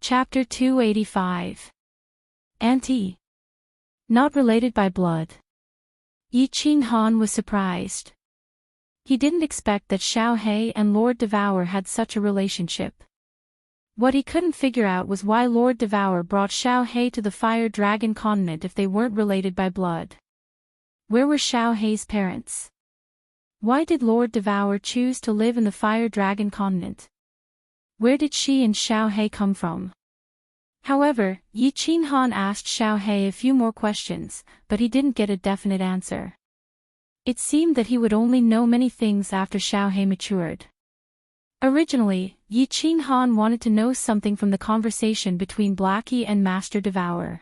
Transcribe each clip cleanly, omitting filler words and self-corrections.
Chapter 285. Auntie. Not related by blood. Yi Qinghan was surprised. He didn't expect that Xiao He and Lord Devour had such a relationship. What he couldn't figure out was why Lord Devour brought Xiao He to the Fire Dragon continent if they weren't related by blood. Where were Xiao He's parents? Why did Lord Devour choose to live in the Fire Dragon continent? Where did she and Xiao He come from? However, Yi Qinghan asked Xiao He a few more questions, but he didn't get a definite answer. It seemed that he would only know many things after Xiao He matured. Originally, Yi Qinghan wanted to know something from the conversation between Blackie and Master Devour.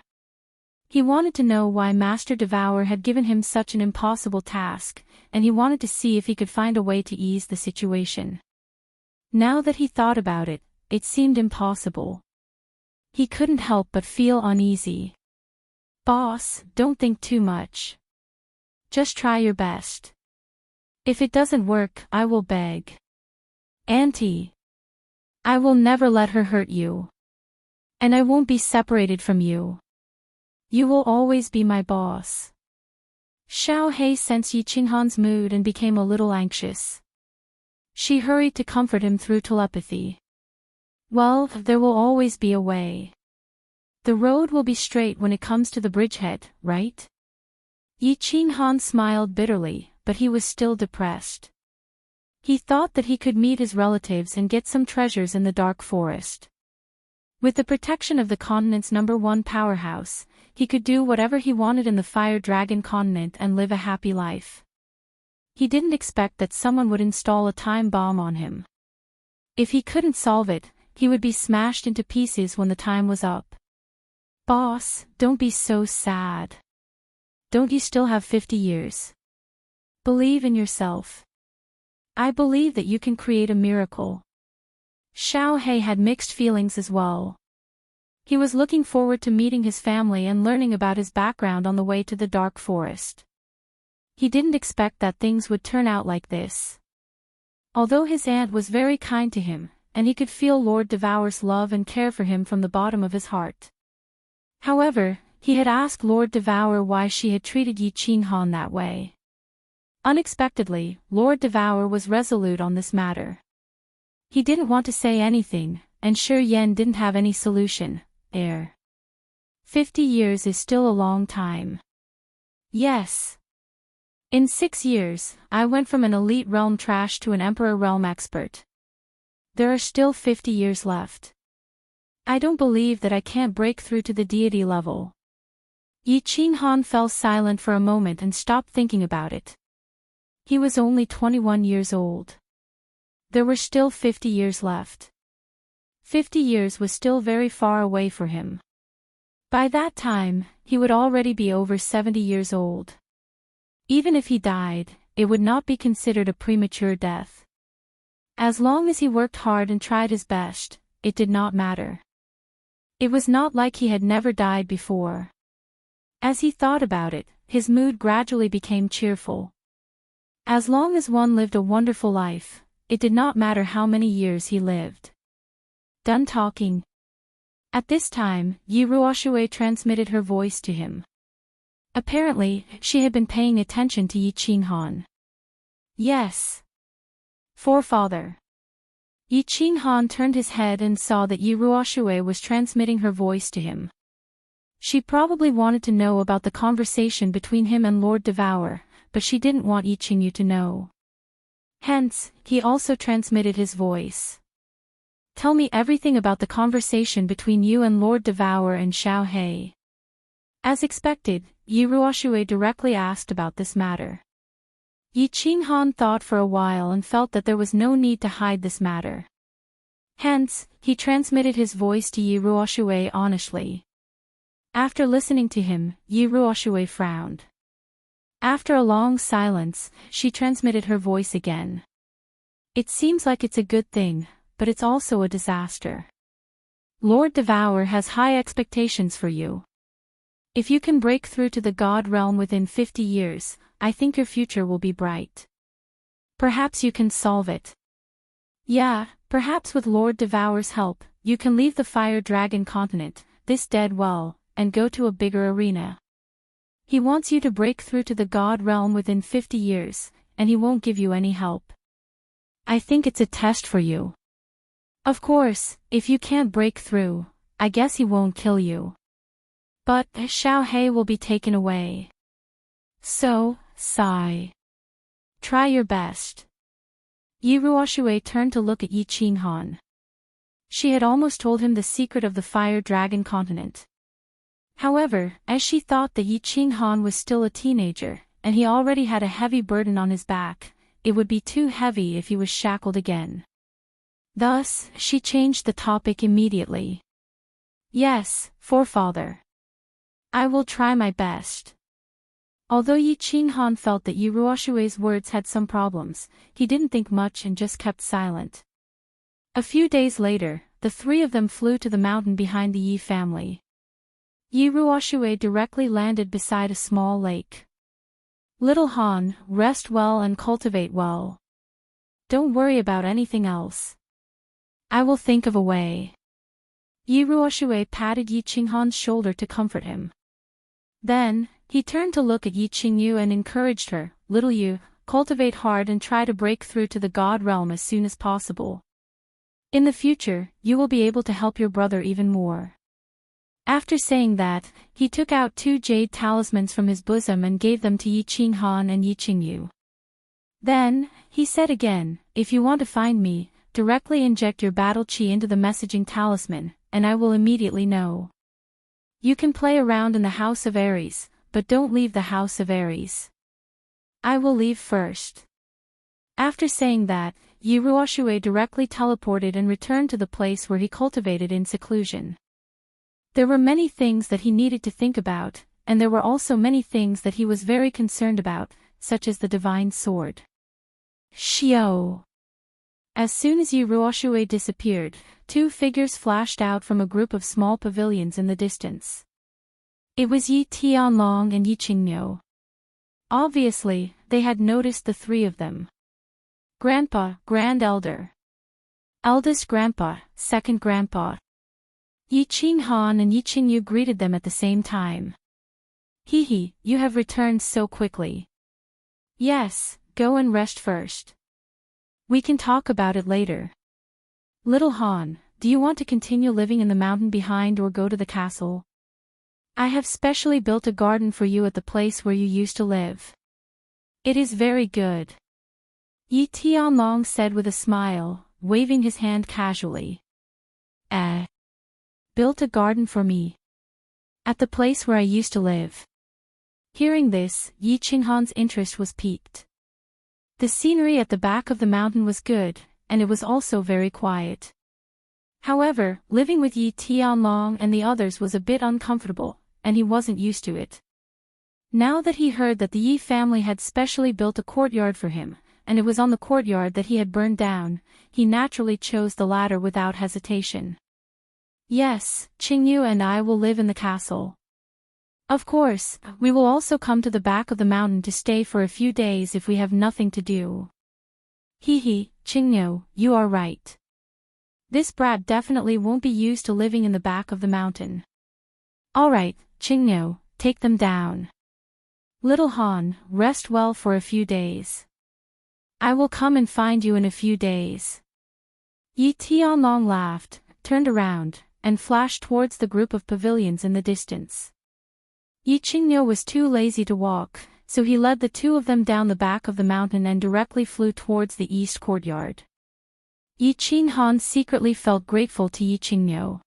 He wanted to know why Master Devour had given him such an impossible task, and he wanted to see if he could find a way to ease the situation. Now that he thought about it, it seemed impossible. He couldn't help but feel uneasy. Boss, don't think too much. Just try your best. If it doesn't work, I will beg. Auntie. I will never let her hurt you. And I won't be separated from you. You will always be my boss. Xiao He sensed Yi Qinghan's mood and became a little anxious. She hurried to comfort him through telepathy. Well, there will always be a way. The road will be straight when it comes to the bridgehead, right? Yi Qinghan smiled bitterly, but he was still depressed. He thought that he could meet his relatives and get some treasures in the dark forest. With the protection of the continent's #1 powerhouse, he could do whatever he wanted in the Fire Dragon continent and live a happy life. He didn't expect that someone would install a time bomb on him. If he couldn't solve it, he would be smashed into pieces when the time was up. Boss, don't be so sad. Don't you still have 50 years? Believe in yourself. I believe that you can create a miracle. Xiao He had mixed feelings as well. He was looking forward to meeting his family and learning about his background on the way to the dark forest. He didn't expect that things would turn out like this. Although his aunt was very kind to him, and he could feel Lord Devour's love and care for him from the bottom of his heart. However, he had asked Lord Devour why she had treated Yi Qinghan that way. Unexpectedly, Lord Devour was resolute on this matter. He didn't want to say anything, and Shi Yan didn't have any solution. 50 years is still a long time. Yes. In 6 years, I went from an elite realm trash to an emperor realm expert. There are still 50 years left. I don't believe that I can't break through to the deity level. Yi Qinghan fell silent for a moment and stopped thinking about it. He was only 21 years old. There were still 50 years left. 50 years was still very far away for him. By that time, he would already be over 70 years old. Even if he died, it would not be considered a premature death. As long as he worked hard and tried his best, it did not matter. It was not like he had never died before. As he thought about it, his mood gradually became cheerful. As long as one lived a wonderful life, it did not matter how many years he lived. Done talking. At this time, Yi Ruoxue transmitted her voice to him. Apparently, she had been paying attention to Yi Qinghan. Yes. Forefather. Yi Qinghan turned his head and saw that Yi Ruoxue was transmitting her voice to him. She probably wanted to know about the conversation between him and Lord Devour, but she didn't want Yi Qingyu to know. Hence, he also transmitted his voice. Tell me everything about the conversation between you and Lord Devour and Xiao He. As expected, Yi Ruoxue directly asked about this matter. Yi Qinghan thought for a while and felt that there was no need to hide this matter. Hence, he transmitted his voice to Yi Ruoxue honestly. After listening to him, Yi Ruoxue frowned. After a long silence, she transmitted her voice again. It seems like it's a good thing, but it's also a disaster. Lord Devour has high expectations for you. If you can break through to the God realm within 50 years, I think your future will be bright. Perhaps you can solve it. Yeah, perhaps with Lord Devour's help, you can leave the fire dragon continent, this dead well, and go to a bigger arena. He wants you to break through to the god realm within 50 years, and he won't give you any help. I think it's a test for you. Of course, if you can't break through, I guess he won't kill you. But Xiaohei will be taken away. So, sigh. Try your best. Yi Ruoshui turned to look at Yi Qinghan. She had almost told him the secret of the fire dragon continent. However, as she thought that Yi Qinghan was still a teenager, and he already had a heavy burden on his back, it would be too heavy if he was shackled again. Thus, she changed the topic immediately. Yes, forefather. I will try my best. Although Yi Qinghan felt that Yi Ruoshui's words had some problems, he didn't think much and just kept silent. A few days later, the three of them flew to the mountain behind the Yi family. Yi Ruoshui directly landed beside a small lake. Little Han, rest well and cultivate well. Don't worry about anything else. I will think of a way. Yi Ruoshui patted Yi Qinghan's shoulder to comfort him. Then, he turned to look at Yi Qingyu and encouraged her, little Yu, cultivate hard and try to break through to the god realm as soon as possible. In the future, you will be able to help your brother even more. After saying that, he took out 2 jade talismans from his bosom and gave them to Yi Qinghan and Yi Qingyu. Then, he said again, if you want to find me, directly inject your battle chi into the messaging talisman, and I will immediately know. You can play around in the House of Aries, but don't leave the House of Aries. I will leave first. After saying that, Yi Ruoshui directly teleported and returned to the place where he cultivated in seclusion. There were many things that he needed to think about, and there were also many things that he was very concerned about, such as the divine sword. Xiao. As soon as Yi Ruoshui disappeared, 2 figures flashed out from a group of small pavilions in the distance. It was Yi Tianlong and Yi Qingyu. Obviously, they had noticed the 3 of them. Grandpa, Grand Elder. Eldest Grandpa, Second Grandpa. Yi Qinghan and Yi Qingyu greeted them at the same time. Hee, you have returned so quickly. Yes, go and rest first. We can talk about it later. Little Han, do you want to continue living in the mountain behind or go to the castle? I have specially built a garden for you at the place where you used to live. It is very good. Yi Tianlong said with a smile, waving his hand casually. Built a garden for me. At the place where I used to live. Hearing this, Yi Qinghan's interest was piqued. The scenery at the back of the mountain was good, and it was also very quiet. However, living with Yi Tianlong and the others was a bit uncomfortable, and he wasn't used to it. Now that he heard that the Yi family had specially built a courtyard for him, and it was on the courtyard that he had burned down, he naturally chose the latter without hesitation. Yes, Qingyu and I will live in the castle. Of course, we will also come to the back of the mountain to stay for a few days if we have nothing to do. Qingyu, you are right. This brat definitely won't be used to living in the back of the mountain. Alright, Qingyu, take them down. Little Han, rest well for a few days. I will come and find you in a few days. Yi Tianlong laughed, turned around, and flashed towards the group of pavilions in the distance. Yi Qingyu was too lazy to walk, so he led the 2 of them down the back of the mountain and directly flew towards the east courtyard. Yi Qinghan secretly felt grateful to Yi Qingyu.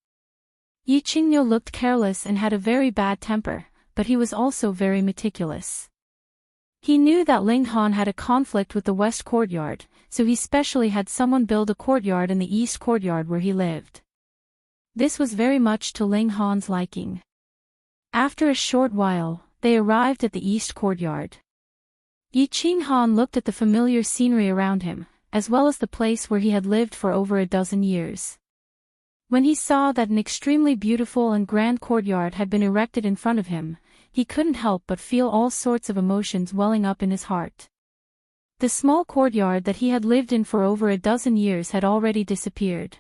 Yi Qingyu looked careless and had a very bad temper, but he was also very meticulous. He knew that Ling Han had a conflict with the west courtyard, so he specially had someone build a courtyard in the east courtyard where he lived. This was very much to Ling Han's liking. After a short while, they arrived at the east courtyard. Yi Qinghan looked at the familiar scenery around him, as well as the place where he had lived for over a dozen years. When he saw that an extremely beautiful and grand courtyard had been erected in front of him, he couldn't help but feel all sorts of emotions welling up in his heart. The small courtyard that he had lived in for over a dozen years had already disappeared.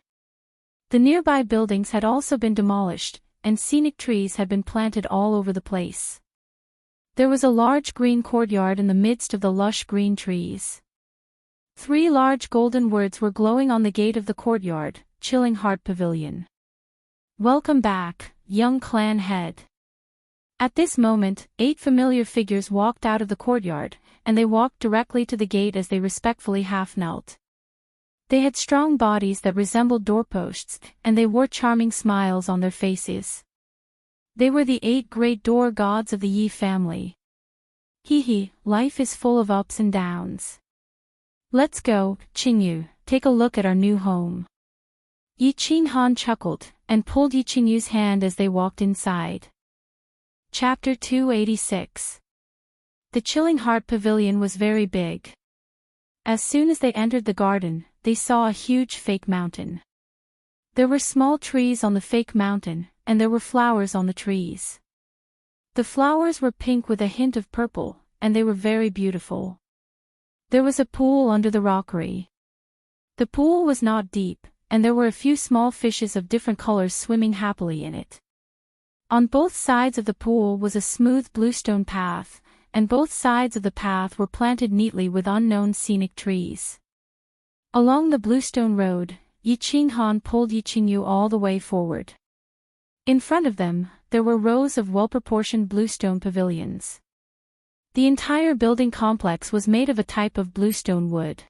The nearby buildings had also been demolished, and scenic trees had been planted all over the place. There was a large green courtyard in the midst of the lush green trees. 3 large golden words were glowing on the gate of the courtyard, Chilling Heart Pavilion. Welcome back, young clan head. At this moment, 8 familiar figures walked out of the courtyard, and they walked directly to the gate as they respectfully half-knelt. They had strong bodies that resembled doorposts, and they wore charming smiles on their faces. They were the 8 great door gods of the Yi family. Hee, life is full of ups and downs. Let's go, Qingyu, take a look at our new home. Yi Qinghan chuckled, and pulled Yi Qingyu's hand as they walked inside. Chapter 286. The Chilling Heart Pavilion was very big. As soon as they entered the garden, they saw a huge fake mountain. There were small trees on the fake mountain, and there were flowers on the trees. The flowers were pink with a hint of purple, and they were very beautiful. There was a pool under the rockery. The pool was not deep, and there were a few small fishes of different colors swimming happily in it. On both sides of the pool was a smooth bluestone path, and both sides of the path were planted neatly with unknown scenic trees. Along the bluestone road, Yi Qinghan pulled Yi Qingyu all the way forward. In front of them, there were rows of well-proportioned bluestone pavilions. The entire building complex was made of a type of bluestone wood.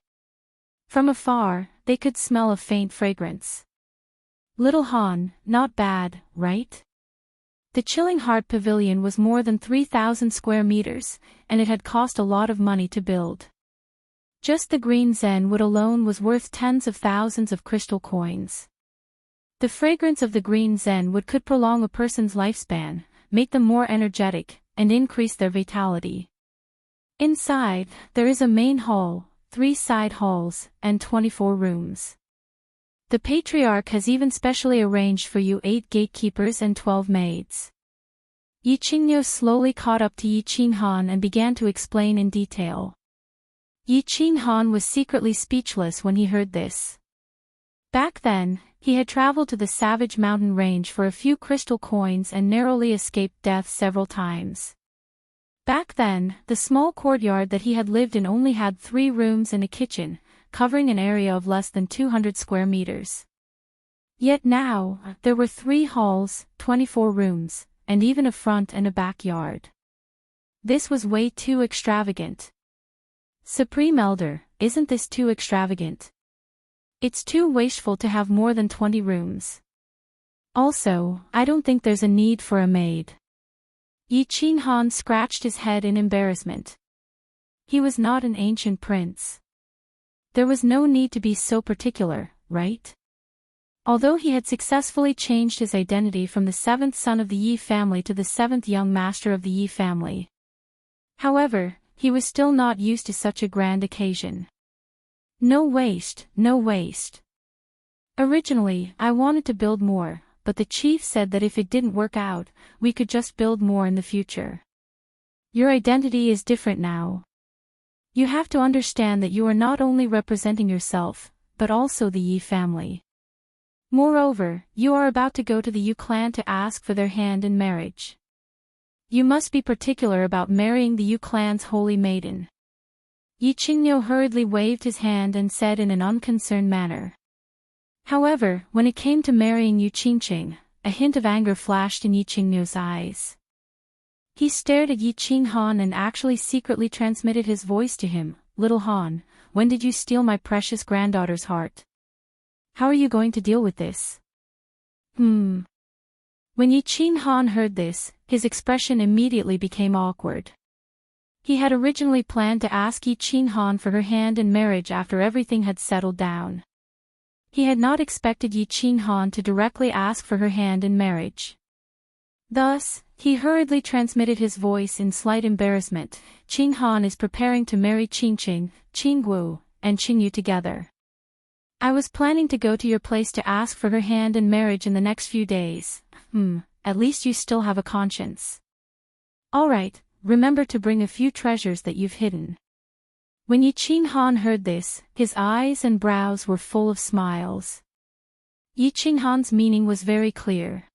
From afar, they could smell a faint fragrance. Little Han, not bad, right? The Chilling Heart Pavilion was more than 3,000 square meters, and it had cost a lot of money to build. Just the green zen wood alone was worth tens of thousands of crystal coins. The fragrance of the green zen wood could prolong a person's lifespan, make them more energetic, and increase their vitality. Inside, there is a main hall, 3 side halls, and 24 rooms. The patriarch has even specially arranged for you 8 gatekeepers and 12 maids. Yi Qingyu slowly caught up to Yi Qinghan and began to explain in detail. Yi Qinghan was secretly speechless when he heard this. Back then, he had traveled to the Savage Mountain Range for a few crystal coins and narrowly escaped death several times. Back then, the small courtyard that he had lived in only had 3 rooms and a kitchen, covering an area of less than 200 square meters. Yet now, there were 3 halls, 24 rooms, and even a front and a backyard. This was way too extravagant. Supreme Elder, isn't this too extravagant? It's too wasteful to have more than 20 rooms. Also, I don't think there's a need for a maid. Yi Qinghan scratched his head in embarrassment. He was not an ancient prince. There was no need to be so particular, right? Although he had successfully changed his identity from the 7th son of the Yi family to the 7th young master of the Yi family. However, he was still not used to such a grand occasion. No waste, no waste. Originally, I wanted to build more, but the chief said that if it didn't work out, we could just build more in the future. Your identity is different now. You have to understand that you are not only representing yourself, but also the Yi family. Moreover, you are about to go to the Yi clan to ask for their hand in marriage. You must be particular about marrying the Yi clan's holy maiden. Yi Qingyu hurriedly waved his hand and said in an unconcerned manner. However, when it came to marrying Yu Qingqing, a hint of anger flashed in Yi Qingyu's eyes. He stared at Yi Qinghan and actually secretly transmitted his voice to him. Little Han, when did you steal my precious granddaughter's heart? How are you going to deal with this? When Yi Qinghan heard this, his expression immediately became awkward. He had originally planned to ask Yi Qinghan for her hand in marriage after everything had settled down. He had not expected Yi Qinghan to directly ask for her hand in marriage. Thus, he hurriedly transmitted his voice in slight embarrassment. Qinghan is preparing to marry Qingqing, Qinggu, and Qingyu together. I was planning to go to your place to ask for her hand in marriage in the next few days. At least you still have a conscience. Alright, remember to bring a few treasures that you've hidden. When Yi Qinghan heard this, his eyes and brows were full of smiles. Yi Qinghan's meaning was very clear.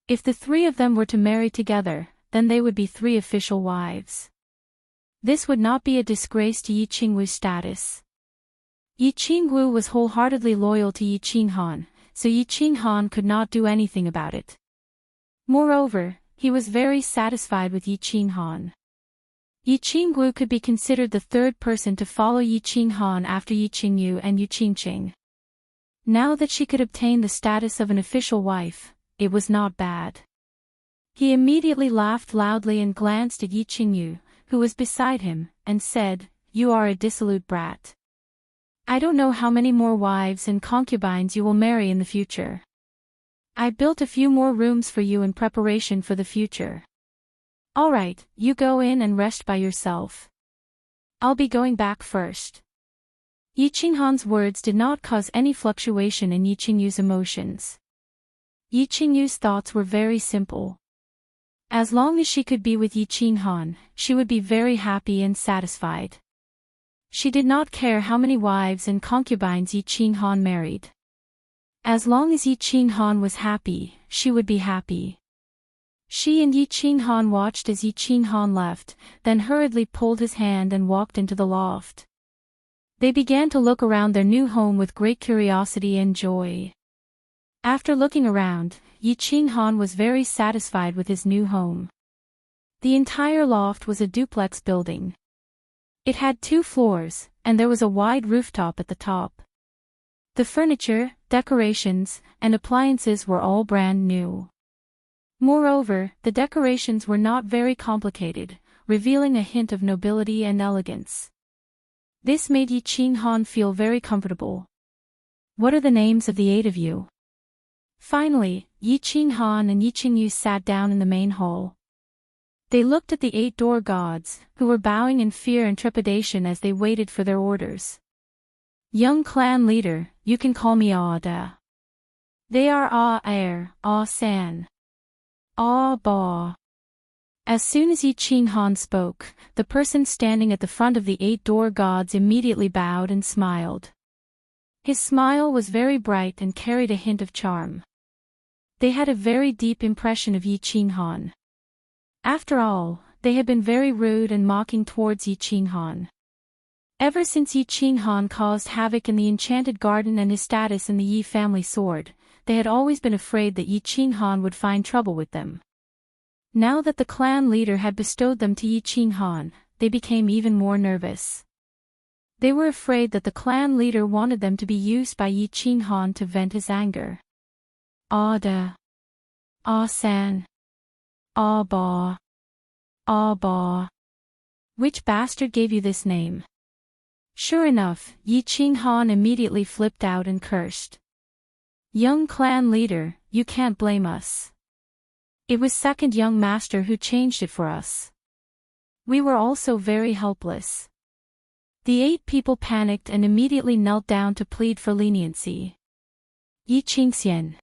If the three of them were to marry together, then they would be three official wives. This would not be a disgrace to Yi Qingwu's status. Yi Qingwu was wholeheartedly loyal to Yi Qinghan, so Yi Qinghan could not do anything about it. Moreover, he was very satisfied with Yi Qinghan. Yi Qingwu could be considered the third person to follow Yi Qinghan after Yi Qingyu and Yu Qingqing. Now that she could obtain the status of an official wife, it was not bad. He immediately laughed loudly and glanced at Yi Qingyu, who was beside him, and said, "You are a dissolute brat. I don't know how many more wives and concubines you will marry in the future. I built a few more rooms for you in preparation for the future. All right, you go in and rest by yourself. I'll be going back first." Yi Qinghan's words did not cause any fluctuation in Yi Qingyu's emotions. Yi Qingyu's thoughts were very simple. As long as she could be with Yi Qinghan, she would be very happy and satisfied. She did not care how many wives and concubines Yi Qinghan married. As long as Yi Qinghan was happy, she would be happy. She and Yi Qinghan watched as Yi Qinghan left, then hurriedly pulled his hand and walked into the loft. They began to look around their new home with great curiosity and joy. After looking around, Yi Qinghan was very satisfied with his new home. The entire loft was a duplex building. It had 2 floors, and there was a wide rooftop at the top. The furniture, decorations, and appliances were all brand new. Moreover, the decorations were not very complicated, revealing a hint of nobility and elegance. This made Yi Qinghan feel very comfortable. "What are the names of the 8 of you?" Finally, Yi Qinghan and Yi Qingyu sat down in the main hall. They looked at the 8 door gods, who were bowing in fear and trepidation as they waited for their orders. "Young clan leader, you can call me Ah-da. They are Ah-air, Ah-san. Ah-ba." As soon as Yi Qinghan spoke, the person standing at the front of the 8 door gods immediately bowed and smiled. His smile was very bright and carried a hint of charm. They had a very deep impression of Yi Qinghan. After all, they had been very rude and mocking towards Yi Qinghan. Ever since Yi Qinghan caused havoc in the enchanted garden and his status in the Yi family sword, they had always been afraid that Yi Qinghan would find trouble with them. Now that the clan leader had bestowed them to Yi Qinghan, they became even more nervous. They were afraid that the clan leader wanted them to be used by Yi Qinghan to vent his anger. "Ah-da. Ah-san. Ah-ba. Ah-ba. Which bastard gave you this name?" Sure enough, Yi Qinghan immediately flipped out and cursed. "Young clan leader, you can't blame us. It was second young master who changed it for us. We were also very helpless." The 8 people panicked and immediately knelt down to plead for leniency. Yi Qingxian.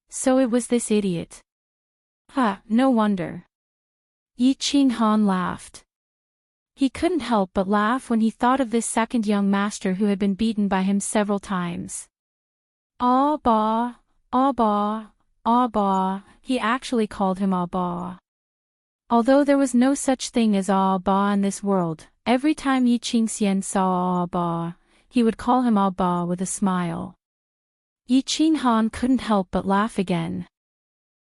So it was this idiot. No wonder. Yi Qinghan laughed. He couldn't help but laugh when he thought of this second young master who had been beaten by him several times. Ah-ba, ah-ba, ah-ba, he actually called him ah-ba. Although there was no such thing as ah-ba in this world, every time Yi Qingxian saw ah-ba, he would call him ah-ba with a smile. Yi Qinghan couldn't help but laugh again.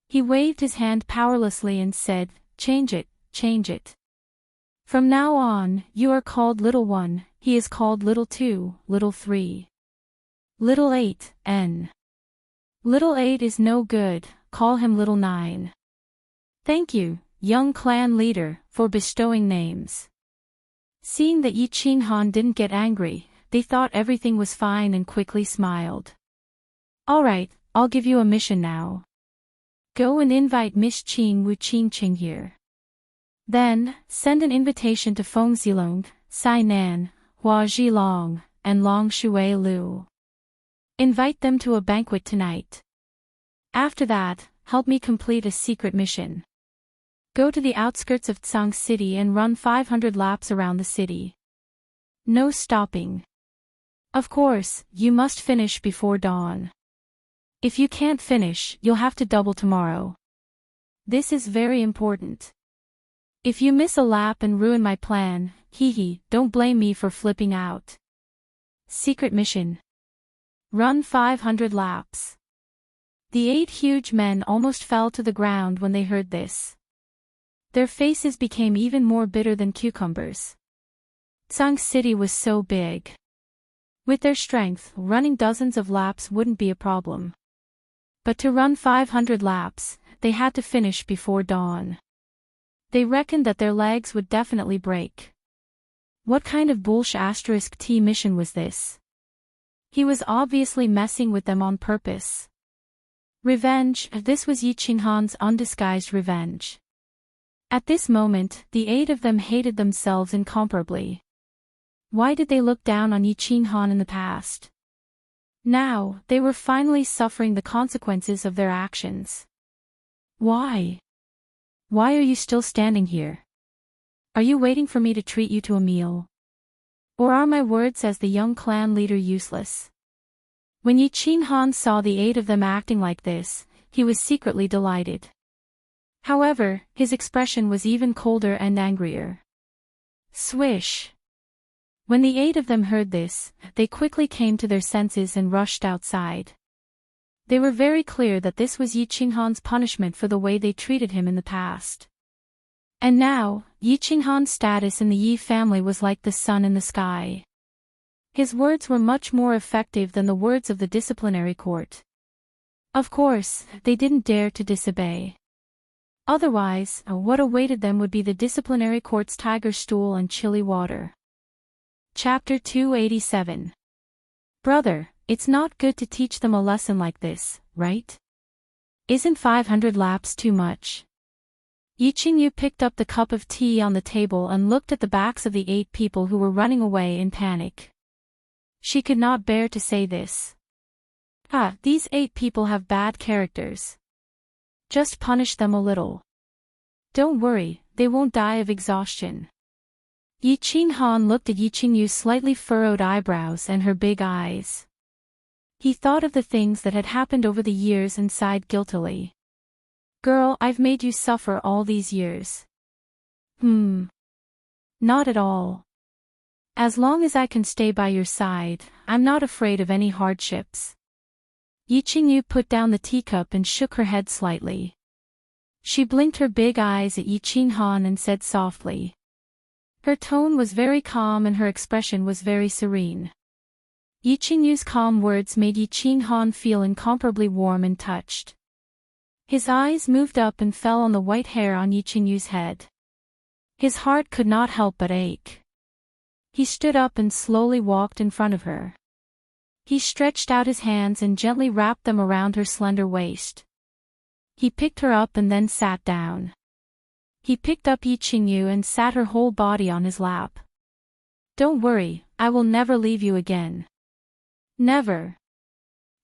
He waved his hand powerlessly and said, "Change it, change it. From now on, you are called Little One, he is called Little 2, Little 3. Little 8, N. Little 8 is no good, call him Little 9. Thank you, young clan leader, for bestowing names." Seeing that Yi Qinghan didn't get angry, they thought everything was fine and quickly smiled. "All right, I'll give you a mission now. Go and invite Miss Qing Wu Qingqing here. Then, send an invitation to Feng Zilong, Sai Nan, Hua Zhilong, and Long Shui Lu. Invite them to a banquet tonight. After that, help me complete a secret mission. Go to the outskirts of Tsang City and run 500 laps around the city. No stopping. Of course, you must finish before dawn. If you can't finish, you'll have to double tomorrow. This is very important. If you miss a lap and ruin my plan, hee, don't blame me for flipping out. Secret mission. Run 500 laps. The 8 huge men almost fell to the ground when they heard this. Their faces became even more bitter than cucumbers. Tsang City was so big. With their strength, running dozens of laps wouldn't be a problem. But to run 500 laps, they had to finish before dawn. They reckoned that their legs would definitely break. What kind of bullsh*t mission was this? He was obviously messing with them on purpose. Revenge, this was Yi Qinghan's undisguised revenge. At this moment, the 8 of them hated themselves incomparably. Why did they look down on Yi Qinghan in the past? Now, they were finally suffering the consequences of their actions. Why? Why are you still standing here? Are you waiting for me to treat you to a meal? Or are my words as the young clan leader useless? When Yi Qinghan saw the 8 of them acting like this, he was secretly delighted. However, his expression was even colder and angrier. Swish! When the 8 of them heard this, they quickly came to their senses and rushed outside. They were very clear that this was Yi Qinghan's punishment for the way they treated him in the past. And now, Yi Qinghan's status in the Yi family was like the sun in the sky. His words were much more effective than the words of the disciplinary court. Of course, they didn't dare to disobey. Otherwise, what awaited them would be the disciplinary court's tiger stool and chilly water. Chapter 287. Brother, it's not good to teach them a lesson like this, right? Isn't 500 laps too much? Yi Qingyu picked up the cup of tea on the table and looked at the backs of the 8 people who were running away in panic. She could not bear to say this. These 8 people have bad characters. Just punish them a little. Don't worry, they won't die of exhaustion. Yi Qinghan looked at Yi Qingyu's slightly furrowed eyebrows and her big eyes. He thought of the things that had happened over the years and sighed guiltily. Girl, I've made you suffer all these years. Not at all. As long as I can stay by your side, I'm not afraid of any hardships. Yi Qingyu put down the teacup and shook her head slightly. She blinked her big eyes at Yi Qinghan and said softly. Her tone was very calm and her expression was very serene. Yi Qingyu's calm words made Yi Qinghan feel incomparably warm and touched. His eyes moved up and fell on the white hair on Yi Qingyu's head. His heart could not help but ache. He stood up and slowly walked in front of her. He stretched out his hands and gently wrapped them around her slender waist. He picked her up and then sat down. He picked up Yi Qingyu and sat her whole body on his lap. Don't worry, I will never leave you again. Never.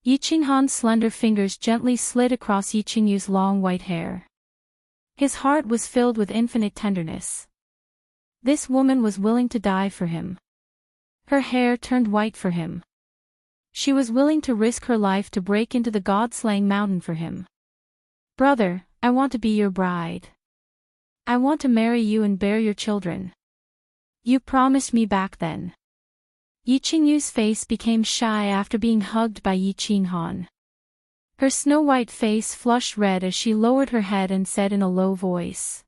Yi Qinghan's slender fingers gently slid across Yi Qingyu's long white hair. His heart was filled with infinite tenderness. This woman was willing to die for him. Her hair turned white for him. She was willing to risk her life to break into the god-slaying mountain for him. Brother, I want to be your bride. I want to marry you and bear your children. You promised me back then. Yi Qingyu's face became shy after being hugged by Yi Qinghan. Her snow-white face flushed red as she lowered her head and said in a low voice.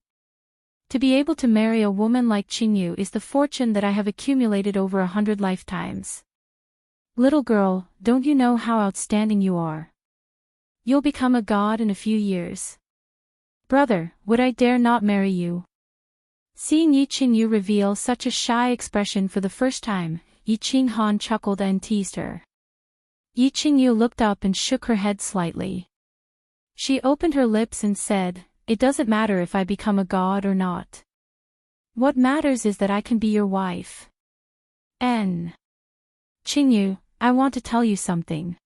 To be able to marry a woman like Qingyu is the fortune that I have accumulated over 100 lifetimes. Little girl, don't you know how outstanding you are? You'll become a god in a few years. Brother, would I dare not marry you? Seeing Yi Qingyu reveal such a shy expression for the first time, Yi Qinghan chuckled and teased her. Yi Qingyu looked up and shook her head slightly. She opened her lips and said, It doesn't matter if I become a god or not. What matters is that I can be your wife. Qingyu, I want to tell you something.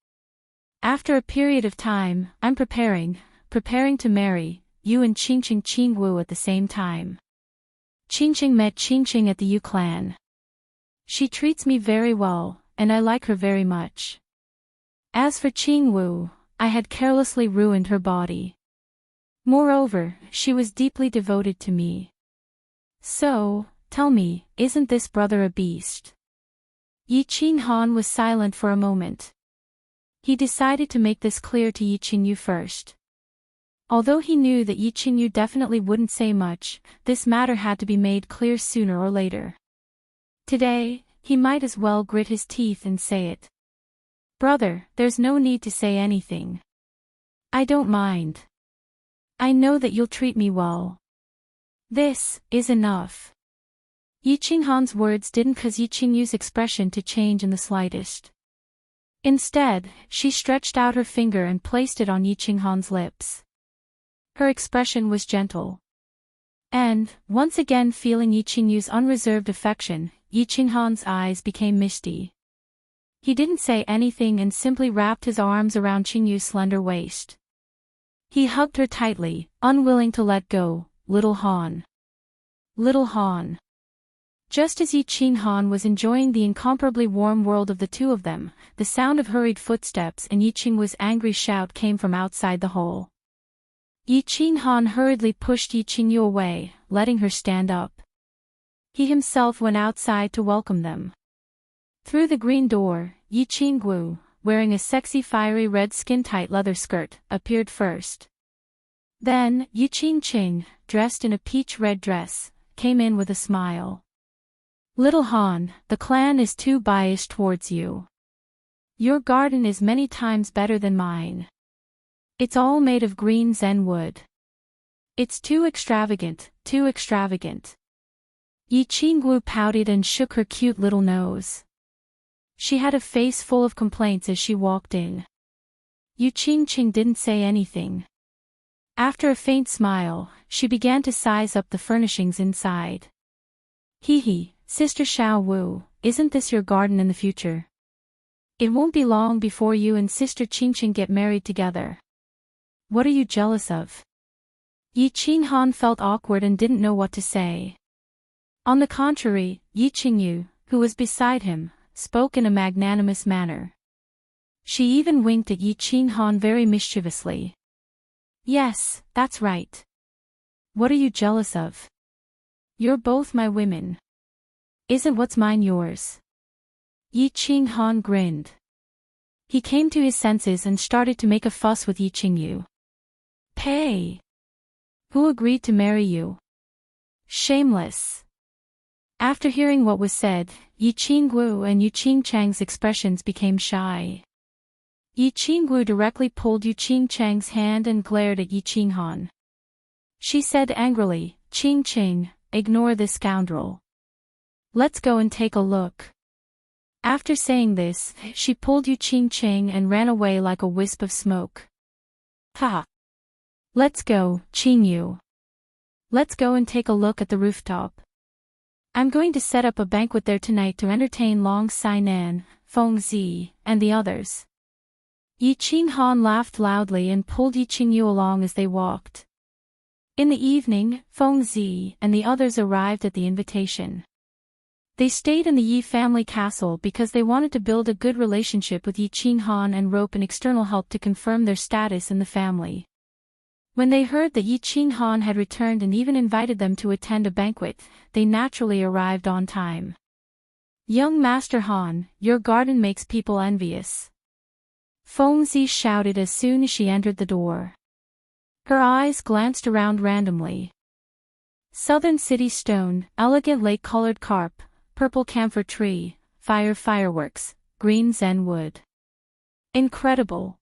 After a period of time, I'm preparing to marry you and Qingwu at the same time. Qingqing met Qingqing at the Yu clan. She treats me very well, and I like her very much. As for Qingwu, I had carelessly ruined her body. Moreover, she was deeply devoted to me. So, tell me, isn't this brother a beast? Yi Qinghan was silent for a moment. He decided to make this clear to Yi Qingyu first. Although he knew that Yi Qingyu definitely wouldn't say much, this matter had to be made clear sooner or later. Today, he might as well grit his teeth and say it. Brother, there's no need to say anything. I don't mind. I know that you'll treat me well. This is enough. Yi Qinghan's words didn't cause Yi Qingyu's expression to change in the slightest. Instead, she stretched out her finger and placed it on Yi Qinghan's lips. Her expression was gentle. And, once again feeling Yi Qingyu's unreserved affection, Yi Qinghan's eyes became misty. He didn't say anything and simply wrapped his arms around Qingyu's slender waist. He hugged her tightly, unwilling to let go. Little Han. Little Han. Just as Yi Qinghan was enjoying the incomparably warm world of the two of them, the sound of hurried footsteps and Yi Qingyu's angry shout came from outside the hole. Yi Qinghan hurriedly pushed Yi Qingyu away, letting her stand up. He himself went outside to welcome them. Through the green door, Yi Qingyu, wearing a sexy fiery red skin-tight leather skirt, appeared first. Then, Yi Qingqing, dressed in a peach-red dress, came in with a smile. Little Han, the clan is too biased towards you. Your garden is many times better than mine. It's all made of green zen wood. It's too extravagant, too extravagant. Yi Qingyu pouted and shook her cute little nose. She had a face full of complaints as she walked in. Yi Qingqing didn't say anything. After a faint smile, she began to size up the furnishings inside. Hee, Sister Xiao Wu, isn't this your garden in the future? It won't be long before you and Sister Qingqing get married together. What are you jealous of? Yi Qinghan felt awkward and didn't know what to say. On the contrary, Yi Qingyu, who was beside him, spoke in a magnanimous manner. She even winked at Yi Qinghan very mischievously. Yes, that's right. What are you jealous of? You're both my women. Isn't what's mine yours? Yi Qinghan grinned. He came to his senses and started to make a fuss with Yi Qingyu. Pay. Who agreed to marry you? Shameless. After hearing what was said, Yi Qingyu and Yu Qingchang's expressions became shy. Yi Qingyu directly pulled Yu Qingchang's hand and glared at Yi Qinghan. She said angrily, Qingqing, ignore this scoundrel. Let's go and take a look. After saying this, she pulled Yu Qingqing and ran away like a wisp of smoke. Ha! Let's go, Qingyu. Let's go and take a look at the rooftop. I'm going to set up a banquet there tonight to entertain Long Sainan, Feng Zi, and the others. Yi Qinghan laughed loudly and pulled Yi Qingyu along as they walked. In the evening, Feng Zi and the others arrived at the invitation. They stayed in the Yi family castle because they wanted to build a good relationship with Yi Qinghan and rope an external help to confirm their status in the family. When they heard that Yi Qinghan had returned and even invited them to attend a banquet, they naturally arrived on time. Young Master Han, your garden makes people envious. Feng Zi shouted as soon as she entered the door. Her eyes glanced around randomly. Southern city stone, elegant lake-colored carp, purple camphor tree, fireworks, green zen wood. Incredible.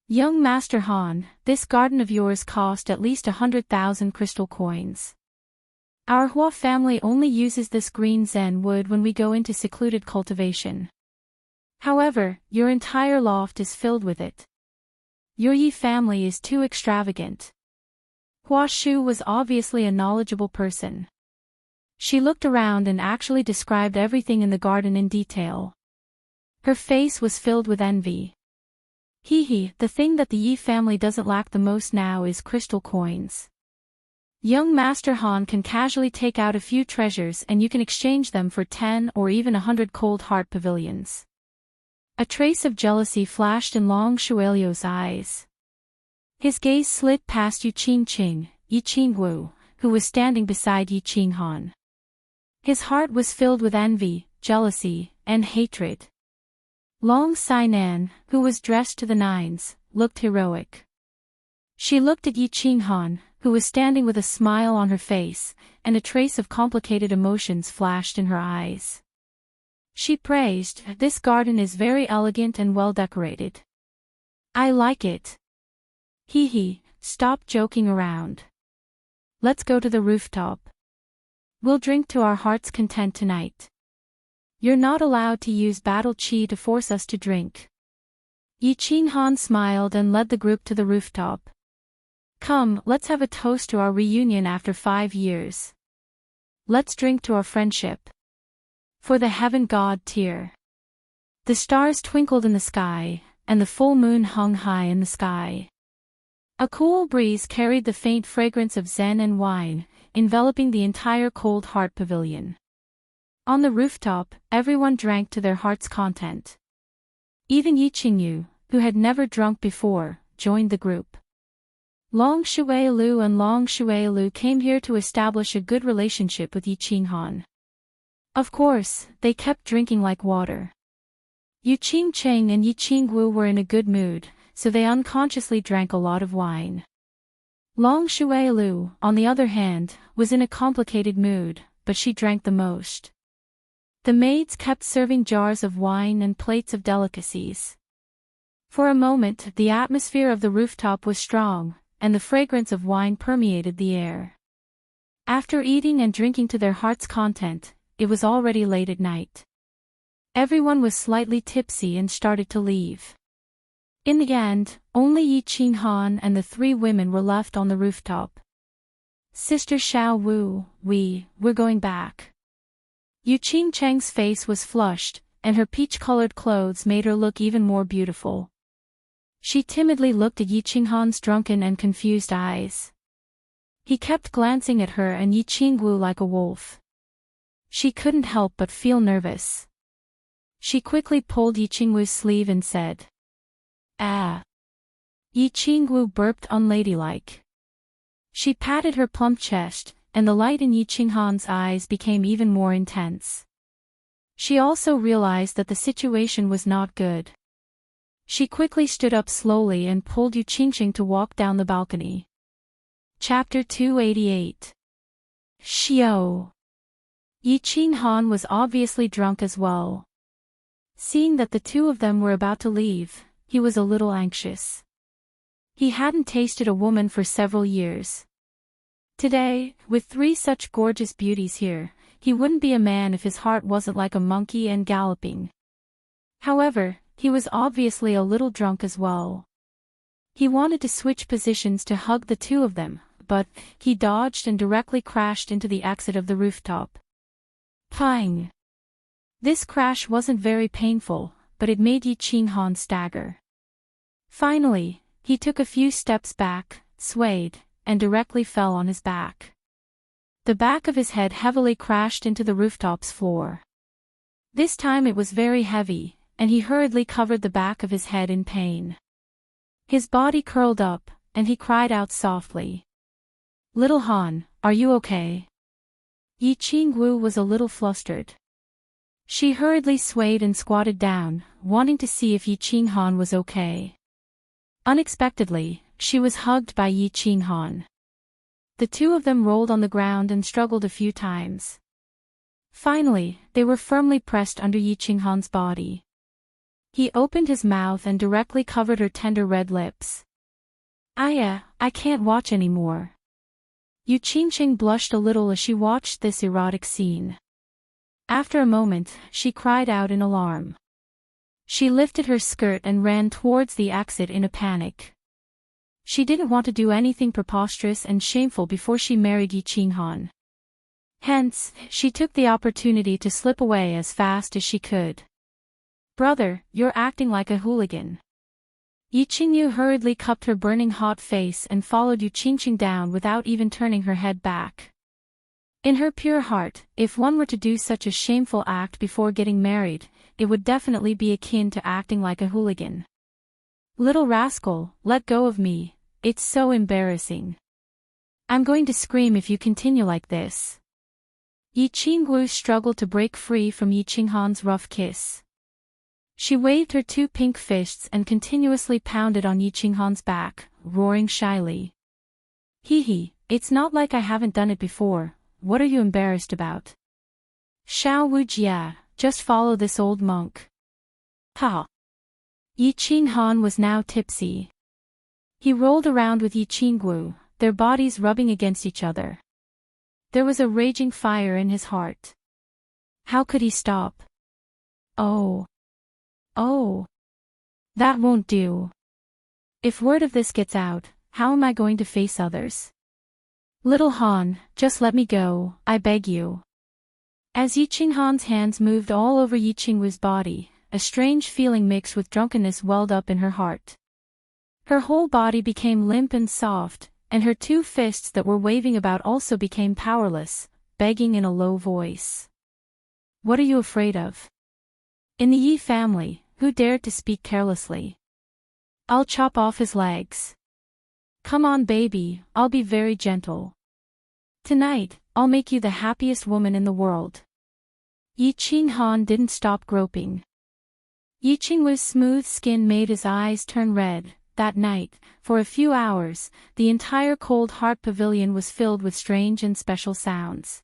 Young Master Han, this garden of yours cost at least 100,000 crystal coins. Our Hua family only uses this green zen wood when we go into secluded cultivation. However, your entire loft is filled with it. Your Yi family is too extravagant. Hua Shu was obviously a knowledgeable person. She looked around and actually described everything in the garden in detail. Her face was filled with envy. The thing that the Yi family doesn't lack the most now is crystal coins. Young Master Han can casually take out a few treasures and you can exchange them for 10 or even 100 cold heart pavilions. A trace of jealousy flashed in Long Shuelio's eyes. His gaze slid past Yi Qingwu, who was standing beside Yi Qinghan. His heart was filled with envy, jealousy, and hatred. Long Sainan, who was dressed to the nines, looked heroic. She looked at Yi Qinghan, who was standing with a smile on her face, and a trace of complicated emotions flashed in her eyes. She praised, "This garden is very elegant and well decorated. I like it. Hee, stop joking around. Let's go to the rooftop. We'll drink to our heart's content tonight. You're not allowed to use battle chi to force us to drink." Yi Qinghan smiled and led the group to the rooftop. "Come, let's have a toast to our reunion after 5 years. Let's drink to our friendship. For the heaven god Tyr." The stars twinkled in the sky, and the full moon hung high in the sky. A cool breeze carried the faint fragrance of zen and wine, enveloping the entire Cold Heart Pavilion. On the rooftop, everyone drank to their heart's content. Even Yi Qingyu, who had never drunk before, joined the group. Long Shuailu came here to establish a good relationship with Yi Qinghan. Of course, they kept drinking like water. Yu Qingcheng and Yi Qingwu were in a good mood, so they unconsciously drank a lot of wine. Long Shuailu, on the other hand, was in a complicated mood, but she drank the most. The maids kept serving jars of wine and plates of delicacies. For a moment, the atmosphere of the rooftop was strong, and the fragrance of wine permeated the air. After eating and drinking to their heart's content, it was already late at night. Everyone was slightly tipsy and started to leave. In the end, only Yi Qinghan and the 3 women were left on the rooftop. "Sister Xiao Wu, we're going back." Yu Qingcheng's face was flushed, and her peach-colored clothes made her look even more beautiful. She timidly looked at Yi Qinghan's drunken and confused eyes. He kept glancing at her and Yi Qingwu like a wolf. She couldn't help but feel nervous. She quickly pulled Yi Qingwu's sleeve and said, "Ah." Yi Qingwu burped unladylike. She patted her plump chest, and the light in Yi Qinghan's eyes became even more intense. She also realized that the situation was not good. She quickly stood up slowly and pulled Yu Qingxing to walk down the balcony. Chapter 288. Xiao. Yi Qinghan was obviously drunk as well. Seeing that the 2 of them were about to leave, he was a little anxious. He hadn't tasted a woman for several years. Today, with 3 such gorgeous beauties here, he wouldn't be a man if his heart wasn't like a monkey and galloping. However, he was obviously a little drunk as well. He wanted to switch positions to hug the 2 of them, but he dodged and directly crashed into the exit of the rooftop. Pang! This crash wasn't very painful, but it made Yi Qinghan stagger. Finally, he took a few steps back, swayed, and directly fell on his back. The back of his head heavily crashed into the rooftop's floor. This time it was very heavy, and he hurriedly covered the back of his head in pain. His body curled up, and he cried out softly. "Little Han, are you okay?" Yi Qingwu was a little flustered. She hurriedly swayed and squatted down, wanting to see if Yi Qinghan was okay. Unexpectedly, she was hugged by Yi Qinghan. The 2 of them rolled on the ground and struggled a few times. Finally, they were firmly pressed under Yi Qinghan's body. He opened his mouth and directly covered her tender red lips. I can't watch anymore." Yu Qingqing blushed a little as she watched this erotic scene. After a moment, she cried out in alarm. She lifted her skirt and ran towards the exit in a panic. She didn't want to do anything preposterous and shameful before she married Yi Qinghan. Hence, she took the opportunity to slip away as fast as she could. "Brother, you're acting like a hooligan." Yi Qingyu hurriedly cupped her burning hot face and followed Yu Qingqing down without even turning her head back. In her pure heart, if one were to do such a shameful act before getting married, it would definitely be akin to acting like a hooligan. Little rascal, let go of me, it's so embarrassing. I'm going to scream if you continue like this. Yi Qingwu struggled to break free from Yi Qinghan's rough kiss. She waved her two pink fists and continuously pounded on Yi Qinghan's back, roaring shyly. Hee, it's not like I haven't done it before, what are you embarrassed about? Xiao Wujia, just follow this old monk. Ha! Yi Qinghan was now tipsy. He rolled around with Yi Qingwu, their bodies rubbing against each other. There was a raging fire in his heart. How could he stop? Oh, that won't do. If word of this gets out, how am I going to face others? Little Han, just let me go, I beg you. As Yi Qinghan's hands moved all over Yi Qingwu's body, a strange feeling mixed with drunkenness welled up in her heart. Her whole body became limp and soft, and her two fists that were waving about also became powerless, begging in a low voice. What are you afraid of? In the Yi family, who dared to speak carelessly? I'll chop off his legs. Come on baby, I'll be very gentle. Tonight, I'll make you the happiest woman in the world. Yi Qinghan didn't stop groping. Yi Qingwu's smooth skin made his eyes turn red. That night, for a few hours, the entire Cold Heart Pavilion was filled with strange and special sounds.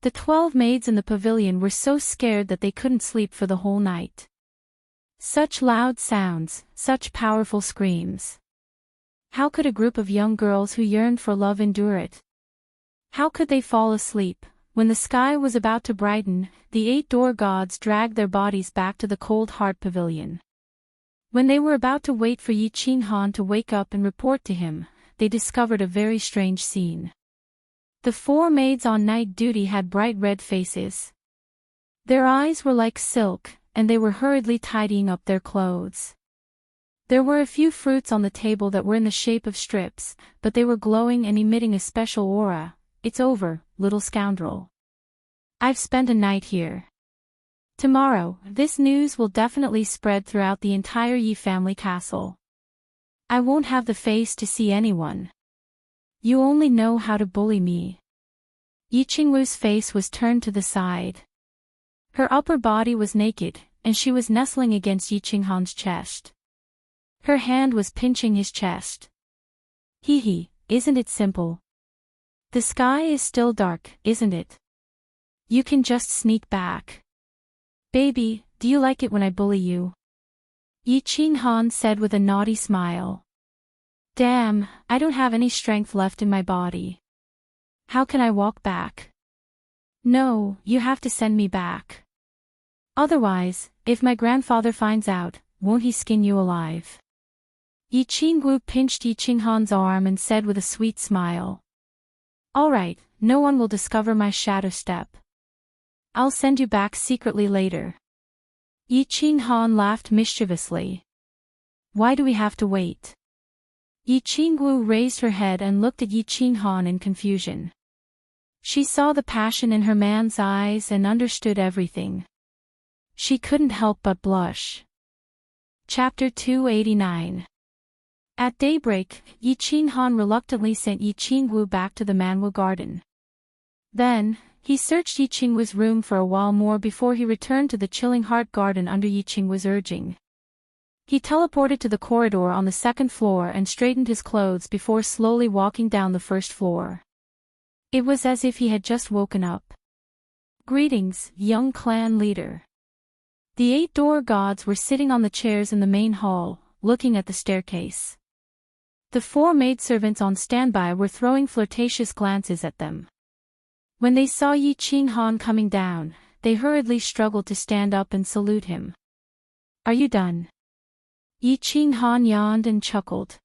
The 12 maids in the pavilion were so scared that they couldn't sleep for the whole night. Such loud sounds, such powerful screams. How could a group of young girls who yearned for love endure it? How could they fall asleep? When the sky was about to brighten, the 8 door gods dragged their bodies back to the Cold Heart Pavilion. When they were about to wait for Yi Qinghan to wake up and report to him, they discovered a very strange scene. The 4 maids on night duty had bright red faces. Their eyes were like silk, and they were hurriedly tidying up their clothes. There were a few fruits on the table that were in the shape of strips, but they were glowing and emitting a special aura. It's over, little scoundrel. I've spent a night here. Tomorrow, this news will definitely spread throughout the entire Yi family castle. I won't have the face to see anyone. You only know how to bully me. Yi Qingwu's face was turned to the side. Her upper body was naked, and she was nestling against Yi Qinghan's chest. Her hand was pinching his chest. Hee, isn't it simple? The sky is still dark, isn't it? You can just sneak back. Baby, do you like it when I bully you? Yi Qinghan said with a naughty smile. Damn, I don't have any strength left in my body. How can I walk back? No, you have to send me back. Otherwise, if my grandfather finds out, won't he skin you alive? Yi Qingwu pinched Yi Qinghan's arm and said with a sweet smile. All right, no one will discover my shadow step. I'll send you back secretly later. Yi Qinghan laughed mischievously. Why do we have to wait? Yi Qingwu raised her head and looked at Yi Qinghan in confusion. She saw the passion in her man's eyes and understood everything. She couldn't help but blush. Chapter 289. At daybreak, Yi Qinghan reluctantly sent Yi Qingwu back to the Manwu garden. Then, he searched Yi Qingwu's room for a while more before he returned to the Chilling Heart garden under Yi Qingwu's urging. He teleported to the corridor on the 2nd floor and straightened his clothes before slowly walking down the 1st floor. It was as if he had just woken up. Greetings, young clan leader. The 8 door gods were sitting on the chairs in the main hall, looking at the staircase. The 4 maidservants on standby were throwing flirtatious glances at them. When they saw Yi Qinghan coming down, they hurriedly struggled to stand up and salute him. Are you done? Yi Qinghan yawned and chuckled.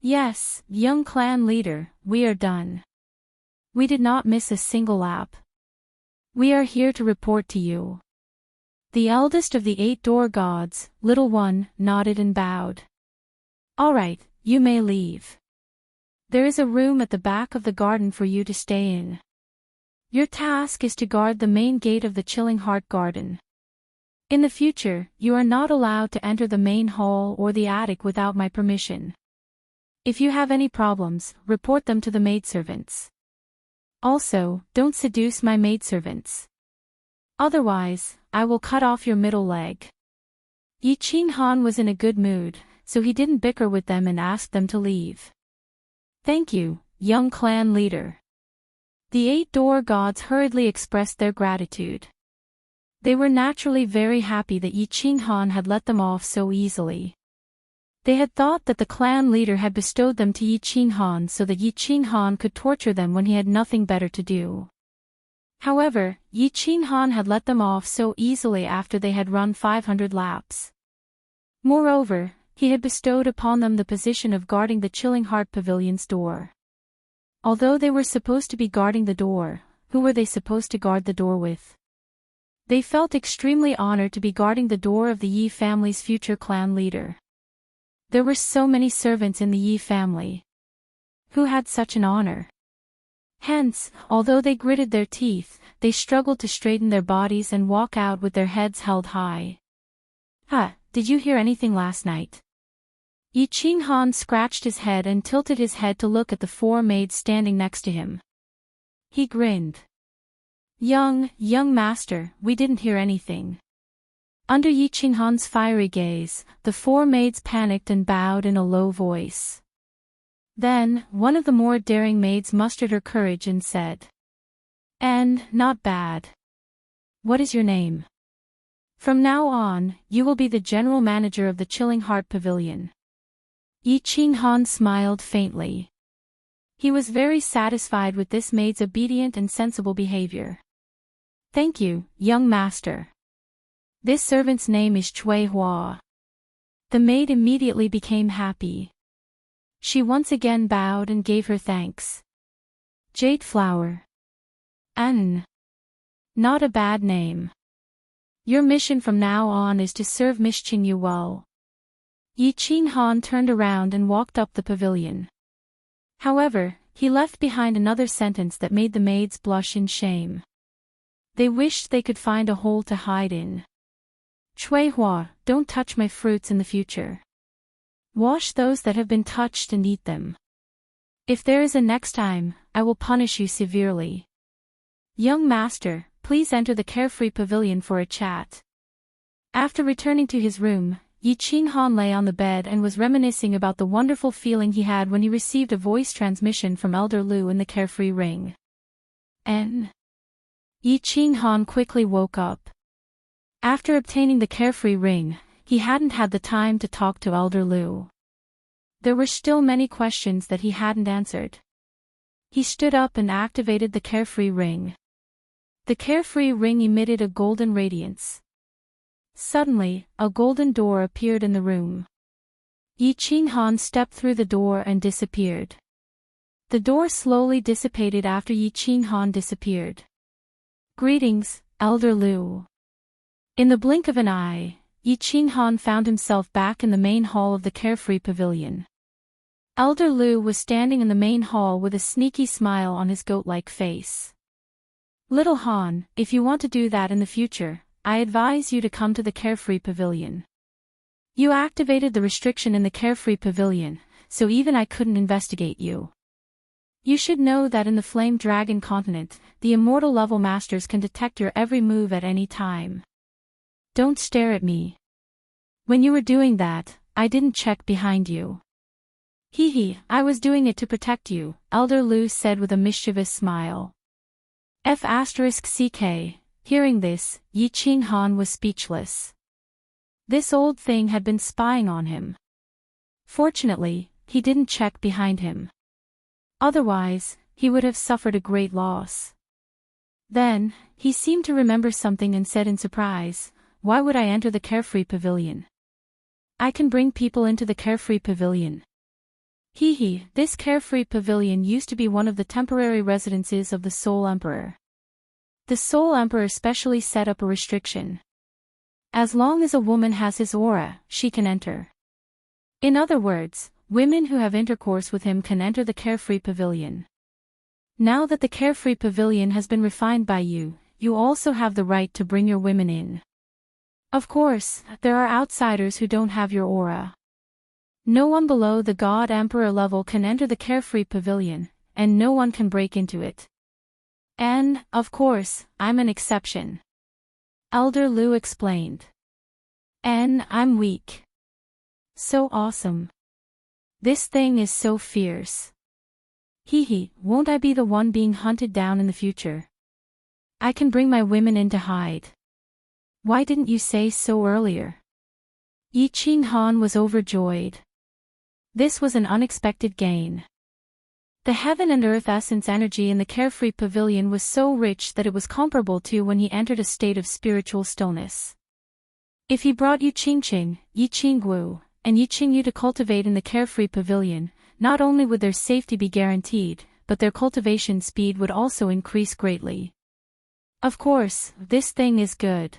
Yes, young clan leader, we are done. We did not miss a single lap. We are here to report to you. The eldest of the 8 door gods, Little One, nodded and bowed. All right, you may leave. There is a room at the back of the garden for you to stay in. Your task is to guard the main gate of the Chilling Heart Garden. In the future, you are not allowed to enter the main hall or the attic without my permission. If you have any problems, report them to the maidservants. Also, don't seduce my maidservants. Otherwise, I will cut off your middle leg. Yi Qinghan was in a good mood, so he didn't bicker with them and asked them to leave. Thank you, young clan leader. The 8 door gods hurriedly expressed their gratitude. They were naturally very happy that Yi Qinghan had let them off so easily. They had thought that the clan leader had bestowed them to Yi Qinghan so that Yi Qinghan could torture them when he had nothing better to do. However, Yi Qinghan had let them off so easily after they had run 500 laps. Moreover, he had bestowed upon them the position of guarding the Chilling Heart Pavilion's door. Although they were supposed to be guarding the door, who were they supposed to guard the door with? They felt extremely honored to be guarding the door of the Yi family's future clan leader. There were so many servants in the Yi family. Who had such an honor? Hence, although they gritted their teeth, they struggled to straighten their bodies and walk out with their heads held high. Did you hear anything last night? Yi Qinghan scratched his head and tilted his head to look at the 4 maids standing next to him. He grinned. Young master, we didn't hear anything. Under Yi Qinghan's fiery gaze, the 4 maids panicked and bowed in a low voice. Then, one of the more daring maids mustered her courage and said, not bad. What is your name? From now on, you will be the general manager of the Chilling Heart Pavilion. Yi Qinghan smiled faintly. He was very satisfied with this maid's obedient and sensible behavior. Thank you, young master. This servant's name is Cui Hua. The maid immediately became happy. She once again bowed and gave her thanks. Jade Flower. Not a bad name. Your mission from now on is to serve Miss Qingyu well. Yi Qinghan turned around and walked up the pavilion. However, he left behind another sentence that made the maids blush in shame. They wished they could find a hole to hide in. Cui Hua, don't touch my fruits in the future. Wash those that have been touched and eat them. If there is a next time, I will punish you severely. Young master, please enter the carefree pavilion for a chat. After returning to his room, Yi Qinghan lay on the bed and was reminiscing about the wonderful feeling he had when he received a voice transmission from Elder Lu in the carefree ring. Yi Qinghan quickly woke up. After obtaining the carefree ring, he hadn't had the time to talk to Elder Lu. There were still many questions that he hadn't answered. He stood up and activated the carefree ring. The carefree ring emitted a golden radiance. Suddenly, a golden door appeared in the room. Yi Qinghan stepped through the door and disappeared. The door slowly dissipated after Yi Qinghan disappeared. Greetings, Elder Lu. In the blink of an eye, Yi Qinghan found himself back in the main hall of the carefree pavilion. Elder Lu was standing in the main hall with a sneaky smile on his goat-like face. Little Han, if you want to do that in the future, I advise you to come to the carefree pavilion. You activated the restriction in the carefree pavilion, so even I couldn't investigate you. You should know that in the Flame Dragon continent, the immortal level masters can detect your every move at any time. Don't stare at me. When you were doing that, I didn't check behind you. I was doing it to protect you, Elder Lu said with a mischievous smile. *CK, hearing this, Yi Qinghan was speechless. This old thing had been spying on him. Fortunately, he didn't check behind him. Otherwise, he would have suffered a great loss. Then, he seemed to remember something and said in surprise, why would I enter the carefree pavilion? I can bring people into the carefree pavilion. This carefree pavilion used to be one of the temporary residences of the Soul Emperor. The Soul Emperor specially set up a restriction. As long as a woman has his aura, she can enter. In other words, women who have intercourse with him can enter the carefree pavilion. Now that the carefree pavilion has been refined by you, you also have the right to bring your women in. Of course, there are outsiders who don't have your aura. No one below the God Emperor level can enter the Carefree Pavilion, and no one can break into it. And, of course, I'm an exception. Elder Lu explained. And I'm weak. So awesome. This thing is so fierce. Hee, won't I be the one being hunted down in the future? I can bring my women in to hide. Why didn't you say so earlier? Yi Qing Han was overjoyed. This was an unexpected gain. The heaven and earth essence energy in the Carefree Pavilion was so rich that it was comparable to when he entered a state of spiritual stillness. If he brought Yi Qingwu, and Yi Qingyu to cultivate in the Carefree Pavilion, not only would their safety be guaranteed, but their cultivation speed would also increase greatly. Of course, this thing is good.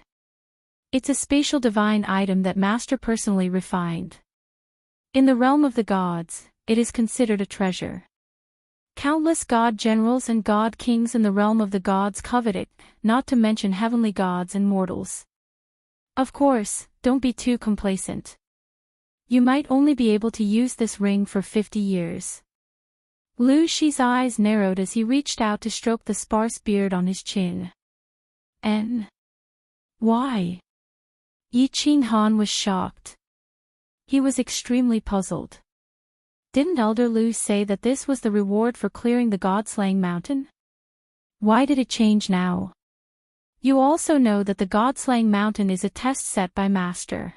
It's a spatial divine item that Master personally refined. In the realm of the gods, it is considered a treasure. Countless god generals and god kings in the realm of the gods covet it, not to mention heavenly gods and mortals. Of course, don't be too complacent. You might only be able to use this ring for 50 years. Lu Shi's eyes narrowed as he reached out to stroke the sparse beard on his chin. And why? Yi Qing Han was shocked. He was extremely puzzled. Didn't Elder Lu say that this was the reward for clearing the God-slaying mountain? Why did it change now? You also know that the God-slaying mountain is a test set by Master.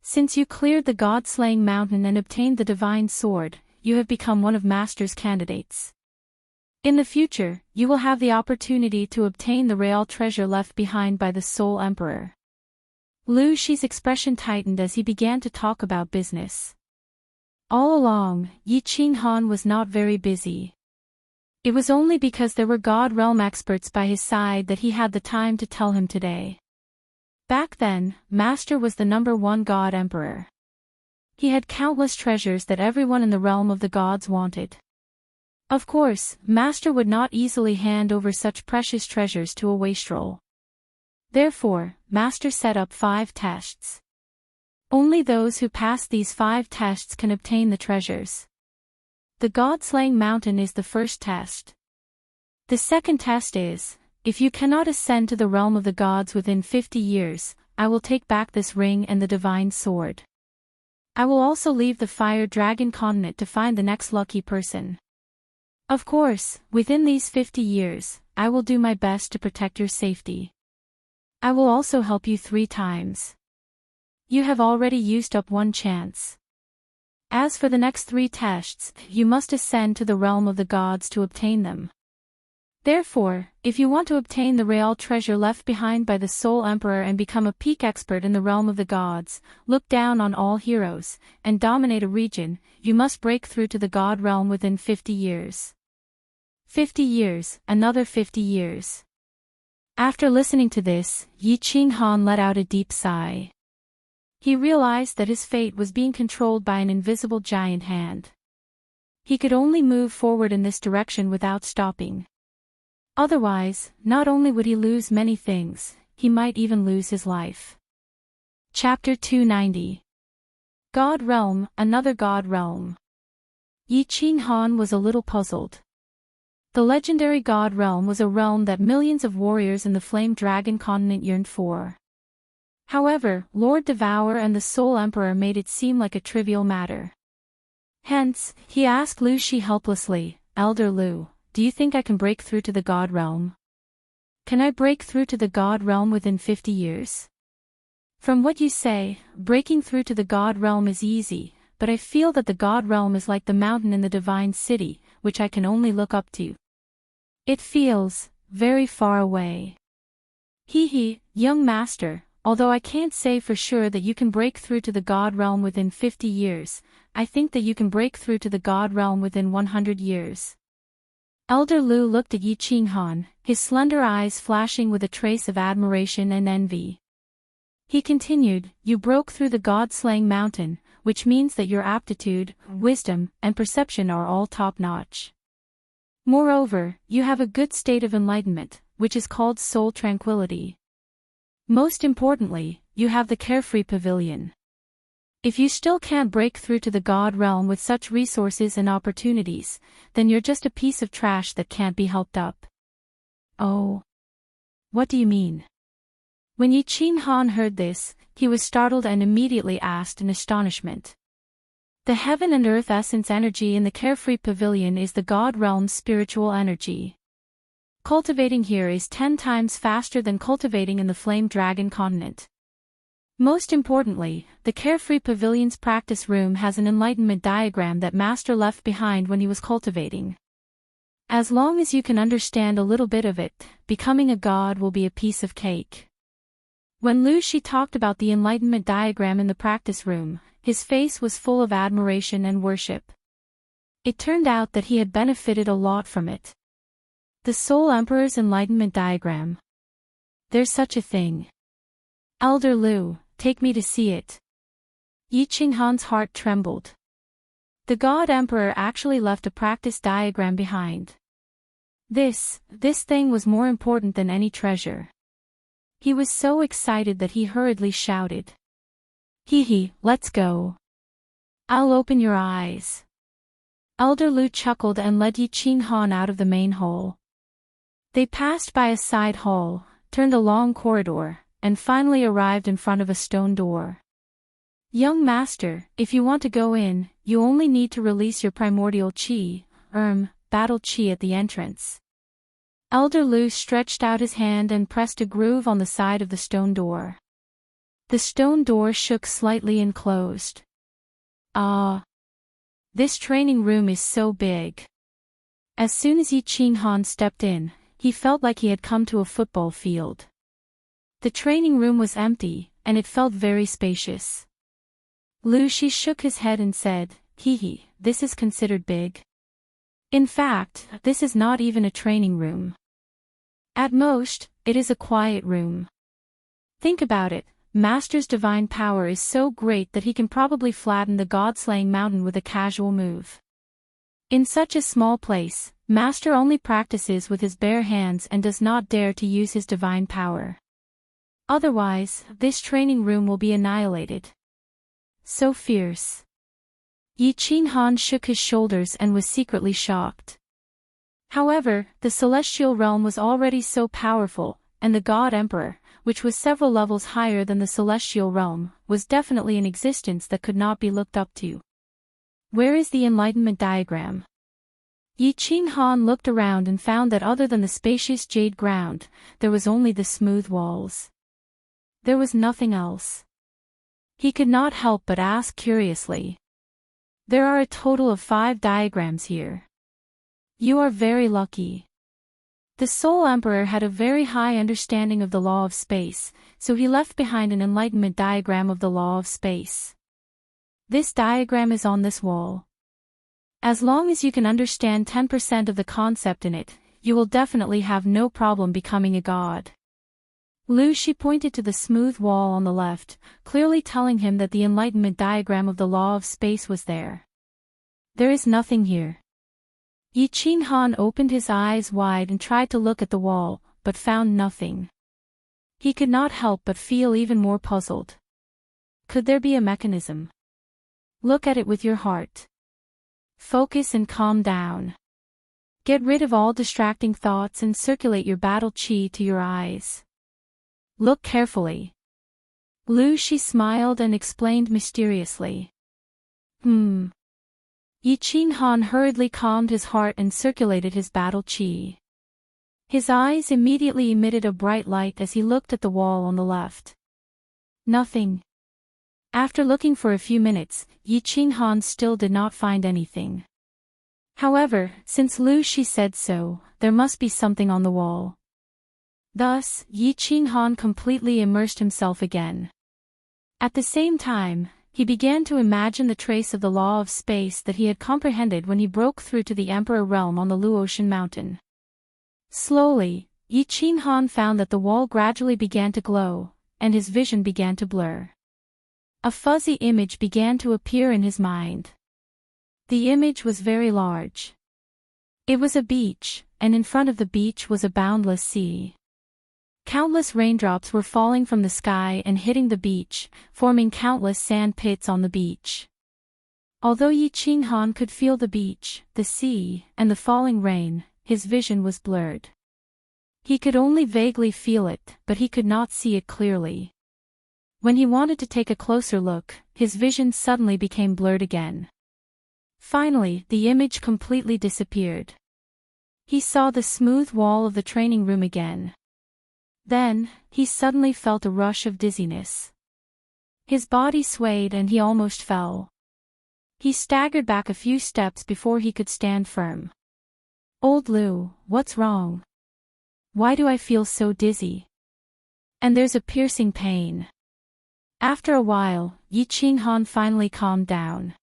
Since you cleared the God-slaying mountain and obtained the divine sword, you have become one of Master's candidates. In the future, you will have the opportunity to obtain the real treasure left behind by the Soul Emperor. Lu Shi's expression tightened as he began to talk about business. All along, Yi Qing Han was not very busy. It was only because there were God realm experts by his side that he had the time to tell him today. Back then, Master was the #1 God Emperor. He had countless treasures that everyone in the realm of the gods wanted. Of course, Master would not easily hand over such precious treasures to a wastrel. Therefore, Master set up 5 tests. Only those who pass these 5 tests can obtain the treasures. The God-slaying mountain is the first test. The second test is, if you cannot ascend to the realm of the gods within 50 years, I will take back this ring and the divine sword. I will also leave the Fire Dragon continent to find the next lucky person. Of course, within these 50 years, I will do my best to protect your safety. I will also help you 3 times. You have already used up 1 chance. As for the next 3 tests, you must ascend to the realm of the gods to obtain them. Therefore, if you want to obtain the real treasure left behind by the Soul Emperor and become a peak expert in the realm of the gods, look down on all heroes, and dominate a region, you must break through to the god realm within 50 years. 50 years, another 50 years. After listening to this, Yi Qing Han let out a deep sigh. He realized that his fate was being controlled by an invisible giant hand. He could only move forward in this direction without stopping. Otherwise, not only would he lose many things, he might even lose his life. Chapter 290. God Realm, another God Realm. Yi Qing Han was a little puzzled. The legendary God Realm was a realm that millions of warriors in the Flame Dragon continent yearned for. However, Lord Devourer and the Soul Emperor made it seem like a trivial matter. Hence, he asked Lu Shi helplessly, Elder Lu, do you think I can break through to the God Realm? Can I break through to the God Realm within 50 years? From what you say, breaking through to the God Realm is easy, but I feel that the God Realm is like the mountain in the Divine City, which I can only look up to. It feels very far away. Young master, although I can't say for sure that you can break through to the God Realm within 50 years, I think that you can break through to the God Realm within 100 years. Elder Lu looked at Yi Qing Han, his slender eyes flashing with a trace of admiration and envy. He continued, you broke through the God-slaying mountain, which means that your aptitude, wisdom, and perception are all top-notch. Moreover, you have a good state of enlightenment, which is called soul tranquility. Most importantly, you have the Carefree Pavilion. If you still can't break through to the God realm with such resources and opportunities, then you're just a piece of trash that can't be helped up. Oh. What do you mean? When Yi Qin Han heard this, he was startled and immediately asked in astonishment. The heaven and earth essence energy in the Carefree Pavilion is the God realm's spiritual energy. Cultivating here is 10 times faster than cultivating in the Flame Dragon continent. Most importantly, the Carefree Pavilion's practice room has an enlightenment diagram that Master left behind when he was cultivating. As long as you can understand a little bit of it, becoming a god will be a piece of cake. When Lu Shi talked about the enlightenment diagram in the practice room, his face was full of admiration and worship. It turned out that he had benefited a lot from it. The Soul Emperor's enlightenment diagram. There's such a thing. Elder Lu, take me to see it. Yi Qinghan's heart trembled. The God Emperor actually left a practice diagram behind. This thing was more important than any treasure. He was so excited that he hurriedly shouted. Hee, let's go. I'll open your eyes. Elder Lu chuckled and led Yi Qinghan out of the main hall. They passed by a side hall, turned a long corridor, and finally arrived in front of a stone door. Young master, if you want to go in, you only need to release your primordial chi, battle chi at the entrance. Elder Lu stretched out his hand and pressed a groove on the side of the stone door. The stone door shook slightly and closed. Ah! This training room is so big. As soon as Yi Qinghan stepped in, he felt like he had come to a football field. The training room was empty, and it felt very spacious. Lu Shi shook his head and said, this is considered big. In fact, this is not even a training room. At most, it is a quiet room. Think about it, Master's divine power is so great that he can probably flatten the god-slaying mountain with a casual move. In such a small place, Master only practices with his bare hands and does not dare to use his divine power. Otherwise, this training room will be annihilated. So fierce. Yi Qinghan shook his shoulders and was secretly shocked. However, the celestial realm was already so powerful, and the God Emperor, which was several levels higher than the celestial realm, was definitely in existence that could not be looked up to. Where is the enlightenment diagram? Yi Qinghan looked around and found that other than the spacious jade ground, there was only the smooth walls. There was nothing else. He could not help but ask curiously. There are a total of 5 diagrams here. You are very lucky. The Soul Emperor had a very high understanding of the law of space, so he left behind an enlightenment diagram of the law of space. This diagram is on this wall. As long as you can understand 10% of the concept in it, you will definitely have no problem becoming a god. Lu Shi pointed to the smooth wall on the left, clearly telling him that the enlightenment diagram of the law of space was there. There is nothing here. Yi Qinghan opened his eyes wide and tried to look at the wall, but found nothing. He could not help but feel even more puzzled. Could there be a mechanism? Look at it with your heart. Focus and calm down. Get rid of all distracting thoughts and circulate your battle chi to your eyes. Look carefully. Lu Shi smiled and explained mysteriously. Yi Qinghan hurriedly calmed his heart and circulated his battle chi. His eyes immediately emitted a bright light as he looked at the wall on the left. Nothing. After looking for a few minutes, Yi Qinghan still did not find anything. However, since Lu Shi said so, there must be something on the wall. Thus, Yi Qinghan completely immersed himself again. At the same time, he began to imagine the trace of the law of space that he had comprehended when he broke through to the Emperor realm on the Luotian mountain. Slowly, Yi Qinghan found that the wall gradually began to glow, and his vision began to blur. A fuzzy image began to appear in his mind. The image was very large. It was a beach, and in front of the beach was a boundless sea. Countless raindrops were falling from the sky and hitting the beach, forming countless sand pits on the beach. Although Yi Qinghan could feel the beach, the sea, and the falling rain, his vision was blurred. He could only vaguely feel it, but he could not see it clearly. When he wanted to take a closer look, his vision suddenly became blurred again. Finally, the image completely disappeared. He saw the smooth wall of the training room again. Then, he suddenly felt a rush of dizziness. His body swayed and he almost fell. He staggered back a few steps before he could stand firm. "Old Lu, what's wrong? Why do I feel so dizzy? And there's a piercing pain." After a while, Yi Qinghan finally calmed down.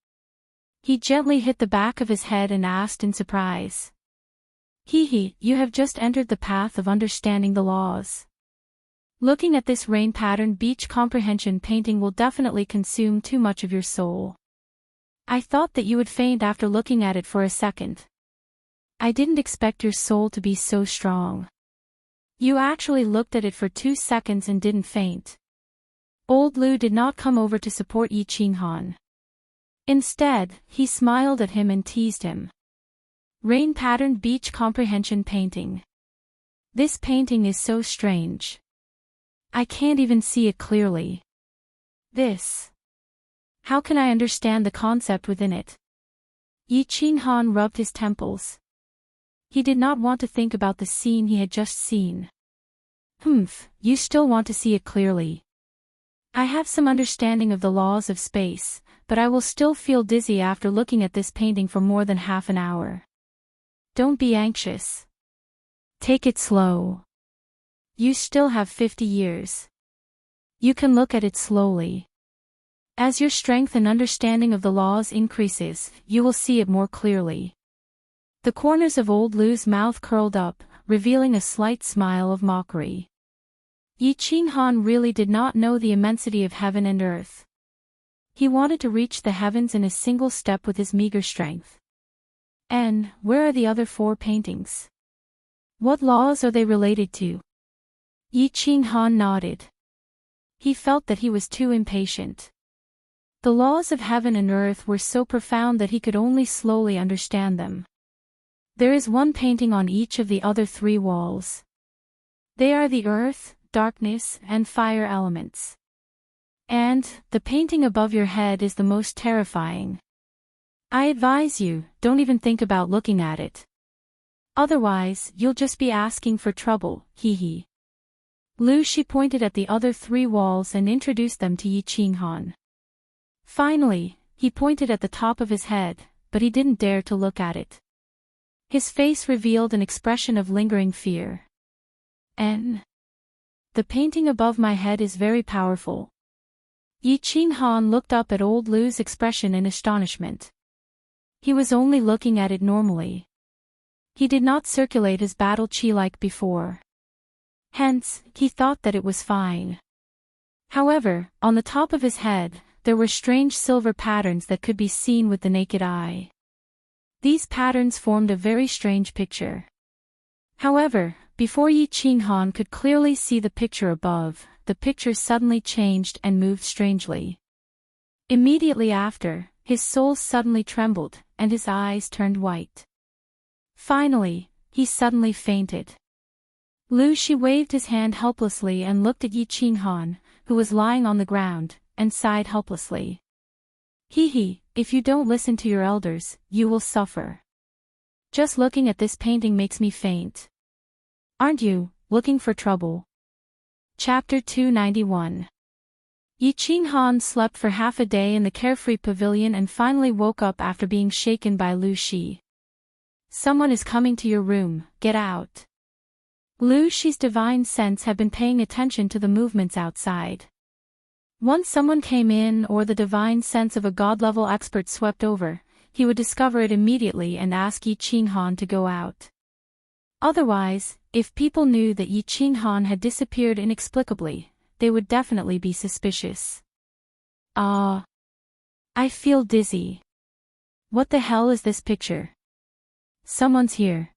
He gently hit the back of his head and asked in surprise. "Hee, you have just entered the path of understanding the laws. Looking at this rain-patterned beach comprehension painting will definitely consume too much of your soul. I thought that you would faint after looking at it for a second. I didn't expect your soul to be so strong. You actually looked at it for 2 seconds and didn't faint." Old Lu did not come over to support Yi Qinghan. Instead, he smiled at him and teased him. "Rain-patterned beach comprehension painting. This painting is so strange. I can't even see it clearly. How can I understand the concept within it?" Yi Qinghan rubbed his temples. He did not want to think about the scene he had just seen. You still want to see it clearly. I have some understanding of the laws of space, but I will still feel dizzy after looking at this painting for more than half an hour. Don't be anxious. Take it slow. You still have 50 years. You can look at it slowly. As your strength and understanding of the laws increases, you will see it more clearly." The corners of Old Lu's mouth curled up, revealing a slight smile of mockery. Yi Qinghan really did not know the immensity of heaven and earth. He wanted to reach the heavens in a single step with his meager strength. "And where are the other 4 paintings? What laws are they related to?" Yi Qinghan nodded. He felt that he was too impatient. The laws of heaven and earth were so profound that he could only slowly understand them. There is 1 painting on each of the other 3 walls. They are the earth, darkness, and fire elements. And the painting above your head is the most terrifying. I advise you, don't even think about looking at it. Otherwise, you'll just be asking for trouble, hee. Lu Shi pointed at the other 3 walls and introduced them to Yi Qinghan. Finally, he pointed at the top of his head, but he didn't dare to look at it. His face revealed an expression of lingering fear. The painting above my head is very powerful." Yi Qinghan looked up at Old Lu's expression in astonishment. He was only looking at it normally. He did not circulate his battle chi like before. Hence, he thought that it was fine. However, on the top of his head, there were strange silver patterns that could be seen with the naked eye. These patterns formed a very strange picture. However, before Yi Qinghan could clearly see the picture above, the picture suddenly changed and moved strangely. Immediately after, his soul suddenly trembled, and his eyes turned white. Finally, he suddenly fainted. Lu Shi waved his hand helplessly and looked at Yi Qinghan, who was lying on the ground, and sighed helplessly. "Hee, if you don't listen to your elders, you will suffer. Just looking at this painting makes me faint. Aren't you looking for trouble?" Chapter 291. Yi Qinghan slept for half a day in the carefree pavilion and finally woke up after being shaken by Lu Shi. "Someone is coming to your room, get out." Lu Shi's divine sense had been paying attention to the movements outside. Once someone came in or the divine sense of a god-level expert swept over, he would discover it immediately and ask Yi Qinghan to go out. Otherwise, if people knew that Yi Qinghan had disappeared inexplicably, they would definitely be suspicious. I feel dizzy. What the hell is this picture? Someone's here.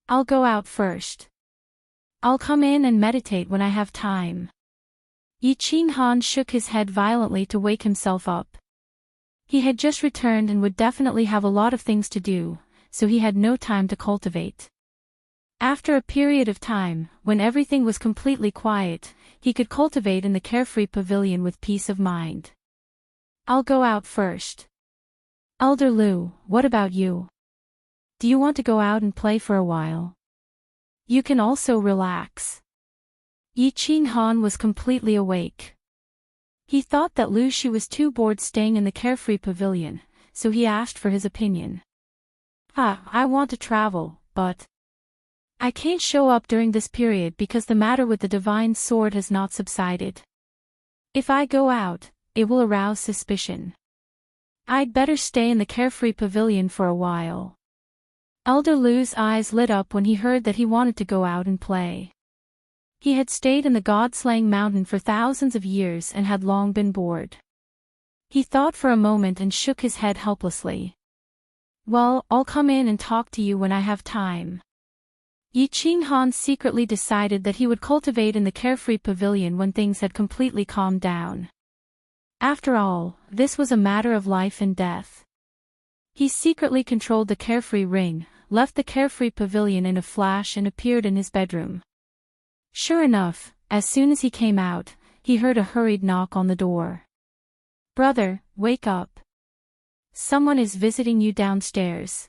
I'll go out first. I'll come in and meditate when I have time. Yi Qinghan shook his head violently to wake himself up. He had just returned and would definitely have a lot of things to do, so he had no time to cultivate. After a period of time, when everything was completely quiet, he could cultivate in the carefree pavilion with peace of mind. I'll go out first. Elder Lu, what about you? Do you want to go out and play for a while? You can also relax. Yi Qinghan was completely awake. He thought that Lu Shi was too bored staying in the carefree pavilion, so he asked for his opinion. I want to travel, but I can't show up during this period because the matter with the divine sword has not subsided. If I go out, it will arouse suspicion. I'd better stay in the carefree pavilion for a while. Elder Lu's eyes lit up when he heard that he wanted to go out and play. He had stayed in the God-slaying mountain for thousands of years and had long been bored. He thought for a moment and shook his head helplessly. Well, I'll come in and talk to you when I have time. Yi Qinghan secretly decided that he would cultivate in the carefree pavilion when things had completely calmed down. After all, this was a matter of life and death. He secretly controlled the carefree ring, left the carefree pavilion in a flash and appeared in his bedroom. Sure enough, as soon as he came out, he heard a hurried knock on the door. Brother, wake up. Someone is visiting you downstairs.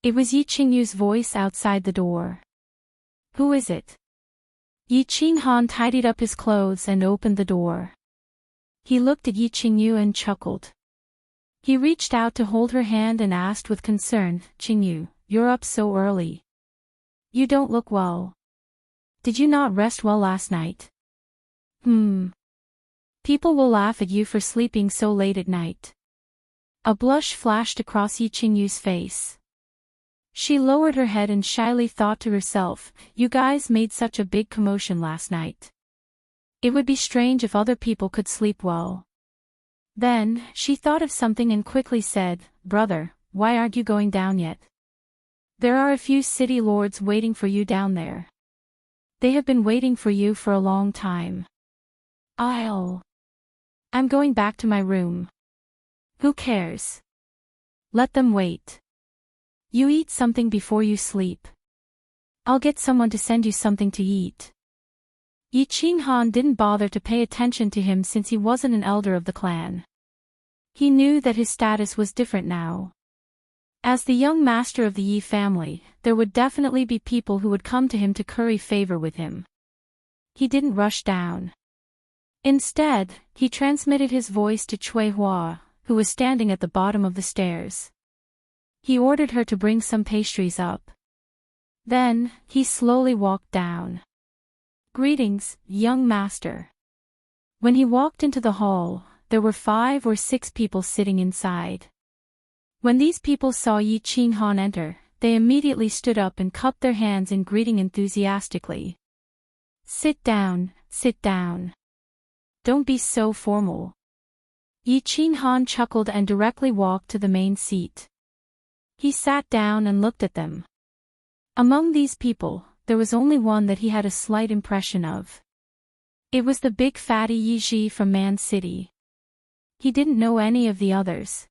It was Yi Qingyu's voice outside the door. Who is it? Yi Qinghan tidied up his clothes and opened the door. He looked at Yi Qingyu and chuckled. He reached out to hold her hand and asked with concern, Qingyu, you're up so early. You don't look well. Did you not rest well last night? People will laugh at you for sleeping so late at night. A blush flashed across Yi Qingyu's face. She lowered her head and shyly thought to herself, you guys made such a big commotion last night. It would be strange if other people could sleep well. Then, she thought of something and quickly said, Brother, why aren't you going down yet? There are a few city lords waiting for you down there. They have been waiting for you for a long time. I'm going back to my room. Who cares? Let them wait. You eat something before you sleep. I'll get someone to send you something to eat. Yi Qinghan didn't bother to pay attention to him since he wasn't an elder of the clan. He knew that his status was different now. As the young master of the Yi family, there would definitely be people who would come to him to curry favor with him. He didn't rush down. Instead, he transmitted his voice to Cui Hua, who was standing at the bottom of the stairs. He ordered her to bring some pastries up. Then, he slowly walked down. Greetings, young master. When he walked into the hall, there were 5 or 6 people sitting inside. When these people saw Yi Qinghan enter, they immediately stood up and cupped their hands in greeting enthusiastically. Sit down, sit down. Don't be so formal. Yi Qinghan chuckled and directly walked to the main seat. He sat down and looked at them. Among these people, there was only one that he had a slight impression of. It was the big fatty Yi Ji from Man City. He didn't know any of the others.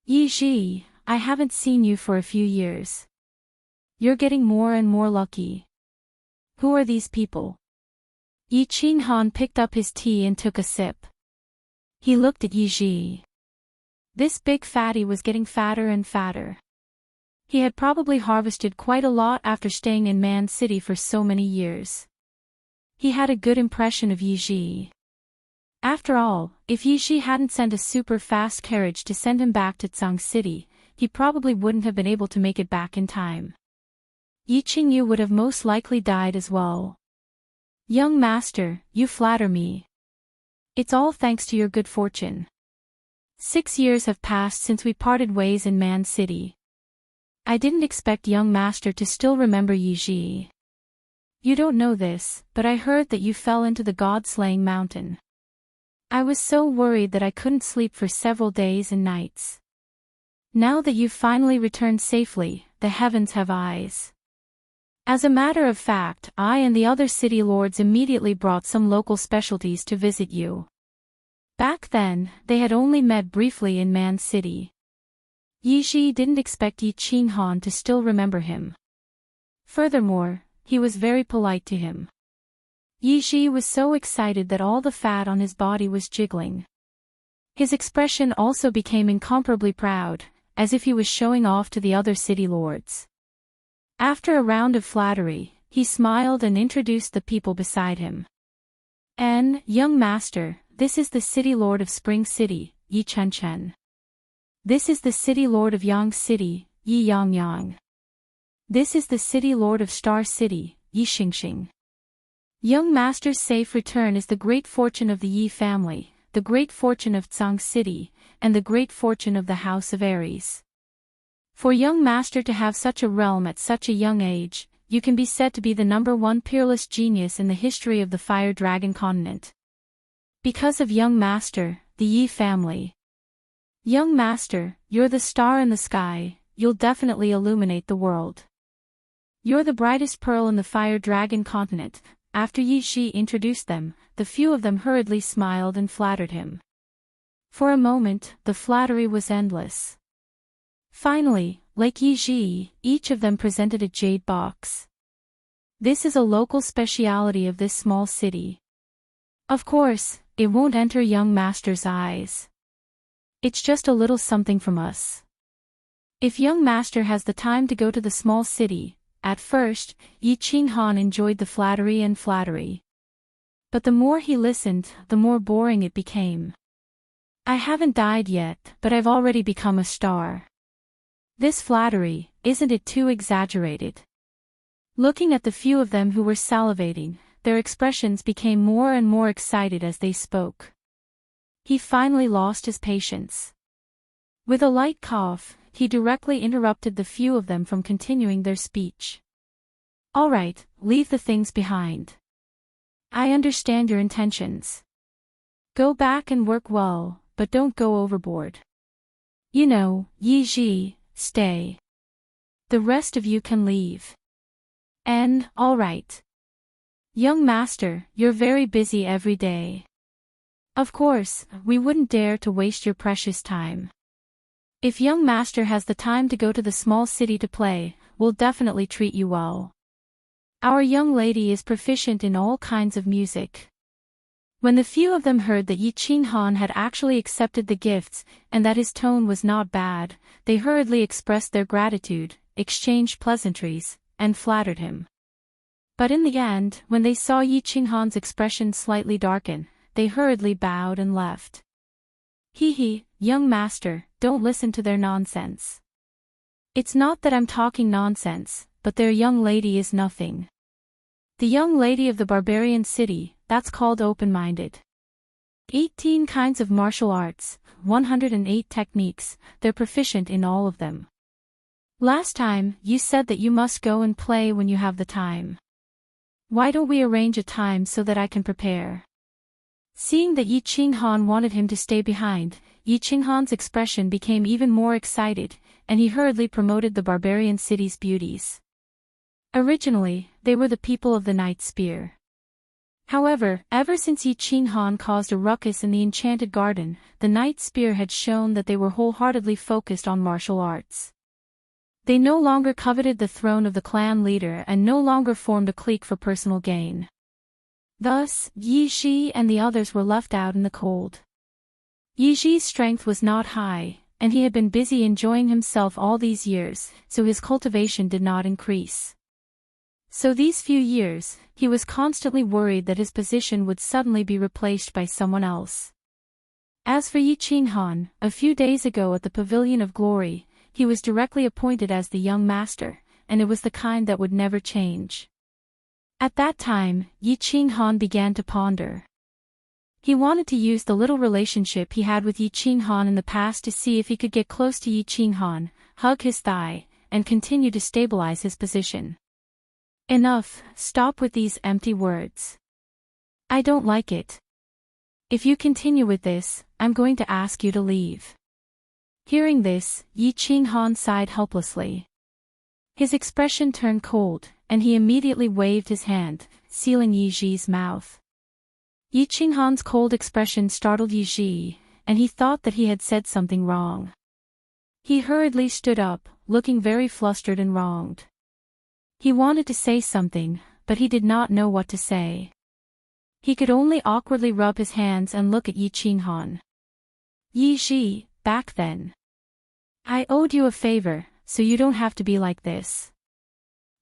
Yi Ji, I haven't seen you for a few years. You're getting more and more lucky. Who are these people? Yi Qinghan picked up his tea and took a sip. He looked at Yi Ji. This big fatty was getting fatter and fatter. He had probably harvested quite a lot after staying in Man City for so many years. He had a good impression of Yi Ji. After all, if Yi Ji hadn't sent a super fast carriage to send him back to Tsang City, he probably wouldn't have been able to make it back in time. Yi Qingyu would have most likely died as well. Young master, you flatter me. It's all thanks to your good fortune. 6 years have passed since we parted ways in Man City. I didn't expect young master to still remember Yi Ji. You don't know this, but I heard that you fell into the God-slaying mountain. I was so worried that I couldn't sleep for several days and nights. Now that you've finally returned safely, the heavens have eyes. As a matter of fact, I and the other city lords immediately brought some local specialties to visit you. Back then, they had only met briefly in Man City. Yi Ji didn't expect Yi Qinghan to still remember him. Furthermore, he was very polite to him. Yi Ji was so excited that all the fat on his body was jiggling. His expression also became incomparably proud, as if he was showing off to the other city lords. After a round of flattery, he smiled and introduced the people beside him. Young master, this is the city lord of Spring City, Yi Chen. This is the city lord of Yang City, Yi Yang. This is the city lord of Star City, Yi Xingxing. Young master's safe return is the great fortune of the Yi family, the great fortune of Zhang City, and the great fortune of the House of Aries. For young master to have such a realm at such a young age, you can be said to be the #1 peerless genius in the history of the Fire Dragon continent. Because of young master, the Yi family. Young master, you're the star in the sky, you'll definitely illuminate the world. You're the brightest pearl in the Fire Dragon continent. After Yi Ji introduced them, the few of them hurriedly smiled and flattered him. For a moment, the flattery was endless. Finally, like Yi Ji, each of them presented a jade box. This is a local speciality of this small city. Of course, it won't enter young master's eyes. It's just a little something from us. If young master has the time to go to the small city, at first, Yi Qinghan enjoyed the flattery. But the more he listened, the more boring it became. I haven't died yet, but I've already become a star. This flattery, isn't it too exaggerated? Looking at the few of them who were salivating, their expressions became more and more excited as they spoke. He finally lost his patience. With a light cough, he directly interrupted the few of them from continuing their speech. All right, leave the things behind. I understand your intentions. Go back and work well, but don't go overboard. You know, Yi Ji, stay. The rest of you can leave. All right. Young master, you're very busy every day. Of course, we wouldn't dare to waste your precious time. If young master has the time to go to the small city to play, we'll definitely treat you well. Our young lady is proficient in all kinds of music. When the few of them heard that Yi Qinghan had actually accepted the gifts, and that his tone was not bad, they hurriedly expressed their gratitude, exchanged pleasantries, and flattered him. But in the end, when they saw Yi Qinghan's expression slightly darken, they hurriedly bowed and left. Hee, young master, don't listen to their nonsense. It's not that I'm talking nonsense, but their young lady is nothing. The young lady of the barbarian city, that's called open-minded. 18 kinds of martial arts, 108 techniques, they're proficient in all of them. Last time, you said that you must go and play when you have the time. Why don't we arrange a time so that I can prepare? Seeing that Yi Qinghan wanted him to stay behind, Yi Qinghan's expression became even more excited, and he hurriedly promoted the barbarian city's beauties. Originally, they were the people of the Night Spear. However, ever since Yi Qinghan caused a ruckus in the Enchanted Garden, the Night Spear had shown that they were wholeheartedly focused on martial arts. They no longer coveted the throne of the clan leader and no longer formed a clique for personal gain. Thus, Yi Ji and the others were left out in the cold. Yi Ji's strength was not high, and he had been busy enjoying himself all these years, so his cultivation did not increase. So these few years, he was constantly worried that his position would suddenly be replaced by someone else. As for Yi Qinghan, a few days ago at the Pavilion of Glory, he was directly appointed as the young master, and it was the kind that would never change. At that time, Yi Qinghan began to ponder. He wanted to use the little relationship he had with Yi Qinghan in the past to see if he could get close to Yi Qinghan, hug his thigh, and continue to stabilize his position. Enough, stop with these empty words. I don't like it. If you continue with this, I'm going to ask you to leave. Hearing this, Yi Qinghan sighed helplessly. His expression turned cold, and he immediately waved his hand, sealing Yi Ji's mouth. Yi Qinghan's cold expression startled Yi Ji, and he thought that he had said something wrong. He hurriedly stood up, looking very flustered and wronged. He wanted to say something, but he did not know what to say. He could only awkwardly rub his hands and look at Yi Qinghan. Yi Ji, back then. I owed you a favor, so you don't have to be like this.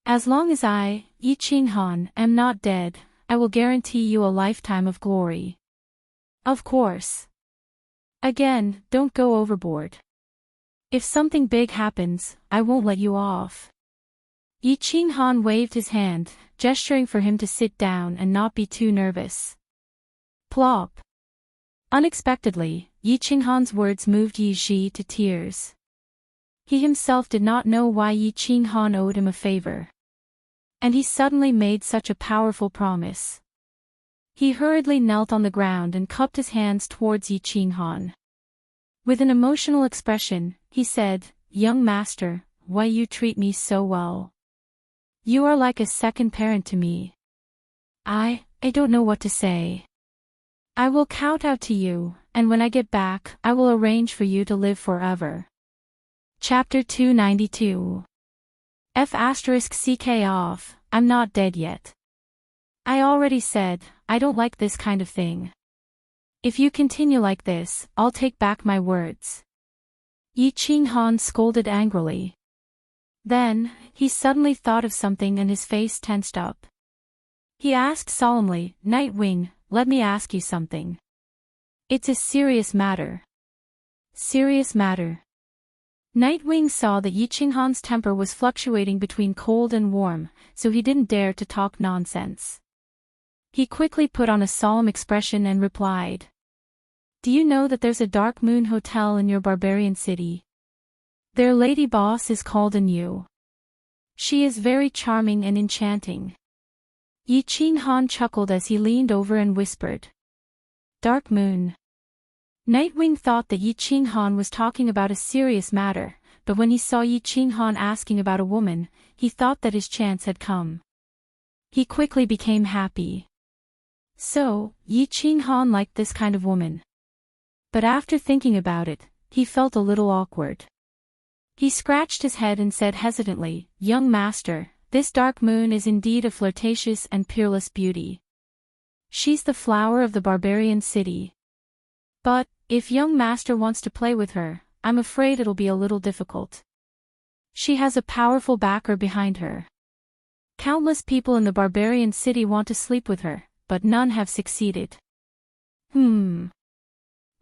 As long as I, Yi Qinghan, am not dead, I will guarantee you a lifetime of glory. Of course. Again, don't go overboard. If something big happens, I won't let you off. Yi Qinghan waved his hand, gesturing for him to sit down and not be too nervous. Plop. Unexpectedly, Yi Qinghan's words moved Yi Ji to tears. He himself did not know why Yi Qinghan owed him a favor. And he suddenly made such a powerful promise. He hurriedly knelt on the ground and cupped his hands towards Yi Qinghan. With an emotional expression, he said, "Young master, why you treat me so well? You are like a second parent to me. I don't know what to say. I will kowtow to you, and when I get back, I will arrange for you to live forever." Chapter 292. F***ck off, I'm not dead yet. I already said, I don't like this kind of thing. If you continue like this, I'll take back my words. Yi Qinghan scolded angrily. Then, he suddenly thought of something and his face tensed up. He asked solemnly, "Nightwing, let me ask you something. It's a serious matter." Serious matter. Nightwing saw that Yi Qinghan's temper was fluctuating between cold and warm, so he didn't dare to talk nonsense. He quickly put on a solemn expression and replied. "Do you know that there's a Dark Moon Hotel in your barbarian city? Their lady boss is called Anu. She is very charming and enchanting." Yi Qinghan chuckled as he leaned over and whispered. "Dark Moon." Nightwing thought that Yi Qinghan was talking about a serious matter, but when he saw Yi Qinghan asking about a woman, he thought that his chance had come. He quickly became happy. So, Yi Qinghan liked this kind of woman. But after thinking about it, he felt a little awkward. He scratched his head and said hesitantly, "Young master, this Dark Moon is indeed a flirtatious and peerless beauty. She's the flower of the barbarian city. But, if young master wants to play with her, I'm afraid it'll be a little difficult. She has a powerful backer behind her. Countless people in the barbarian city want to sleep with her, but none have succeeded.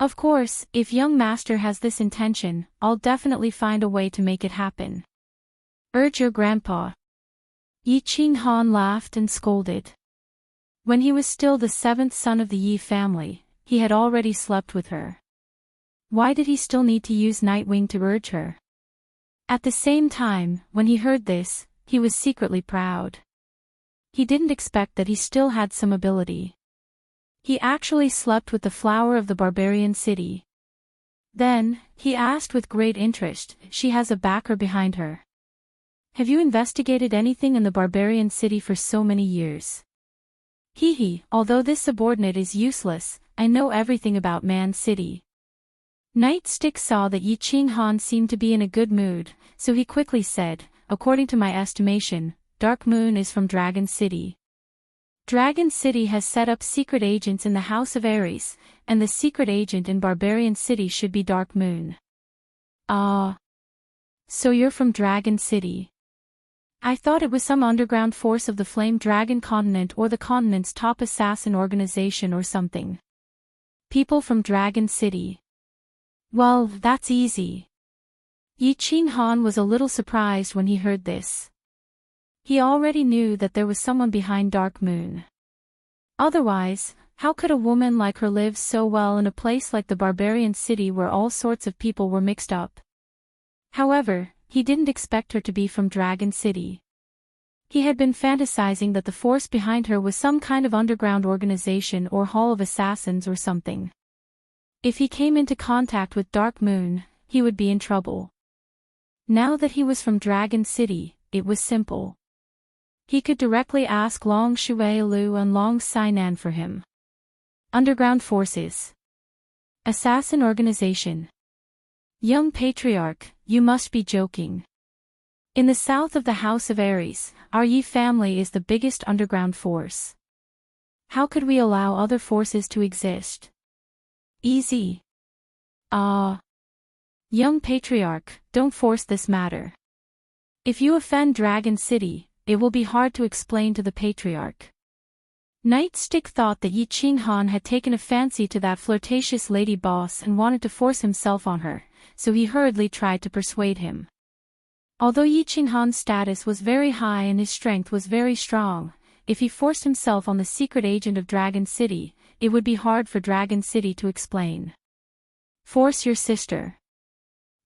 Of course, if young master has this intention, I'll definitely find a way to make it happen. Urge your grandpa." Yi Qinghan laughed and scolded. When he was still the seventh son of the Yi family, he had already slept with her. Why did he still need to use Nightwing to urge her? At the same time, when he heard this, he was secretly proud. He didn't expect that he still had some ability. He actually slept with the flower of the barbarian city. Then, he asked with great interest, "She has a backer behind her. Have you investigated anything in the barbarian city for so many years?" Although this subordinate is useless, I know everything about Man City." Nightstick saw that Yi Qinghan seemed to be in a good mood, so he quickly said, "According to my estimation, Dark Moon is from Dragon City. Dragon City has set up secret agents in the House of Ares, and the secret agent in Barbarian City should be Dark Moon." "Ah. So you're from Dragon City. I thought it was some underground force of the Flame Dragon continent or the continent's top assassin organization or something. People from Dragon City. Well, that's easy." Yi Qinghan was a little surprised when he heard this. He already knew that there was someone behind Dark Moon. Otherwise, how could a woman like her live so well in a place like the barbarian city where all sorts of people were mixed up? However, he didn't expect her to be from Dragon City. He had been fantasizing that the force behind her was some kind of underground organization or hall of assassins or something. If he came into contact with Dark Moon, he would be in trouble. Now that he was from Dragon City, it was simple. He could directly ask Long Shui Lu and Long Sainan for him. Underground Forces. Assassin Organization. Young Patriarch, you must be joking. In the south of the House of Aries, our Yi family is the biggest underground force. How could we allow other forces to exist? Easy. Young Patriarch, don't force this matter. If you offend Dragon City, it will be hard to explain to the Patriarch. Nightstick thought that Yi Qinghan had taken a fancy to that flirtatious lady boss and wanted to force himself on her, so he hurriedly tried to persuade him. Although Yi Qinghan's status was very high and his strength was very strong, if he forced himself on the secret agent of Dragon City, it would be hard for Dragon City to explain. Force your sister.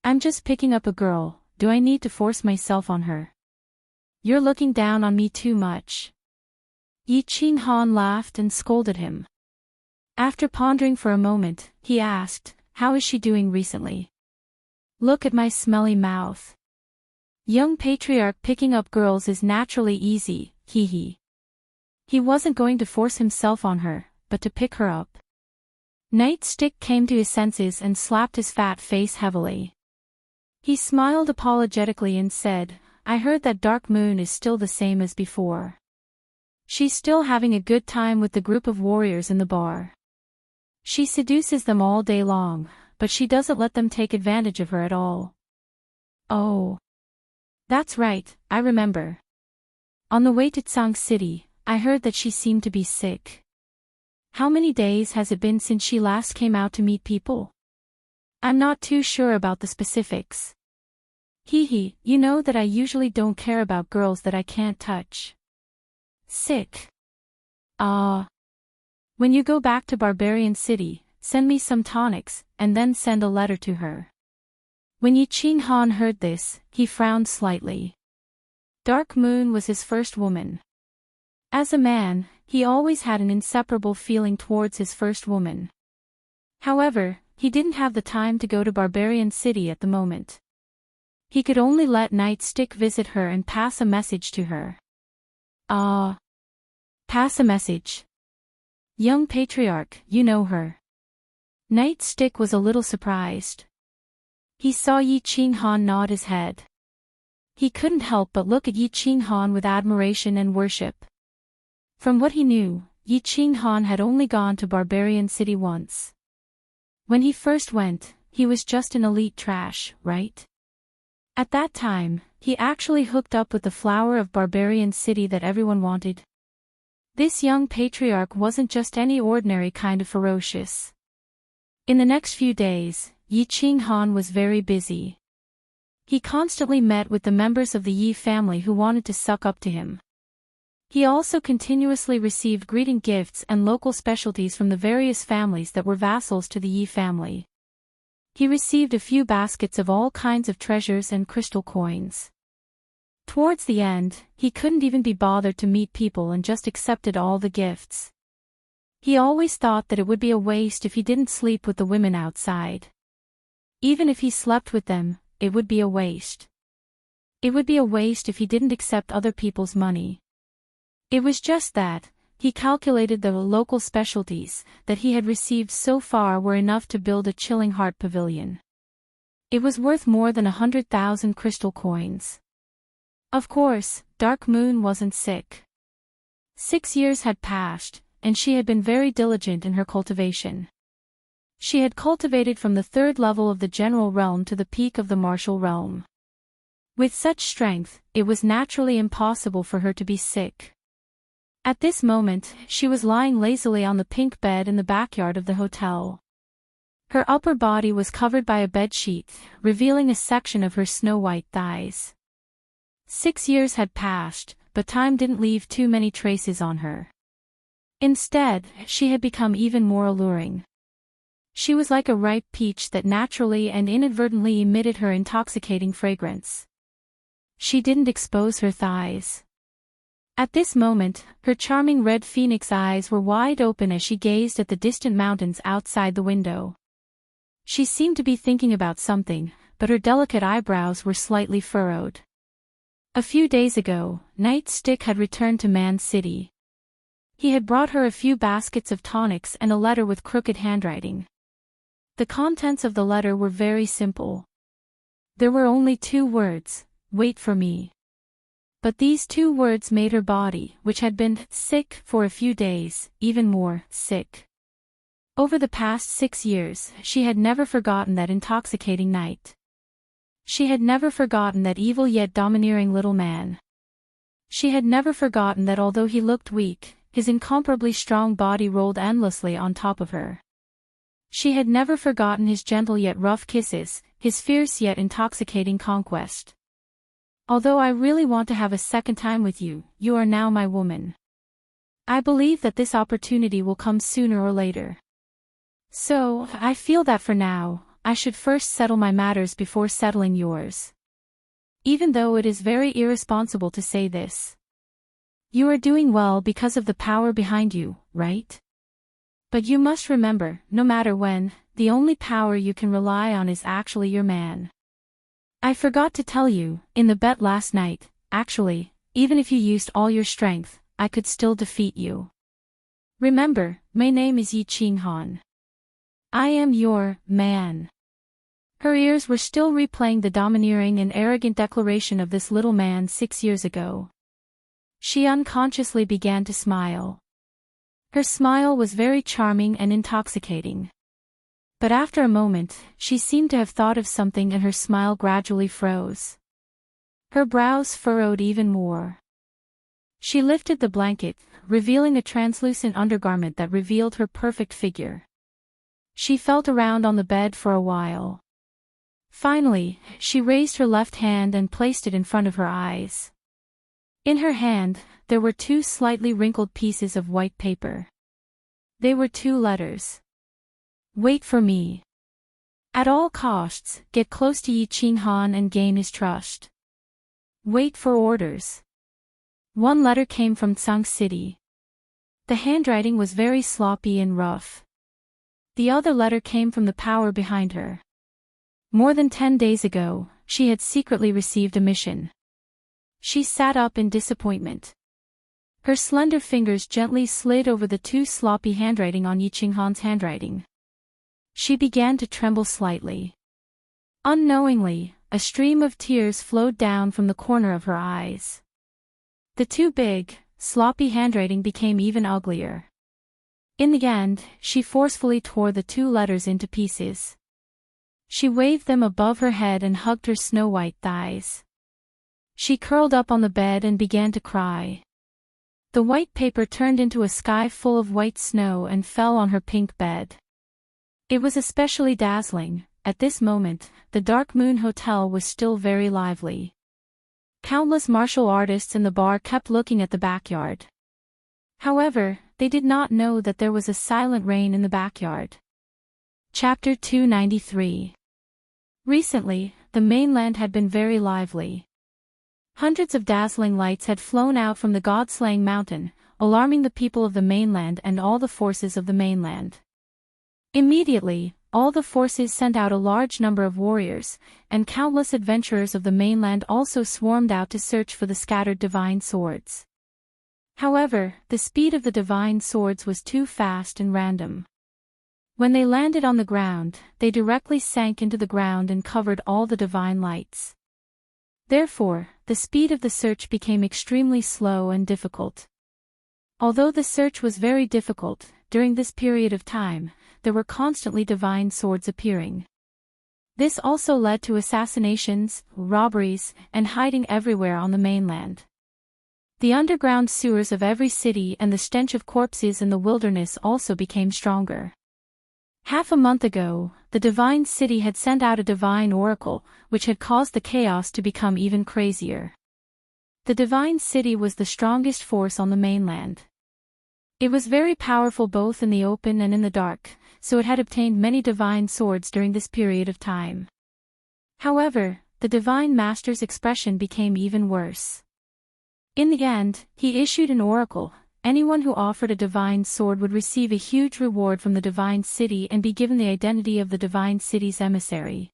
I'm just picking up a girl, do I need to force myself on her? You're looking down on me too much. Yi Qinghan laughed and scolded him. After pondering for a moment, he asked, how is she doing recently? Look at my smelly mouth. Young Patriarch picking up girls is naturally easy, hee. He wasn't going to force himself on her, but to pick her up. Nightstick came to his senses and slapped his fat face heavily. He smiled apologetically and said, I heard that Dark Moon is still the same as before. She's still having a good time with the group of warriors in the bar. She seduces them all day long, but she doesn't let them take advantage of her at all. Oh. That's right, I remember. On the way to Tsang City, I heard that she seemed to be sick. How many days has it been since she last came out to meet people? I'm not too sure about the specifics. Hee, you know that I usually don't care about girls that I can't touch. Sick. When you go back to Barbarian City, send me some tonics, and then send a letter to her. When Yi Qinghan heard this, he frowned slightly. Dark Moon was his first woman. As a man, he always had an inseparable feeling towards his first woman. However, he didn't have the time to go to Barbarian City at the moment. He could only let Nightstick visit her and pass a message to her. Pass a message. Young Patriarch, you know her. Nightstick was a little surprised. He saw Yi Qinghan nod his head. He couldn't help but look at Yi Qinghan with admiration and worship. From what he knew, Yi Qinghan had only gone to Barbarian City once. When he first went, he was just an elite trash, right? At that time, he actually hooked up with the flower of Barbarian City that everyone wanted. This young patriarch wasn't just any ordinary kind of ferocious. In the next few days, Yi Qinghan was very busy. He constantly met with the members of the Yi family who wanted to suck up to him. He also continuously received greeting gifts and local specialties from the various families that were vassals to the Yi family. He received a few baskets of all kinds of treasures and crystal coins. Towards the end, he couldn't even be bothered to meet people and just accepted all the gifts. He always thought that it would be a waste if he didn't sleep with the women outside. Even if he slept with them, it would be a waste. It would be a waste if he didn't accept other people's money. It was just that, he calculated the local specialties that he had received so far were enough to build a Chilling Heart pavilion. It was worth more than 100,000 crystal coins. Of course, Dark Moon wasn't sick. 6 years had passed, and she had been very diligent in her cultivation. She had cultivated from the 3rd level of the general realm to the peak of the martial realm. With such strength, it was naturally impossible for her to be sick. At this moment, she was lying lazily on the pink bed in the backyard of the hotel. Her upper body was covered by a bedsheet, revealing a section of her snow-white thighs. 6 years had passed, but time didn't leave too many traces on her. Instead, she had become even more alluring. She was like a ripe peach that naturally and inadvertently emitted her intoxicating fragrance. She didn't expose her thighs. At this moment, her charming red phoenix eyes were wide open as she gazed at the distant mountains outside the window. She seemed to be thinking about something, but her delicate eyebrows were slightly furrowed. A few days ago, Nightstick had returned to Man's City. He had brought her a few baskets of tonics and a letter with crooked handwriting. The contents of the letter were very simple. There were only 2 words, "Wait for me." But these 2 words made her body, which had been sick for a few days, even more sick. Over the past 6 years, she had never forgotten that intoxicating night. She had never forgotten that evil yet domineering little man. She had never forgotten that although he looked weak, his incomparably strong body rolled endlessly on top of her. She had never forgotten his gentle yet rough kisses, his fierce yet intoxicating conquest. Although I really want to have a second time with you, you are now my woman. I believe that this opportunity will come sooner or later. So, I feel that for now, I should first settle my matters before settling yours. Even though it is very irresponsible to say this. You are doing well because of the power behind you, right? But you must remember, no matter when, the only power you can rely on is actually your man. I forgot to tell you, in the bet last night, actually, even if you used all your strength, I could still defeat you. Remember, my name is Yi Qinghan. I am your man. Her ears were still replaying the domineering and arrogant declaration of this little man 6 years ago. She unconsciously began to smile. Her smile was very charming and intoxicating. But after a moment, she seemed to have thought of something and her smile gradually froze. Her brows furrowed even more. She lifted the blanket, revealing a translucent undergarment that revealed her perfect figure. She felt around on the bed for a while. Finally, she raised her left hand and placed it in front of her eyes. In her hand, there were 2 slightly wrinkled pieces of white paper. They were 2 letters. Wait for me. At all costs, get close to Yi Qinghan and gain his trust. Wait for orders. One letter came from Tsang City. The handwriting was very sloppy and rough. The other letter came from the power behind her. More than 10 days ago, she had secretly received a mission. She sat up in disappointment. Her slender fingers gently slid over the 2 sloppy handwriting on Yi Qinghan's handwriting. She began to tremble slightly. Unknowingly, a stream of tears flowed down from the corner of her eyes. The 2 big, sloppy handwriting became even uglier. In the end, she forcefully tore the 2 letters into pieces. She waved them above her head and hugged her snow-white thighs. She curled up on the bed and began to cry. The white paper turned into a sky full of white snow and fell on her pink bed. It was especially dazzling. At this moment, the Dark Moon Hotel was still very lively. Countless martial artists in the bar kept looking at the backyard. However, they did not know that there was a silent rain in the backyard. Chapter 293. Recently, the mainland had been very lively. Hundreds of dazzling lights had flown out from the God-slaying mountain, alarming the people of the mainland and all the forces of the mainland. Immediately, all the forces sent out a large number of warriors, and countless adventurers of the mainland also swarmed out to search for the scattered divine swords. However, the speed of the divine swords was too fast and random. When they landed on the ground, they directly sank into the ground and covered all the divine lights. Therefore, the speed of the search became extremely slow and difficult. Although the search was very difficult, during this period of time, there were constantly divine swords appearing. This also led to assassinations, robberies, and hiding everywhere on the mainland. The underground sewers of every city and the stench of corpses in the wilderness also became stronger. Half a month ago, the divine city had sent out a divine oracle, which had caused the chaos to become even crazier. The divine city was the strongest force on the mainland. It was very powerful both in the open and in the dark, so it had obtained many divine swords during this period of time. However, the divine master's expression became even worse. In the end, he issued an oracle. Anyone who offered a divine sword would receive a huge reward from the divine city and be given the identity of the divine city's emissary.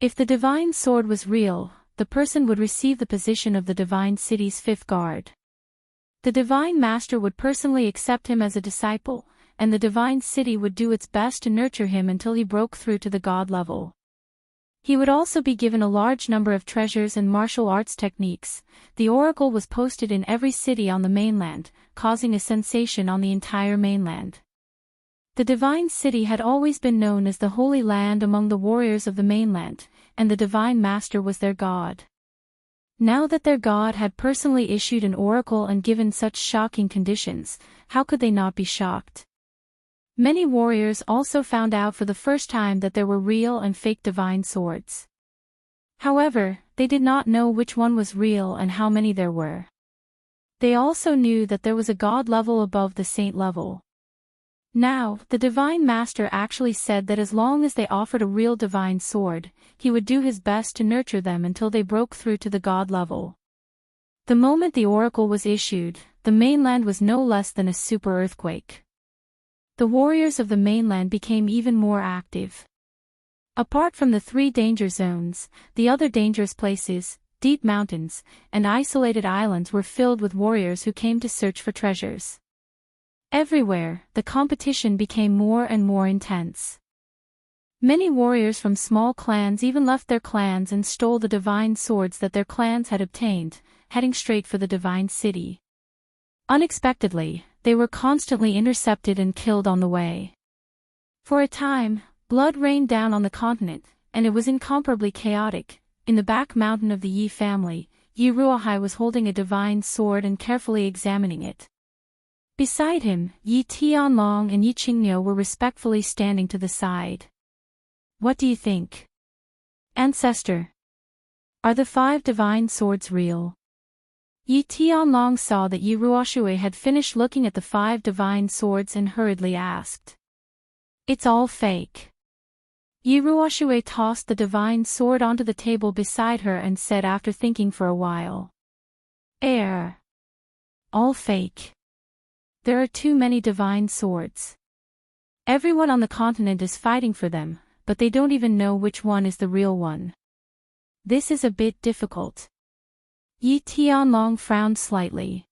If the divine sword was real, the person would receive the position of the Divine City's fifth guard. The Divine Master would personally accept him as a disciple, and the Divine City would do its best to nurture him until he broke through to the God level. He would also be given a large number of treasures and martial arts techniques. The oracle was posted in every city on the mainland, causing a sensation on the entire mainland. The Divine City had always been known as the Holy Land among the warriors of the mainland, and the Divine Master was their god. Now that their god had personally issued an oracle and given such shocking conditions, how could they not be shocked? Many warriors also found out for the first time that there were real and fake divine swords. However, they did not know which one was real and how many there were. They also knew that there was a god level above the saint level. Now, the Divine Master actually said that as long as they offered a real divine sword, he would do his best to nurture them until they broke through to the god level. The moment the oracle was issued, the mainland was no less than a super earthquake. The warriors of the mainland became even more active. Apart from the 3 danger zones, the other dangerous places, deep mountains, and isolated islands were filled with warriors who came to search for treasures. Everywhere, the competition became more and more intense. Many warriors from small clans even left their clans and stole the divine swords that their clans had obtained, heading straight for the Divine City. Unexpectedly, they were constantly intercepted and killed on the way. For a time, blood rained down on the continent, and it was incomparably chaotic. In the back mountain of the Yi family, Yi Ruohai was holding a divine sword and carefully examining it. Beside him, Yi Tianlong and Yi Qingniu were respectfully standing to the side. What do you think? Ancestor. Are the 5 divine swords real? Yi Tianlong saw that Yi Ruoxue had finished looking at the 5 divine swords and hurriedly asked. It's all fake. Yi Ruoxue tossed the divine sword onto the table beside her and said after thinking for a while. All fake. There are too many divine swords. Everyone on the continent is fighting for them, but they don't even know which one is the real one. This is a bit difficult. Yi Tianlong frowned slightly.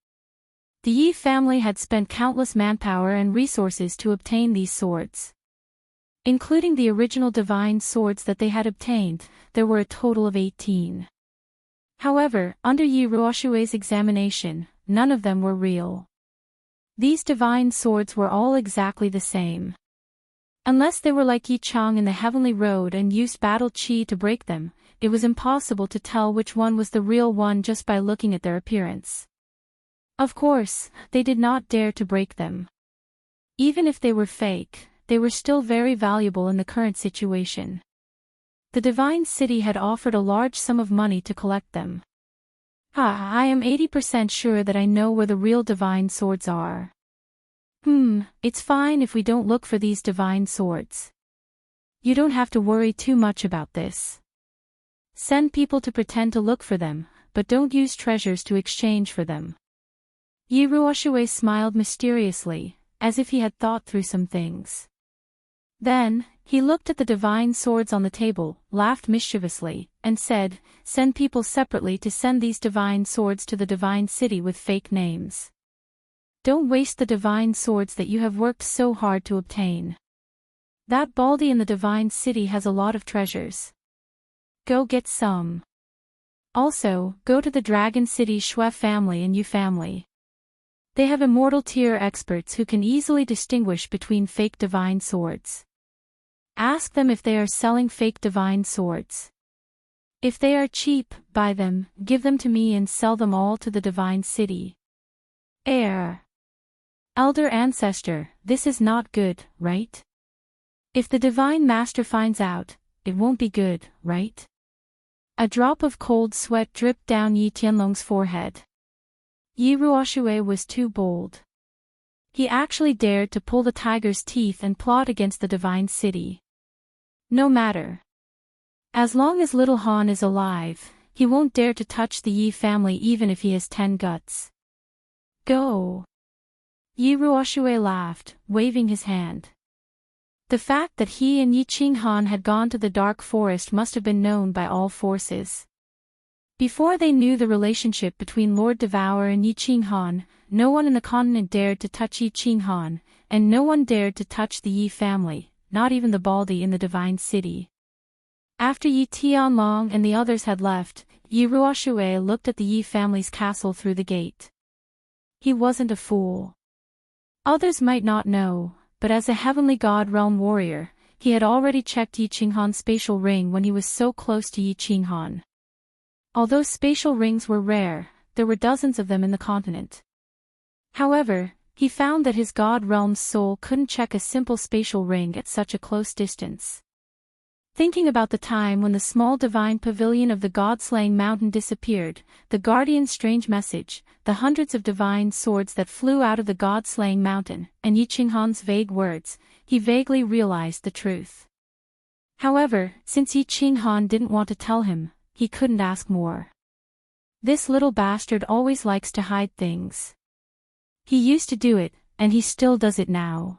The Yi family had spent countless manpower and resources to obtain these swords. Including the original divine swords that they had obtained, there were a total of 18. However, under Yi Ruoxue's examination, none of them were real. These divine swords were all exactly the same. Unless they were like Yi Chang in the Heavenly Road and used battle chi to break them, it was impossible to tell which one was the real one just by looking at their appearance. Of course, they did not dare to break them. Even if they were fake, they were still very valuable in the current situation. The Divine City had offered a large sum of money to collect them. I am 80% sure that I know where the real divine swords are. It's fine if we don't look for these divine swords. You don't have to worry too much about this. Send people to pretend to look for them, but don't use treasures to exchange for them. Yi Ruoxue smiled mysteriously, as if he had thought through some things. Then, he looked at the divine swords on the table, laughed mischievously, and said, "Send people separately to send these divine swords to the Divine City with fake names. Don't waste the divine swords that you have worked so hard to obtain. That Baldy in the Divine City has a lot of treasures. Go get some. Also, go to the Dragon City Shui family and Yu family. They have immortal tier experts who can easily distinguish between fake divine swords. Ask them if they are selling fake divine swords. If they are cheap, buy them, give them to me and sell them all to the Divine City." Elder Ancestor, this is not good, right? If the Divine Master finds out, it won't be good, right? A drop of cold sweat dripped down Yi Tianlong's forehead. Yi Ruoxue was too bold. He actually dared to pull the tiger's teeth and plot against the Divine City. No matter. As long as little Han is alive, he won't dare to touch the Yi family even if he has 10 guts. Go. Yi Ruoxue laughed, waving his hand. The fact that he and Yi Qinghan had gone to the dark forest must have been known by all forces. Before they knew the relationship between Lord Devourer and Yi Qinghan, no one in the continent dared to touch Yi Qinghan, and no one dared to touch the Yi family, not even the Baldi in the Divine City. After Yi Tianlong and the others had left, Yi Ruoxue looked at the Yi family's castle through the gate. He wasn't a fool. Others might not know, but as a heavenly god realm warrior, he had already checked Yi Qinghan's spatial ring when he was so close to Yi Qinghan. Although spatial rings were rare, there were dozens of them in the continent. However, he found that his god realm's soul couldn't check a simple spatial ring at such a close distance. Thinking about the time when the small divine pavilion of the god-slaying mountain disappeared, the guardian's strange message, the hundreds of divine swords that flew out of the god-slaying mountain, and Yi Qinghan's vague words, he vaguely realized the truth. However, since Yi Qinghan didn't want to tell him, he couldn't ask more. This little bastard always likes to hide things. He used to do it, and he still does it now.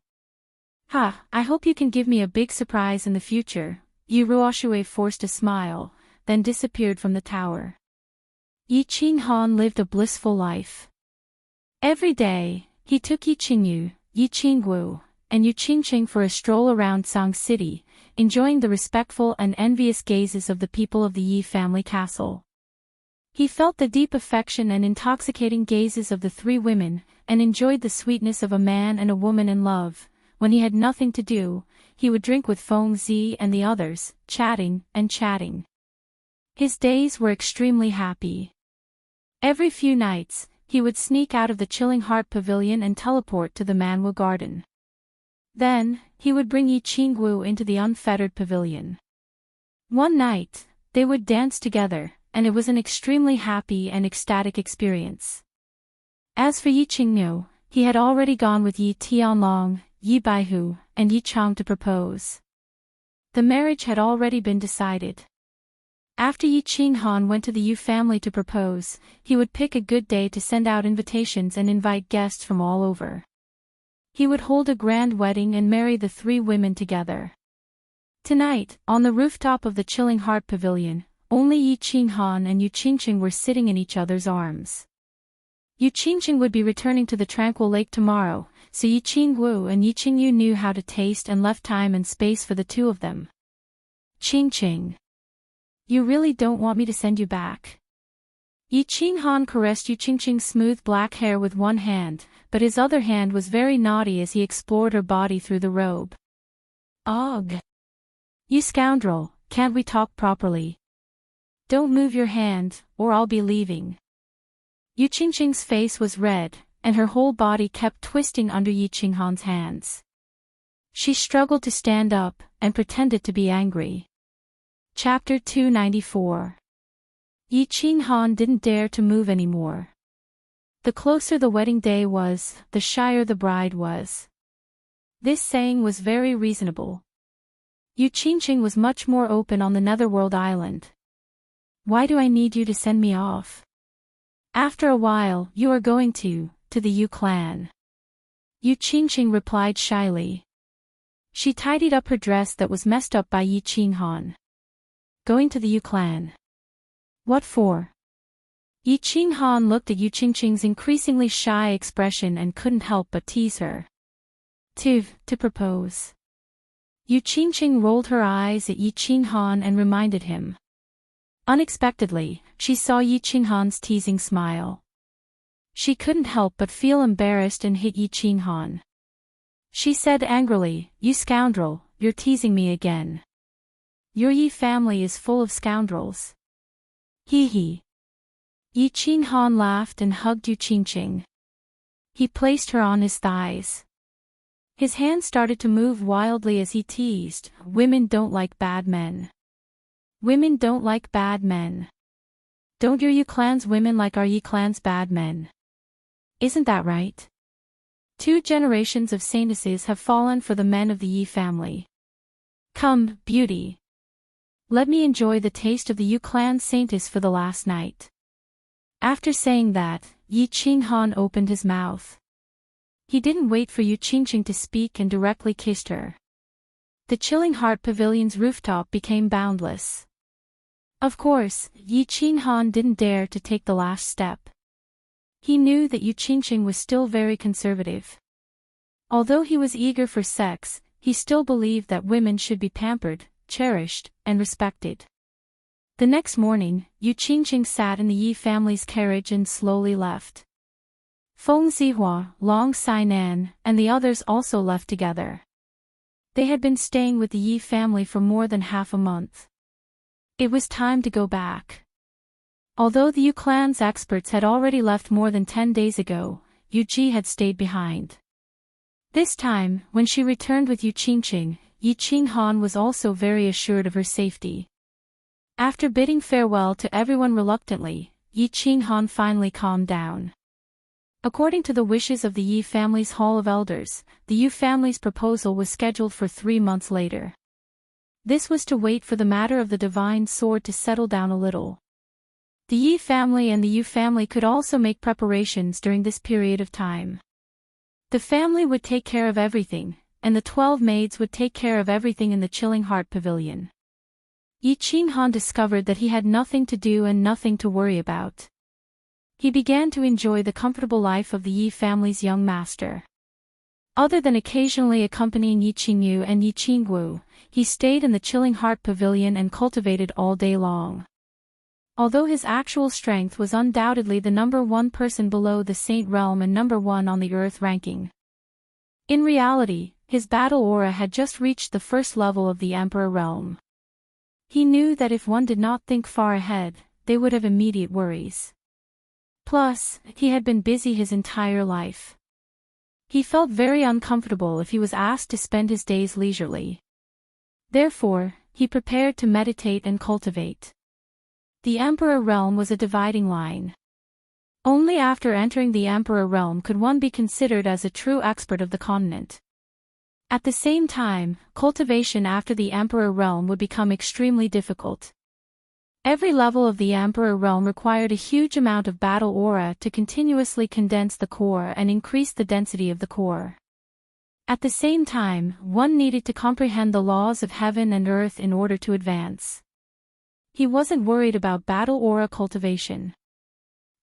I hope you can give me a big surprise in the future. Yi Ruoxue forced a smile, then disappeared from the tower. Yi Qinghan lived a blissful life. Every day, he took Yi Qingyu, Yi Qingwu, and Yu Qingqing for a stroll around Sang City, enjoying the respectful and envious gazes of the people of the Yi family castle. He felt the deep affection and intoxicating gazes of the three women, and enjoyed the sweetness of a man and a woman in love. When he had nothing to do, he would drink with Feng Zi and the others, chatting and chatting. His days were extremely happy. Every few nights, he would sneak out of the Chilling Heart Pavilion and teleport to the Manwu Garden. Then, he would bring Yi Qingwu into the Unfettered Pavilion. One night, they would dance together, and it was an extremely happy and ecstatic experience. As for Yi Qingnu, he had already gone with Yi Tianlong, Yi Baihu, and Yi Chang to propose. The marriage had already been decided. After Yi Qinghan went to the Yu family to propose, he would pick a good day to send out invitations and invite guests from all over. He would hold a grand wedding and marry the three women together. Tonight, on the rooftop of the Chilling Heart Pavilion, only Yi Qinghan and Yu Qingqing were sitting in each other's arms. Yu Qingqing would be returning to the Tranquil Lake tomorrow, so Yi Qingwu and Yi Qingyu knew how to taste and left time and space for the two of them. Qingqing. You really don't want me to send you back? Yi Qinghan caressed Yu Qingqing's smooth black hair with one hand, but his other hand was very naughty as he explored her body through the robe. Ugh! You scoundrel, can't we talk properly? Don't move your hand, or I'll be leaving. Yu Qingqing's face was red, and her whole body kept twisting under Yi Qinghan's hands. She struggled to stand up, and pretended to be angry. Chapter 294. Yi Qinghan didn't dare to move anymore. The closer the wedding day was, the shyer the bride was. This saying was very reasonable. Yu Qingqing was much more open on the Netherworld Island. Why do I need you to send me off? After a while, you are going to the Yu clan. Yu Qingqing replied shyly. She tidied up her dress that was messed up by Yi Qinghan. Going to the Yu clan. What for? Yi Qinghan looked at Yu Qingqing's increasingly shy expression and couldn't help but tease her. To propose. Yu Qingqing rolled her eyes at Yi Qinghan and reminded him. Unexpectedly, she saw Yi Qinghan's teasing smile. She couldn't help but feel embarrassed and hit Yi Qinghan. She said angrily, "You scoundrel, you're teasing me again. Your Yi family is full of scoundrels." Hee hee. Yi Qinghan laughed and hugged Yu Qingqing. He placed her on his thighs. His hand started to move wildly as he teased, "Women don't like bad men. Women don't like bad men. Don't your Yu clan's women like our Yi clan's bad men? Isn't that right? 2 generations of saintesses have fallen for the men of the Yi family. Come, beauty. Let me enjoy the taste of the Yu clan saintess for the last night." After saying that, Yi Qinghan opened his mouth. He didn't wait for Yu Qingqing to speak and directly kissed her. The Chilling Heart Pavilion's rooftop became boundless. Of course, Yi Qinghan didn't dare to take the last step. He knew that Yu Qingqing was still very conservative. Although he was eager for sex, he still believed that women should be pampered, cherished, and respected. The next morning, Yu Qingqing sat in the Yi family's carriage and slowly left. Feng Zihua, Long Sainan, and the others also left together. They had been staying with the Yi family for more than half a month. It was time to go back. Although the Yu clan's experts had already left more than 10 days ago, Yu Ji had stayed behind. This time, when she returned with Yu Qingqing, Yi Qinghan was also very assured of her safety. After bidding farewell to everyone reluctantly, Yi Qinghan finally calmed down. According to the wishes of the Yi family's Hall of Elders, the Yu family's proposal was scheduled for 3 months later. This was to wait for the matter of the divine sword to settle down a little. The Yi family and the Yu family could also make preparations during this period of time. The family would take care of everything, and the 12 maids would take care of everything in the Chilling Heart Pavilion. Yi Qinghan discovered that he had nothing to do and nothing to worry about. He began to enjoy the comfortable life of the Yi family's young master. Other than occasionally accompanying Yi Qingyu and Yi Qingwu, he stayed in the Chilling Heart Pavilion and cultivated all day long. Although his actual strength was undoubtedly the #1 person below the Saint Realm and #1 on the Earth ranking. In reality, his battle aura had just reached the first level of the Emperor Realm. He knew that if one did not think far ahead, they would have immediate worries. Plus, he had been busy his entire life. He felt very uncomfortable if he was asked to spend his days leisurely. Therefore, he prepared to meditate and cultivate. The Emperor Realm was a dividing line. Only after entering the Emperor Realm could one be considered as a true expert of the continent. At the same time, cultivation after the Emperor Realm would become extremely difficult. Every level of the Emperor Realm required a huge amount of battle aura to continuously condense the core and increase the density of the core. At the same time, one needed to comprehend the laws of heaven and earth in order to advance. He wasn't worried about battle aura cultivation.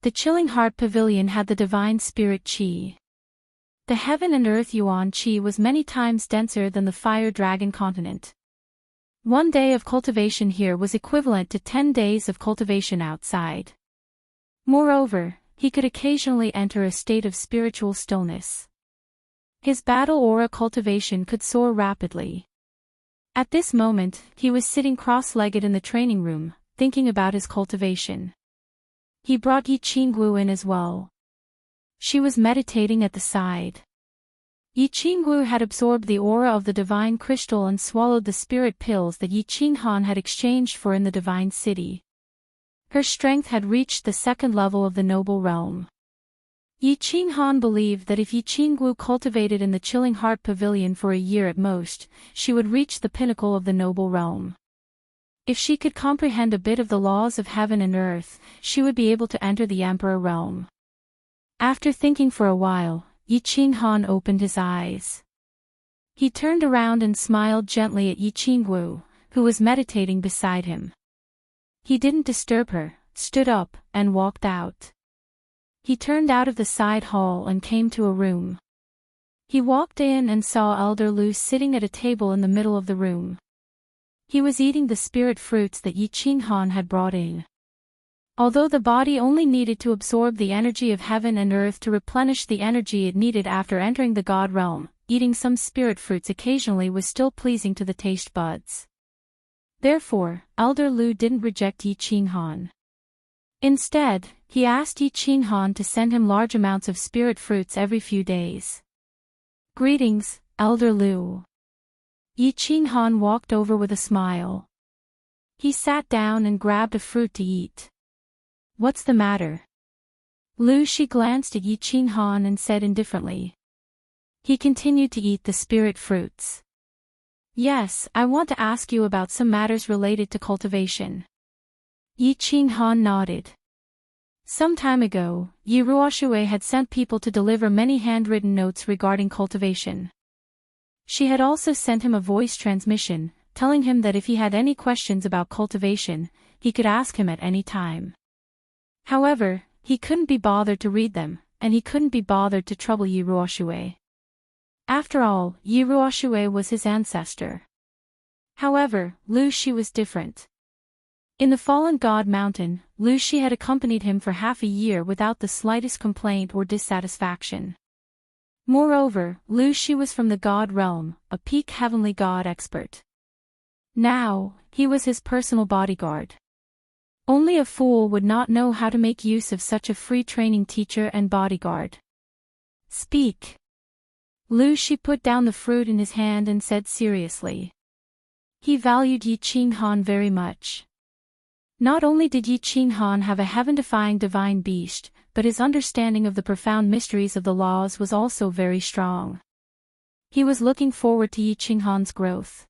The Chilling Heart Pavilion had the divine spirit Qi. The heaven and earth Yuan Qi was many times denser than the fire dragon continent. 1 day of cultivation here was equivalent to 10 days of cultivation outside. Moreover, he could occasionally enter a state of spiritual stillness. His battle aura cultivation could soar rapidly. At this moment, he was sitting cross-legged in the training room, thinking about his cultivation. He brought Yi Qingwu in as well. She was meditating at the side. Yi Qingwu had absorbed the aura of the divine crystal and swallowed the spirit pills that Yi Qinghan had exchanged for in the divine city. Her strength had reached the 2nd level of the noble realm. Yi Qinghan believed that if Yi Qingwu cultivated in the Chilling Heart Pavilion for a year at most, she would reach the pinnacle of the noble realm. If she could comprehend a bit of the laws of heaven and earth, she would be able to enter the Emperor Realm. After thinking for a while, Yi Qinghan opened his eyes. He turned around and smiled gently at Yi Qingwu, who was meditating beside him. He didn't disturb her, stood up, and walked out. He turned out of the side hall and came to a room. He walked in and saw Elder Lu sitting at a table in the middle of the room. He was eating the spirit fruits that Yi Qinghan had brought in. Although the body only needed to absorb the energy of heaven and earth to replenish the energy it needed after entering the God realm, eating some spirit fruits occasionally was still pleasing to the taste buds. Therefore, Elder Lu didn't reject Yi Qinghan. Instead, he asked Yi Qinghan to send him large amounts of spirit fruits every few days. Greetings, Elder Lu. Yi Qinghan walked over with a smile. He sat down and grabbed a fruit to eat. What's the matter? Lu Shi glanced at Yi Qinghan and said indifferently. He continued to eat the spirit fruits. Yes, I want to ask you about some matters related to cultivation. Yi Qinghan nodded. Some time ago, Yi Ruoxue had sent people to deliver many handwritten notes regarding cultivation. She had also sent him a voice transmission, telling him that if he had any questions about cultivation, he could ask him at any time. However, he couldn't be bothered to read them, and he couldn't be bothered to trouble Yi Ruoxue. After all, Yi Ruoxue was his ancestor. However, Lu Shi was different. In the Fallen God Mountain, Lu Shi had accompanied him for half a year without the slightest complaint or dissatisfaction. Moreover, Lu Shi was from the God realm, a peak heavenly God expert. Now, he was his personal bodyguard. Only a fool would not know how to make use of such a free training teacher and bodyguard. Speak. Lu Shi put down the fruit in his hand and said seriously. He valued Yi Qinghan very much. Not only did Yi Qinghan have a heaven-defying divine beast, but his understanding of the profound mysteries of the laws was also very strong. He was looking forward to Yi Qinghan's growth.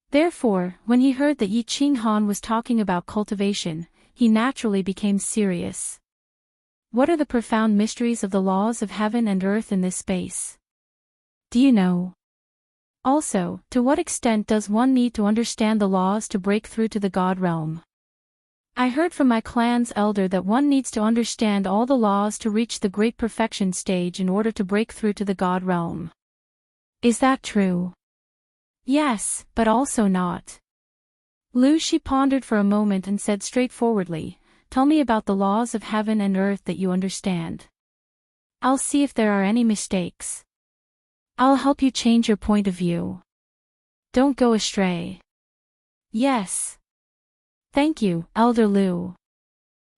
Therefore, when he heard that Yi Qinghan was talking about cultivation, he naturally became serious. What are the profound mysteries of the laws of heaven and earth in this space? Do you know? Also, to what extent does one need to understand the laws to break through to the God realm? I heard from my clan's elder that one needs to understand all the laws to reach the great perfection stage in order to break through to the God realm. Is that true? Yes, but also not. Lu Shi pondered for a moment and said straightforwardly, "Tell me about the laws of heaven and earth that you understand. I'll see if there are any mistakes. I'll help you change your point of view. Don't go astray." Yes. Thank you, Elder Lu.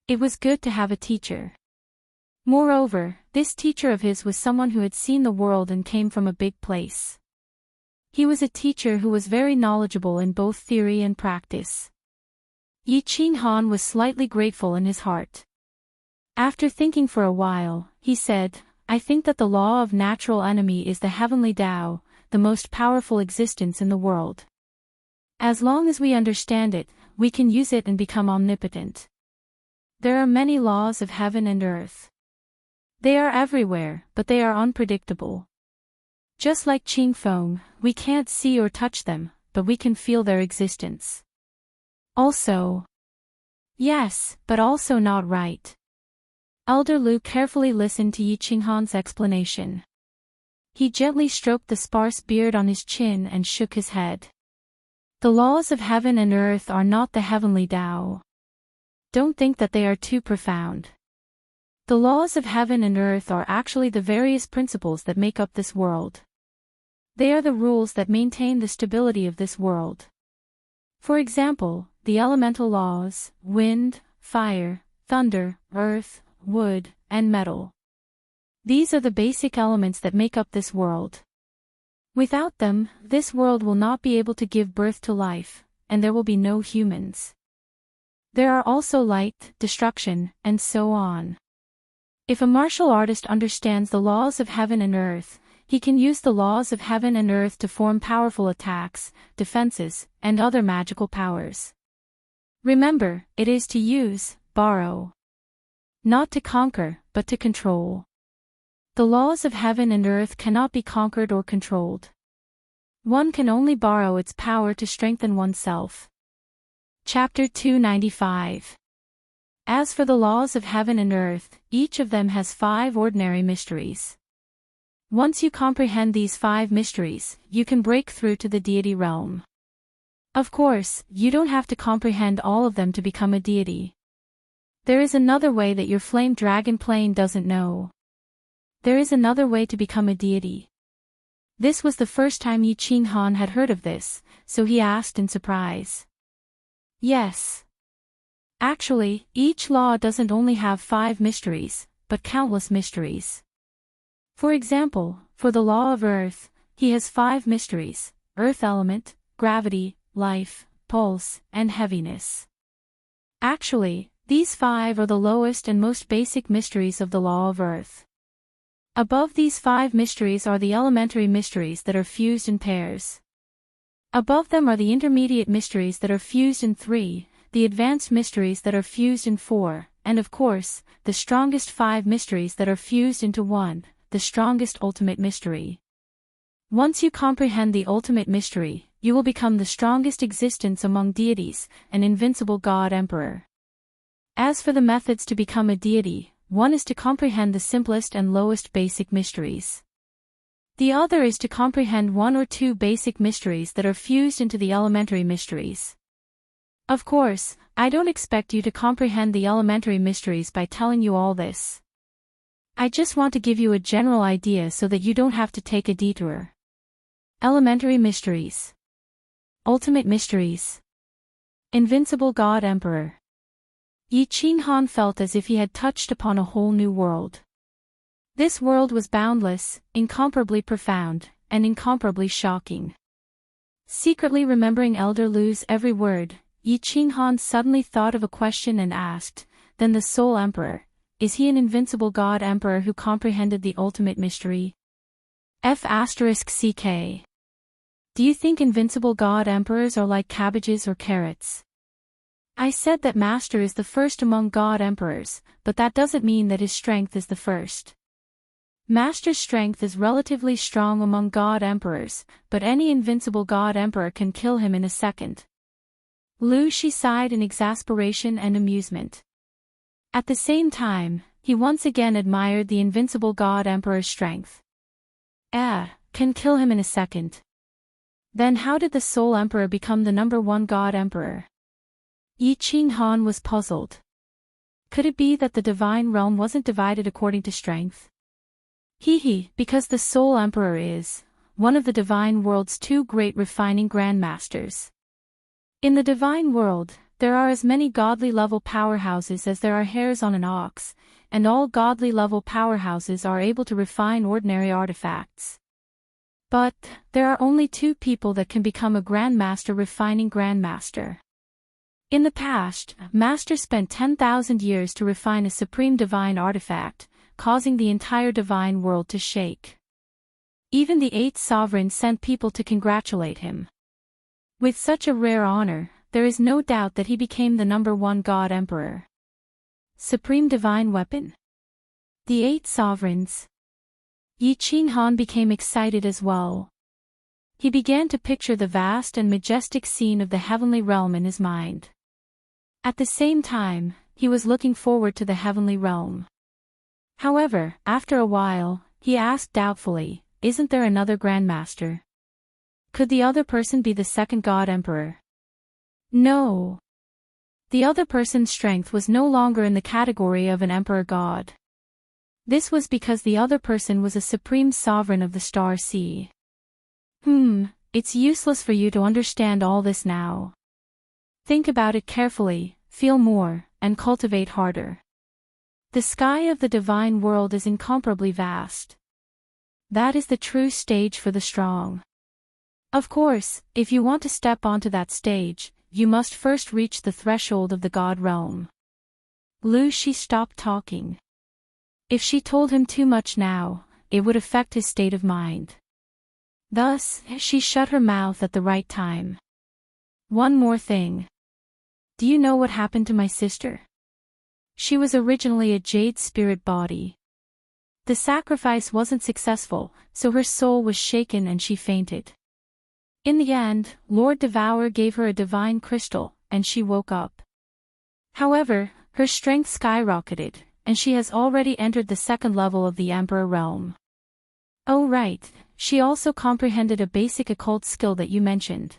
It was good to have a teacher. Moreover, this teacher of his was someone who had seen the world and came from a big place. He was a teacher who was very knowledgeable in both theory and practice. Yi Qinghan was slightly grateful in his heart. After thinking for a while, he said, "I think that the law of natural enemy is the heavenly Tao, the most powerful existence in the world. As long as we understand it, we can use it and become omnipotent. There are many laws of heaven and earth. They are everywhere, but they are unpredictable. Just like Qing Feng, we can't see or touch them, but we can feel their existence. Also. Yes, but also not right." Elder Lu carefully listened to Yi Qinghan's explanation. He gently stroked the sparse beard on his chin and shook his head. The laws of heaven and earth are not the heavenly Tao. Don't think that they are too profound. The laws of heaven and earth are actually the various principles that make up this world. They are the rules that maintain the stability of this world. For example, the elemental laws, wind, fire, thunder, earth, wood, and metal. These are the basic elements that make up this world. Without them, this world will not be able to give birth to life, and there will be no humans. There are also light, destruction, and so on. If a martial artist understands the laws of heaven and earth, he can use the laws of heaven and earth to form powerful attacks, defenses, and other magical powers. Remember, it is to use, borrow. Not to conquer, but to control. The laws of heaven and earth cannot be conquered or controlled. One can only borrow its power to strengthen oneself. Chapter 295. As for the laws of heaven and earth, each of them has 5 ordinary mysteries. Once you comprehend these 5 mysteries, you can break through to the deity realm. Of course, you don't have to comprehend all of them to become a deity. There is another way that your flame dragon plane doesn't know. There is another way to become a deity. This was the first time Yi Qinghan had heard of this, so he asked in surprise. Yes. Actually, each law doesn't only have 5 mysteries, but countless mysteries. For example, for the law of earth, he has 5 mysteries: earth element, gravity, life, pulse, and heaviness. Actually, these 5 are the lowest and most basic mysteries of the law of earth. Above these 5 mysteries are the elementary mysteries that are fused in pairs. Above them are the intermediate mysteries that are fused in 3, the advanced mysteries that are fused in 4, and of course, the strongest 5 mysteries that are fused into 1, the strongest ultimate mystery. Once you comprehend the ultimate mystery, you will become the strongest existence among deities, an invincible god-emperor. As for the methods to become a deity, one is to comprehend the simplest and lowest basic mysteries. The other is to comprehend one or two basic mysteries that are fused into the elementary mysteries. Of course, I don't expect you to comprehend the elementary mysteries by telling you all this. I just want to give you a general idea so that you don't have to take a detour. Elementary mysteries. Ultimate mysteries. Invincible God-Emperor. Yi Qinghan felt as if he had touched upon a whole new world. This world was boundless, incomparably profound, and incomparably shocking. Secretly remembering Elder Lu's every word, Yi Qinghan suddenly thought of a question and asked, then the Soul Emperor, is he an invincible God-Emperor who comprehended the ultimate mystery? F***CK. Do you think invincible God-Emperors are like cabbages or carrots? I said that Master is the first among God-Emperors, but that doesn't mean that his strength is the first. Master's strength is relatively strong among God-Emperors, but any invincible God-Emperor can kill him in a second. Lu Shi sighed in exasperation and amusement. At the same time, he once again admired the invincible God-Emperor's strength. Can kill him in a second. Then how did the Soul Emperor become the #1 God-Emperor? Yi Qinghan was puzzled. Could it be that the divine realm wasn't divided according to strength? Because the Soul Emperor is one of the divine world's 2 great refining grandmasters. In the divine world, there are as many godly-level powerhouses as there are hairs on an ox, and all godly-level powerhouses are able to refine ordinary artifacts. But there are only 2 people that can become a grandmaster refining grandmaster. In the past, Master spent 10,000 years to refine a supreme divine artifact, causing the entire divine world to shake. Even the 8th sovereign sent people to congratulate him. With such a rare honor, there is no doubt that he became the #1 God-Emperor. Supreme divine weapon? The 8 sovereigns. Yi Qinghan became excited as well. He began to picture the vast and majestic scene of the heavenly realm in his mind. At the same time, he was looking forward to the heavenly realm. However, after a while, he asked doubtfully, isn't there another Grandmaster? Could the other person be the second God-Emperor? No. The other person's strength was no longer in the category of an Emperor God. This was because the other person was a supreme sovereign of the Star Sea. It's useless for you to understand all this now. Think about it carefully, feel more, and cultivate harder. The sky of the divine world is incomparably vast. That is the true stage for the strong. Of course, if you want to step onto that stage, you must first reach the threshold of the God realm. Lu Shi stopped talking. If she told him too much now, it would affect his state of mind. Thus, she shut her mouth at the right time. One more thing. Do you know what happened to my sister? She was originally a jade spirit body. The sacrifice wasn't successful, so her soul was shaken and she fainted. In the end, Lord Devourer gave her a divine crystal, and she woke up. However, her strength skyrocketed, and she has already entered the 2nd level of the Emperor realm. Oh right, she also comprehended a basic occult skill that you mentioned.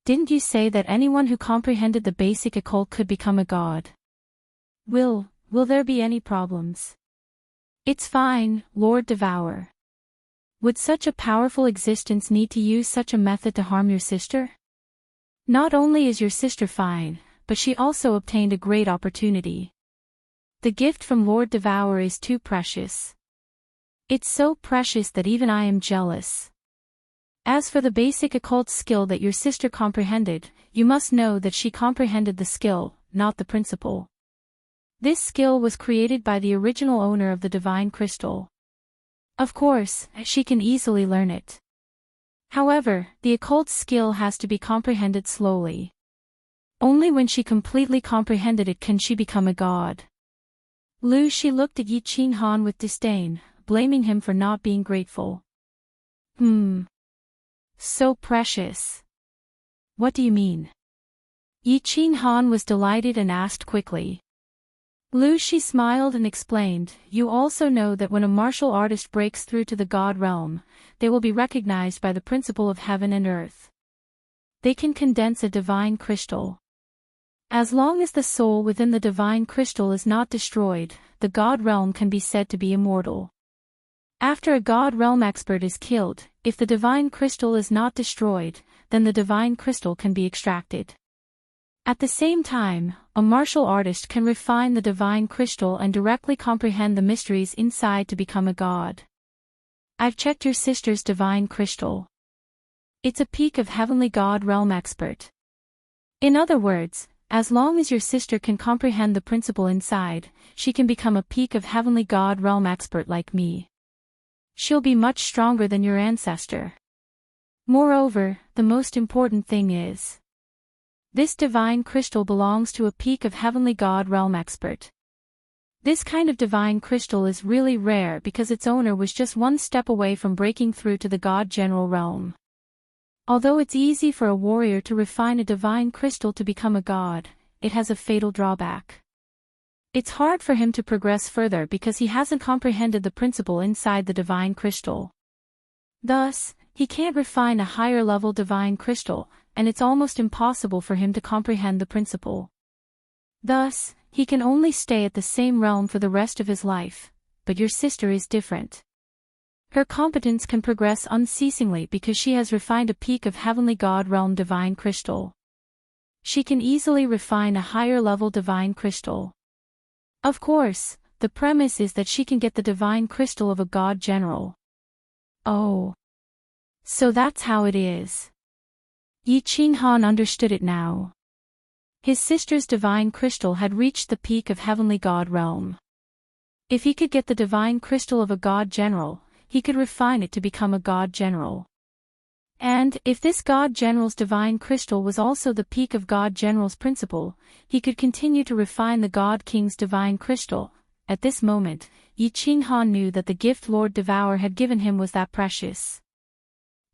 Didn't you say that anyone who comprehended the basic occult could become a god? Will there be any problems? It's fine, Lord Devourer. Would such a powerful existence need to use such a method to harm your sister? Not only is your sister fine, but she also obtained a great opportunity. The gift from Lord Devourer is too precious. It's so precious that even I am jealous. As for the basic occult skill that your sister comprehended, you must know that she comprehended the skill, not the principle. This skill was created by the original owner of the divine crystal. Of course, she can easily learn it. However, the occult skill has to be comprehended slowly. Only when she completely comprehended it can she become a god. Lu Shi looked at Yi Qinghan with disdain, blaming him for not being grateful. So precious. What do you mean? Yi Qinghan was delighted and asked quickly. Lu Shi smiled and explained, you also know that when a martial artist breaks through to the God realm, they will be recognized by the principle of heaven and earth. They can condense a divine crystal. As long as the soul within the divine crystal is not destroyed, the God realm can be said to be immortal. After a God realm expert is killed, if the divine crystal is not destroyed, then the divine crystal can be extracted. At the same time, a martial artist can refine the divine crystal and directly comprehend the mysteries inside to become a god. I've checked your sister's divine crystal. It's a peak of heavenly God realm expert. In other words, as long as your sister can comprehend the principle inside, she can become a peak of heavenly God realm expert like me. She'll be much stronger than your ancestor. Moreover, the most important thing is, this divine crystal belongs to a peak of heavenly God realm expert. This kind of divine crystal is really rare because its owner was just one step away from breaking through to the God general realm. Although it's easy for a warrior to refine a divine crystal to become a god, it has a fatal drawback. It's hard for him to progress further because he hasn't comprehended the principle inside the divine crystal. Thus, he can't refine a higher level divine crystal, and it's almost impossible for him to comprehend the principle. Thus, he can only stay at the same realm for the rest of his life, but your sister is different. Her competence can progress unceasingly because she has refined a peak of heavenly God realm divine crystal. She can easily refine a higher level divine crystal. Of course, the premise is that she can get the divine crystal of a god general. Oh. So that's how it is. Yi Qinghan understood it now. His sister's divine crystal had reached the peak of heavenly God realm. If he could get the divine crystal of a god general, he could refine it to become a god general. And, if this god general's divine crystal was also the peak of god general's principle, he could continue to refine the god king's divine crystal. At this moment, Yi Qinghan knew that the gift Lord Devour had given him was that precious.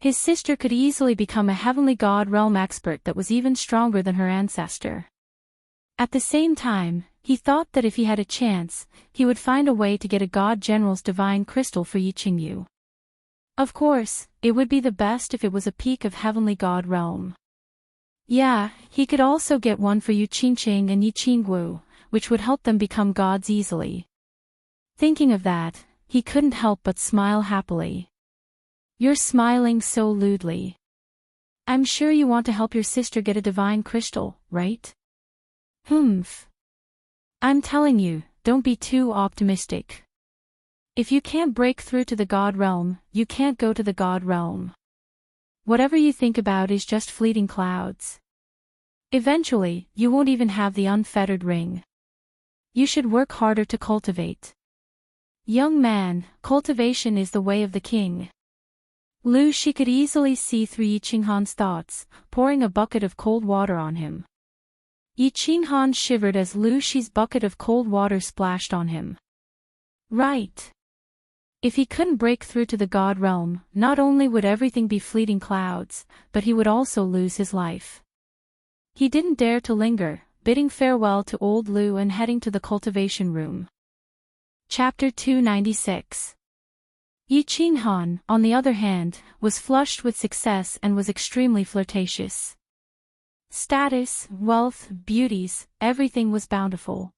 His sister could easily become a heavenly god realm expert that was even stronger than her ancestor. At the same time, he thought that if he had a chance, he would find a way to get a god general's divine crystal for Yi Qingyu. Of course, it would be the best if it was a peak of heavenly god realm. Yeah, he could also get one for Yu Qingqing and Yi Qingwu, which would help them become gods easily. Thinking of that, he couldn't help but smile happily. You're smiling so lewdly. I'm sure you want to help your sister get a divine crystal, right? Humph. I'm telling you, don't be too optimistic. If you can't break through to the God realm, you can't go to the God realm. Whatever you think about is just fleeting clouds. Eventually, you won't even have the unfettered ring. You should work harder to cultivate. Young man, cultivation is the way of the king. Lu Shi could easily see through Yi Qinghan's thoughts, pouring a bucket of cold water on him. Yi Qinghan shivered as Lu Shi's bucket of cold water splashed on him. Right. If he couldn't break through to the God realm, not only would everything be fleeting clouds, but he would also lose his life. He didn't dare to linger, bidding farewell to old Lu and heading to the cultivation room. Chapter 296. Yi Qinghan, on the other hand, was flushed with success and was extremely flirtatious. Status, wealth, beauties, everything was bountiful.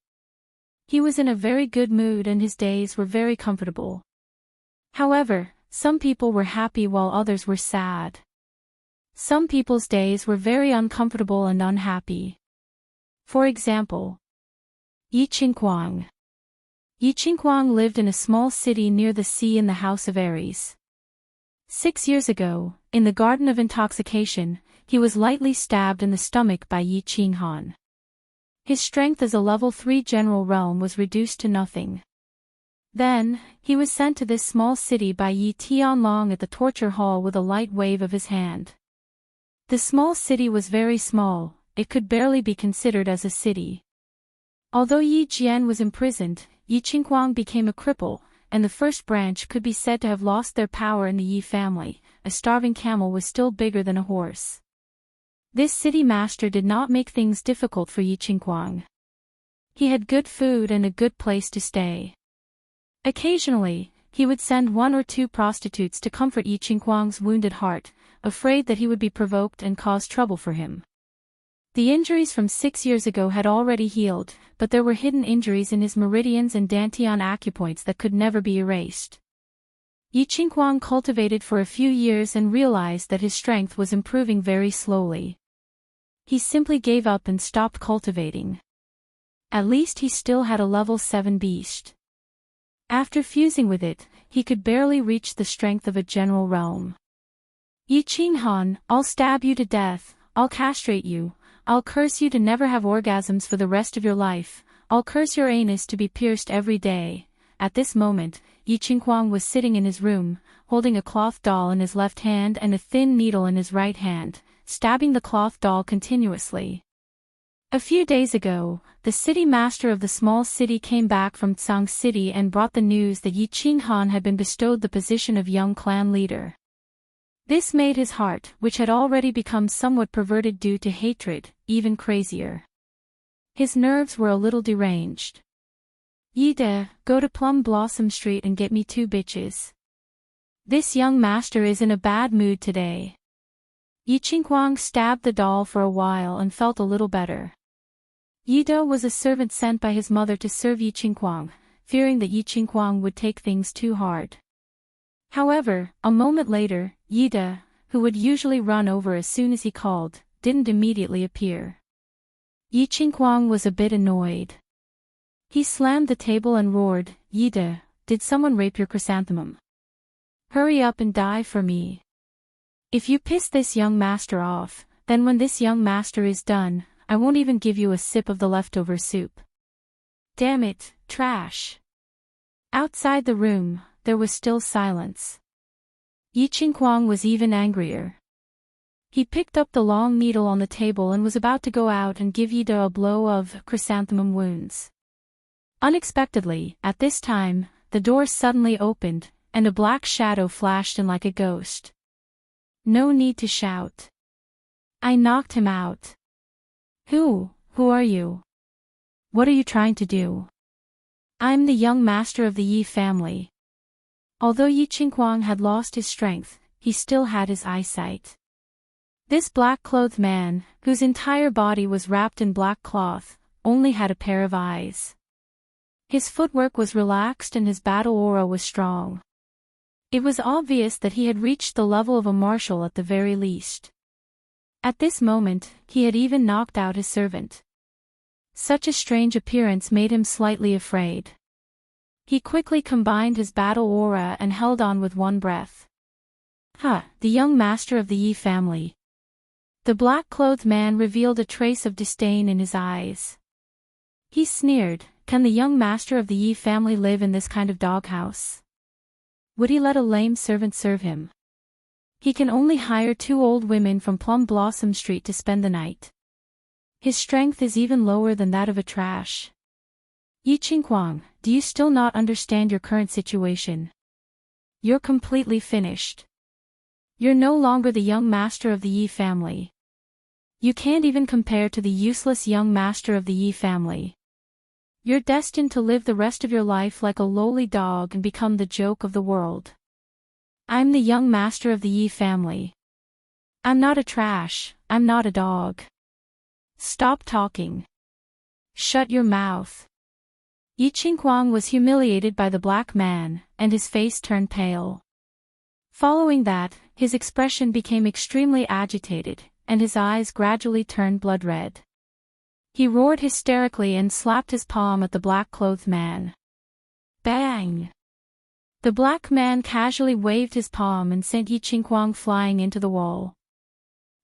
He was in a very good mood and his days were very comfortable. However, some people were happy while others were sad. Some people's days were very uncomfortable and unhappy. For example, Yi Qingguang. Yi Qingguang lived in a small city near the sea in the House of Aries. 6 years ago, in the Garden of Intoxication, he was lightly stabbed in the stomach by Yi Qinghan. His strength as a level 3 general realm was reduced to nothing. Then, he was sent to this small city by Yi Tianlong at the torture hall with a light wave of his hand. The small city was very small, it could barely be considered as a city. Although Yi Jian was imprisoned, Yi Qingguang became a cripple, and the first branch could be said to have lost their power in the Yi family. A starving camel was still bigger than a horse. This city master did not make things difficult for Yi Qingguang. He had good food and a good place to stay. Occasionally, he would send 1 or 2 prostitutes to comfort Yi Qingguang's wounded heart, afraid that he would be provoked and cause trouble for him. The injuries from 6 years ago had already healed, but there were hidden injuries in his meridians and dantian acupoints that could never be erased. Yi Qingguang cultivated for a few years and realized that his strength was improving very slowly. He simply gave up and stopped cultivating. At least he still had a level 7 beast. After fusing with it, he could barely reach the strength of a general realm. Yi Qinghan, I'll stab you to death, I'll castrate you, I'll curse you to never have orgasms for the rest of your life, I'll curse your anus to be pierced every day. At this moment, Yi Qingguang was sitting in his room, holding a cloth doll in his left hand and a thin needle in his right hand, stabbing the cloth doll continuously. A few days ago, the city master of the small city came back from Tsang City and brought the news that Yi Qinghan had been bestowed the position of young clan leader. This made his heart, which had already become somewhat perverted due to hatred, even crazier. His nerves were a little deranged. Yi De, go to Plum Blossom Street and get me 2 bitches. This young master is in a bad mood today. Yi Qingguang stabbed the doll for a while and felt a little better. Yi De was a servant sent by his mother to serve Yi Qingguang, fearing that Yi Qingguang would take things too hard. However, a moment later, Yi De, who would usually run over as soon as he called, didn't immediately appear. Yi Qingguang was a bit annoyed. He slammed the table and roared, Yi De, did someone rape your chrysanthemum? Hurry up and die for me. If you piss this young master off, then when this young master is done, I won't even give you a sip of the leftover soup. Damn it, trash. Outside the room, there was still silence. Yi Qingguang was even angrier. He picked up the long needle on the table and was about to go out and give Yi De a blow of chrysanthemum wounds. Unexpectedly, at this time, the door suddenly opened, and a black shadow flashed in like a ghost. No need to shout. I knocked him out. Who are you? What are you trying to do? I'm the young master of the Yi family. Although Yi Qingguang had lost his strength, he still had his eyesight. This black-clothed man, whose entire body was wrapped in black cloth, only had a pair of eyes. His footwork was relaxed and his battle aura was strong. It was obvious that he had reached the level of a marshal at the very least. At this moment, he had even knocked out his servant. Such a strange appearance made him slightly afraid. He quickly combined his battle aura and held on with one breath. The young master of the Yi family. The black-clothed man revealed a trace of disdain in his eyes. He sneered, can the young master of the Yi family live in this kind of doghouse? Would he let a lame servant serve him? He can only hire 2 old women from Plum Blossom Street to spend the night. His strength is even lower than that of a trash. Yi Qingguang, do you still not understand your current situation? You're completely finished. You're no longer the young master of the Yi family. You can't even compare to the useless young master of the Yi family. You're destined to live the rest of your life like a lowly dog and become the joke of the world. I'm the young master of the Yi family. I'm not a trash, I'm not a dog. Stop talking. Shut your mouth. Yi Qingguang was humiliated by the black man, and his face turned pale. Following that, his expression became extremely agitated, and his eyes gradually turned blood red. He roared hysterically and slapped his palm at the black-clothed man. Bang! The black man casually waved his palm and sent Yi Qingguang flying into the wall.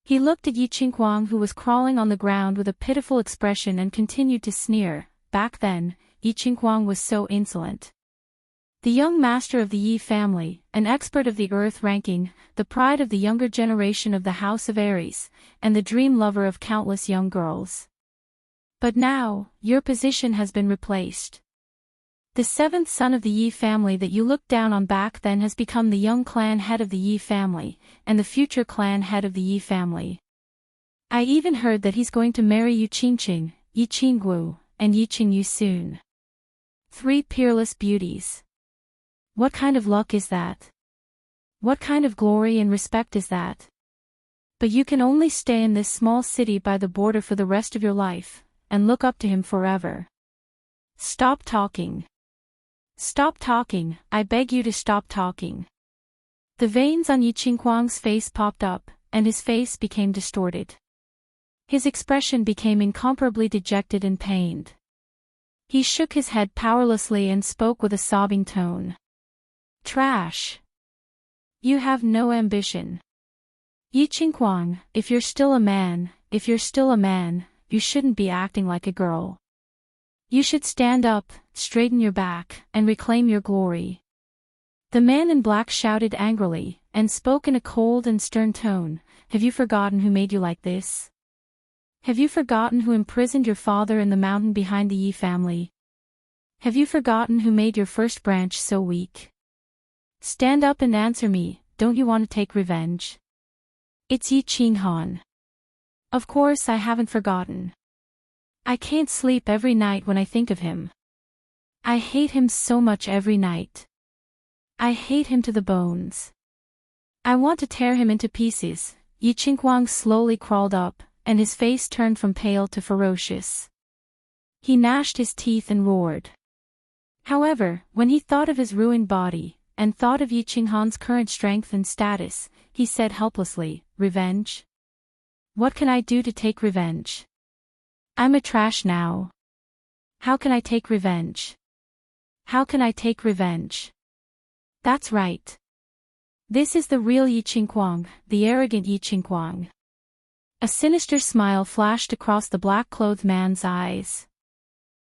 He looked at Yi Qingguang, who was crawling on the ground with a pitiful expression, and continued to sneer. Back then, Yi Qingguang was so insolent. The young master of the Yi family, an expert of the earth ranking, the pride of the younger generation of the House of Aries, and the dream lover of countless young girls. But now, your position has been replaced. The 7th son of the Yi family that you looked down on back then has become the young clan head of the Yi family, and the future clan head of the Yi family. I even heard that he's going to marry Yu Qingqing, Yi Qingguo, and Yi Qingyu soon. 3 peerless beauties. What kind of luck is that? What kind of glory and respect is that? But you can only stay in this small city by the border for the rest of your life, and look up to him forever. Stop talking. Stop talking, I beg you to stop talking. The veins on Yi Qingguang's face popped up, and his face became distorted. His expression became incomparably dejected and pained. He shook his head powerlessly and spoke with a sobbing tone. Trash. You have no ambition. Yi Qingguang, if you're still a man, you shouldn't be acting like a girl. You should stand up, straighten your back, and reclaim your glory. The man in black shouted angrily, and spoke in a cold and stern tone. Have you forgotten who made you like this? Have you forgotten who imprisoned your father in the mountain behind the Yi family? Have you forgotten who made your first branch so weak? Stand up and answer me, don't you want to take revenge? It's Yi Qinghan. Of course I haven't forgotten. I can't sleep every night when I think of him. I hate him so much every night. I hate him to the bones. I want to tear him into pieces. Yi Qingguang slowly crawled up, and his face turned from pale to ferocious. He gnashed his teeth and roared. However, when he thought of his ruined body, and thought of Yi Qinghan's current strength and status, he said helplessly, Revenge? What can I do to take revenge? I'm a trash now. How can I take revenge? How can I take revenge? That's right. This is the real Yi Qingguang, the arrogant Yi Qingguang. A sinister smile flashed across the black-clothed man's eyes.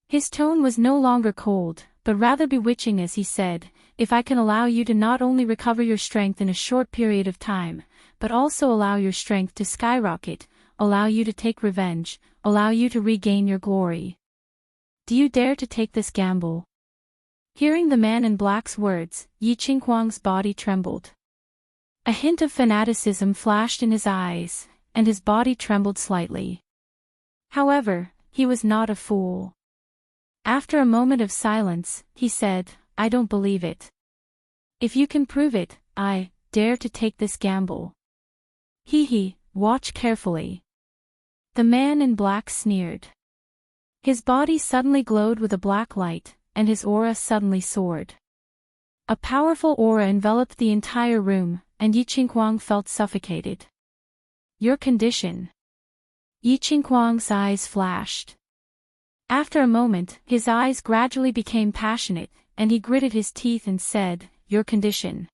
His tone was no longer cold, but rather bewitching as he said, If I can allow you to not only recover your strength in a short period of time, but also allow your strength to skyrocket, allow you to take revenge, allow you to regain your glory. Do you dare to take this gamble? Hearing the man in black's words, Yi Qingguang's body trembled. A hint of fanaticism flashed in his eyes, and his body trembled slightly. However, he was not a fool. After a moment of silence, he said, I don't believe it. If you can prove it, I dare to take this gamble. Watch carefully. The man in black sneered. His body suddenly glowed with a black light, and his aura suddenly soared. A powerful aura enveloped the entire room, and Yi Qingguang felt suffocated. Your condition. Yi Qingguang's eyes flashed. After a moment, his eyes gradually became passionate, and he gritted his teeth and said, Your condition.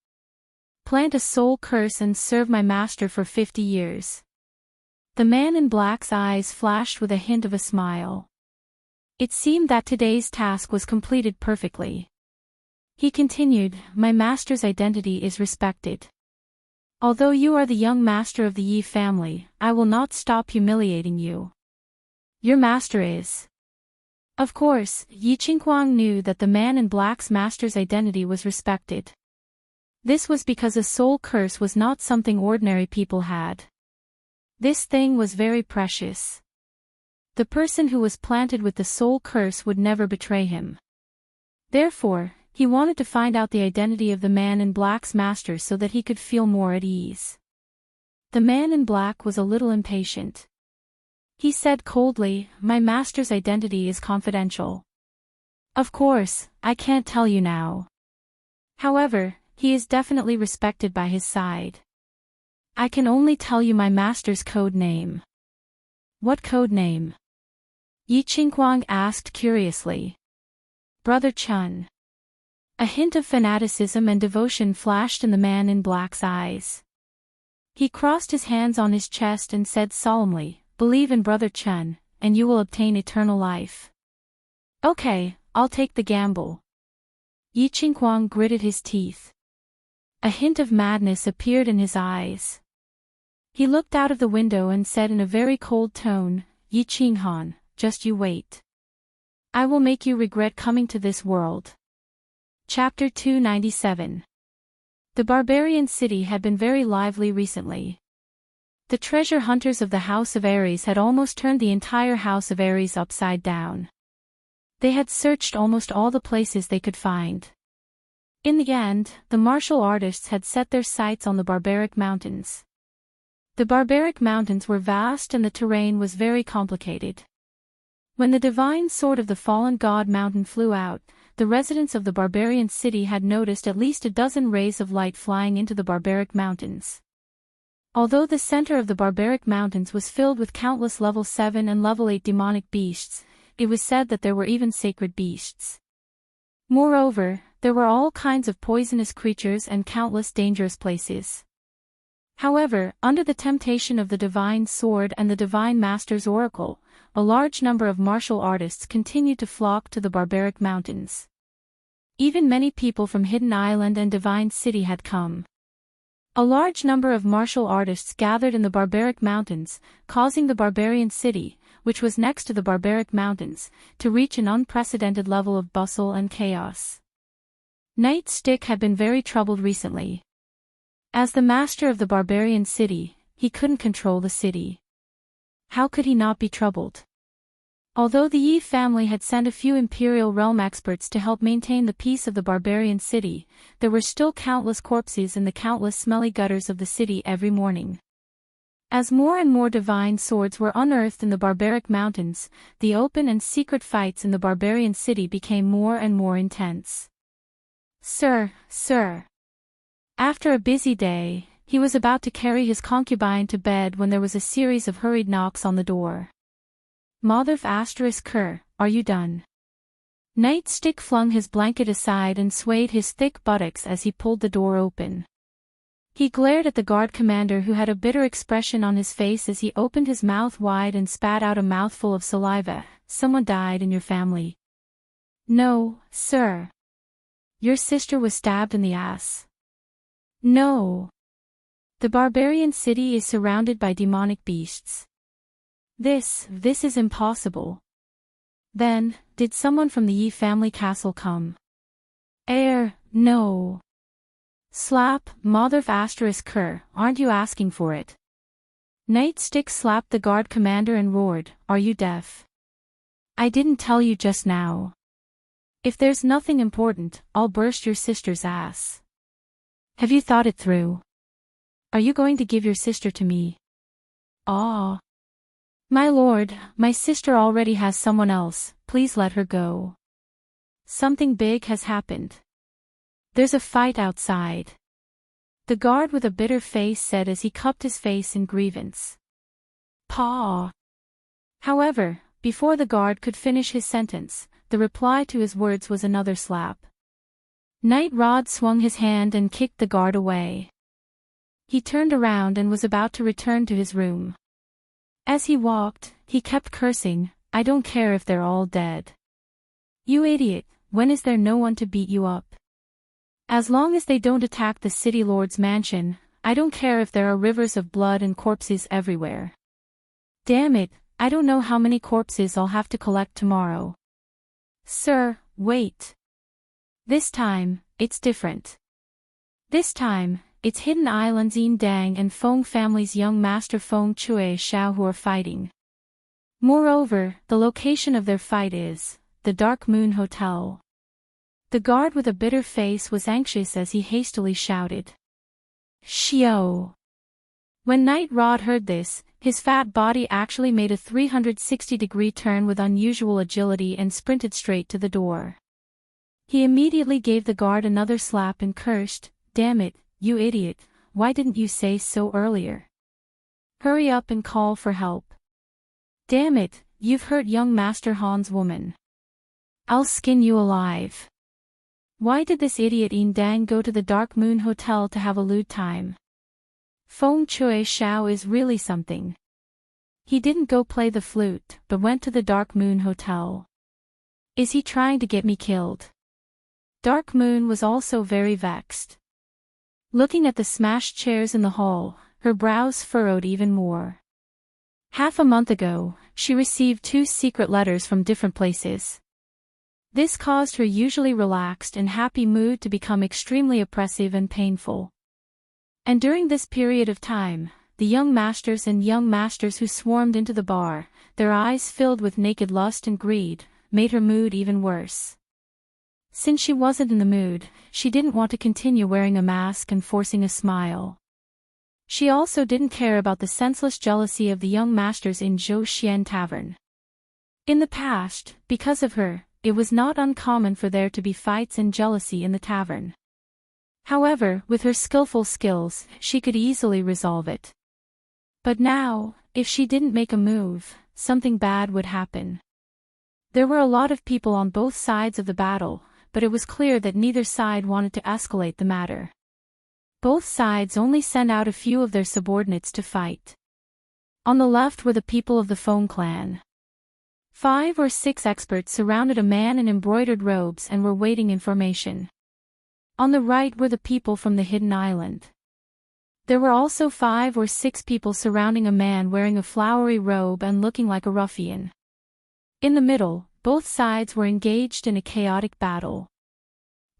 Plant a soul curse and serve my master for 50 years. The man in black's eyes flashed with a hint of a smile. It seemed that today's task was completed perfectly. He continued, My master's identity is respected. Although you are the young master of the Yi family, I will not stop humiliating you. Your master is. Of course, Yi Qingguang knew that the man in black's master's identity was respected. This was because a soul curse was not something ordinary people had. This thing was very precious. The person who was planted with the soul curse would never betray him. Therefore, he wanted to find out the identity of the man in black's master so that he could feel more at ease. The man in black was a little impatient. He said coldly, My master's identity is confidential. Of course, I can't tell you now. However, he is definitely respected by his side. I can only tell you my master's code name. What code name? Yi Qingguang asked curiously. Brother Chun. A hint of fanaticism and devotion flashed in the man in black's eyes. He crossed his hands on his chest and said solemnly, Believe in Brother Chun, and you will obtain eternal life. Okay, I'll take the gamble. Yi Qingguang gritted his teeth. A hint of madness appeared in his eyes. He looked out of the window and said in a very cold tone, Yi Qinghan, just you wait. I will make you regret coming to this world. Chapter 297. The barbarian city had been very lively recently. The treasure hunters of the House of Ares had almost turned the entire House of Ares upside down. They had searched almost all the places they could find. In the end, the martial artists had set their sights on the barbaric mountains. The barbaric mountains were vast and the terrain was very complicated. When the divine sword of the fallen god mountain flew out, the residents of the barbarian city had noticed at least a dozen rays of light flying into the barbaric mountains. Although the center of the barbaric mountains was filled with countless level 7 and level 8 demonic beasts, it was said that there were even sacred beasts. Moreover, there were all kinds of poisonous creatures and countless dangerous places. However, under the temptation of the divine sword and the divine master's oracle, a large number of martial artists continued to flock to the barbaric mountains. Even many people from Hidden Island and Divine City had come. A large number of martial artists gathered in the barbaric mountains, causing the barbarian city, which was next to the barbaric mountains, to reach an unprecedented level of bustle and chaos. Nightstick had been very troubled recently. As the master of the barbarian city, he couldn't control the city. How could he not be troubled? Although the Yi family had sent a few Imperial Realm experts to help maintain the peace of the barbarian city, there were still countless corpses in the countless smelly gutters of the city every morning. As more and more divine swords were unearthed in the barbaric mountains, the open and secret fights in the barbarian city became more and more intense. Sir. After a busy day, he was about to carry his concubine to bed when there was a series of hurried knocks on the door. Mother***, are you done? Nightstick flung his blanket aside and swayed his thick buttocks as he pulled the door open. He glared at the guard commander who had a bitter expression on his face as he opened his mouth wide and spat out a mouthful of saliva. Someone died in your family. No, sir. Your sister was stabbed in the ass. No. The barbarian city is surrounded by demonic beasts. This is impossible. Then, did someone from the Yi family castle come? No. Slap, mother***, aren't you asking for it? Nightstick slapped the guard commander and roared, are you deaf? I didn't tell you just now. If there's nothing important, I'll burst your sister's ass. Have you thought it through? Are you going to give your sister to me? Ah. My lord, my sister already has someone else, please let her go. Something big has happened. There's a fight outside. The guard with a bitter face said as he cupped his face in grievance. Paw. However, before the guard could finish his sentence, the reply to his words was another slap. Night Rod swung his hand and kicked the guard away. He turned around and was about to return to his room. As he walked, he kept cursing, I don't care if they're all dead. You idiot, when is there no one to beat you up? As long as they don't attack the city lord's mansion, I don't care if there are rivers of blood and corpses everywhere. Damn it, I don't know how many corpses I'll have to collect tomorrow. Sir, wait. This time, it's different. This time, it's Hidden Island's Yin Dang and Feng family's young master Feng Chui Xiao who are fighting. Moreover, the location of their fight is the Dark Moon Hotel. The guard with a bitter face was anxious as he hastily shouted. Xiao. When Night Rod heard this, his fat body actually made a 360-degree turn with unusual agility and sprinted straight to the door. He immediately gave the guard another slap and cursed, damn it, you idiot, why didn't you say so earlier? Hurry up and call for help. Damn it, you've hurt young Master Han's woman. I'll skin you alive. Why did this idiot Yin Dang go to the Dark Moon Hotel to have a lewd time? Feng Chui Xiao is really something. He didn't go play the flute, but went to the Dark Moon Hotel. Is he trying to get me killed? Dark Moon was also very vexed. Looking at the smashed chairs in the hall, her brows furrowed even more. Half a month ago, she received 2 secret letters from different places. This caused her usually relaxed and happy mood to become extremely oppressive and painful. And during this period of time, the young masters and young masters who swarmed into the bar, their eyes filled with naked lust and greed, made her mood even worse. Since she wasn't in the mood, she didn't want to continue wearing a mask and forcing a smile. She also didn't care about the senseless jealousy of the young masters in Zhou Xian Tavern. In the past, because of her, it was not uncommon for there to be fights and jealousy in the tavern. However, with her skillful skills, she could easily resolve it. But now, if she didn't make a move, something bad would happen. There were a lot of people on both sides of the battle, but it was clear that neither side wanted to escalate the matter. Both sides only sent out a few of their subordinates to fight. On the left were the people of the Foam clan. 5 or 6 experts surrounded a man in embroidered robes and were waiting information. On the right were the people from the hidden island. There were also 5 or 6 people surrounding a man wearing a flowery robe and looking like a ruffian. In the middle, both sides were engaged in a chaotic battle.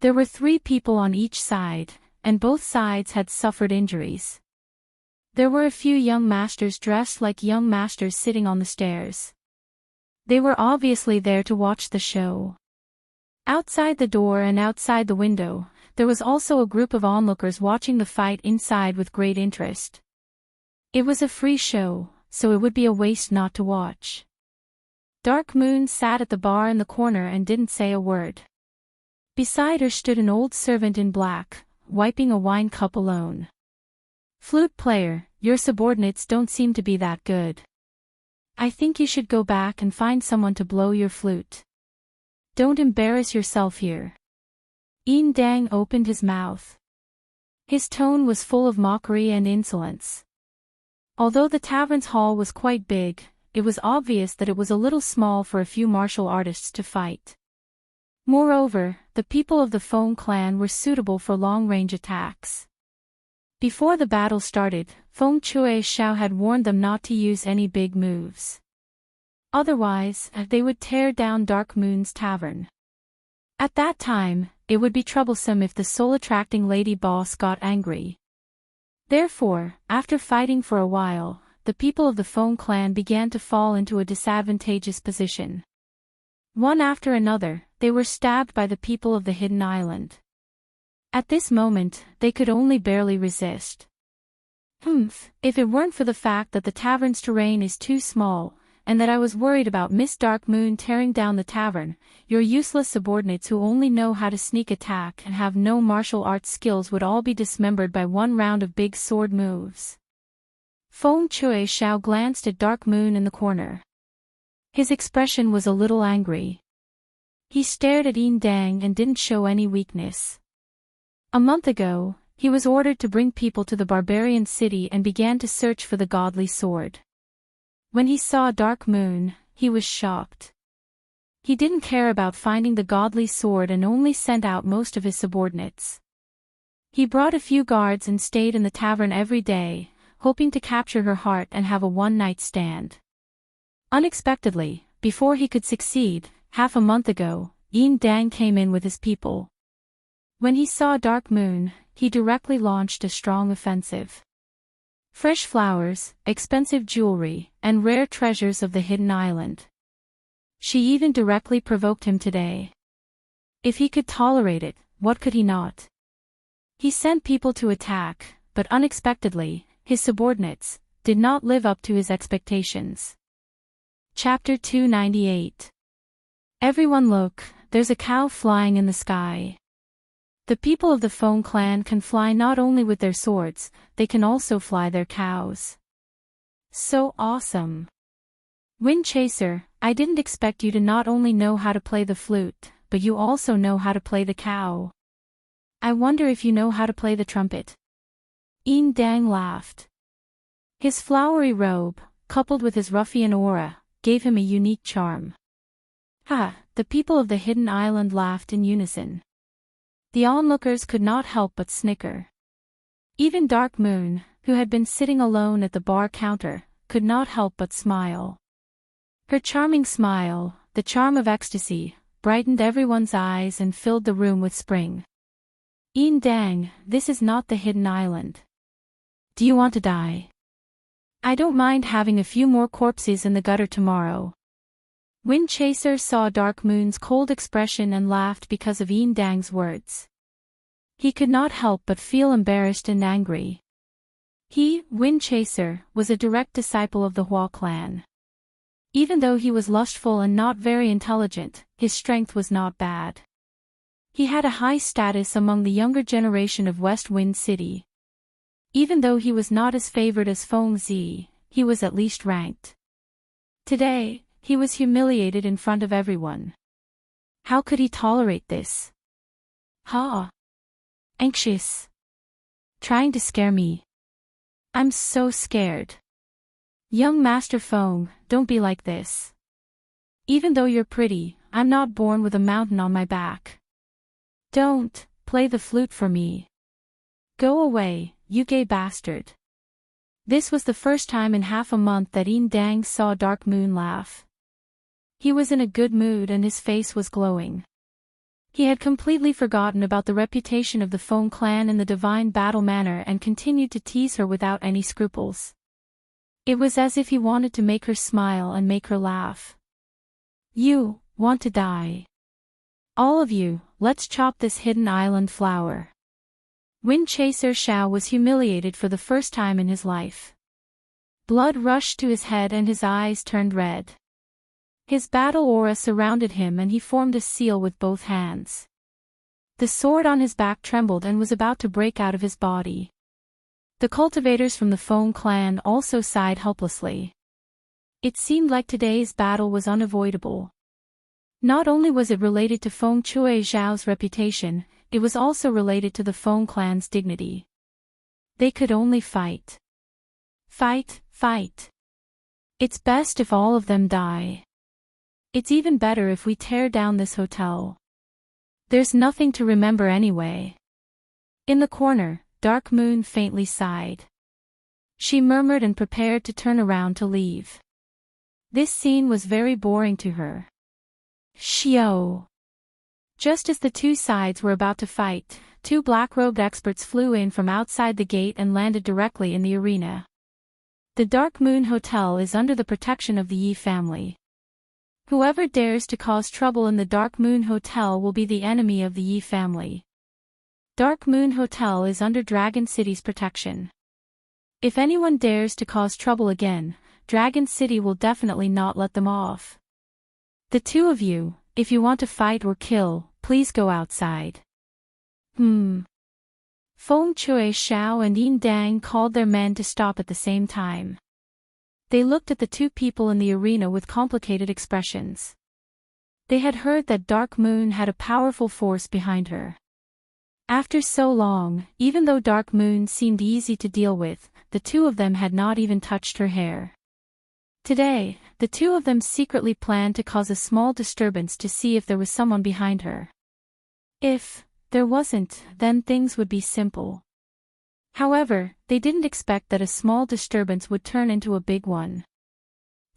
There were 3 people on each side, and both sides had suffered injuries. There were a few young masters dressed like young masters sitting on the stairs. They were obviously there to watch the show. Outside the door and outside the window, there was also a group of onlookers watching the fight inside with great interest. It was a free show, so it would be a waste not to watch. Dark Moon sat at the bar in the corner and didn't say a word. Beside her stood an old servant in black, wiping a wine cup alone. "Flute player, your subordinates don't seem to be that good. I think you should go back and find someone to blow your flute. Don't embarrass yourself here." Yin Dang opened his mouth. His tone was full of mockery and insolence. Although the tavern's hall was quite big, it was obvious that it was a little small for a few martial artists to fight. Moreover, the people of the Foam clan were suitable for long-range attacks. Before the battle started, Feng Chue Xiao had warned them not to use any big moves. Otherwise, they would tear down Dark Moon's tavern. At that time, it would be troublesome if the soul-attracting lady boss got angry. Therefore, after fighting for a while, the people of the Foam clan began to fall into a disadvantageous position. One after another, they were stabbed by the people of the hidden island. At this moment, they could only barely resist. If it weren't for the fact that the tavern's terrain is too small, and that I was worried about Miss Dark Moon tearing down the tavern, your useless subordinates who only know how to sneak attack and have no martial arts skills would all be dismembered by one round of big sword moves. Feng Chue Xiao glanced at Dark Moon in the corner. His expression was a little angry. He stared at Yin Dang and didn't show any weakness. A month ago, he was ordered to bring people to the barbarian city and began to search for the godly sword. When he saw Dark Moon, he was shocked. He didn't care about finding the godly sword and only sent out most of his subordinates. He brought a few guards and stayed in the tavern every day, hoping to capture her heart and have a one-night stand. Unexpectedly, before he could succeed, half a month ago, Yin Dang came in with his people. When he saw Dark Moon, he directly launched a strong offensive. Fresh flowers, expensive jewelry, and rare treasures of the hidden island. She even directly provoked him today. If he could tolerate it, what could he not? He sent people to attack, but unexpectedly, his subordinates did not live up to his expectations. Chapter 298. Everyone look, there's a cow flying in the sky. The people of the Foam clan can fly not only with their swords, they can also fly their cows. So awesome. Wind Chaser, I didn't expect you to not only know how to play the flute, but you also know how to play the cow. I wonder if you know how to play the trumpet. Yin Dang laughed. His flowery robe, coupled with his ruffian aura, gave him a unique charm. The people of the hidden island laughed in unison. The onlookers could not help but snicker. Even Dark Moon, who had been sitting alone at the bar counter, could not help but smile. Her charming smile, the charm of ecstasy, brightened everyone's eyes and filled the room with spring. Yin Dang, this is not the hidden island. Do you want to die? I don't mind having a few more corpses in the gutter tomorrow. Wind Chaser saw Dark Moon's cold expression and laughed because of Yin Dang's words. He could not help but feel embarrassed and angry. He, Wind Chaser, was a direct disciple of the Hua clan. Even though he was lustful and not very intelligent, his strength was not bad. He had a high status among the younger generation of West Wind City. Even though he was not as favored as Feng Zi, he was at least ranked. Today, he was humiliated in front of everyone. How could he tolerate this? Ha! Anxious. Trying to scare me. I'm so scared. Young Master Feng, don't be like this. Even though you're pretty, I'm not born with a mountain on my back. Don't play the flute for me. Go away, you gay bastard. This was the first time in half a month that Yin Dang saw Dark Moon laugh. He was in a good mood and his face was glowing. He had completely forgotten about the reputation of the Feng clan in the divine battle manner and continued to tease her without any scruples. It was as if he wanted to make her smile and make her laugh. You want to die. All of you, let's chop this hidden island flower. Wind Chaser Xiao was humiliated for the first time in his life. Blood rushed to his head and his eyes turned red. His battle aura surrounded him and he formed a seal with both hands. The sword on his back trembled and was about to break out of his body. The cultivators from the Feng clan also sighed helplessly. It seemed like today's battle was unavoidable. Not only was it related to Feng Chui Zhao's reputation, it was also related to the Feng clan's dignity. They could only fight. Fight, fight. It's best if all of them die. It's even better if we tear down this hotel. There's nothing to remember anyway. In the corner, Dark Moon faintly sighed. She murmured and prepared to turn around to leave. This scene was very boring to her. Xiao. Just as the two sides were about to fight, two black-robed experts flew in from outside the gate and landed directly in the arena. The Dark Moon Hotel is under the protection of the Yi family. Whoever dares to cause trouble in the Dark Moon Hotel will be the enemy of the Yi family. Dark Moon Hotel is under Dragon City's protection. If anyone dares to cause trouble again, Dragon City will definitely not let them off. The two of you, if you want to fight or kill, please go outside. Feng Chui Xiao and Yin Dang called their men to stop at the same time. They looked at the two people in the arena with complicated expressions. They had heard that Dark Moon had a powerful force behind her. After so long, even though Dark Moon seemed easy to deal with, the two of them had not even touched her hair. Today, the two of them secretly planned to cause a small disturbance to see if there was someone behind her. If there wasn't, then things would be simple. However, they didn't expect that a small disturbance would turn into a big one.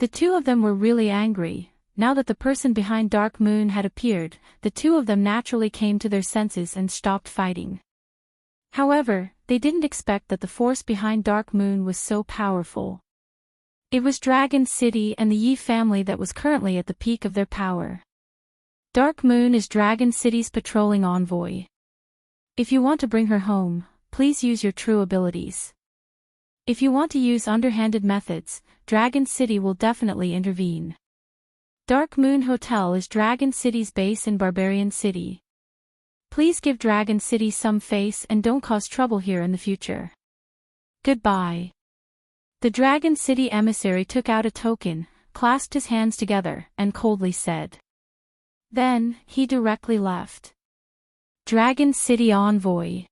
The two of them were really angry. Now that the person behind Dark Moon had appeared, the two of them naturally came to their senses and stopped fighting. However, they didn't expect that the force behind Dark Moon was so powerful. It was Dragon City and the Yi family that was currently at the peak of their power. Dark Moon is Dragon City's patrolling envoy. If you want to bring her home, please use your true abilities. If you want to use underhanded methods, Dragon City will definitely intervene. Dark Moon Hotel is Dragon City's base in Barbarian City. Please give Dragon City some face and don't cause trouble here in the future. Goodbye. The Dragon City emissary took out a token, clasped his hands together, and coldly said. Then, he directly left. Dragon City envoy.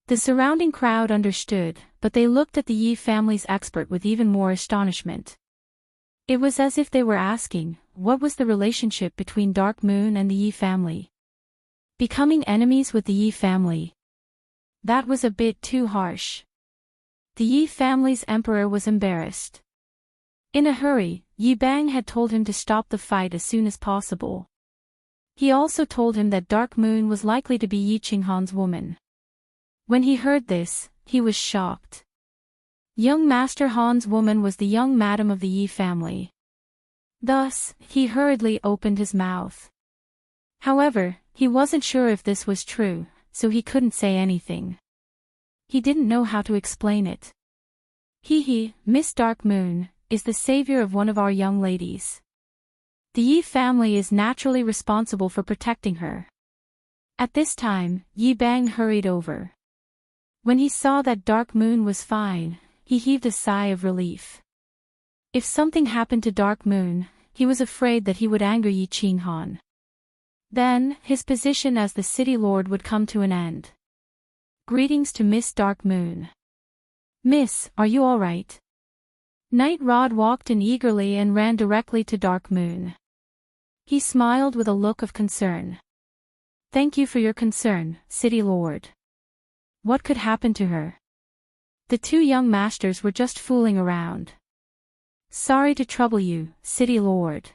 The surrounding crowd understood, but they looked at the Yi family's expert with even more astonishment. It was as if they were asking, what was the relationship between Dark Moon and the Yi family? Becoming enemies with the Yi family. That was a bit too harsh. The Yi family's emperor was embarrassed. In a hurry, Yi Bang had told him to stop the fight as soon as possible. He also told him that Dark Moon was likely to be Yi Qinghan's woman. When he heard this, he was shocked. Young Master Han's woman was the young madam of the Yi family. Thus, he hurriedly opened his mouth. However, he wasn't sure if this was true, so he couldn't say anything. He didn't know how to explain it. Miss Dark Moon is the savior of one of our young ladies. The Yi family is naturally responsible for protecting her. At this time, Yi Bang hurried over. When he saw that Dark Moon was fine, he heaved a sigh of relief. If something happened to Dark Moon, he was afraid that he would anger Yi Qinghan. Then, his position as the city lord would come to an end. Greetings to Miss Dark Moon. Miss, are you all right? Night Rod walked in eagerly and ran directly to Dark Moon. He smiled with a look of concern. Thank you for your concern, City Lord. What could happen to her? The two young masters were just fooling around. Sorry to trouble you, City Lord.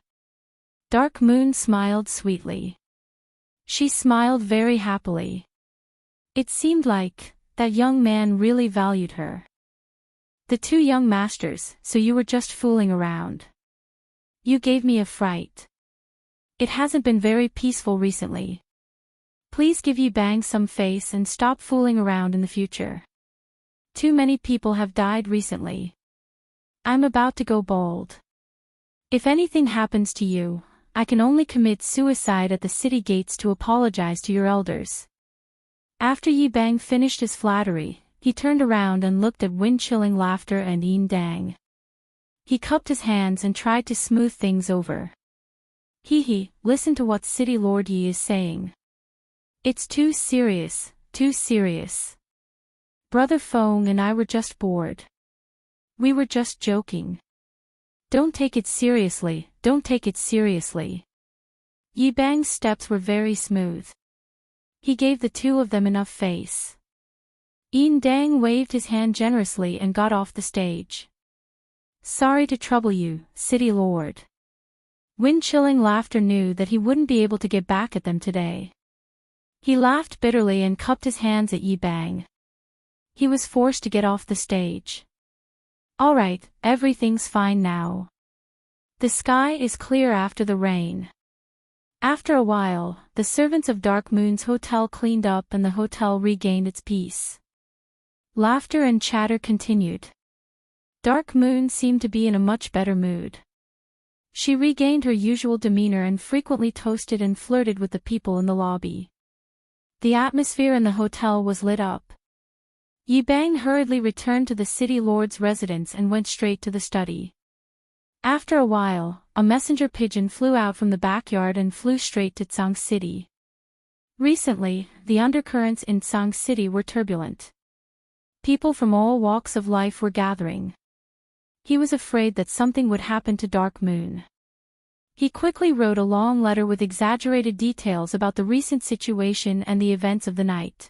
Dark Moon smiled sweetly. She smiled very happily. It seemed like that young man really valued her. The two young masters, so you were just fooling around. You gave me a fright. It hasn't been very peaceful recently. Please give Yi Bang some face and stop fooling around in the future. Too many people have died recently. I'm about to go bald. If anything happens to you, I can only commit suicide at the city gates to apologize to your elders. After Yi Bang finished his flattery, he turned around and looked at wind-chilling laughter and Yin Dang. He cupped his hands and tried to smooth things over. Listen to what City Lord Yi is saying. It's too serious, too serious. Brother Feng and I were just bored. We were just joking. Don't take it seriously, don't take it seriously. Yi Bang's steps were very smooth. He gave the two of them enough face. Yin Dang waved his hand generously and got off the stage. Sorry to trouble you, City Lord. Wind-chilling laughter knew that he wouldn't be able to get back at them today. He laughed bitterly and cupped his hands at Yi Bang. He was forced to get off the stage. All right, everything's fine now. The sky is clear after the rain. After a while, the servants of Dark Moon's hotel cleaned up and the hotel regained its peace. Laughter and chatter continued. Dark Moon seemed to be in a much better mood. She regained her usual demeanor and frequently toasted and flirted with the people in the lobby. The atmosphere in the hotel was lit up. Yi Bang hurriedly returned to the city lord's residence and went straight to the study. After a while, a messenger pigeon flew out from the backyard and flew straight to Tsang City. Recently, the undercurrents in Tsang City were turbulent. People from all walks of life were gathering. He was afraid that something would happen to Dark Moon. He quickly wrote a long letter with exaggerated details about the recent situation and the events of the night.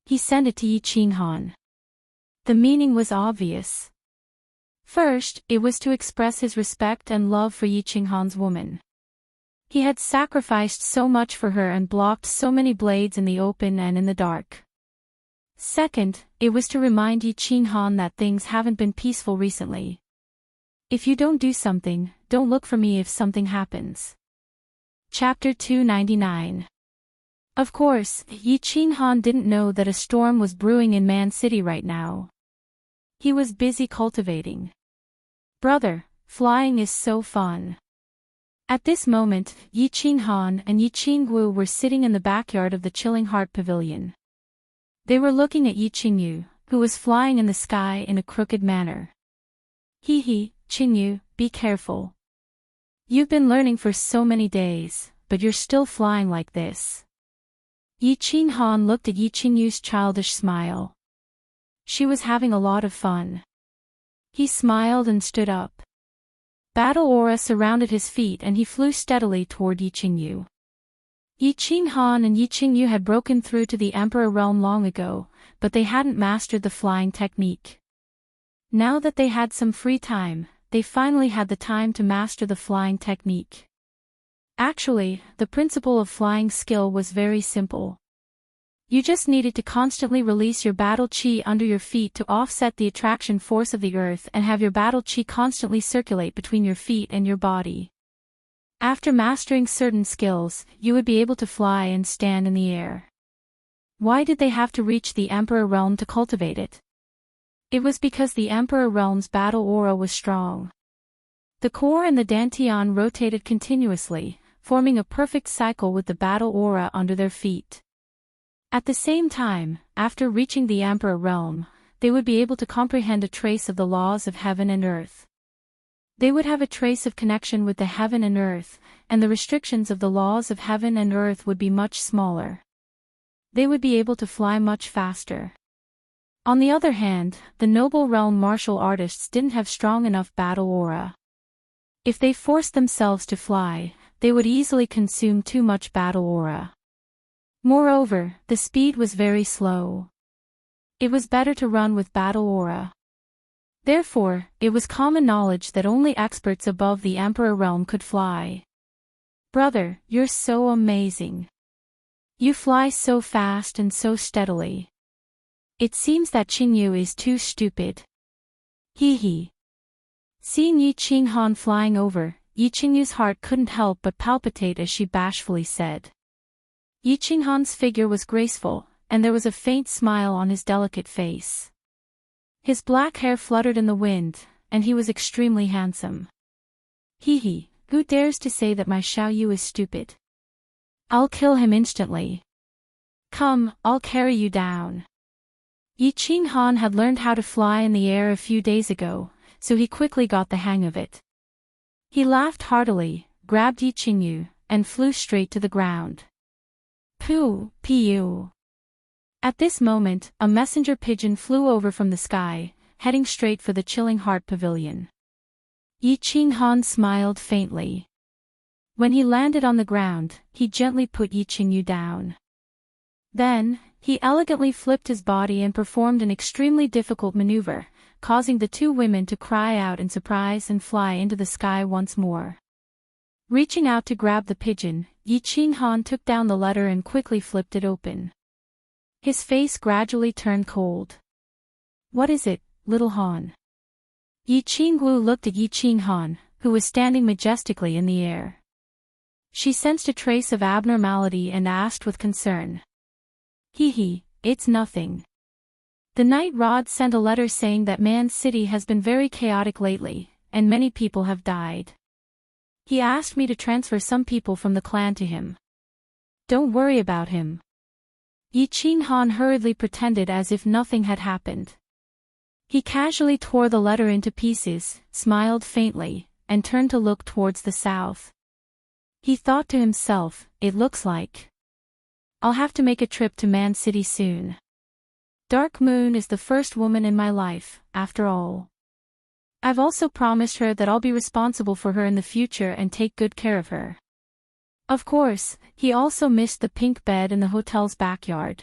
He sent it to Yi Qinghan. The meaning was obvious. First, it was to express his respect and love for Yi Qinghan's woman. He had sacrificed so much for her and blocked so many blades in the open and in the dark. Second, it was to remind Yi Qinghan that things haven't been peaceful recently. If you don't do something, don't look for me if something happens. Chapter 299. Of course, Yi Qinghan didn't know that a storm was brewing in Man City right now. He was busy cultivating. Brother, flying is so fun. At this moment, Yi Qinghan and Yi Qingwu were sitting in the backyard of the Chilling Heart Pavilion. They were looking at Yi Qingyu, who was flying in the sky in a crooked manner. Qingyu, be careful. You've been learning for so many days, but you're still flying like this. Yi Qinghan looked at Yi Qingyu's childish smile. She was having a lot of fun. He smiled and stood up. Battle aura surrounded his feet and he flew steadily toward Yi Qingyu. Yi Qinghan and Yi Qingyu had broken through to the Emperor realm long ago, but they hadn't mastered the flying technique. Now that they had some free time, they finally had the time to master the flying technique. Actually, the principle of flying skill was very simple. You just needed to constantly release your battle chi under your feet to offset the attraction force of the earth and have your battle chi constantly circulate between your feet and your body. After mastering certain skills, you would be able to fly and stand in the air. Why did they have to reach the Emperor Realm to cultivate it? It was because the Emperor Realm's battle aura was strong. The core and the dantian rotated continuously, forming a perfect cycle with the battle aura under their feet. At the same time, after reaching the Emperor Realm, they would be able to comprehend a trace of the laws of heaven and earth. They would have a trace of connection with the heaven and earth, and the restrictions of the laws of heaven and earth would be much smaller. They would be able to fly much faster. On the other hand, the noble realm martial artists didn't have strong enough battle aura. If they forced themselves to fly, they would easily consume too much battle aura. Moreover, the speed was very slow. It was better to run with battle aura. Therefore, it was common knowledge that only experts above the Emperor Realm could fly. Brother, you're so amazing. You fly so fast and so steadily. It seems that Qingyu is too stupid. Hee hee. Seeing Yi Qinghan flying over, Yi Qingyu's heart couldn't help but palpitate as she bashfully said. Yi Qinghan's figure was graceful, and there was a faint smile on his delicate face. His black hair fluttered in the wind, and he was extremely handsome. Hee hee, who dares to say that my Xiao Yu is stupid? I'll kill him instantly. Come, I'll carry you down. Yi Qinghan had learned how to fly in the air a few days ago, so he quickly got the hang of it. He laughed heartily, grabbed Yi Qingyu, and flew straight to the ground. Pooh, Piu. At this moment, a messenger pigeon flew over from the sky, heading straight for the Chilling Heart Pavilion. Yi Qinghan smiled faintly. When he landed on the ground, he gently put Yi Qingyu down. Then, he elegantly flipped his body and performed an extremely difficult maneuver, causing the two women to cry out in surprise and fly into the sky once more. Reaching out to grab the pigeon, Yi Qinghan took down the letter and quickly flipped it open. His face gradually turned cold. What is it, little Han? Yi Qingwu looked at Yi Qinghan, who was standing majestically in the air. She sensed a trace of abnormality and asked with concern. Hee hee, it's nothing. The Night Rod sent a letter saying that Man City has been very chaotic lately, and many people have died. He asked me to transfer some people from the clan to him. Don't worry about him. Yi Qinghan hurriedly pretended as if nothing had happened. He casually tore the letter into pieces, smiled faintly, and turned to look towards the south. He thought to himself, it looks like I'll have to make a trip to Man City soon. Dark Moon is the first woman in my life, after all. I've also promised her that I'll be responsible for her in the future and take good care of her. Of course, he also missed the pink bed in the hotel's backyard.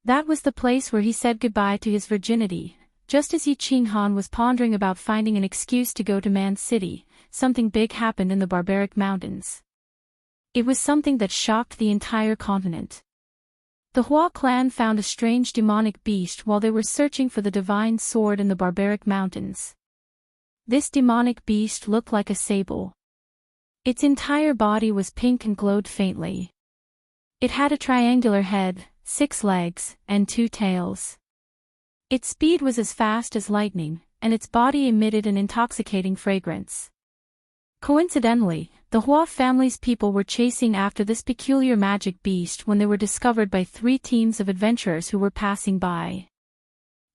That was the place where he said goodbye to his virginity. Just as Yi Qinghan was pondering about finding an excuse to go to Man City, something big happened in the barbaric mountains. It was something that shocked the entire continent. The Hua clan found a strange demonic beast while they were searching for the divine sword in the barbaric mountains. This demonic beast looked like a sable. Its entire body was pink and glowed faintly. It had a triangular head, 6 legs, and 2 tails. Its speed was as fast as lightning, and its body emitted an intoxicating fragrance. Coincidentally, the Hua family's people were chasing after this peculiar magic beast when they were discovered by 3 teams of adventurers who were passing by.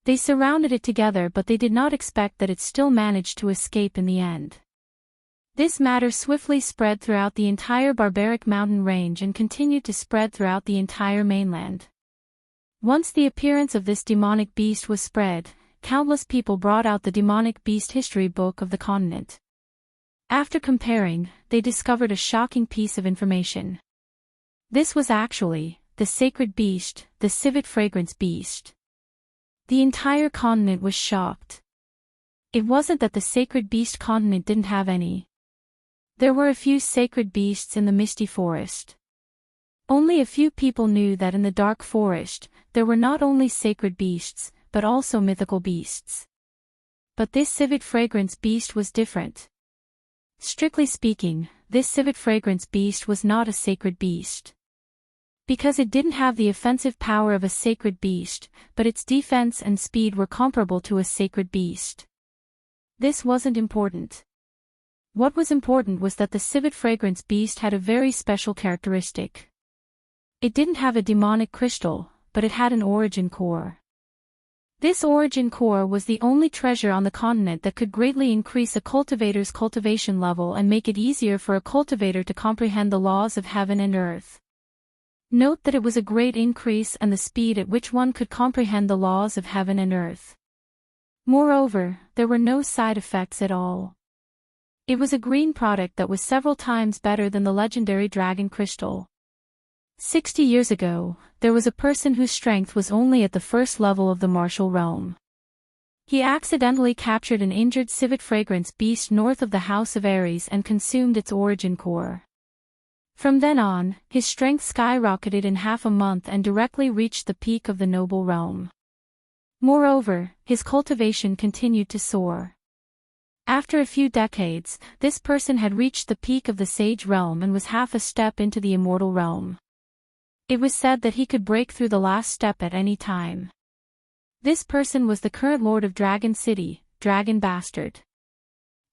They surrounded it together, but they did not expect that it still managed to escape in the end. This matter swiftly spread throughout the entire barbaric mountain range and continued to spread throughout the entire mainland. Once the appearance of this demonic beast was spread, countless people brought out the demonic beast history book of the continent. After comparing, they discovered a shocking piece of information. This was actually the sacred beast, the civet fragrance beast. The entire continent was shocked. It wasn't that the sacred beast continent didn't have any. There were a few sacred beasts in the misty forest. Only a few people knew that in the dark forest, there were not only sacred beasts, but also mythical beasts. But this civet fragrance beast was different. Strictly speaking, this civet fragrance beast was not a sacred beast. Because it didn't have the offensive power of a sacred beast, but its defense and speed were comparable to a sacred beast. This wasn't important. What was important was that the civet fragrance beast had a very special characteristic. It didn't have a demonic crystal, but it had an origin core. This origin core was the only treasure on the continent that could greatly increase a cultivator's cultivation level and make it easier for a cultivator to comprehend the laws of heaven and earth. Note that it was a great increase in the speed at which one could comprehend the laws of heaven and earth. Moreover, there were no side effects at all. It was a green product that was several times better than the legendary dragon crystal. 60 years ago, there was a person whose strength was only at the first level of the martial realm. He accidentally captured an injured civet fragrance beast north of the House of Ares and consumed its origin core. From then on, his strength skyrocketed in half a month and directly reached the peak of the noble realm. Moreover, his cultivation continued to soar. After a few decades, this person had reached the peak of the sage realm and was half a step into the immortal realm. It was said that he could break through the last step at any time. This person was the current lord of Dragon City, Dragon Bastard.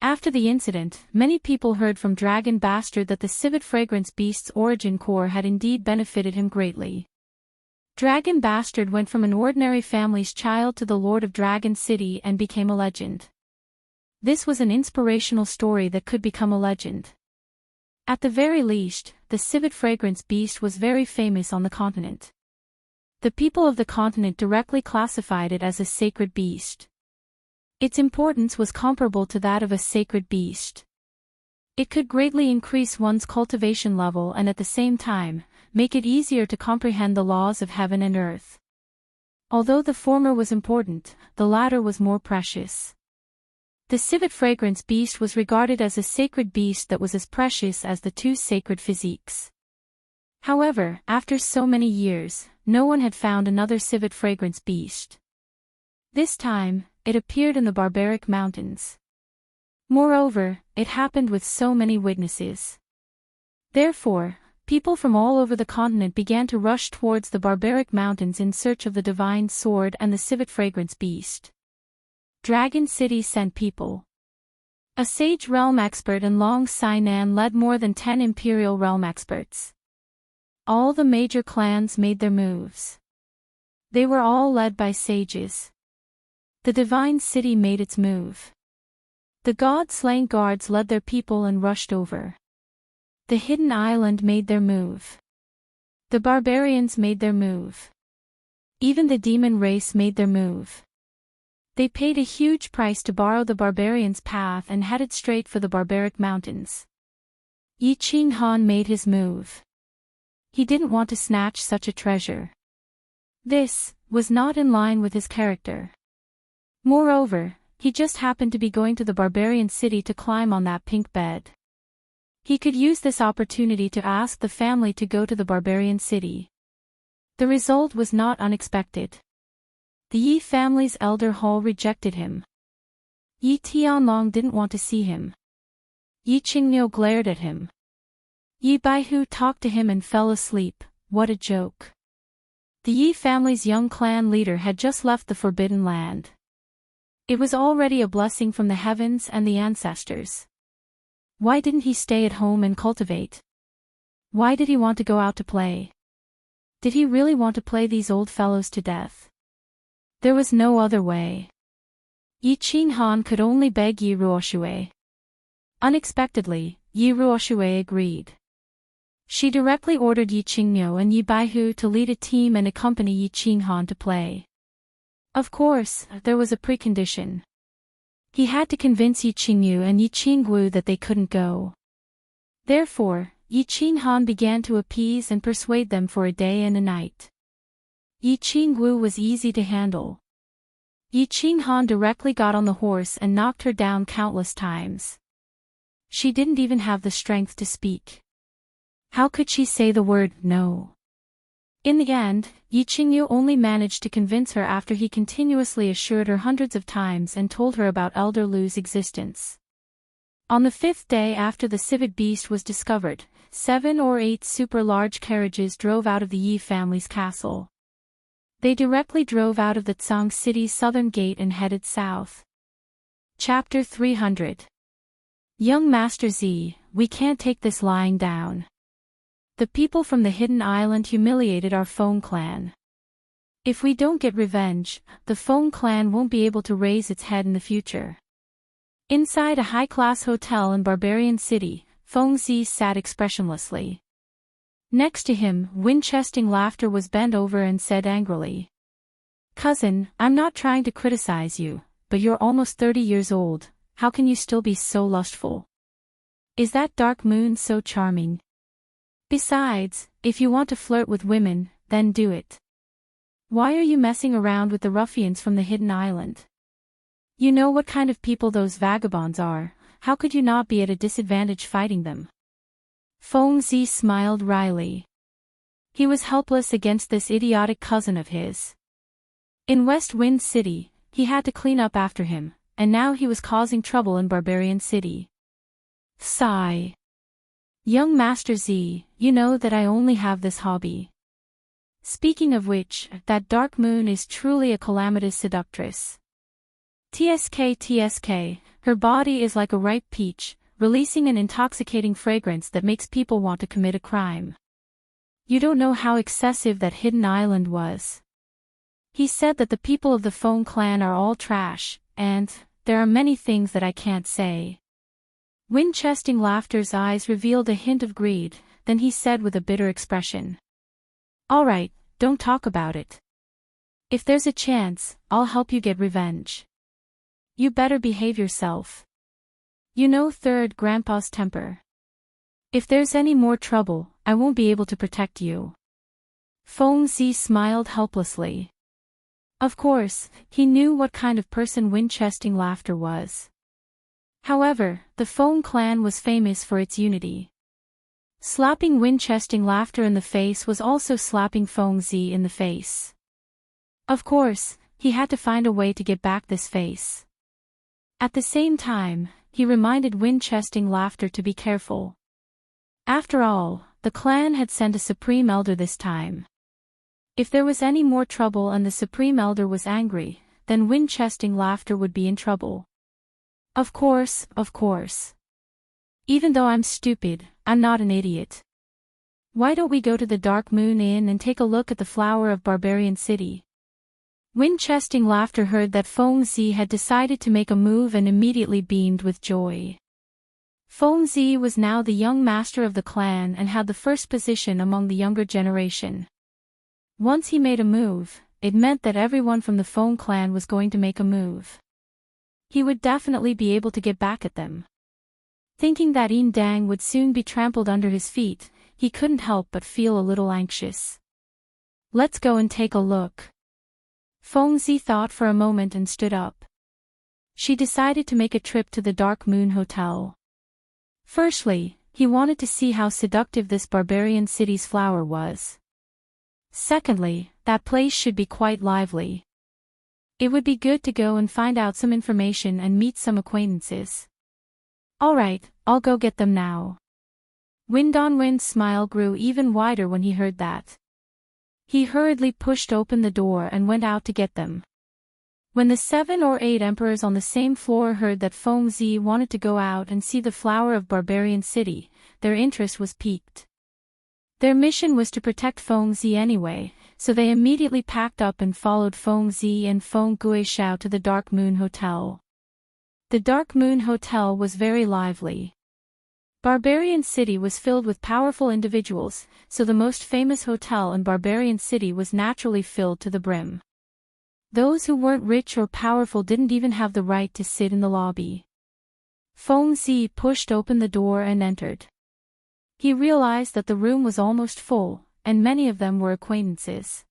After the incident, many people heard from Dragon Bastard that the civet fragrance beast's origin core had indeed benefited him greatly. Dragon Bastard went from an ordinary family's child to the lord of Dragon City and became a legend. This was an inspirational story that could become a legend. At the very least, the civet fragrance beast was very famous on the continent. The people of the continent directly classified it as a sacred beast. Its importance was comparable to that of a sacred beast. It could greatly increase one's cultivation level and at the same time, make it easier to comprehend the laws of heaven and earth. Although the former was important, the latter was more precious. The civet fragrance beast was regarded as a sacred beast that was as precious as the two sacred physiques. However, after so many years, no one had found another civet fragrance beast. This time, it appeared in the barbaric mountains. Moreover, it happened with so many witnesses. Therefore, people from all over the continent began to rush towards the barbaric mountains in search of the divine sword and the civet fragrance beast. Dragon City sent people. A sage realm expert and Long Sinan led more than 10 imperial realm experts. All the major clans made their moves. They were all led by sages. The divine city made its move. The god-slaying guards led their people and rushed over. The hidden island made their move. The barbarians made their move. Even the demon race made their move. They paid a huge price to borrow the barbarians' path and headed straight for the barbaric mountains. Yi Qing Han made his move. He didn't want to snatch such a treasure. This was not in line with his character. Moreover, he just happened to be going to the barbarian city to climb on that pink bed. He could use this opportunity to ask the family to go to the barbarian city. The result was not unexpected. The Yi family's elder Hall rejected him. Yi Tianlong didn't want to see him. Yi Qingniu glared at him. Yi Baihu talked to him and fell asleep. What a joke. The Yi family's young clan leader had just left the Forbidden Land. It was already a blessing from the heavens and the ancestors. Why didn't he stay at home and cultivate? Why did he want to go out to play? Did he really want to play these old fellows to death? There was no other way. Yi Qing Han could only beg Yi Ruoxue. Unexpectedly, Yi Ruoxue agreed. She directly ordered Yi Qingniu and Yi Baihu to lead a team and accompany Yi Qing Han to play. Of course, there was a precondition. He had to convince Yi Qingniu and Yi Qinggu that they couldn't go. Therefore, Yi Qing Han began to appease and persuade them for a day and a night. Yi Qinggu was easy to handle. Yi Qing Han directly got on the horse and knocked her down countless times. She didn't even have the strength to speak. How could she say the word no? In the end, Yi Qingyu only managed to convince her after he continuously assured her hundreds of times and told her about Elder Lu's existence. On the 5th day after the civet beast was discovered, 7 or 8 super-large carriages drove out of the Yi family's castle. They directly drove out of the Tsang city's southern gate and headed south. Chapter 300. Young Master Z, we can't take this lying down. The people from the hidden island humiliated our Feng clan. If we don't get revenge, the Feng clan won't be able to raise its head in the future. Inside a high-class hotel in Barbarian City, Feng Zi sat expressionlessly. Next to him, Winchesting Laughter was bent over and said angrily, "Cousin, I'm not trying to criticize you, but you're almost 30 years old, how can you still be so lustful? Is that dark moon so charming? Besides, if you want to flirt with women, then do it. Why are you messing around with the ruffians from the hidden island? You know what kind of people those vagabonds are, how could you not be at a disadvantage fighting them?" Feng Zi smiled wryly. He was helpless against this idiotic cousin of his. In West Wind City, he had to clean up after him, and now he was causing trouble in Barbarian City. Sigh. Young Master Z, you know that I only have this hobby. Speaking of which, that dark moon is truly a calamitous seductress. TSK, her body is like a ripe peach, releasing an intoxicating fragrance that makes people want to commit a crime. You don't know how excessive that hidden island was. He said that the people of the Feng clan are all trash, and there are many things that I can't say. Winchesting Laughter's eyes revealed a hint of greed, then he said with a bitter expression, "All right, don't talk about it. If there's a chance, I'll help you get revenge. You better behave yourself. You know third Grandpa's temper. If there's any more trouble, I won't be able to protect you." Feng Zi smiled helplessly. Of course, he knew what kind of person Winchesting Laughter was. However, the Feng clan was famous for its unity. Slapping Winchesting Laughter in the face was also slapping Feng Zi in the face. Of course, he had to find a way to get back this face. At the same time, he reminded Winchesting Laughter to be careful. After all, the clan had sent a Supreme Elder this time. If there was any more trouble and the Supreme Elder was angry, then Winchesting Laughter would be in trouble. Of course. Even though I'm stupid, I'm not an idiot. Why don't we go to the Dark Moon Inn and take a look at the flower of Barbarian City? Winchesting Laughter heard that Feng Zi had decided to make a move and immediately beamed with joy. Feng Zi was now the young master of the clan and had the first position among the younger generation. Once he made a move, it meant that everyone from the Feng clan was going to make a move. He would definitely be able to get back at them. Thinking that Yin Dang would soon be trampled under his feet, he couldn't help but feel a little anxious. Let's go and take a look. Feng Zi thought for a moment and stood up. She decided to make a trip to the Dark Moon Hotel. Firstly, he wanted to see how seductive this Barbarian City's flower was. Secondly, that place should be quite lively. It would be good to go and find out some information and meet some acquaintances. All right, I'll go get them now. Windonwind's smile grew even wider when he heard that. He hurriedly pushed open the door and went out to get them. When the 7 or 8 emperors on the same floor heard that Feng Zi wanted to go out and see the flower of Barbarian City, their interest was piqued. Their mission was to protect Feng Zi anyway, so they immediately packed up and followed Feng Zi and Feng Guishao to the Dark Moon Hotel. The Dark Moon Hotel was very lively. Barbarian City was filled with powerful individuals, so the most famous hotel in Barbarian City was naturally filled to the brim. Those who weren't rich or powerful didn't even have the right to sit in the lobby. Feng Zi pushed open the door and entered. He realized that the room was almost full, and many of them were acquaintances.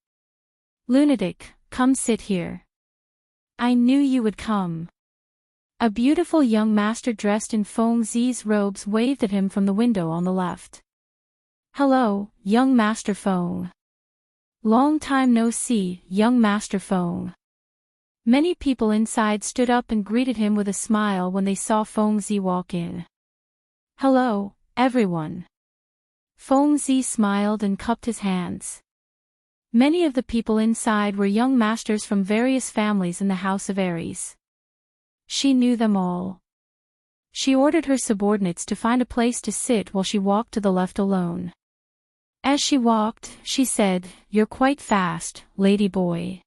Lunatic, come sit here. I knew you would come. A beautiful young master dressed in Feng Zi's robes waved at him from the window on the left. Hello, young Master Feng. Long time no see, young Master Feng. Many people inside stood up and greeted him with a smile when they saw Feng Zi walk in. Hello, everyone. Feng Zi smiled and cupped his hands. Many of the people inside were young masters from various families in the House of Aries. She knew them all. She ordered her subordinates to find a place to sit while she walked to the left alone. As she walked, she said, "You're quite fast, lady boy.